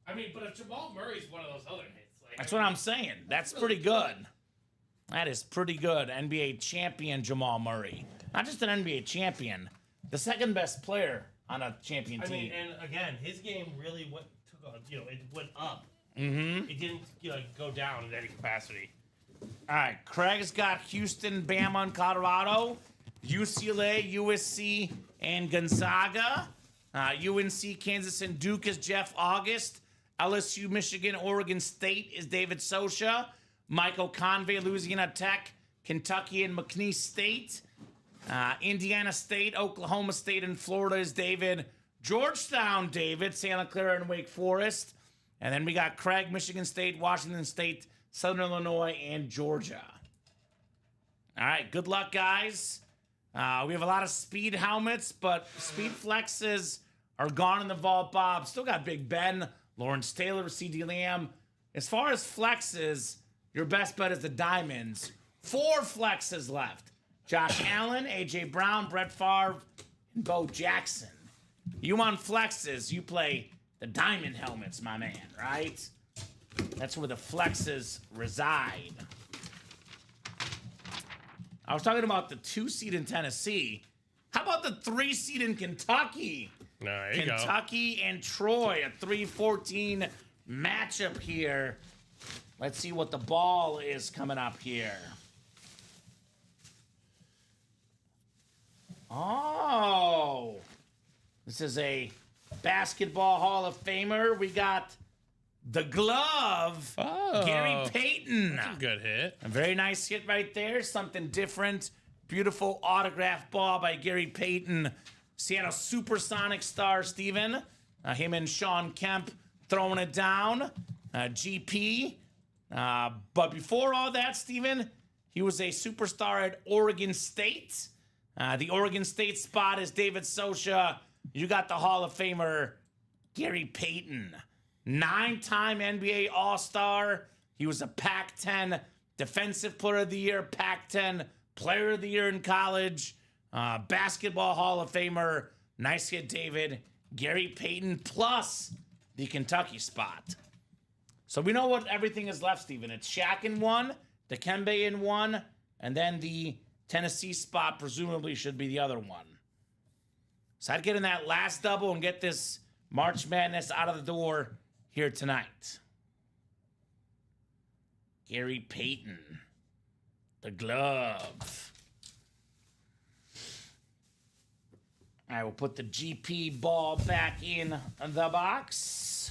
I mean, but if Jamal Murray's one of those other hits, like That's what I'm saying. That's pretty good. That is pretty good. NBA champion Jamal Murray. Not just an NBA champion, the second best player on a champion I team. mean, and again, his game really it went up. Mm-hmm. It didn't go down in any capacity. All right, Craig's got Houston, Bama, and Colorado, UCLA, USC, and Gonzaga. UNC, Kansas, and Duke is Jeff August. LSU, Michigan, Oregon State is David Sosha. Michael Convey, Louisiana Tech, Kentucky, and McNeese State. Indiana State, Oklahoma State, and Florida is David. Georgetown, David, Santa Clara, and Wake Forest. And then we got Craig, Michigan State, Washington State, Southern Illinois, and Georgia. All right, good luck, guys. We have a lot of speed helmets, but speed flexes are gone in the vault, Bob. Still got Big Ben, Lawrence Taylor, C.D. Lamb. As far as flexes, your best bet is the diamonds. 4 flexes left. Josh Allen, A.J. Brown, Brett Favre, and Bo Jackson. You want flexes, you play the diamond helmets, my man, right? That's where the flexes reside. I was talking about the 2-seed in Tennessee. How about the 3-seed in Kentucky? There you go. Kentucky and Troy, a 3-14 matchup here. Let's see what the ball is coming up here. Oh, this is a basketball Hall of Famer. We got the glove, Oh. Gary Payton. Good hit. A very nice hit right there. Something different. Beautiful autograph ball by Gary Payton. Seattle Supersonic star, Steven. Him and Sean Kemp throwing it down. GP. But before all that, Steven, he was a superstar at Oregon State. The Oregon State spot is David Sosha. You got the Hall of Famer, Gary Payton. 9-time NBA All-Star. He was a Pac-10 Defensive Player of the Year, Pac-10 Player of the Year in college, Basketball Hall of Famer. Nice hit, David. Gary Payton plus the Kentucky spot. So we know what everything is left, Steven. It's Shaq in 1, Dikembe in 1, and then the Tennessee spot presumably should be the other one. So I'd get in that last double and get this March Madness out of the door here tonight. Gary Payton, the glove. I will put the GP ball back in the box.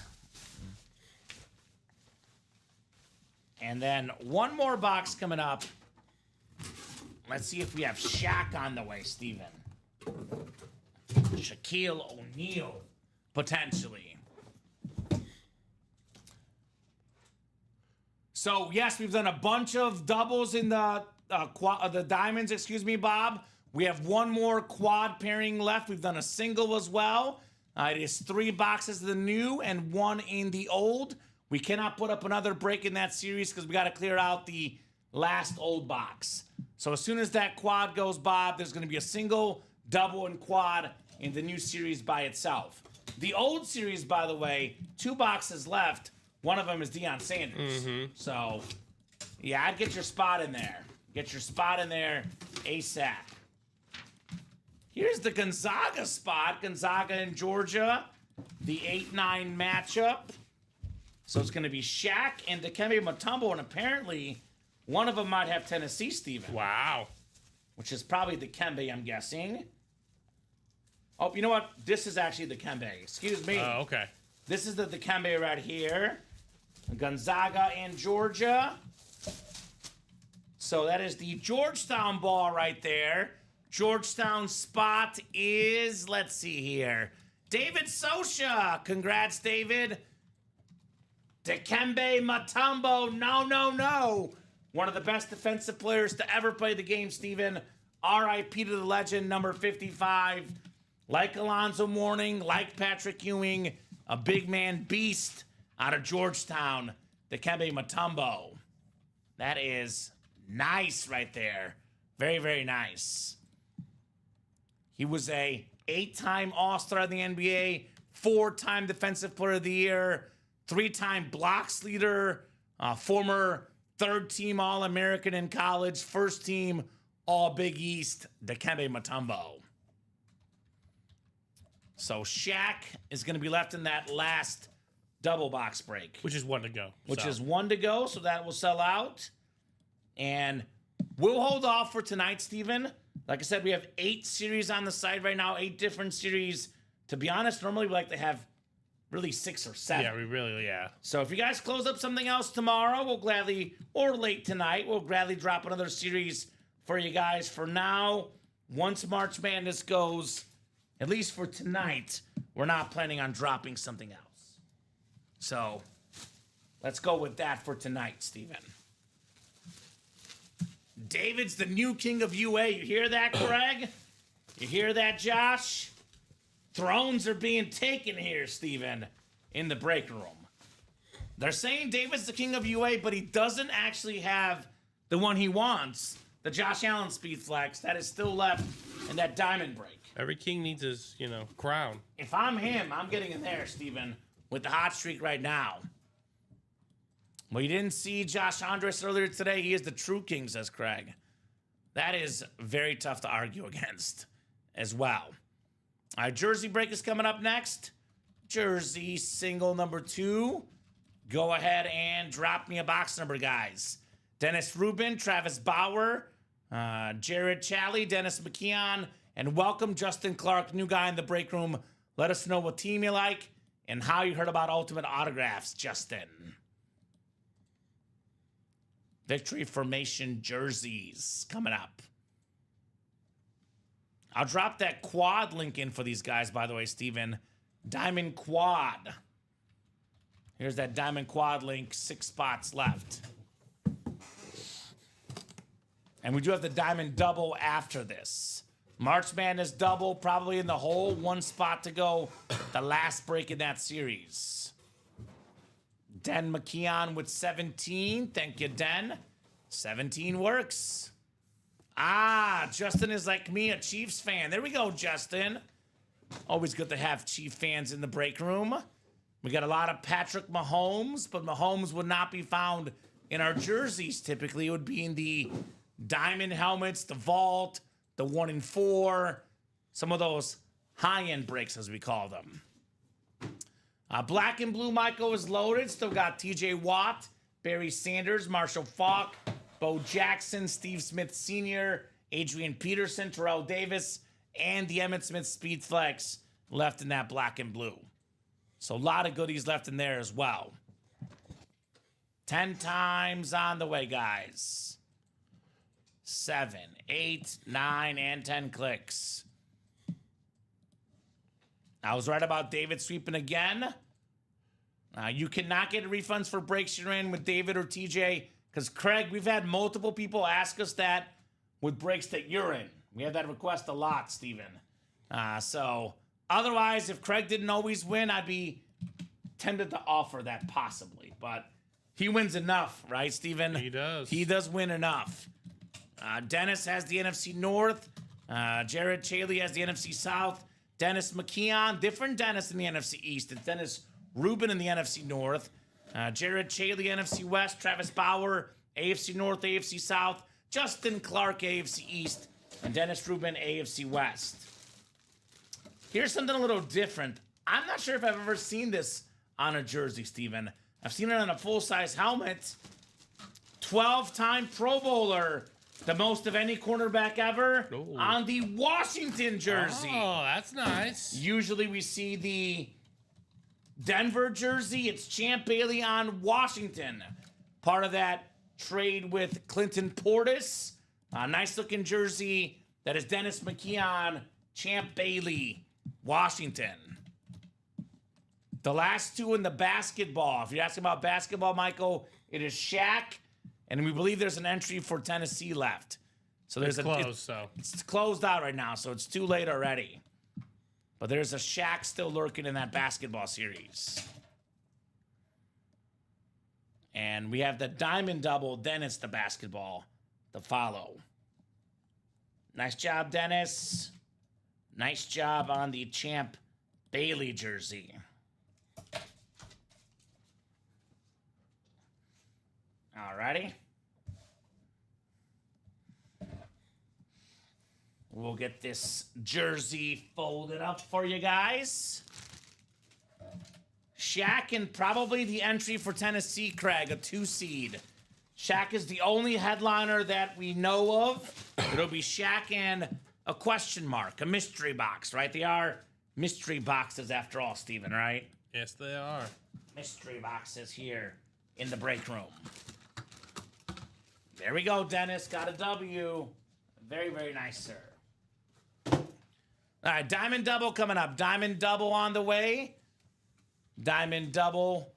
And then one more box coming up. Let's see if we have Shaq on the way, Steven. Shaquille O'Neal, potentially. So, yes, we've done a bunch of doubles in the diamonds, excuse me, Bob. We have one more quad pairing left. We've done a single as well. It is 3 boxes of the new and 1 in the old. We cannot put up another break in that series because we got to clear out the last old box. So as soon as that quad goes, Bob, there's going to be a single, double, and quad in the new series by itself. The old series, by the way, 2 boxes left. One of them is Deion Sanders. Mm-hmm. So, yeah, I'd get your spot in there. Get your spot in there ASAP. Here's the Gonzaga spot. Gonzaga in Georgia. The 8-9 matchup. So it's going to be Shaq and Dikembe Mutombo, and apparently one of them might have Tennessee, Steven. Wow. Which is probably Dikembe, I'm guessing. Oh, you know what? This is actually Dikembe. Excuse me. Oh, okay. This is the Dikembe right here. Gonzaga and Georgia. So that is the Georgetown ball right there. Georgetown spot is, let's see here, David Sosha. Congrats, David. Dikembe Mutombo. No. One of the best defensive players to ever play the game, Steven. R.I.P. to the legend, number 55. Like Alonzo Mourning, like Patrick Ewing, a big man beast out of Georgetown, Dikembe Mutombo. That is nice right there. Very, very nice. He was a 8-time All-Star in the NBA, 4-time Defensive Player of the Year, 3-time blocks leader, former 3rd-team All-American in college, 1st-team All-Big East, Dikembe Mutombo. So Shaq is going to be left in that last double box break. Which is 1 to go. Which is 1 to go, so that will sell out. And we'll hold off for tonight, Steven. Like I said, we have 8 series on the side right now, 8 different series. To be honest, normally we like to have really 6 or 7. Yeah, we really, yeah. So if you guys close up something else tomorrow, we'll gladly, or late tonight, we'll gladly drop another series for you guys. For now, once March Madness goes, at least for tonight, we're not planning on dropping something else. So let's go with that for tonight, Steven. David's the new king of UA. You hear that, Craig? You hear that, Josh? Thrones are being taken here, Steven, in the break room. They're saying David's the king of UA, but he doesn't actually have the one he wants, the Josh Allen Speed Flex that is still left in that diamond break. Every king needs his, crown. If I'm him, I'm getting in there, Steven, with the hot streak right now. Well, you didn't see Josh Andres earlier today. He is the true king, says Craig. That is very tough to argue against as well. All right, jersey break is coming up next. Jersey single number 2. Go ahead and drop me a box number, guys. Dennis Rubin, Travis Bauer, Jared Challey, Dennis McKeon, and welcome Justin Clark, new guy in the break room. Let us know what team you like and how you heard about Ultimate Autographs, Justin. Victory Formation jerseys coming up. I'll drop that quad link in for these guys, by the way, Steven. Diamond Quad. Here's that Diamond Quad link. 6 spots left. And we do have the Diamond Double after this. March Madness Double, probably in the hole. 1 spot to go. The last break in that series. Den McKeon with 17. Thank you, Den. 17 works. Ah, Justin is like me, a Chiefs fan. There we go, Justin. Always good to have Chief fans in the break room. We got a lot of Patrick Mahomes, but Mahomes would not be found in our jerseys. Typically, it would be in the diamond helmets, the vault, the 1 in 4, some of those high-end breaks, as we call them. Black and blue, Michael is loaded. Still got TJ Watt, Barry Sanders, Marshall Faulk, Bo Jackson, Steve Smith Sr., Adrian Peterson, Terrell Davis, and the Emmitt Smith Speed Flex left in that black and blue. So a lot of goodies left in there as well. 10 times on the way, guys. 7, 8, 9, and 10 clicks. I was right about David sweeping again. You cannot get refunds for breaks you're in with David or TJ. Because, Craig, we've had multiple people ask us that with breaks that you're in. We have that request a lot, Steven. So, otherwise, if Craig didn't always win, I'd be tempted to offer that possibly. But he wins enough, right, Steven? He does. He does win enough. Dennis has the NFC North. Jared Chaley has the NFC South. Dennis McKeon, different Dennis in the NFC East. It's Dennis Rubin in the NFC North. Jared Chaley, NFC West. Travis Bauer, AFC North, AFC South. Justin Clark, AFC East. And Dennis Rubin, AFC West. Here's something a little different. I'm not sure if I've ever seen this on a jersey, Steven. I've seen it on a full-size helmet. 12-time Pro Bowler. The most of any cornerback ever on the Washington jersey. Oh, that's nice. Usually we see the Denver jersey. It's Champ Bailey on Washington. Part of that trade with Clinton Portis. A nice-looking jersey. That is Dennis McKeon, Champ Bailey, Washington. The last two in the basketball. If you're asking about basketball, Michael, it is Shaq. And we believe there's an entry for Tennessee left. So there's it's closed out right now, so it's too late already. But there's a Shaq still lurking in that basketball series. And we have the diamond double, then it's the basketball to follow. Nice job, Dennis. Nice job on the Champ Bailey jersey. Alrighty. We'll get this jersey folded up for you guys. Shaq and probably the entry for Tennessee, Craig, a 2 seed. Shaq is the only headliner that we know of. It'll be Shaq and a question mark, a mystery box, right? They are mystery boxes after all, Steven, right? Yes, they are. Mystery boxes here in the break room. There we go, Dennis. Got a W. Very, very nice, sir. All right, Diamond Double coming up. Diamond Double on the way. Diamond Double.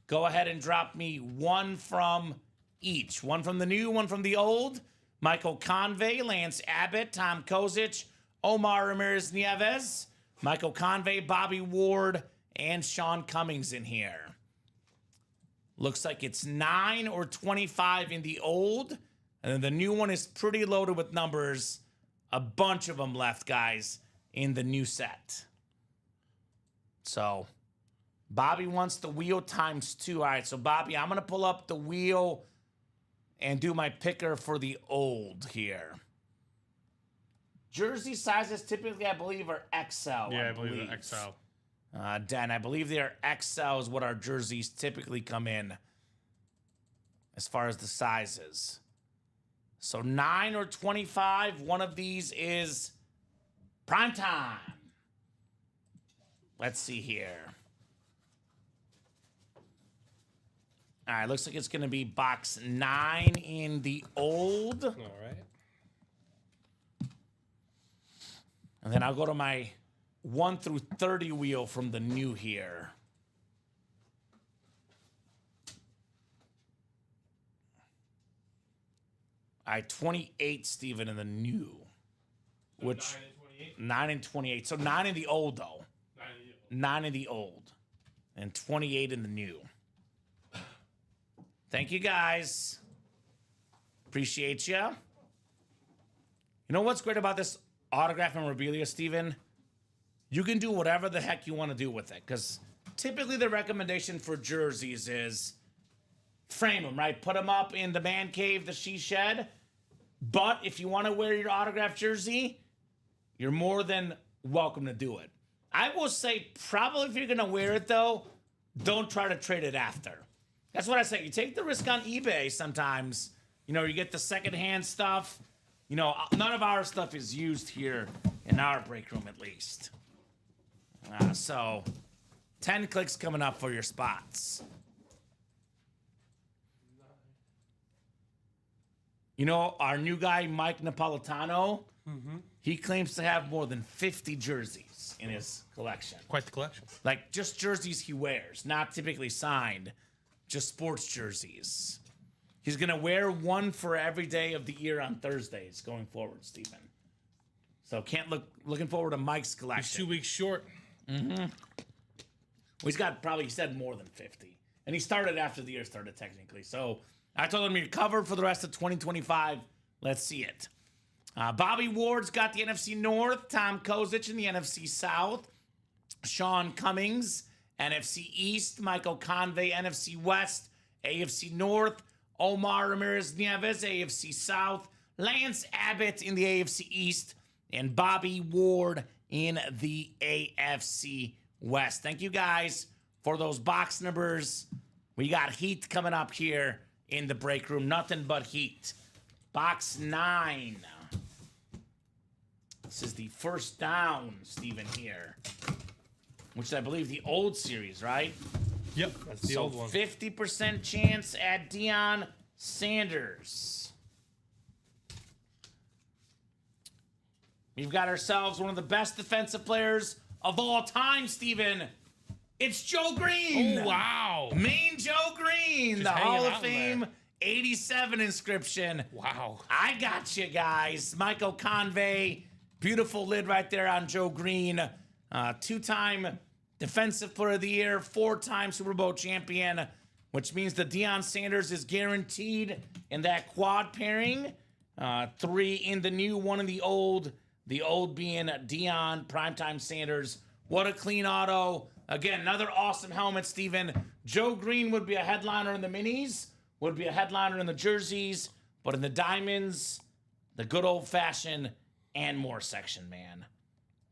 Go ahead and drop me one from each. One from the new, one from the old. Michael Convey, Lance Abbott, Tom Kozic, Omar Ramirez Nieves, Michael Convey, Bobby Ward, and Sean Cummings in here. Looks like it's 9 or 25 in the old. And then the new one is pretty loaded with numbers. A bunch of them left, guys, in the new set. So, Bobby wants the wheel times 2. All right, so Bobby, I'm going to pull up the wheel and do my picker for the old here. Jersey sizes typically, I believe, are XL. Yeah, I believe they're XL. Dan, I believe they are XL is what our jerseys typically come in as far as the sizes. So 9 or 25, one of these is prime time. Let's see here. All right, looks like it's going to be box 9 in the old. All right. And then I'll go to my 1 through 30 wheel from the new here. All right, 28, Steven, in the new. So Which 9 and 28? 9 and 28. So 9 in the old, though. 9 in the old. And 28 in the new. Thank you, guys. Appreciate you. You know what's great about this autograph memorabilia, Steven? You can do whatever the heck you want to do with it. Because typically the recommendation for jerseys is frame them, right? Put them up in the man cave, the she shed. But if you want to wear your autographed jersey, you're more than welcome to do it. I will say, probably if you're going to wear it, though, don't try to trade it after. That's what I say. You take the risk on eBay sometimes. You know, you get the secondhand stuff. You know, none of our stuff is used here in our break room, at least. So, 10 clicks coming up for your spots. You know, our new guy, Mike Napolitano, he claims to have more than 50 jerseys in his collection. Quite the collection. Like, just jerseys he wears, not typically signed, just sports jerseys. He's going to wear one for every day of the year on Thursdays going forward, Stephen. So, looking forward to Mike's collection. He's 2 weeks short. Well, he's got probably, he said, more than 50. And he started after the year started, technically. So, I told him you're covered for the rest of 2025. Let's see it. Bobby Ward's got the NFC North. Tom Kozic in the NFC South. Sean Cummings, NFC East. Michael Convey, NFC West. AFC North. Omar Ramirez Nieves, AFC South. Lance Abbott in the AFC East. And Bobby Ward in the AFC West. Thank you guys for those box numbers. We got heat coming up here in the break room. Nothing but heat. Box 9. This is the first down, Stephen, here. Which is, I believe, the old series, right? Yep, that's the old one. 50% chance at Deion Sanders. We've got ourselves one of the best defensive players of all time, Stephen. It's Joe Green. Oh, wow. Main Joe Green, Just the hanging Hall of out Fame there. 87 inscription. Wow. I got you guys. Michael Convey, beautiful lid right there on Joe Green. 2-time Defensive Player of the Year, 4-time Super Bowl champion, which means that Deion Sanders is guaranteed in that quad pairing. 3 in the new, 1 in the old. The old being Deion, primetime Sanders. What a clean auto. Again, another awesome helmet, Steven. Joe Green would be a headliner in the minis, would be a headliner in the jerseys, but in the diamonds, the good old-fashioned and more section, man.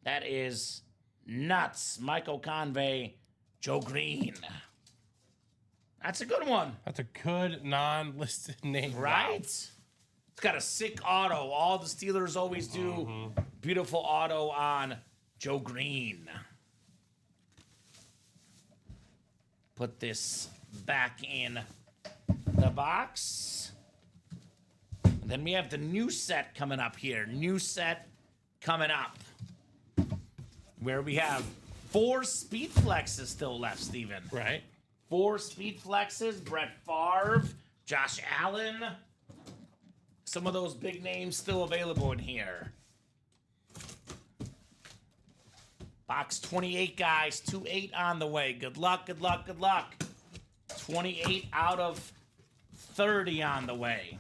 That is nuts. Michael Convey, Joe Green. That's a good one. That's a good non-listed name. Right? Wow. It's got a sick auto. All the Steelers always do. Beautiful auto on Joe Green. Put this back in the box. And then we have the new set coming up here. New set coming up. Where we have 4 speed flexes still left, Steven. Right. 4 speed flexes. Brett Favre, Josh Allen. Some of those big names still available in here. Box 28, guys. 2-8 on the way. Good luck, good luck, good luck. 28 out of 30 on the way.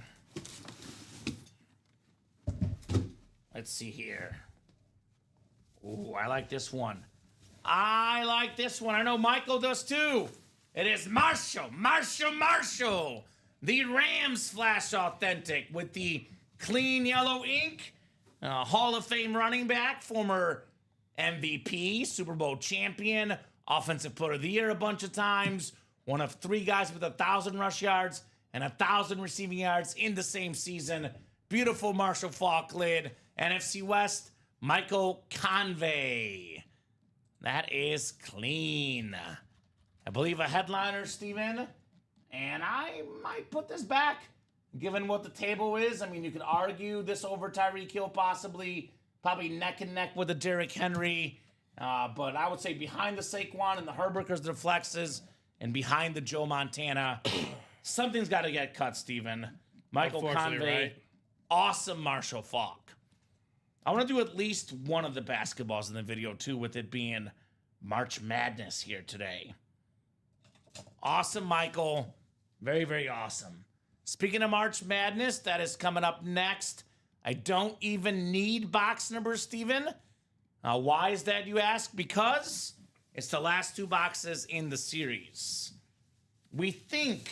Let's see here. Ooh, I like this one. I like this one. I know Michael does too. It is Marshall. The Rams Flash Authentic with the clean yellow ink. Hall of Fame running back, former MVP, Super Bowl champion, Offensive Player of the Year a bunch of times. One of 3 guys with 1,000 rush yards and 1,000 receiving yards in the same season. Beautiful Marshall Faulk lid. NFC West, Michael Convey. That is clean. I believe a headliner, Steven. And I might put this back, given what the table is. I mean, you could argue this over Tyreek Hill, probably neck and neck with a Derrick Henry. But I would say behind the Saquon and the Herbert because they're flexes, and behind the Joe Montana, something's got to get cut, Steven. Michael Convey, right. Awesome Marshall Faulk. I want to do at least one of the basketballs in the video, too, with it being March Madness here today. Awesome, Michael. Very, very awesome. Speaking of March Madness, that is coming up next. I don't even need box numbers, Steven. Why is that, you ask? Because it's the last 2 boxes in the series. We think,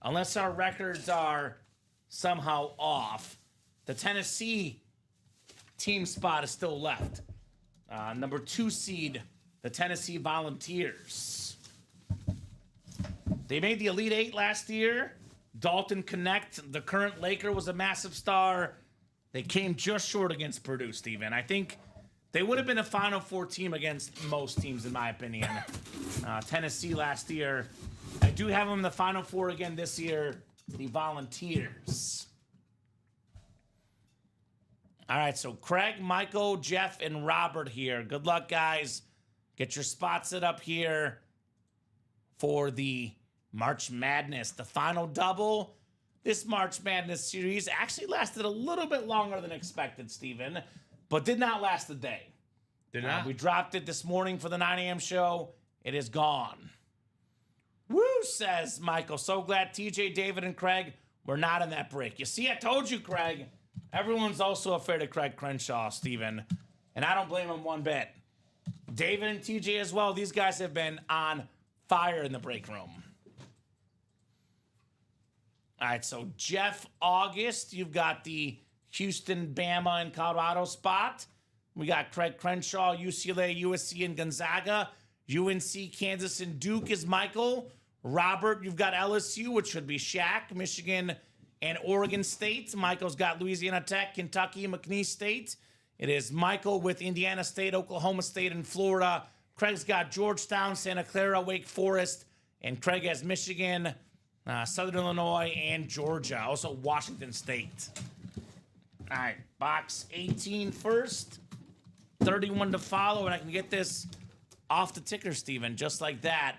unless our records are somehow off, the Tennessee team spot is still left. Number 2 seed, the Tennessee Volunteers. They made the Elite 8 last year. Dalton Connect, the current Laker, was a massive star. They came just short against Purdue, Steven. I think they would have been a Final Four team against most teams, in my opinion. Tennessee last year. I do have them in the Final Four again this year, the Volunteers. All right, so Craig, Michael, Jeff, and Robert here. Good luck, guys. Get your spots set up here for the March Madness, the final double. This March Madness series actually lasted a little bit longer than expected, Steven, but did not last a day. Did not? We dropped it this morning for the 9 a.m. show. It is gone. Woo, says Michael. So glad TJ, David, and Craig were not in that break. You see, I told you, Craig. Everyone's also afraid of Craig Crenshaw, Steven, and I don't blame him one bit. David and TJ as well. These guys have been on fire in the break room. All right, so Jeff August, you've got the Houston, Bama, and Colorado spot. We got Craig Crenshaw, UCLA, USC, and Gonzaga. UNC, Kansas, and Duke is Michael. Robert, you've got LSU, which should be Shaq, Michigan, and Oregon State. Michael's got Louisiana Tech, Kentucky, and McNeese State. It is Michael with Indiana State, Oklahoma State, and Florida. Craig's got Georgetown, Santa Clara, Wake Forest, and Craig has Michigan, Southern Illinois, and Georgia. Also Washington State. All right, box 18 first. 31 to follow, and I can get this off the ticker, Steven, just like that.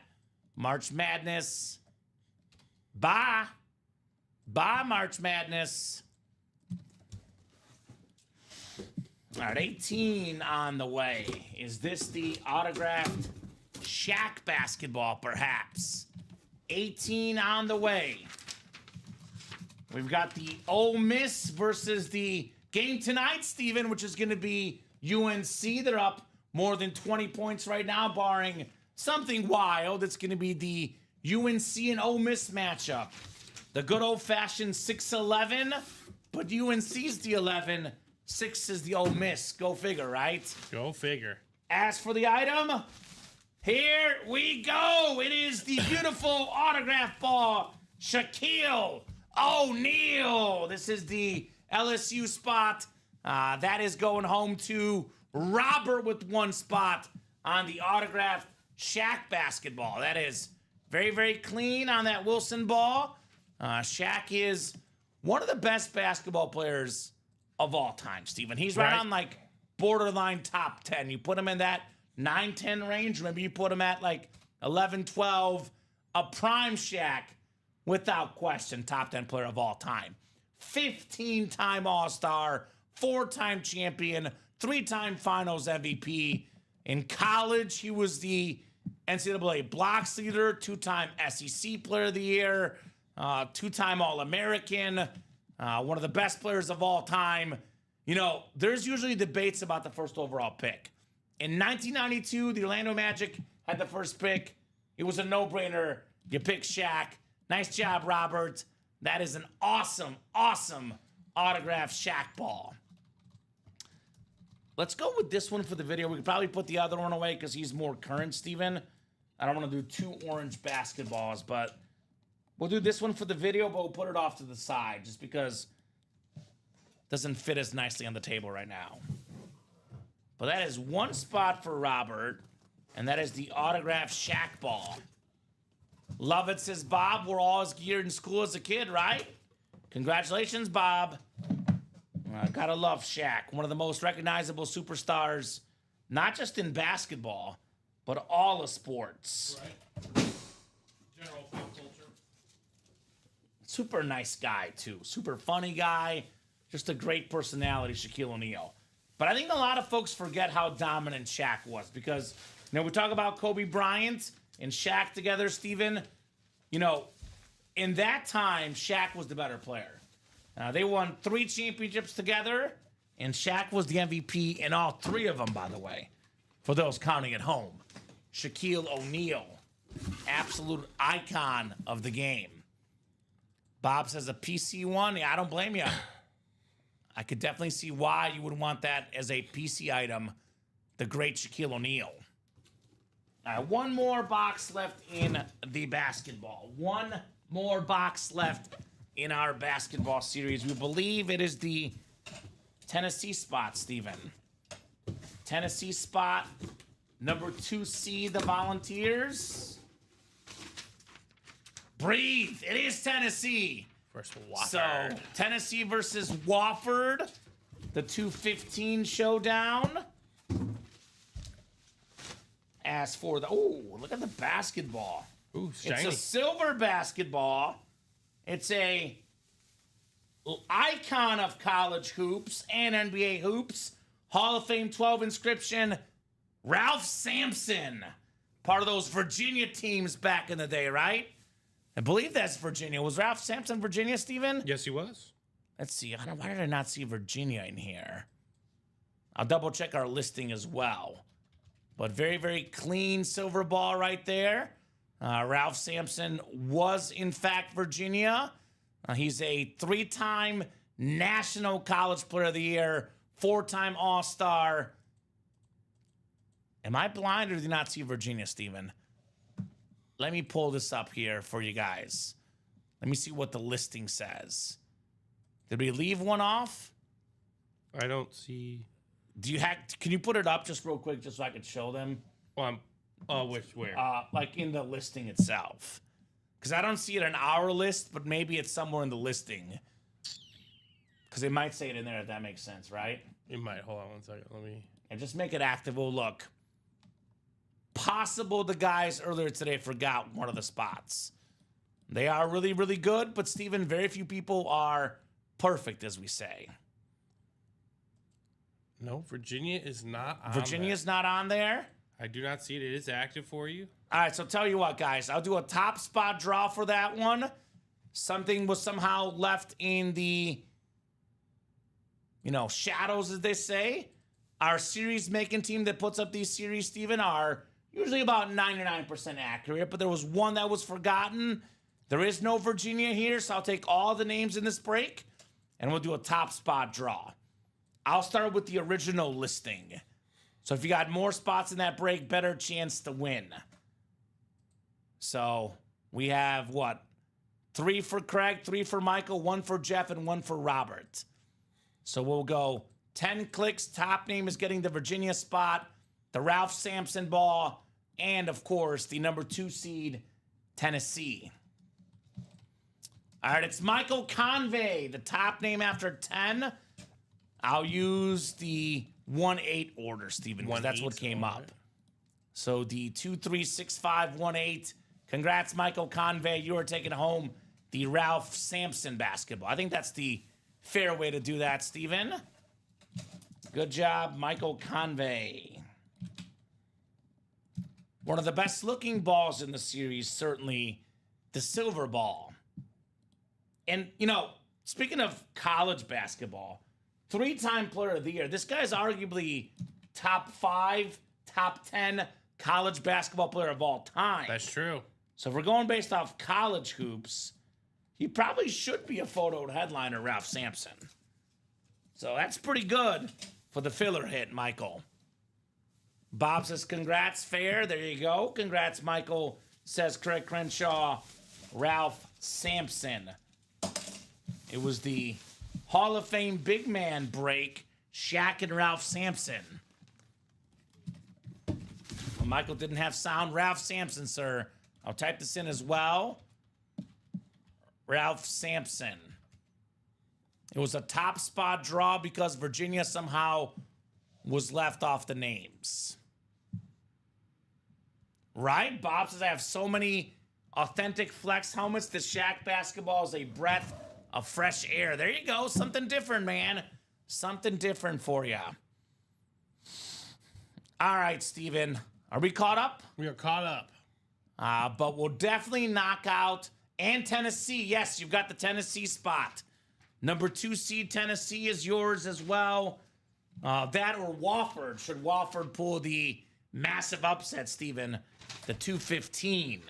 March Madness. Bye. Bye, March Madness. All right, 18 on the way. Is this the autographed Shaq basketball, perhaps? 18 on the way. We've got the Ole Miss versus the game tonight, Steven, which is going to be UNC. They're up more than 20 points right now, barring something wild. It's going to be the UNC and Ole Miss matchup. The good old-fashioned 6-11, but UNC's the 11. 6 is the Ole Miss. Go figure, right? Go figure. As for the item, here we go. It is the beautiful autograph ball, Shaquille O'Neal. This is the LSU spot. That is going home to Robert with 1 spot on the autographed Shaq basketball. That is very, very clean on that Wilson ball. Shaq is one of the best basketball players of all time, Steven. He's right on like borderline top 10. You put him in that 9-10 range. Maybe you put him at like 11-12. A prime Shaq, without question, top 10 player of all time. 15-time All-Star, 4-time champion, 3-time Finals MVP. In college, he was the NCAA blocks leader, 2-time SEC Player of the Year, 2-time All-American, one of the best players of all time. You know, there's usually debates about the first overall pick. In 1992, the Orlando Magic had the first pick. It was a no-brainer. You pick Shaq. Nice job, Robert. That is an awesome, awesome autographed Shaq ball. Let's go with this one for the video. We could probably put the other one away because he's more current, Steven. I don't want to do 2 orange basketballs, but we'll do this one for the video, but we'll put it off to the side just because it doesn't fit as nicely on the table right now. But that is 1 spot for Robert, and that is the autographed Shaq ball. Love it, says Bob. We're all as geared in school as a kid, right? Congratulations, Bob. Gotta love Shaq, one of the most recognizable superstars, not just in basketball, but all of sports. Right. General pop culture. Super nice guy, too. Super funny guy. Just a great personality, Shaquille O'Neal. But I think a lot of folks forget how dominant Shaq was because, you know, we talk about Kobe Bryant and Shaq together, Steven. You know, in that time, Shaq was the better player. They won 3 championships together, and Shaq was the MVP in all 3 of them, by the way, for those counting at home. Shaquille O'Neal, absolute icon of the game. Bob says a PC one. Yeah, I don't blame you. I could definitely see why you would want that as a PC item. The great Shaquille O'Neal. All right, one more box left in the basketball. One more box left in our basketball series. We believe it is the Tennessee spot, Steven. Tennessee spot. Number 2 seed, the Volunteers. Breathe. It is Tennessee. Versus Wofford. So, Tennessee versus Wofford. The 2-15 showdown. As for the... Oh, look at the basketball. Ooh, shiny. It's a silver basketball. It's a icon of college hoops and NBA hoops. Hall of Fame 12 inscription. Ralph Sampson. Part of those Virginia teams back in the day, right? I believe that's Virginia. Was Ralph Sampson Virginia, Steven? Yes, he was. Let's see. Why did I not see Virginia in here? I'll double check our listing as well. But very, very clean silver ball right there. Ralph Sampson was, in fact, Virginia. He's a 3-time National College Player of the Year, 4-time All-Star. Am I blind or did you not see Virginia, Steven? Let me pull this up here for you guys. Let me see what the listing says. Did we leave one off? I don't see. Do you have? Can you put it up just real quick, just so I could show them? Well, where? Like in the listing itself, because I don't see it on our list, but maybe it's somewhere in the listing. Because they might say it in there if that makes sense, right? It might. Hold on one second. Let me. And just make it active. Oh, look. Possible the guys earlier today forgot one of the spots. They are really, really good, but Steven, very few people are perfect, as we say. No, Virginia is not on Virginia's not on there? I do not see it. It is active for you. All right, so tell you what, guys. I'll do a top spot draw for that one. Something was somehow left in the, shadows, as they say. Our series-making team that puts up these series, Steven, are usually about 99% accurate, but there was one that was forgotten. There is no Virginia here, so I'll take all the names in this break, and we'll do a top spot draw. I'll start with the original listing. So if you got more spots in that break, better chance to win. So we have, 3 for Craig, 3 for Michael, 1 for Jeff, and 1 for Robert. So we'll go 10 clicks. Top name is getting the Virginia spot, the Ralph Sampson ball, and, of course, the number 2 seed, Tennessee. All right, it's Michael Convey, the top name after 10. I'll use the 1-8 order, Steven, because that's what came up. So the 2-3-6-5-1-8. Congrats, Michael Convey. You are taking home the Ralph Sampson basketball. I think that's the fair way to do that, Steven. Good job, Michael Convey. One of the best looking balls in the series, certainly the silver ball. And, speaking of college basketball, 3-time Player of the Year. This guy's arguably top 5, top 10 college basketball player of all time. That's true. So if we're going based off college hoops, he probably should be a photo headliner, Ralph Sampson. So that's pretty good for the filler hit, Michael. Bob says, congrats, fair. There you go. Congrats, Michael, says Craig Crenshaw. Ralph Sampson. It was the Hall of Fame big man break, Shaq and Ralph Sampson. Well, Michael didn't have sound. Ralph Sampson, sir. I'll type this in as well. Ralph Sampson. It was a top spot draw because Virginia somehow was left off the names. Right? Bob says, I have so many authentic flex helmets. The Shaq basketball is a breath of fresh air. There you go. Something different, man. Something different for you. All right, Steven. Are we caught up? We are caught up. But we'll definitely knock out And Tennessee. Yes, you've got the Tennessee spot. Number 2 seed Tennessee is yours as well. That or Wofford. Should Wofford pull the massive upset, Steven? The 215.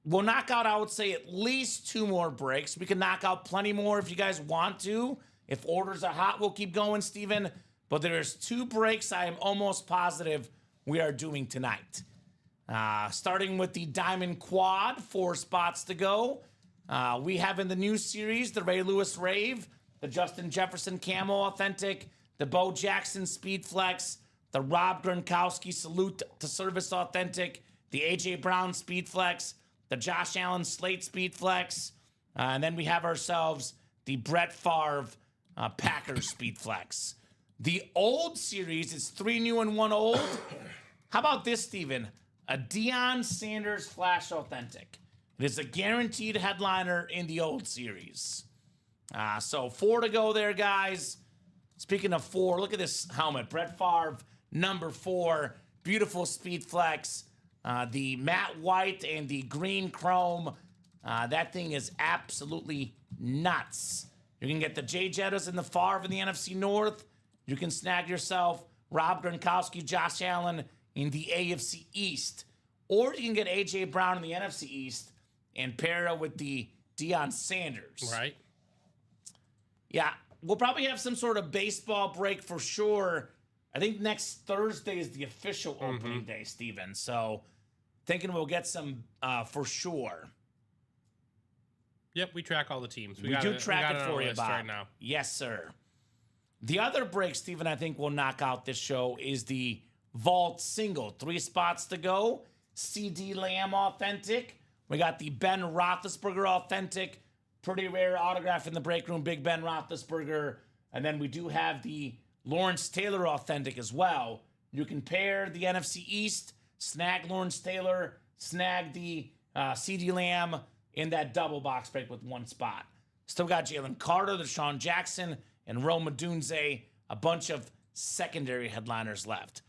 We'll knock out, I would say, at least 2 more breaks. We can knock out plenty more if you guys want to. If orders are hot, we'll keep going, Steven. But there's 2 breaks I am almost positive we are doing tonight. Starting with the Diamond Quad, 4 spots to go. We have in the new series the Ray Lewis Rave, the Justin Jefferson Camo Authentic, the Bo Jackson Speed Flex, the Rob Gronkowski Salute to Service Authentic, the A.J. Brown Speed Flex, the Josh Allen Slate Speed Flex, and then we have ourselves the Brett Favre Packers Speed Flex. The old series is 3 new and 1 old. How about this, Steven? A Deion Sanders Flash Authentic. It is a guaranteed headliner in the old series. So 4 to go there, guys. Speaking of 4, look at this helmet. Brett Favre, number 4. Beautiful Speed Flex. The matte white and the green chrome. That thing is absolutely nuts. You can get the Jay Jettas and the Favre in the NFC North. You can snag yourself Rob Gronkowski, Josh Allen in the AFC East. Or you can get A.J. Brown in the NFC East and pair it with the Deion Sanders. Right. Yeah, we'll probably have some sort of baseball break for sure. I think next Thursday is the official opening day, Steven. So thinking we'll get some for sure. Yep, we track all the teams. We do track it for you, Bob. Right now. Yes, sir. The other break, Steven, I think will knock out this show is the Vault Single. 3 spots to go. CD Lamb Authentic. We got the Ben Roethlisberger Authentic. Pretty rare autograph in the break room, Big Ben Roethlisberger. And then we do have the Lawrence Taylor Authentic as well. You can pair the NFC East, snag Lawrence Taylor, snag the CD Lamb in that double box break with 1 spot. Still got Jalen Carter, Deshaun Jackson, and Rome Odunze, a bunch of secondary headliners left.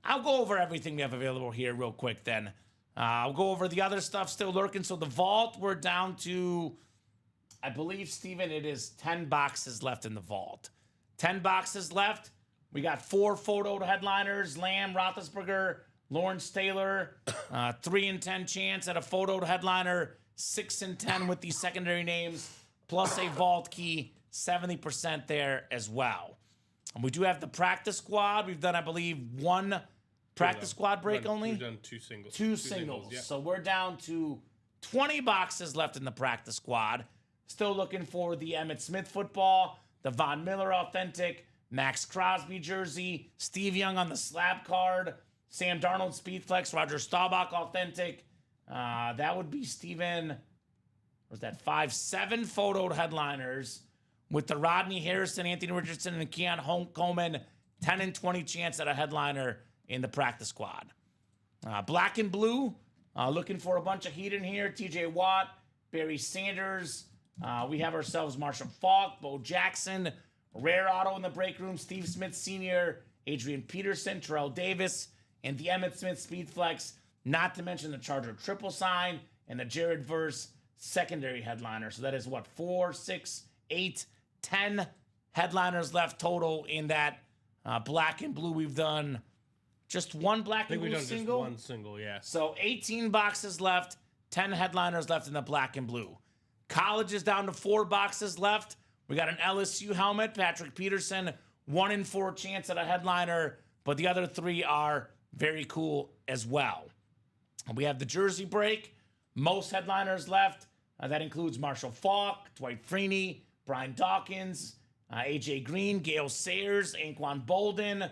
I'll go over everything we have available here real quick then. I'll go over the other stuff still lurking. So the vault, we're down to, I believe, Steven, it is 10 boxes left in the vault. 10 boxes left. We got 4 photo headliners, Lamb, Roethlisberger, Lawrence Taylor, 3 in 10 chance at a photo headliner, 6 in 10 with the secondary names, plus a vault key, 70% there as well. And we do have the practice squad. We've done, I believe, 1 practice squad break only. We've done 2 singles. 2 singles. Yeah. So we're down to 20 boxes left in the practice squad. Still looking for the Emmitt Smith football, the Von Miller Authentic, Max Crosby jersey, Steve Young on the slab card, Sam Darnold Speedflex, Roger Staubach Authentic. That would be Steven, was that 5-7 photoed headliners with the Rodney Harrison, Anthony Richardson, and Keon Coleman, 10 and 20 chance at a headliner in the practice squad. Black and blue, looking for a bunch of heat in here. TJ Watt, Barry Sanders. We have ourselves Marshall Faulk, Bo Jackson, rare auto in the break room, Steve Smith Sr., Adrian Peterson, Terrell Davis, and the Emmitt Smith Speedflex, not to mention the Charger triple sign and the Jared Verse secondary headliner. So that is what, 4, 6, 8, 10 headliners left total in that black and blue. We've done just 1 black and blue single. I think we've done just 1 single, yeah. So 18 boxes left, 10 headliners left in the black and blue. College is down to 4 boxes left. We got an LSU helmet, Patrick Peterson, 1 in 4 chance at a headliner, but the other 3 are very cool as well. We have the jersey break, most headliners left. That includes Marshall Faulk, Dwight Freeney, Brian Dawkins, AJ Green, Gale Sayers, Anquan Bolden.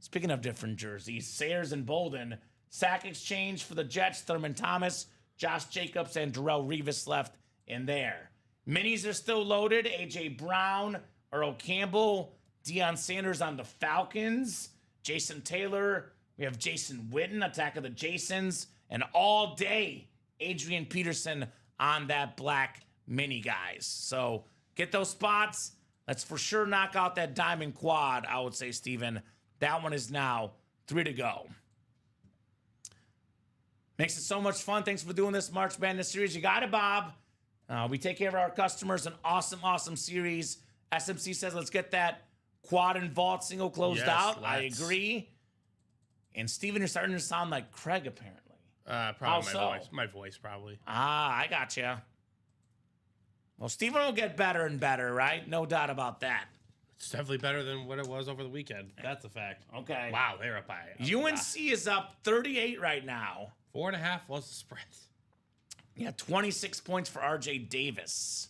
Speaking of different jerseys, Sayers and Bolden. Sack exchange for the Jets, Thurman Thomas, Josh Jacobs, and Darrelle Revis left in there. Minis are still loaded. AJ Brown, Earl Campbell, Deion Sanders on the Falcons, Jason Taylor. We have Jason Witten, Attack of the Jasons, and all day Adrian Peterson on that black mini, guys. So get those spots. Let's for sure knock out that diamond quad, I would say, Steven. That one is now 3 to go. Makes it so much fun. Thanks for doing this March Madness series. You got it, Bob. We take care of our customers. An awesome, awesome series. SMC says let's get that quad and vault single closed out. Let's. I agree. And Steven, you're starting to sound like Craig, apparently. Probably How my so? voice. My voice, probably. I gotcha. Well, Steven will get better and better, right? No doubt about that. It's definitely better than what it was over the weekend. That's a fact. Okay. Wow, they're up by UNC is up 38 right now. 4.5 was the spread. Yeah, 26 points for RJ Davis.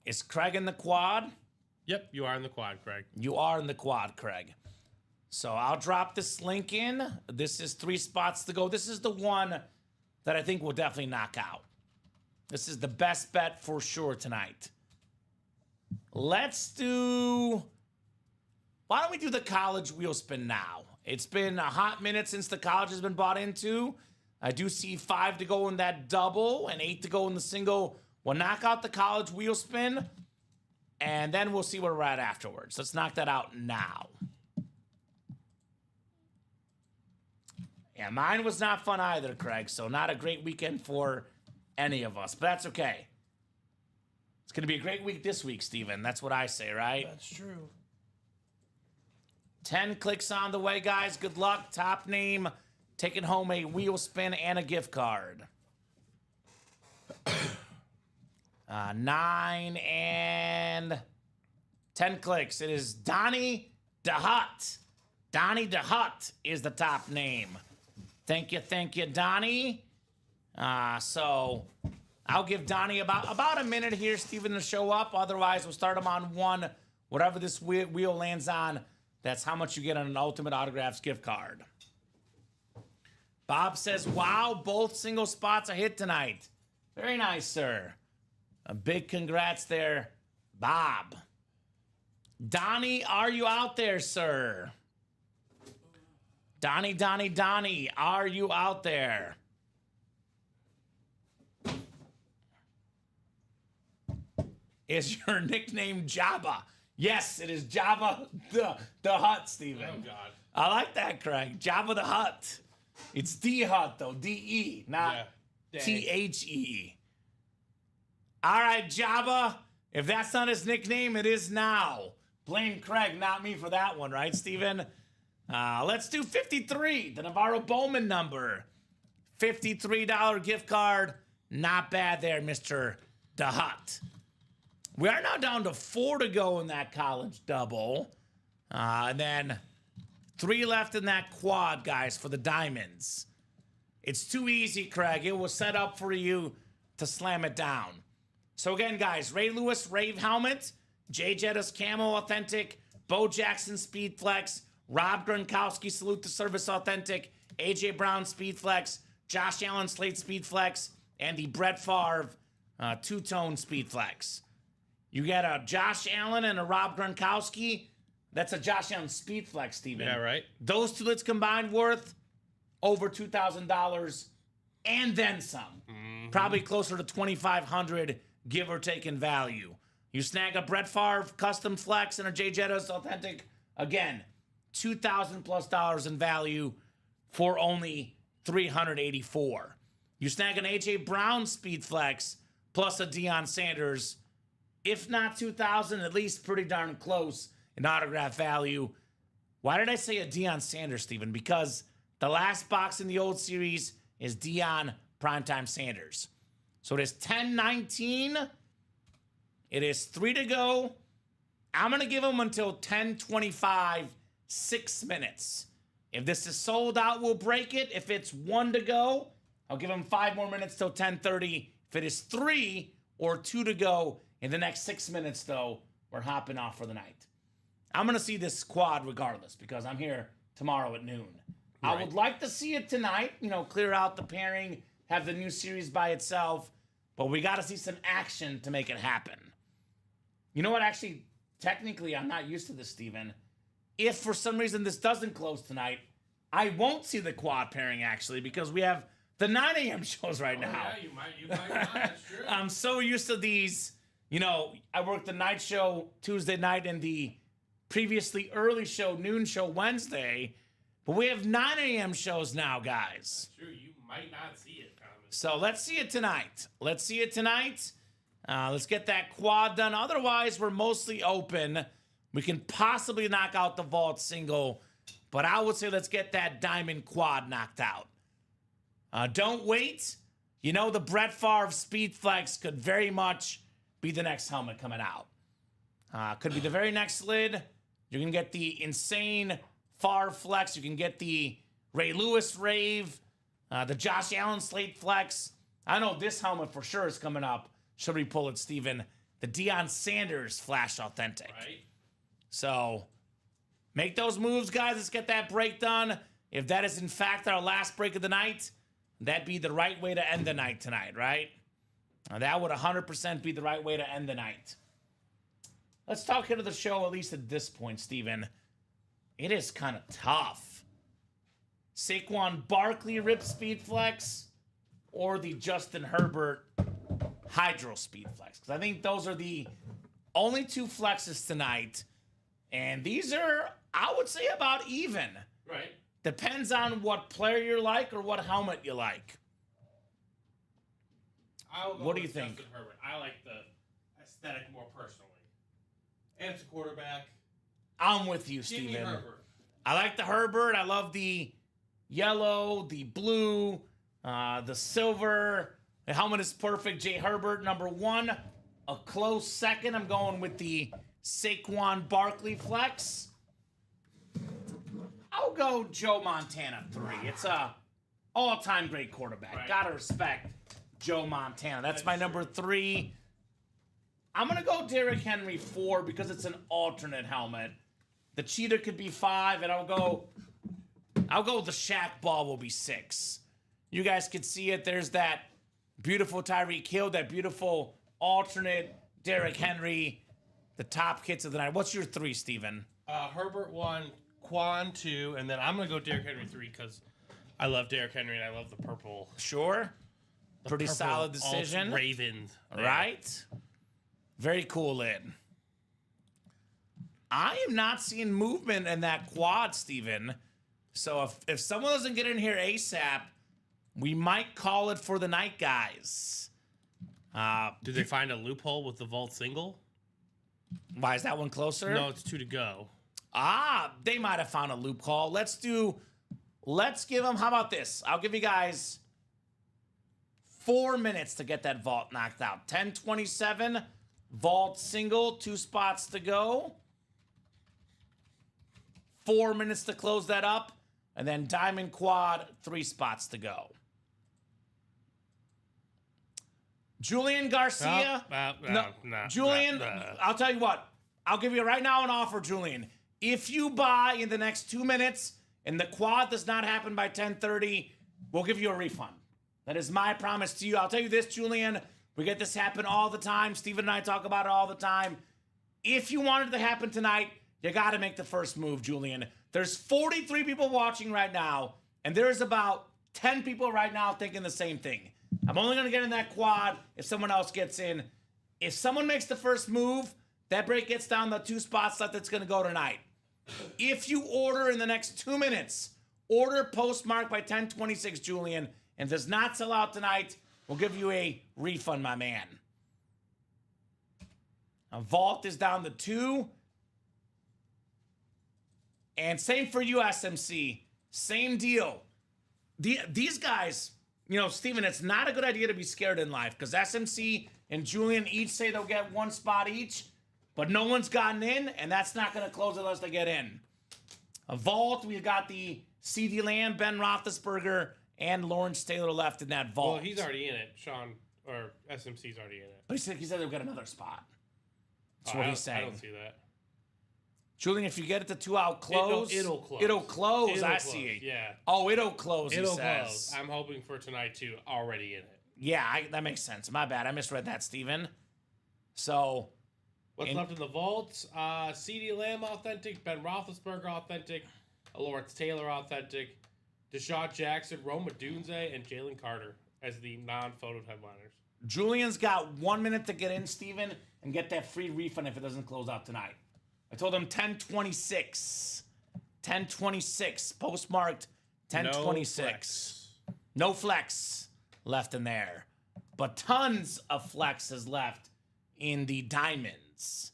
Is Craig in the quad? Yep, you are in the quad, Craig. You are in the quad, Craig. So I'll drop this link in. This is 3 spots to go. This is the one that I think will definitely knock out. This is the best bet for sure tonight. Let's do... Why don't we do the college wheel spin now? It's been a hot minute since the college has been bought into. I do see 5 to go in that double and 8 to go in the single. We'll knock out the college wheel spin, and then we'll see where we're at afterwards. Let's knock that out now. Yeah, mine was not fun either, Craig, so not a great weekend for any of us, but that's okay. It's going to be a great week this week, Steven. That's what I say, right? That's true. 10 clicks on the way, guys. Good luck. Top name, taking home a wheel spin and a gift card. 9 and 10 clicks. It is Donnie DeHutt. Donnie DeHutt is the top name. Thank you, Donnie. So I'll give Donnie about a minute here, Steven, to show up. Otherwise, we'll start him on 1. Whatever this wheel lands on, that's how much you get on an Ultimate Autographs gift card. Bob says, wow, both single spots a hit tonight. Very nice, sir. A big congrats there, Bob. Donnie, are you out there, sir? Donnie, are you out there? Is your nickname Jabba? Yes, it is Jabba the Hutt, Steven. Oh, God. I like that, Craig. Jabba the Hutt. It's D-Hut, though. D-E, not T-H-E. All right, Jabba. If that's not his nickname, it is now. Blame Craig, not me for that one, right, Steven? Let's do 53, the Navarro Bowman number. $53 gift card. Not bad there, Mr. DeHutt. We are now down to 4 to go in that college double. And then 3 left in that quad, guys, for the Diamonds. It's too easy, Craig. It was set up for you to slam it down. So again, guys, Ray Lewis Rave Helmet, Jay Jettas Camo Authentic, Bo Jackson Speed Flex, Rob Gronkowski Salute to Service Authentic, AJ Brown Speed Flex, Josh Allen Slate Speed Flex, and the Brett Favre two-tone Speed Flex. You get a Josh Allen and a Rob Gronkowski. That's a Josh Allen Speed Flex, Steven. Yeah, right. Those 2 lids combined worth over $2,000 and then some. Mm-hmm. Probably closer to $2,500, give or take in value. You snag a Brett Favre custom flex and a Jay Jettas Authentic. Again, $2,000+ in value for only $384. You snag an AJ Brown Speed Flex plus a Deion Sanders. If not 2,000, at least pretty darn close in autograph value. Why did I say a Deion Sanders, Steven? Because the last box in the old series is Deion Primetime Sanders. So it is 10-19. It is 3 to go. I'm going to give them until 10:25, 6 minutes. If this is sold out, we'll break it. If it's 1 to go, I'll give them 5 more minutes till 10:30. If it is 3 or 2 to go in the next 6 minutes, though, we're hopping off for the night. I'm going to see this quad regardless because I'm here tomorrow at noon. Right. I would like to see it tonight, clear out the pairing, have the new series by itself, but we got to see some action to make it happen. You know what? Actually, technically, I'm not used to this, Steven. If for some reason this doesn't close tonight, I won't see the quad pairing, actually, because we have the 9 a.m. shows right now. Yeah, you might not. That's true. I'm so used to these. I worked the night show Tuesday night and the previously early show, noon show Wednesday. But we have 9 a.m. shows now, guys. Sure, you might not see it, Common. So let's see it tonight. Let's get that quad done. Otherwise, we're mostly open. We can possibly knock out the vault single, but I would say let's get that diamond quad knocked out. Don't wait. You know, the Brett Favre Speed Flex could very much be the next helmet coming out. Could be the very next lid. You can get the insane Favre Flex. You can get the Ray Lewis Rave, the Josh Allen Slate Flex. I know this helmet for sure is coming up. Should we pull it, Steven? The Deion Sanders Flash Authentic. Right. So make those moves, guys. Let's get that break done. If that is in fact our last break of the night, that'd be the right way to end the night tonight, right? That would 100% be the right way to end the night. Let's talk into the show, at least at this point, Steven. It is kind of tough. Saquon Barkley Rip Speed Flex or the Justin Herbert Hydro Speed Flex. Because I think those are the only 2 flexes tonight. And these are, I would say, about even. Right. Depends on what player you like or what helmet you like. What do you think? Justin Herbert. I like the aesthetic more personally. And it's a quarterback. I'm with you, Give me Steven. Herbert. I like the Herbert. I love the yellow, the blue, the silver. The helmet is perfect. Jay Herbert, number 1. A close second, I'm going with the Saquon Barkley Flex. I'll go Joe Montana 3. It's a all-time great quarterback. Right. Gotta respect Joe Montana. That's my number 3. I'm gonna go Derrick Henry 4 because it's an alternate helmet. The cheetah could be 5, and I'll go the Shaq Ball will be 6. You guys can see it. There's that beautiful Tyreek Hill, that beautiful alternate Derrick Henry, the top hits of the night. What's your 3, Steven? Herbert 1, Quan 2, and then I'm going to go Derrick Henry 3 because I love Derrick Henry and I love the purple. Sure. Pretty purple solid decision. Raven. Right? Very cool lid. I am not seeing movement in that quad, Steven. So if someone doesn't get in here ASAP, we might call it for the night, guys. Did they find a loophole with the vault single? Why is that one closer? No, it's 2 to go. They might have found a loophole. Let's give them, how about this? I'll give you guys 4 minutes to get that vault knocked out. 10:27, vault single, 2 spots to go. 4 minutes to close that up. And then diamond quad, 3 spots to go. Julian Garcia. Julian, I'll tell you what. I'll give you right now an offer, Julian. If you buy in the next 2 minutes and the quad does not happen by 10:30, we'll give you a refund. That is my promise to you. I'll tell you this, Julian. We get this happen all the time. Steven and I talk about it all the time. If you want it to happen tonight, you got to make the first move, Julian. There's 43 people watching right now, and there's about 10 people right now thinking the same thing. I'm only going to get in that quad if someone else gets in. If someone makes the first move, that break gets down the 2 spots left that's going to go tonight. If you order in the next 2 minutes, order postmark by 10:26, Julian, and does not sell out tonight, we'll give you a refund, my man. A vault is down to 2. And same for you, SMC. Same deal. These guys, you know, Steven, it's not a good idea to be scared in life because SMC and Julian each say they'll get 1 spot each, but no one's gotten in, and that's not going to close unless they get in. A vault, we've got the CeeDee Lamb, Ben Roethlisberger, and Lawrence Taylor left in that vault. Well, he's already in it. Sean, or SMC's already in it. But he said they'll get another spot. That's what he's saying. I don't see that. Julian, if you get it to 2 out close. It'll close. It'll close. It'll I close, see it. yeah. Oh, it'll close, It'll he says. close. I'm hoping for tonight, too. Already in it. Yeah, that makes sense. My bad. I misread that, Steven. So. What's left in the vaults? CeeDee Lamb authentic, Ben Roethlisberger authentic, Lawrence Taylor authentic, Deshaun Jackson, Rome Odunze, and Jalen Carter as the non-photo headliners. Julian's got 1 minute to get in, Steven, and get that free refund if it doesn't close out tonight. I told him 10:26. 1026, postmarked 1026. No flex left in there, but tons of flexes left in the diamonds.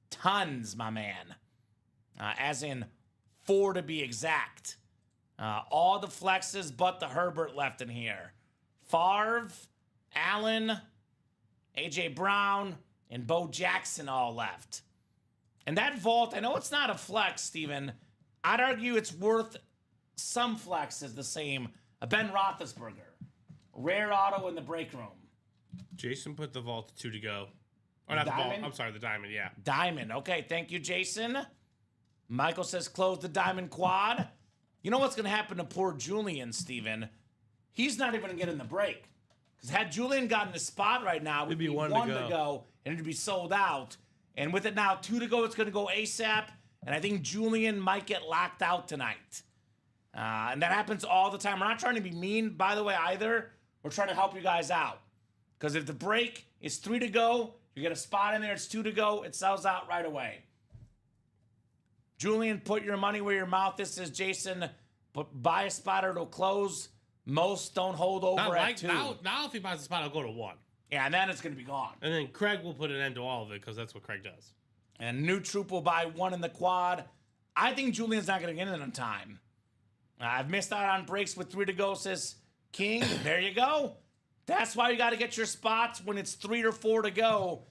Tons, my man. As in 4 to be exact. All the flexes but the Herbert left in here. Favre, Allen, A.J. Brown, and Bo Jackson all left. And that vault, I know it's not a flex, Steven. I'd argue it's worth some flexes the same. A Ben Roethlisberger. Rare auto in the break room. Jason put the vault 2 to go. Or not the vault. I'm sorry, the diamond, yeah. Diamond. Okay, thank you, Jason. Michael says close the diamond quad. You know what's going to happen to poor Julian, Steven? He's not even going to get in the break. Because had Julian gotten a spot right now, it would be 1 to go, and it'd be sold out. And with it now 2 to go, it's going to go ASAP. And I think Julian might get locked out tonight. And that happens all the time. We're not trying to be mean, by the way, either. We're trying to help you guys out. Because if the break is 3 to go, you get a spot in there, it's 2 to go, it sells out right away. Julian, put your money where your mouth is, says Jason. But buy a spot or it'll close. Most don't hold over at 2. Now, if he buys a spot, I'll go to 1. Yeah, and then it's going to be gone. And then Craig will put an end to all of it because that's what Craig does. And New Troop will buy 1 in the quad. I think Julian's not going to get in on time. I've missed out on breaks with 3 to go, says King. There you go. That's why you got to get your spots when it's 3 or 4 to go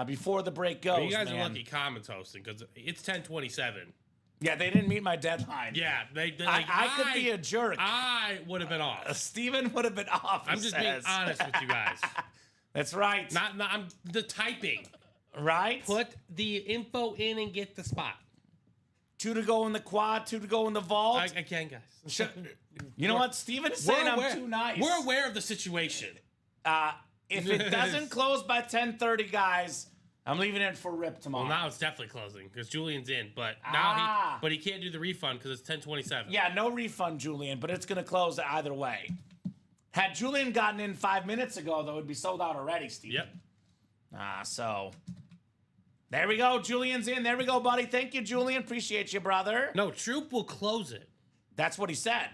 before the break goes. You guys are lucky comments hosting because it's 10:27. Yeah, they didn't meet my deadline. Yeah, I could be a jerk. I would have been off. Steven would have been off. I'm just being honest with you guys. That's right. Not I'm the typing. Right? Put the info in and get the spot. 2 to go in the quad, 2 to go in the vault. I can, guys. You know what? Steven is saying I'm too nice. We're aware of the situation. If it doesn't close by 10:30, guys, I'm leaving it for Rip tomorrow. Well, now it's definitely closing because Julian's in, but now he can't do the refund because it's 10:27. Yeah, no refund, Julian, but it's going to close either way. Had Julian gotten in 5 minutes ago, though, it'd be sold out already, Steven. Yep. So there we go. Julian's in. There we go, buddy. Thank you, Julian. Appreciate you, brother. No, Troop will close it. That's what he said.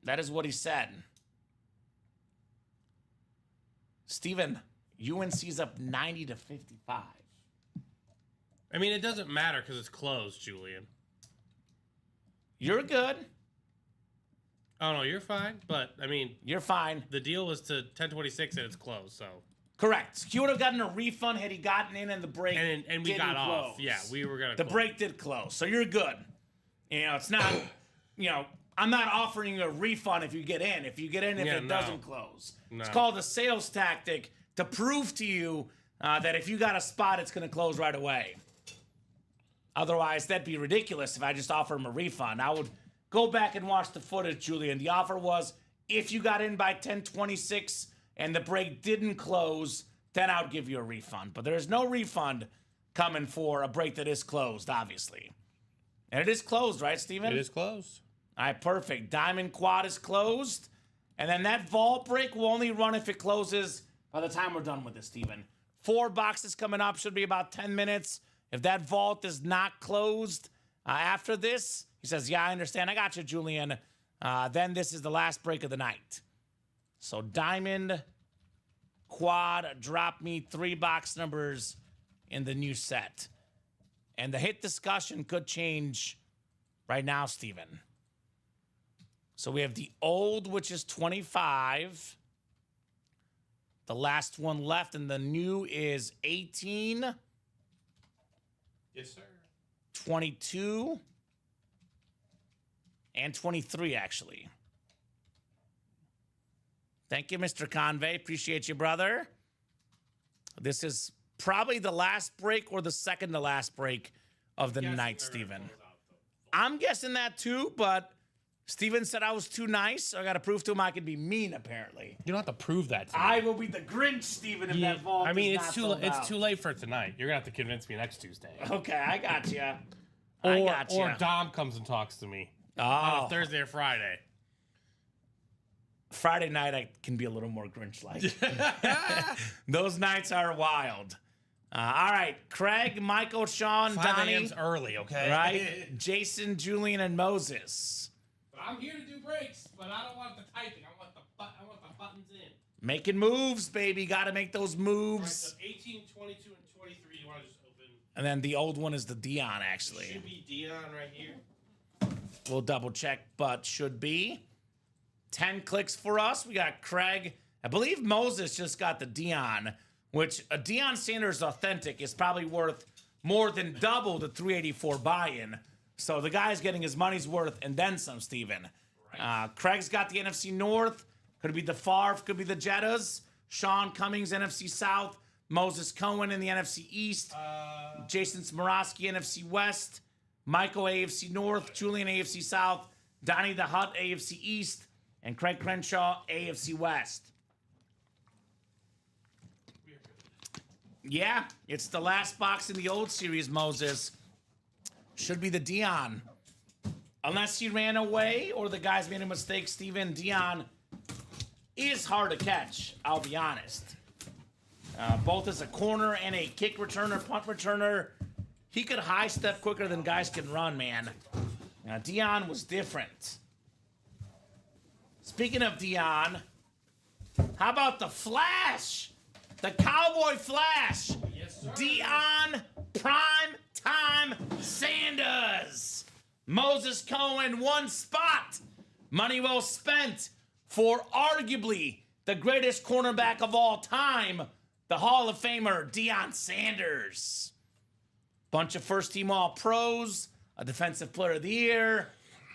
That is what he said. Steven, UNC's up 90 to 55. I mean, it doesn't matter because it's closed, Julian. You're good. Oh, no, you're fine. But, I mean... You're fine. The deal was to 10:26 and it's closed, so... Correct. He would have gotten a refund had he gotten in the break and we got off. Yeah, we were going to The break did close, so you're good. You know, it's not... I'm not offering you a refund if you get in. If you get in, if it doesn't close. No. It's called a sales tactic to prove to you that if you got a spot, it's going to close right away. Otherwise, that'd be ridiculous if I just offer him a refund. I would go back and watch the footage, Julian. The offer was if you got in by 10:26 and the break didn't close, then I would give you a refund. But there's no refund coming for a break that is closed, obviously. And it is closed, right, Steven? It is closed. All right, perfect. Diamond quad is closed. And then that vault break will only run if it closes by the time we're done with this, Steven. 4 boxes coming up. Should be about 10 minutes. If that vault is not closed after this, he says, yeah, I understand. I got you, Julian. Then this is the last break of the night. So Diamond quad, drop me 3 box numbers in the new set. And the hit discussion could change right now, Steven. So we have the old, which is 25. The last one left, and the new is 18. Yes, sir. 22. And 23, actually. Thank you, Mr. Convey. Appreciate you, brother. This is probably the last break or the second to last break of the night, Steven. I'm guessing that too, but Steven said I was too nice, so I got to prove to him I could be mean, apparently. You don't have to prove that to me. I will be the Grinch, Steven, if that vault it's too late for tonight. You're going to have to convince me next Tuesday. Okay, I got you. Or Dom comes and talks to me on a Thursday or Friday. Friday night, I can be a little more Grinch-like. Those nights are wild. All right, Craig, Michael, Sean, 5 Donnie, a.m.'s early, okay? right? Jason, Julian, and Moses. But I'm here to do breaks, but I don't want the typing. I want the buttons in. Making moves, baby. Got to make those All right, moves. so 18, 22, and 23. You want to just open? And then the old one is the Dion, actually. Should be Dion right here. We'll double check, but should be. 10 clicks for us. We got Craig. I believe Moses just got the Dion, which a Deion Sanders Authentic is probably worth more than double the 384 buy-in. So the guy's getting his money's worth and then some, Steven. Craig's got the NFC North. Could be the Favre, could be the Jettas. Sean Cummings, NFC South. Moses Cohen in the NFC East. Jason Smorosky, NFC West. Michael, AFC North. Julian, AFC South. Donnie the Hut, AFC East. And Craig Crenshaw, AFC West. Yeah, it's the last box in the old series, Moses. Should be the Dion. Unless he ran away or the guys made a mistake, Steven. Dion is hard to catch, I'll be honest. Both as a corner and a kick returner, punt returner. He could high step quicker than guys can run, man. Dion was different. Speaking of Dion, how about the Flash? The Cowboy Flash. Yes, sir. Dion Prime Time Sanders. Moses Cohen, one spot. Money well spent for arguably the greatest cornerback of all time, the Hall of Famer Deion Sanders. Bunch of first-team All-Pros, a Defensive Player of the Year.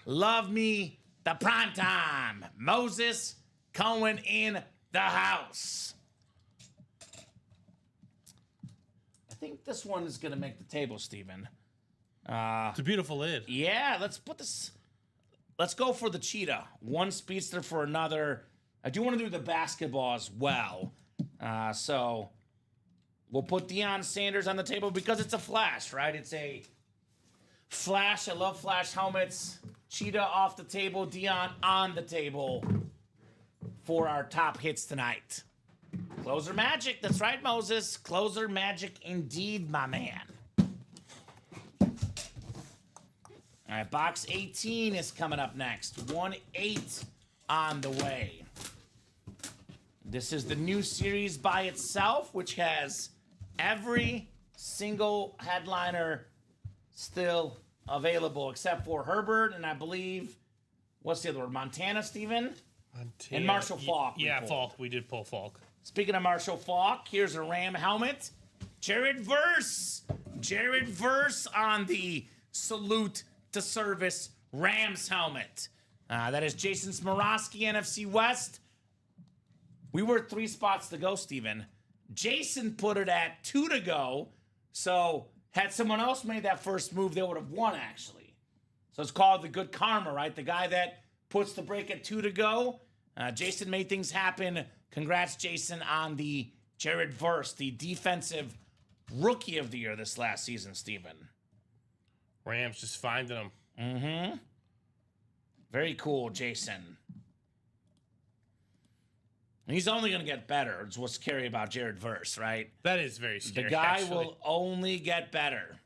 Love me the prime time. Moses Cohen in the house. I think this one is going to make the table, Steven. It's a beautiful lid. Yeah, let's put this. Let's go for the cheetah. One speedster for another. I do want to do the basketball as well. So we'll put Deion Sanders on the table because it's a flash, right? It's a flash. I love flash helmets. Cheetah off the table. Deion on the table for our top hits tonight. Closer magic. That's right, Moses. Closer magic indeed, my man. All right, box 18 is coming up next. 1-8 on the way. This is the new series by itself, which has every single headliner still available except for Herbert and I believe, what's the other word? Montana, Steven? And Marshall Faulk. Yeah, Faulk. We did pull Faulk. Speaking of Marshall Faulk, here's a Ram helmet. Jared Verse. Jared Verse on the salute to service Rams helmet. That is Jason Smorosky, NFC West. We were 3 spots to go, Steven. Jason put it at 2 to go. So had someone else made that first move, they would have won, actually. So it's called the good karma, right? The guy that puts the break at 2 to go. Jason made things happen. Congrats, Jason, on the Jared Verse, the defensive rookie of the year this last season, Steven. Rams just finding them. Mm-hmm. Very cool, Jason. And he's only going to get better. It's what's scary about Jared Verse, right? That is very scary. The guy actually. will only get better.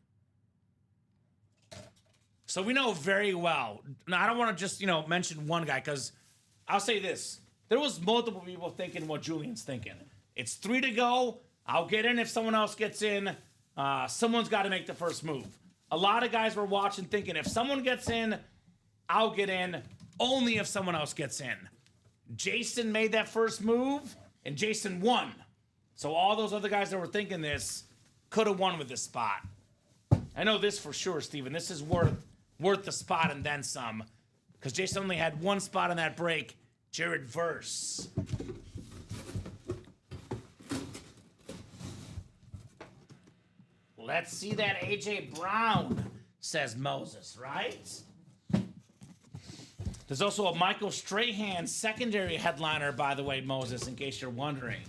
So we know very well. Now, I don't want to just, mention one guy because I'll say this. There was multiple people thinking what Julian's thinking. It's 3 to go. I'll get in if someone else gets in. Someone's got to make the first move. A lot of guys were watching thinking if someone gets in, I'll get in. Only if someone else gets in. Jason made that first move, and Jason won. So all those other guys that were thinking this could have won with this spot. I know this for sure, Steven. This is worth the spot and then some. Because Jason only had 1 spot on that break. Jared Verse. Let's see that A.J. Brown, says Moses, right? There's also a Michael Strahan secondary headliner, by the way, Moses, in case you're wondering.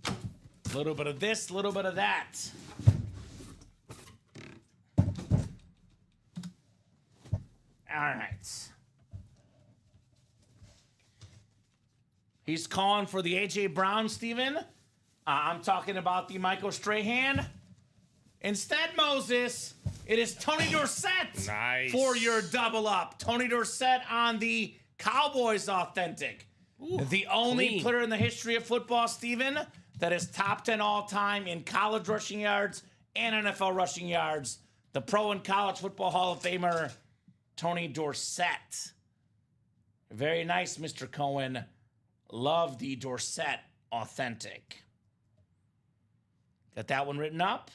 A little bit of this, a little bit of that. All right. He's calling for the A.J. Brown, Steven. I'm talking about the Michael Strahan. Instead, Moses, it is Tony Dorsett Nice. for your double up. Tony Dorsett on the Cowboys Authentic. The only clean. player in the history of football, Steven, that is top 10 all-time in college rushing yards and NFL rushing yards. The Pro and College Football Hall of Famer, Tony Dorsett. Very nice, Mr. Cohen. Love the Dorsett Authentic. Got that one written up.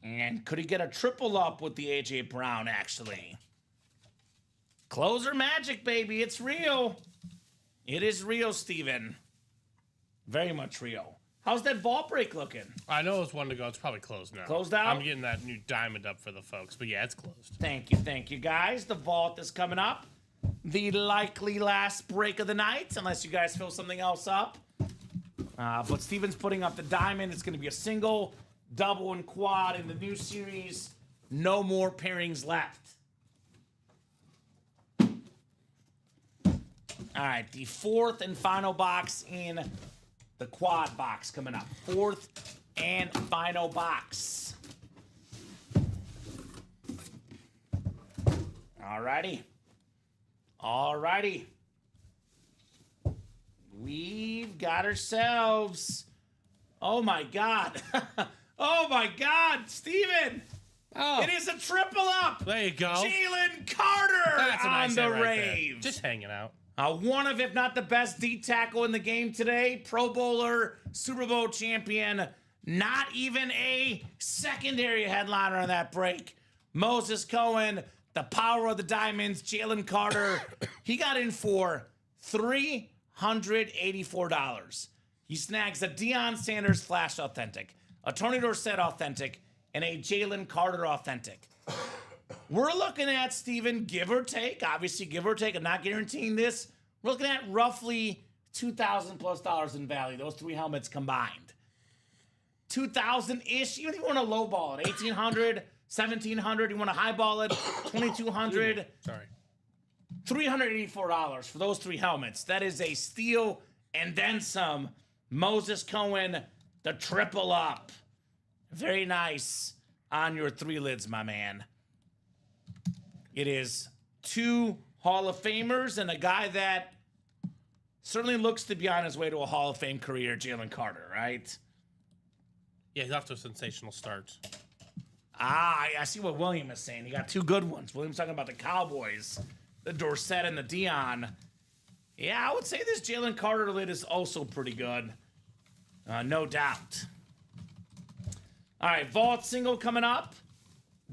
And could he get a triple up with the A.J. Brown, actually? Closer magic, baby. It's real. It is real, Steven. Very much real. How's that vault break looking? I know it's one to go. It's probably closed now. Closed out? I'm getting that new diamond up for the folks, but yeah, it's closed. Thank you, guys. The vault is coming up. The likely last break of the night, unless you guys fill something else up. But Steven's putting up the diamond. It's going to be a single, double, and quad in the new series. No more pairings left. All right, the fourth and final box in the quad box coming up. Fourth and final box. Alrighty. Alrighty. We've got ourselves. Oh my God. Oh my God, Steven. Oh, It is a triple up. there you go. Jalen Carter That's a on nice the hit right there. rave. Just hanging out. One of, if not the best D tackle in the game today. Pro Bowler, Super Bowl champion. Not even a secondary headliner on that break. Moses Cohen, the power of the diamonds, Jalen Carter. He got in for $384. He snags a Deion Sanders Flash Authentic, a Tony Dorsett Authentic, and a Jalen Carter Authentic. We're looking at, Steven, give or take, obviously give or take, I'm not guaranteeing this. We're looking at roughly $2,000+ in value, those three helmets combined. 2,000-ish, even if you want to lowball it, 1,800, 1,700, you want to highball it, 2,200, Sorry. $384 for those three helmets. That is a steal and then some. Moses Cohen, the triple up. Very nice on your three lids, my man. It is two Hall of Famers and a guy that certainly looks to be on his way to a Hall of Fame career, Jalen Carter, right? Yeah, he's off to a sensational start. I see what William is saying. He got two good ones. William's talking about the Cowboys, the Dorsett and the Deion. Yeah, I would say this Jalen Carter lid is also pretty good. No doubt. All right, vault single coming up.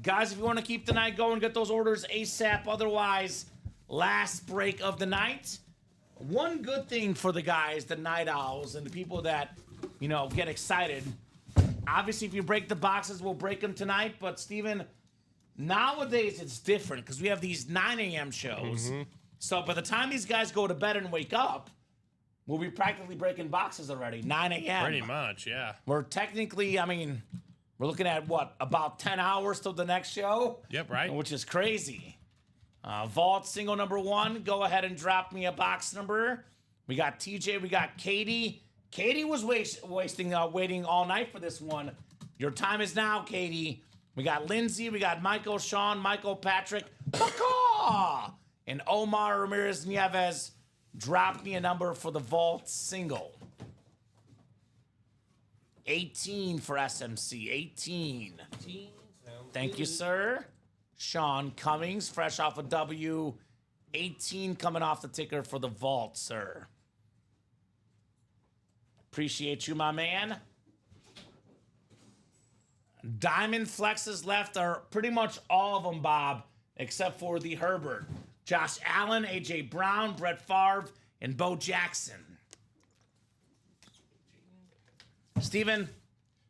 Guys, if you want to keep the night going, get those orders ASAP. Otherwise, last break of the night. One good thing for the guys, the night owls, and the people that, get excited. Obviously, if you break the boxes, we'll break them tonight. But, Steven, nowadays it's different because we have these 9 a.m. shows. Mm-hmm. So by the time these guys go to bed and wake up, we'll be practically breaking boxes already. 9 a.m. Pretty much, yeah. We're technically, we're looking at what, about 10 hours till the next show? Yep, right. Which is crazy. Vault single number 1. Go ahead and drop me a box number. We got TJ, we got Katie. Katie was waiting all night for this one. Your time is now, Katie. We got Lindsay, we got Michael, Sean, Michael, Patrick, Baka, and Omar Ramirez Nieves. Drop me a number for the vault single. 18 for SMC. 18. Thank you, sir. Sean Cummings, fresh off a W. 18 coming off the ticker for the vault, sir. Appreciate you, my man. Diamond flexes left are pretty much all of them, Bob, except for the Herbert. Josh Allen, A.J. Brown, Brett Favre, and Bo Jackson. Steven,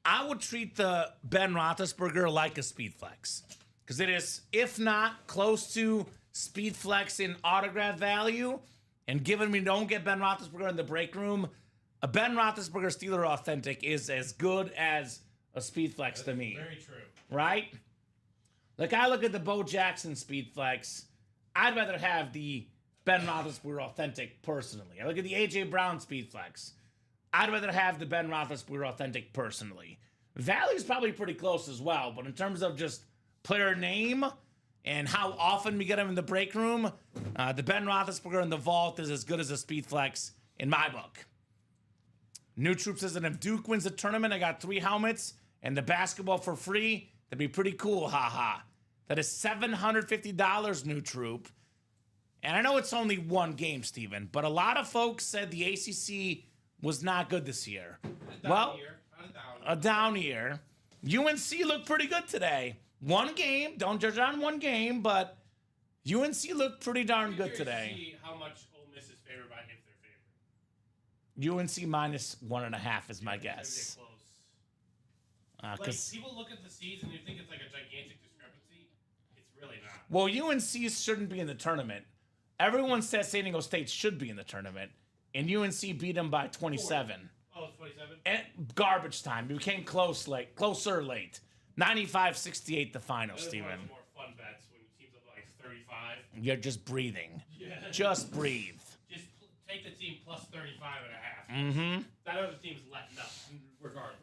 I would treat the Ben Roethlisberger like a speed flex. Because it is, if not close to speed flex in autograph value, and given we don't get Ben Roethlisberger in the break room, a Ben Roethlisberger Steeler Authentic is as good as a speed flex to me. Very true. Right? Like, I look at the Bo Jackson speed flex, I'd rather have the Ben Roethlisberger Authentic personally. I look at the A.J. Brown speed flex. I'd rather have the Ben Roethlisberger authentic personally. Value's probably pretty close as well, but in terms of just player name and how often we get him in the break room, the Ben Roethlisberger in the vault is as good as a speed flex in my book. New Troop says that if Duke wins the tournament, I got 3 helmets and the basketball for free. That'd be pretty cool, haha. That is $750, New Troop. And I know it's only one game, Steven, but a lot of folks said the ACC was not good this year. A down year. UNC looked pretty good today. One game, don't judge on one game, but UNC looked pretty darn good today. See how much Ole Miss is favored by, if they're favored. UNC minus 1.5 is my guess. Like, people look at the seeds and you think it's like a gigantic discrepancy. It's really not. Well, UNC shouldn't be in the tournament. Everyone says San Diego State should be in the tournament, and UNC beat them by 27. Oh, it's 27? And garbage time. We came closer late. 95-68 the final, Steven. One of the more fun bets when teams up like 35. You're just breathing. Yeah. Just breathe. Just take the team plus 35.5. Mm-hmm. That other team's letting up, regardless.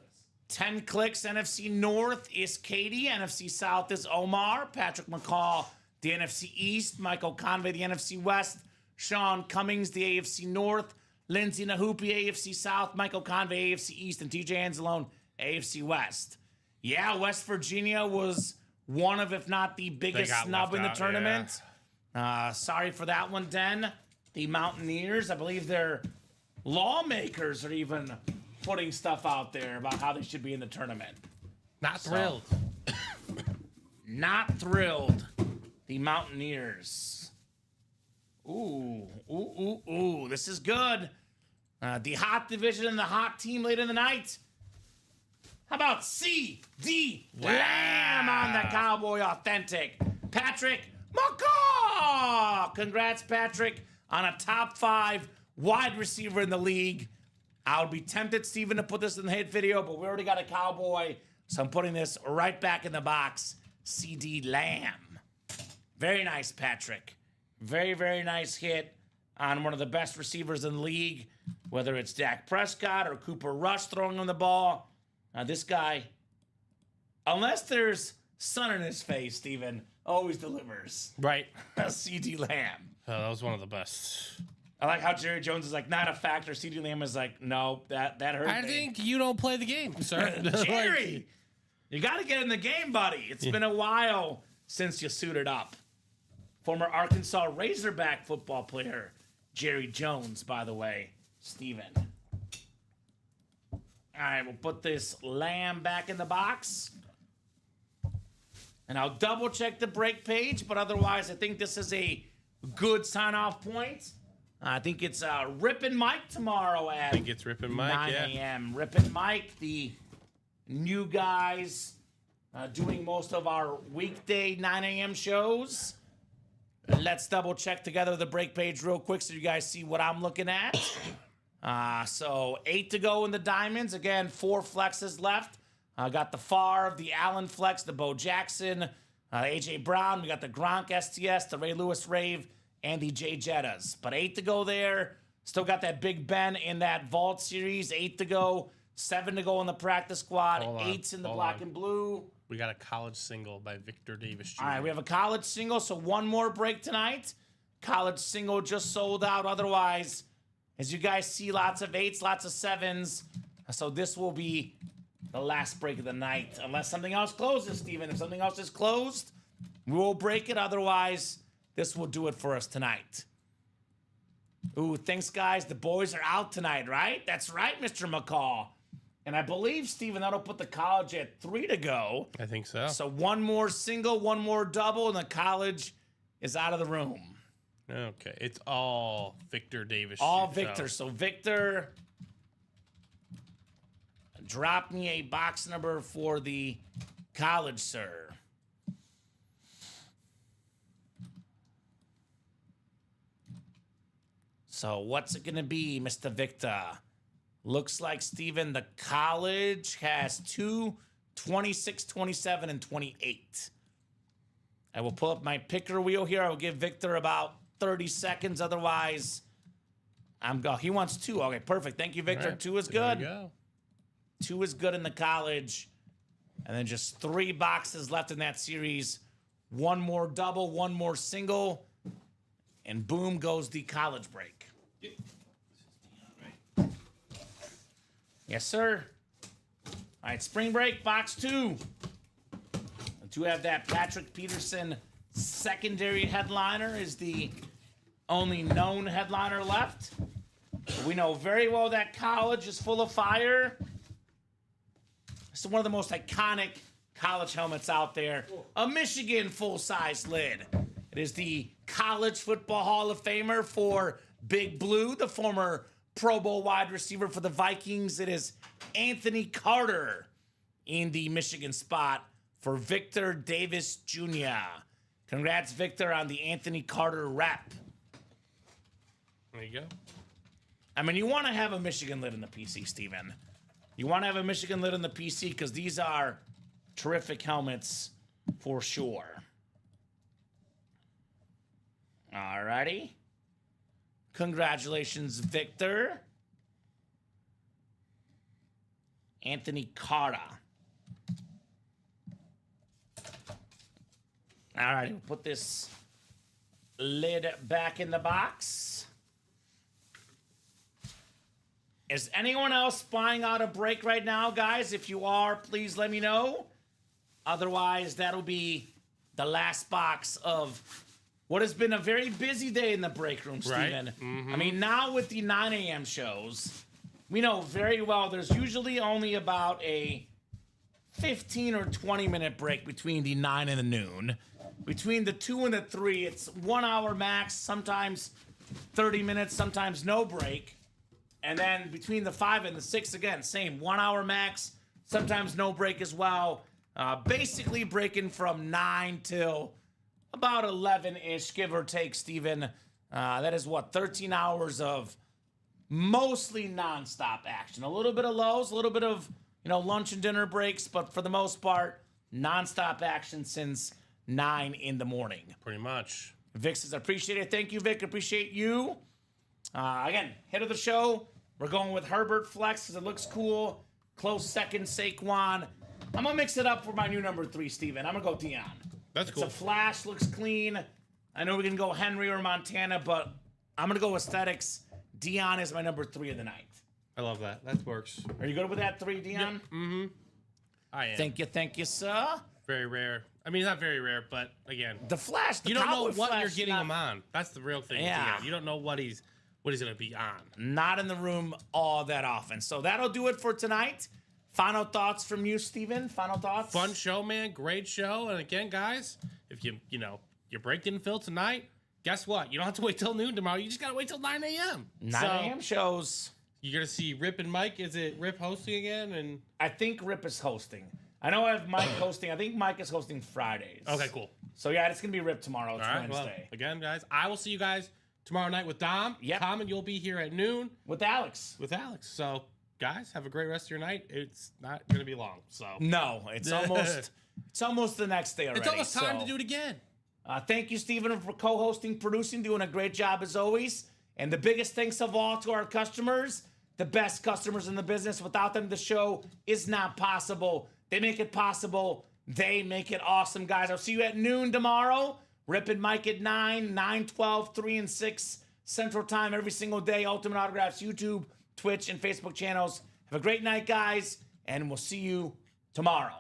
10 clicks. NFC North is Katie. NFC South is Omar. Patrick McCall, the NFC East. Michael Convey, the NFC West. Sean Cummings, the AFC North. Lindsay Nahupi, AFC South. Michael Convey, AFC East. And TJ Anzalone, AFC West. Yeah, West Virginia was one of, if not the biggest snub in the tournament. Yeah. Sorry for that one, Den. The Mountaineers, I believe their lawmakers are even putting stuff out there about how they should be in the tournament. Not thrilled. Not thrilled. The Mountaineers. Ooh. This is good. The hot division and the hot team late in the night. How about C.D. Lamb on the Cowboy Authentic? Patrick McCaw! Congrats, Patrick, on a top 5 wide receiver in the league. I would be tempted, Steven, to put this in the hit video, but we already got a Cowboy, so I'm putting this right back in the box. C.D. Lamb. Very nice, Patrick. Very, very nice hit on one of the best receivers in the league, whether it's Dak Prescott or Cooper Rush throwing on the ball. This guy, unless there's sun in his face, Steven, always delivers. Right. C.D. Lamb. Oh, that was one of the best. I like how Jerry Jones is like, not a factor. C.D. Lamb is like, no, that hurt I me. think you don't play the game, sir. Jerry, you got to get in the game, buddy. It's been a while since you suited up. Former Arkansas Razorback football player, Jerry Jones, by the way, Steven. All right, we'll put this Lamb back in the box. And I'll double check the break page, but otherwise I think this is a good sign-off point. I think it's Rippin' Mike tomorrow at 9 a.m. Rippin' Mike, the new guys doing most of our weekday 9 a.m. shows. Let's double check together the break page real quick so you guys see what I'm looking at. So 8 to go in the Diamonds. Again, 4 flexes left. Got the Favre, the Allen flex, the Bo Jackson, A.J. Brown. We got the Gronk STS, the Ray Lewis Rave, and the Jay Jettas. But 8 to go there. Still got that Big Ben in that Vault series. 8 to go. 7 to go in the practice squad. 8's in the black and blue. We got a college single by Victor Davis Jr. All right, we have a college single, so one more break tonight. College single just sold out. Otherwise, as you guys see, lots of 8s, lots of 7s. So this will be the last break of the night. Unless something else closes, Steven. If something else is closed, we will break it. Otherwise, this will do it for us tonight. Ooh, thanks, guys. The boys are out tonight, right? That's right, Mr. McCall. And I believe, Steven, that'll put the college at 3 to go. I think so. So one more single, one more double, and the college is out of the room. Okay. It's all Victor Davis. All Victor. So Victor, drop me a box number for the college, sir. So what's it going to be, Mr. Victor? Looks like, Steven, the college has 2, 26, 27, and 28. I will pull up my picker wheel here. I will give Victor about 30 seconds. Otherwise, He wants 2. Okay, perfect. Thank you, Victor. Right. 2 is There good. we go. 2 is good in the college. And then just 3 boxes left in that series. 1 more double, 1 more single. And boom goes the college break. Yes, sir. All right, spring break, box 2. I do have that Patrick Peterson secondary headliner is the only known headliner left. We know very well that college is full of fire. It's one of the most iconic college helmets out there. A Michigan full-size lid. It is the College Football Hall of Famer for Big Blue, the former Pro Bowl wide receiver for the Vikings. It is Anthony Carter in the Michigan spot for Victor Davis Jr. Congrats, Victor, on the Anthony Carter rep. There you go. I mean, you want to have a Michigan lid in the PC, Steven. You want to have a Michigan lid in the PC because these are terrific helmets for sure. Alrighty. Congratulations, Victor. Anthony Carter. Alrighty, we'll put this lid back in the box. Is anyone else buying out a break right now, guys? If you are, please let me know. Otherwise, that'll be the last box of what has been a very busy day in the break room, Steven. Right. Mm-hmm. I mean, now with the 9 a.m. shows, we know very well there's usually only about a 15 or 20-minute break between the 9 and the noon. Between the 2 and the 3, it's 1 hour max, sometimes 30 minutes, sometimes no break. And then between the 5 and the 6, again, same 1 hour max, sometimes no break as well. Basically breaking from 9 till about 11-ish, give or take, Steven. That is what, 13 hours of mostly nonstop action. A little bit of lows, a little bit of, lunch and dinner breaks, but for the most part, nonstop action since 9 in the morning. Pretty much. Vic says, I appreciate it. Thank you, Vic. Appreciate you. Again, hit of the show. We're going with Herbert Flex because it looks cool. Close second, Saquon. I'm going to mix it up for my new number 3, Steven. I'm going to go Dion. That's cool. It's a flash, looks clean. I know we can go Henry or Montana, but I'm going to go aesthetics. Dion is my number 3 of the night. I love that. That works. Are you good with that 3, Dion? Mm-hmm. I am. Thank you, sir. Very rare. I mean, not very rare, but again, The flash, the you don't know Cowboy what flash you're is getting not- him on. That's the real thing. Yeah. You don't know what he's going to be on. Not in the room all that often. So that'll do it for tonight. Final thoughts from you, Steven? Final thoughts? Fun show, man. Great show. And again, guys, if your break didn't fill tonight, guess what? You don't have to wait till noon tomorrow. You just got to wait till 9 a.m. 9 a.m. shows. You're going to see Rip and Mike. Is it Rip hosting again? And I think Rip is hosting. I know I have Mike hosting. I think Mike is hosting Fridays. Okay, cool. So yeah, it's going to be Rip tomorrow. It's All right, well, Wednesday. again, guys, I will see you guys tomorrow night with Dom. Yep. Tom, and you'll be here at noon With Alex. with Alex. So, guys, have a great rest of your night. It's not going to be long. So, No, it's almost the next day already. it's almost time so, to do it again. Thank you, Steven, for co-hosting, producing, doing a great job as always. And the biggest thanks of all to our customers, the best customers in the business. Without them, the show is not possible. They make it possible. They make it awesome, guys. I'll see you at noon tomorrow. Rip and Mike at 9, 12, 3, and 6 Central Time every single day. Ultimate Autographs, YouTube, Twitch, and Facebook channels. Have a great night, guys, and we'll see you tomorrow.